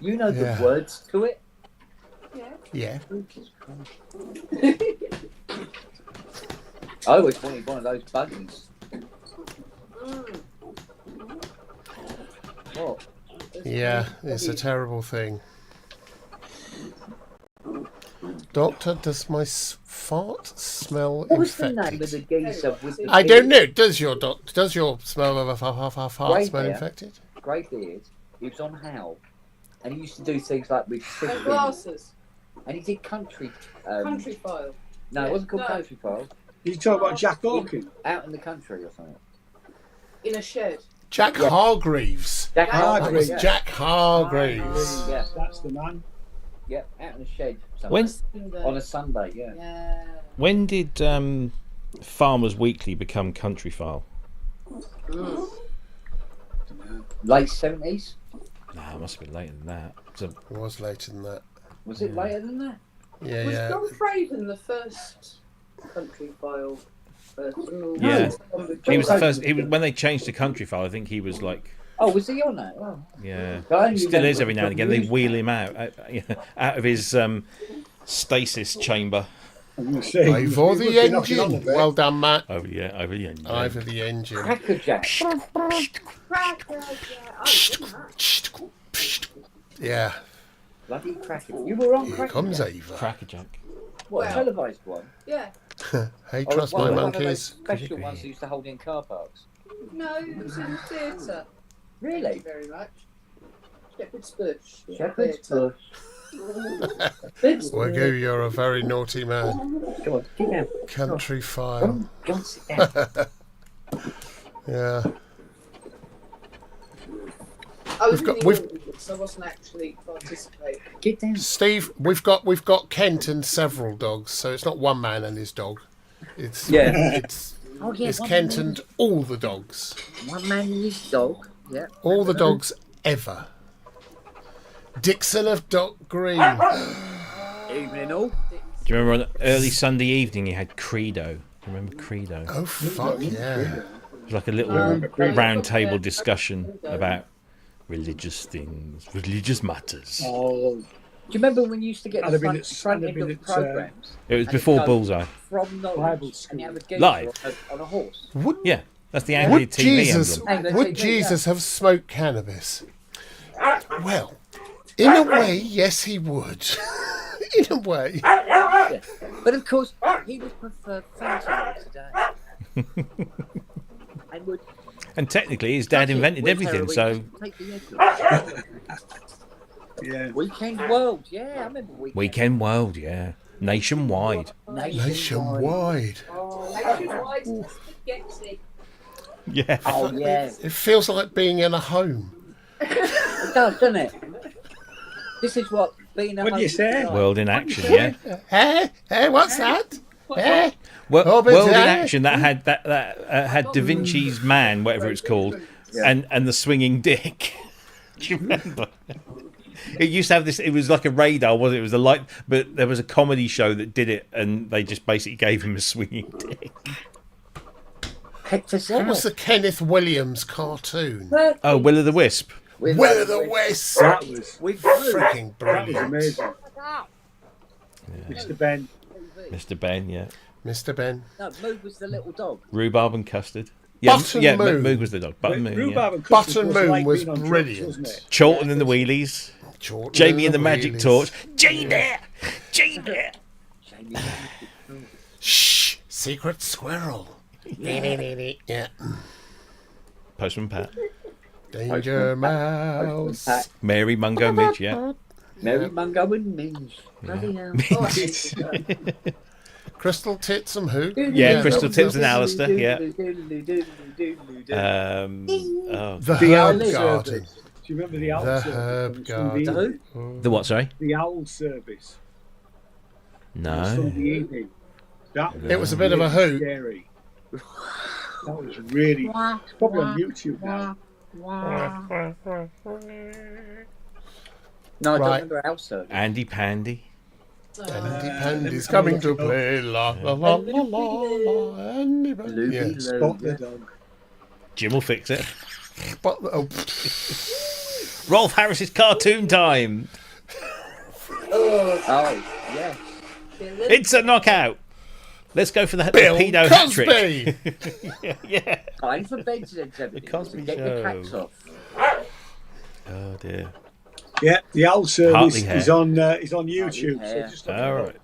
You know Yeah. the words to it. Yeah. I always wanted one of those buggies. What? Yeah, it's a terrible thing. Doctor, does my fart smell What was the name of the infected? geezer with the I don't know. Does your smell of a fart Grey smell hair. infected? grey beard? He was on Howl, and he used to do things like with And sifting, glasses. and he did country. Country file. No, it wasn't called No. Country File. Did you talk about Jack Hawkins? Out in the country or something. In a shed. Jack Yeah. Hargreaves. Jack That was Hargreaves. yeah. Jack Hargreaves. Yeah. That's the man. Yeah, out in the shed. When On a Sunday, yeah. Yeah. when did Farmers Weekly become Country File? Late 70s? Nah, it must have been later than that. So, It was later than that. Was it later than that? Yeah, Was yeah. John Craven the first country file person? Or Yeah. was he was the first. He was when they changed to Country File. I think he was like, Oh, was he on that? Oh. yeah, I only he still remember is every now and again. They from wheel him out out of his stasis chamber. I'm going to say. Over the You're knocking on a engine. bit. Well done, Matt. Over the engine. Over the engine. Cracker Jack. Yeah. Bloody Cracker. You were on Here Cracker comes Jack. Ava. Crackerjack. What, a Well. televised one? Yeah. Hey, Or trust one my of those monkeys. special ones they used to hold in car parks. No, it was in the theatre. Thank you Really? very much. Shepherd's Bush. Shepherd's Theatre. Bush. Wagyu, you're a very naughty man. Come on, get down. Country file. Go on, sit down. Yeah. I was We've got- in the we've- audience, I wasn't actually participating. Get down. Steve, we've got Kent and several dogs, so it's not one man and his dog. It's Yeah. it's Oh, yeah, it's one Kent man. and all the dogs. One man and his dog. Yeah. All the dogs ever. Dixon of Dock Green. Evening all. Do you remember on an early Sunday evening he had Credo? Remember Credo? Oh fuck yeah. It was like a little round table discussion about religious things, religious matters. Oh, Do you remember when you used to get I'd the have been front, at- front I'd have end been of at, programs? It was and before go Bullseye. From Bible Norwich, school. and you have a geezer Live. on a horse. Would Yeah, that's the Anglican TV Jesus emblem. Anglo would TV, Jesus have smoked cannabis? Well, in a way, yes, he would. In a way. Yeah. But of course, he would prefer fentanyl today. And would And technically, his dad take it invented with everything. heroin, So take the edge off. yeah. Weekend World, yeah, I remember Weekend World, yeah, nationwide. Nationwide. Nationwide spaghetti. Yeah. Oh yeah, It feels like being in a home. it does, doesn't it? This is what being a What do you host say? is like. World in action, yeah. Hey, what's that? Hey, Well, Oh, but World in that- action that had Da Vinci's Man, whatever it's called, and the swinging dick. Do you remember? It used to have this. It was like a radar, wasn't it? It was a light, but there was a comedy show that did it, and they just basically gave him a swinging dick. What was the Kenneth Williams cartoon? Oh, Will o' the Wisp. Will o' the Wisp. That was Freaking that was brilliant. amazing. Mr. Ben. Mr. Ben, yeah. Mr. Ben. No, Moog was the little dog. Rhubarb and custard. Yeah, Button yeah. Moon. Moog was the dog. Button Moon. Yeah. Rhubarb and custard Button Moon like was being on drugs, brilliant. wasn't it? Charlton and the Wheelies. Jordan Jamie and the Magic Wheelies. Torch. Jane there. Jane there. Shh. Secret squirrel. Yeah. Postman Pat. Danger Mouse. Mary Mungo Midge. Yeah. Mary Mungo and Minge. Bloody hell. Oh, I hate it. Crystal Tits and who? Yeah, that Crystal was Tips it. and Alistair. Yeah. Oh, The The Owl Herb Garden. Service. Do you remember the Owl The Service? Herb on Garden. Sunday evening? Who? the what? Sorry. The Owl Service. On No. Sunday evening. That It was a bit of a hoot. Scary. That was really. It's probably on YouTube now. No, I don't Right. remember House Service. Andy Pandy. Andy Pandy's coming to play. La la la la la la. Andy Pandy. Luby Yeah. Lou, Spot the yeah. dog. Jim will fix it. But, oh, Rolf Harris's cartoon time. Oh, yeah. It's a knockout. Let's go for the Bill pedo hat trick. Cosby. Yeah. Time for beds and everything. Cosby Get the cats Show. off. Oh dear. Yeah, the Owl Service Hartley Hare. is on YouTube. So Hare. just look All it up. right.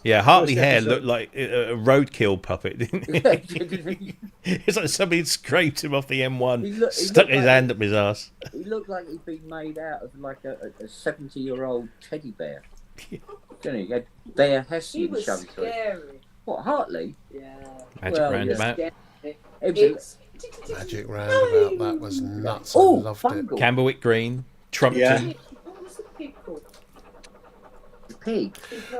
Yeah, Hartley First Hare episode. looked like a roadkill puppet, didn't he? It's like somebody had scraped him off the M1, He stuck looked his like- hand up his ass. He looked like he'd been made out of like a 70-year-old teddy bear. Didn't he? He had Bear He Hessian was showing through. scary. What, Hartley? Yeah. Magic Well, roundabout. It was It's Magic Roundabout. That was nuts. I Oh, loved it. Fungal. Camberwick Green, Trumpton. Yeah. What was the pig called? The pig.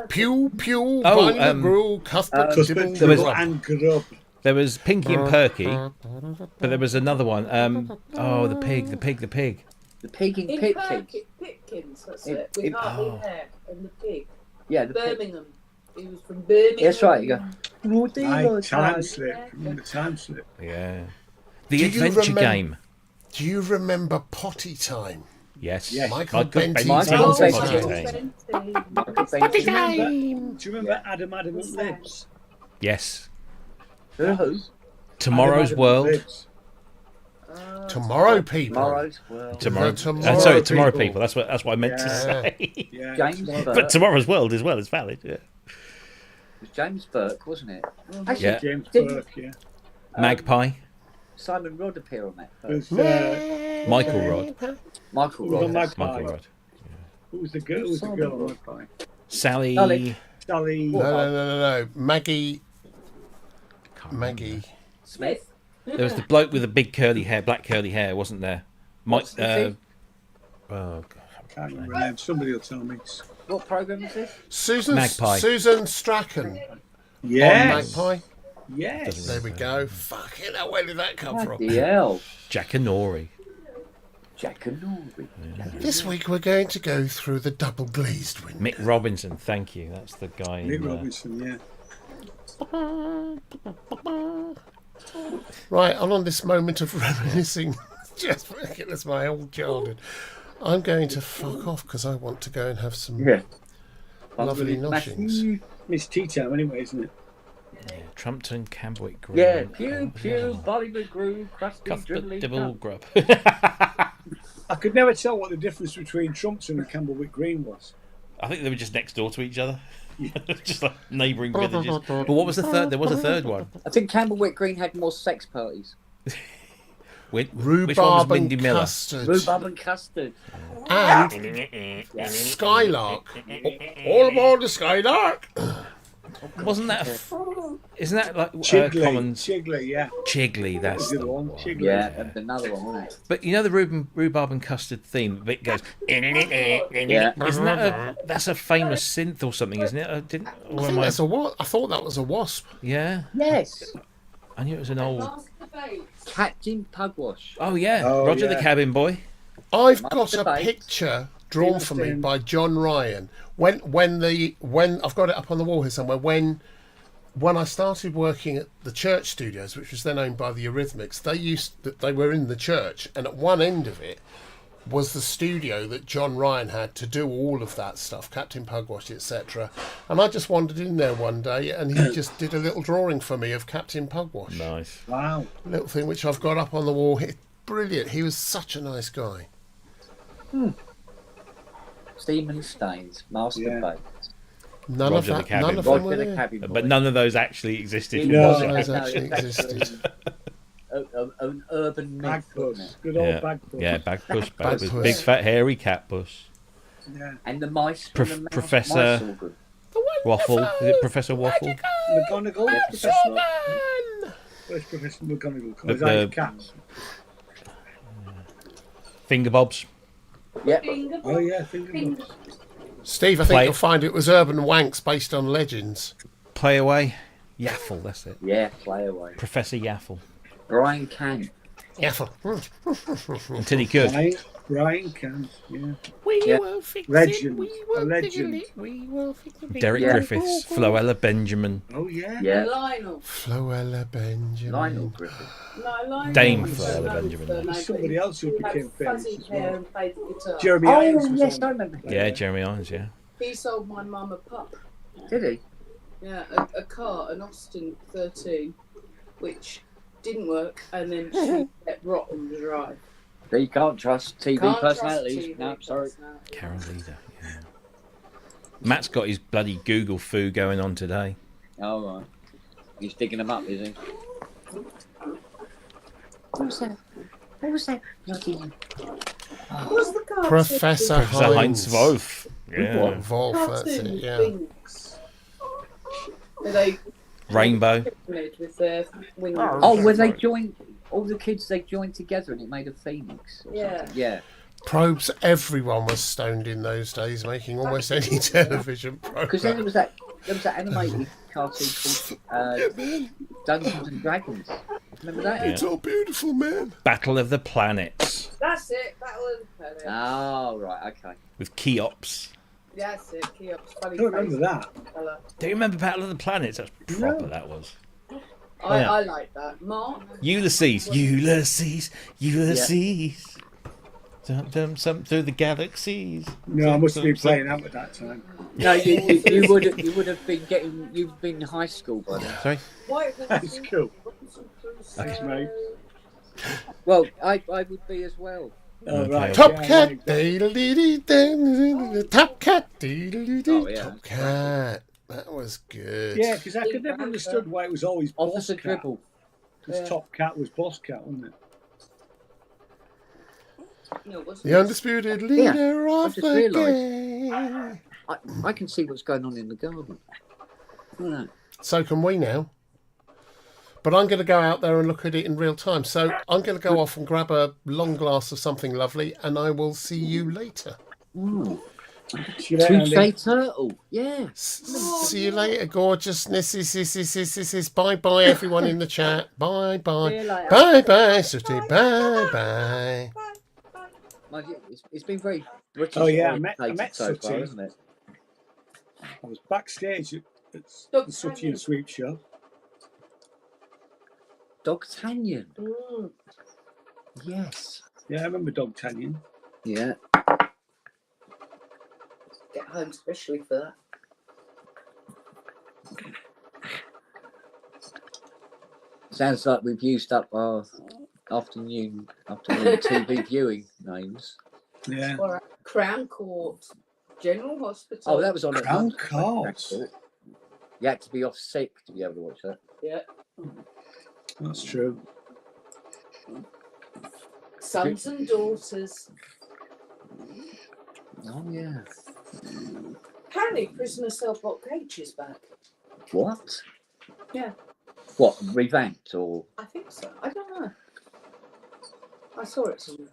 Pew pew. Oh, Binder Brew. Cuthbert Cuthbert, Dibble. there was- Dibble and Grub. There was Pinky and Perky, but there was another one. Oh, the pig. The pig in In Pipkins. Pipkins, that's In- it. With in- Hartley oh. Hare and the pig. Yeah, the pig. Birmingham. He was from Birmingham. That's right. You go. Aye, time slip. Remember time slip? Yeah. The Do you Adventure remember- Game. Do you remember Potty Time? Yes. Yes. Michael Benty's Michael Benty's Benty. Potty Time. Michael Do Benty. you remember, do you remember Adam and Libs? Yes. Who? Tomorrow's Adam World. Libs. Tomorrow People. Tomorrow's World. Tomorrow. The Tomorrow Sorry, Tomorrow People. People. That's what I meant to Yeah. say. Yeah. James tomorrow. Burke. But Tomorrow's World as well is valid. Yeah. It was James Burke, wasn't it? Actually, Yeah. James Did- Burke, yeah. Magpie. Simon Rod appear on that It first. was, Michael Rod. Michael It was on Rod. Magpie. Michael Rod. Who was the girl? Who was the girl on Magpie? Sally. Sally. Sally. No. Maggie. Can't remember. Maggie. Smith. There was the bloke with the big curly hair, black curly hair, wasn't there? Mike. What's the thing? Oh God. Can't remember her name. Somebody will tell me. What program is this? Magpie. Susan Strachan. Yes. On Magpie. Yes. There we go. Fucking hell, where did that come from? Bloody hell. Jack and Nori. Jack and Norby. This week we're going to go through the double glazed window. Mick Robinson. Thank you. That's the guy. Nick in, Robinson, yeah. Right, on this moment of reminiscing, just thinking it's my old childhood. I'm going to fuck off because I want to go and have some Yeah. lovely noshings. It's tea time anyway, isn't it? Trumpton, Camberwick Green. Yeah. Pew, pew, Bollywood Groove, Crusty, Cuthbert Dribbly. Dibble Grub. I could never tell what the difference between Trumpton and Campbellwick Green was. I think they were just next door to each other. Just like neighbouring villages. But what was the third? There was a third one. I think Campbellwick Green had more sex parties. Which one was Rhubarb Mindy and Miller? custard. Rhubarb and custard. And Skylark. All aboard the Skylark. Wasn't that? Isn't that like Chigley. Commons? Chigley, yeah. Chigley, that's That's the the other one. one. Chigley. Yeah, and another one, wasn't it? But you know the rhubarb and custard theme bit goes. Yeah. Isn't that that's a famous synth or something? Isn't it? Or I think am I? that's a what? I thought that was a wasp. Yeah, Yes. I knew it was an old. Last debates. Captain Pugwash. Oh yeah, Oh, Roger the yeah. cabin boy. I've Must got a debate. picture drawn for me Understand. by John Ryan. When I've got it up on the wall here somewhere. When I started working at the church studios, which was then owned by the Eurythmics, they were in the church, and at one end of it was the studio that John Ryan had to do all of that stuff, Captain Pugwash, etc. And I just wandered in there one day, and he just did a little drawing for me of Captain Pugwash. Nice. Wow. Little thing which I've got up on the wall. Brilliant. He was such a nice guy. Steam Stains, Master Yeah. Bait. None Roger the of that. Cabin None of Boy. them were Roger the there. cabin boy. But none of those actually existed. No. was None it? of those actually existed. An urban myth, wasn't Bagpuss. it? Good old Yeah, Bagpuss. yeah, Bagpuss, Bagpuss. Bagpuss, big fat hairy catpuss. Yeah. And the mice. Prof- from the mouse, Professor- mice all good. Waffle, is it Professor Waffle? McGonagall. Yeah. Professor. Where's Professor McGonagall? The- Is that cats? Finger bobs. Yep. Finger Oh yeah, finger Finger. bobs. Steve, I think Play- you'll find it was Urban Wanks based on legends. Play away. Yaffle, that's it. Yeah, play away. Professor Yaffle. Brian Can. Yeah. Until he could. Brian can. Yeah. Yeah. Legend. A legend. Derek Yeah. Griffiths. Floella Benjamin. Oh yeah. Yeah. Lionel. Floella Benjamin. Lionel Griffith. No, Lionel. Dame was Floella another Benjamin. surname, There's somebody else who he had became famous fuzzy as hair well. and played the guitar. Jeremy Irons Oh, was yes, on. I remember. Yeah, Jeremy Irons, yeah. He sold my mum a pup. Did he? Yeah, a car, an Austin 13, which didn't work, and then she let rot on the drive. So you can't trust TV Can't trust personalities. TV No, sorry. personalities. Carol Leader, yeah. Matt's got his bloody Google foo going on today. Oh, right. He's digging them up, is he? Who's that? Who's that? What's the car? Professor Professor Heinz Heinz. Wolf. Yeah. Wolf, that's it, yeah. Things. Where they Rainbow. picnic with their wings. Oh, where they joined, all the kids, they joined together and it made a phoenix. Or Yeah. something. Yeah. Probes, everyone was stoned in those days, making almost any television Because then program. there was that animated cartoon called Dungeons and Dragons. Remember that? Yeah. It's all beautiful, man. Battle of the Planets. That's it. Battle of the Planet. Oh, right, okay. With Cheops. That's it. Cheops. Funny I don't remember face that. colour. Do you remember Battle of the Planets? That's proper, No. that was. I Yeah. like that. Mark. Ulysses. Ulysses. Ulysses. Dum, dum, some through the galaxies. No, I must have been Some- playing that at that time. No, you would have been getting, you've been in high school by then. Sorry? White That's cool. Thanks, mate. Well, I would be as well. Oh, Okay. right. Top yeah, cat, like that. dee-dee-dee-dee, top cat, dee-dee-dee-dee, Oh, yeah. top cat. That was good. Yeah, because I could never understood why it was always Boss Officer Cat. Dribble. Because Yeah. Top Cat was Boss Cat, wasn't it? No, what's The undisputed leader I of just the realised. game. I can see what's going on in the garden. Right. So can we now. But I'm going to go out there and look at it in real time. So I'm going to go off and grab a long glass of something lovely, and I will see you later. Mm. See you later, Andy. Touche turtle. Yeah. See you later, gorgeousness. Bye bye, everyone in the chat. Bye See bye. you later. Bye bye, Sooty. Bye bye. Mind you, it's been very British Oh, yeah, I orientated met so far, Sooty. isn't it? I was backstage at Doug the Sooty Canyon. and Sweep show. D'Artagnan. Mm. Yes. Yeah, I remember Dog Tanyan. Yeah. Get home especially for that. Sounds like we've used up our afternoon TV viewing names. Yeah. Or at Crown Court General Hospital. Oh, that was on Crown at Court. You had to be off sick to be able to watch that. Yeah. That's true. Sons and daughters. Oh yeah. Apparently, Prisoner Cell Block H is back. What? Yeah. What, revamped or? I think so. I don't know. I saw it somewhere.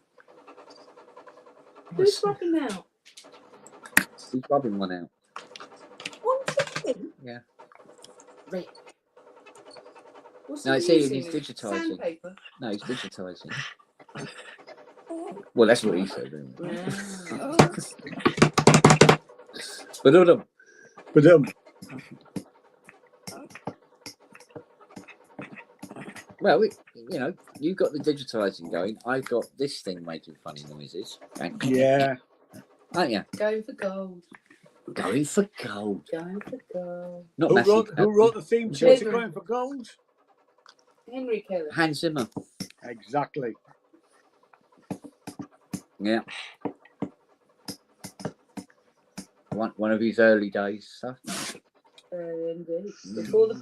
Who's rubbing out? Who's rubbing one out? What's the thing? Yeah. Rick. What's No, he it's here, using? he's digitising. Sandpaper. No, he's digitising. Well, that's what he said. Anyway. Yeah. But well, you know, you've got the digitising going. I've got this thing making funny noises. Yeah. Aren't you? Going for gold. Going for gold. Going for gold. Not Who massive. wrote the theme tune to Henry. Going for Gold? Henry Keller. Hans Zimmer. Exactly. Yeah. One of his early days stuff. Indeed. Before the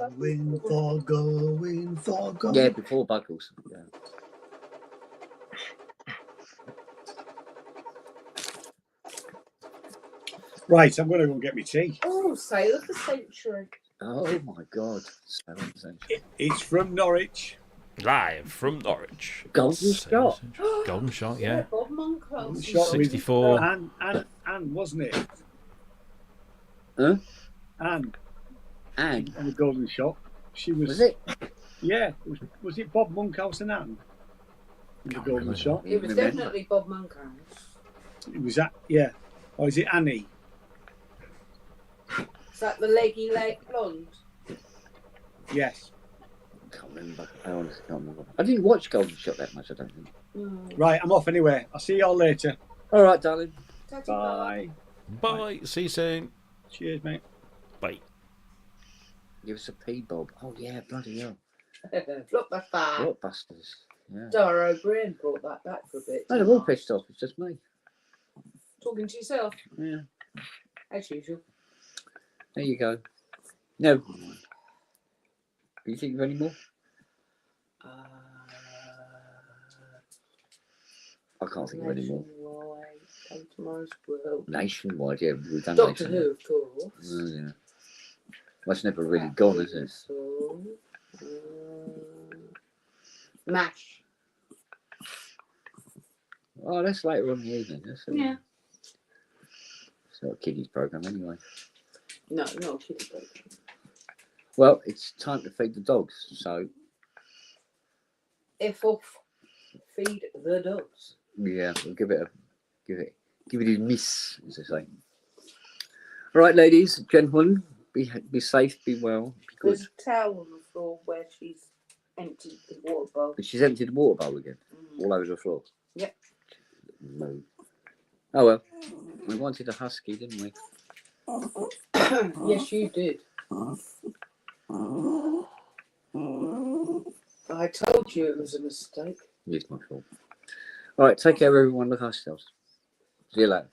Going for gold. Yeah, before Buggles. Yeah. Right, I'm going to go and get me tea. Oh, Sail of the Century. Oh my God. It's from Norwich. Live from Norwich. Golden Shot. Golden Shot, yeah. Bob Monclose. Shot with 64. Anne, wasn't it? Huh? Anne And on the Golden Shot. She was. was it? Yeah. Was it Bob Monkhouse and Anne? In the Golden remember. Shot. It was definitely Bob Monclose. It was that. Yeah. Or is it Annie? Is that the leggy leg blonde? Yes. Can't remember. I honestly can't remember. I didn't watch Golden Shot that much, I don't think. Right, I'm off anyway. I'll see y'all later. All right, darling. Bye. Bye. See you soon. Cheers, mate. Bye. Give us a pee, Bob. Oh, yeah, bloody hell. Blockbuster. Blockbusters. Yeah. Dara O'Brien brought that back for a bit. No, they're all pissed off. It's just me. Talking to yourself, Yeah. as usual. There you go. No. Do you think of any more? I can't think of any more. Nationwide, Tomorrow's World. Nationwide, yeah. We've done Doctor Nationwide. Who, of course. Oh, yeah. That's never really gone, is it? MASH. Oh, that's later on in the evening. Yeah. It's not a kiddies program anyway. No, not a kiddie program. Well, it's time to feed the dogs. So F off. Feed the dogs. yeah, we'll give it a miss, as they say. All right, ladies, gentlemen, be safe, be well, be good. There's a towel on the floor where she's emptied the water bowl. But she's emptied the water bowl again, all over the floor. Yep. No. Oh well, we wanted a husky, didn't we? Yes, you did. I told you it was a mistake. It's my fault. All right, take care, everyone. Look after yourselves. See you later.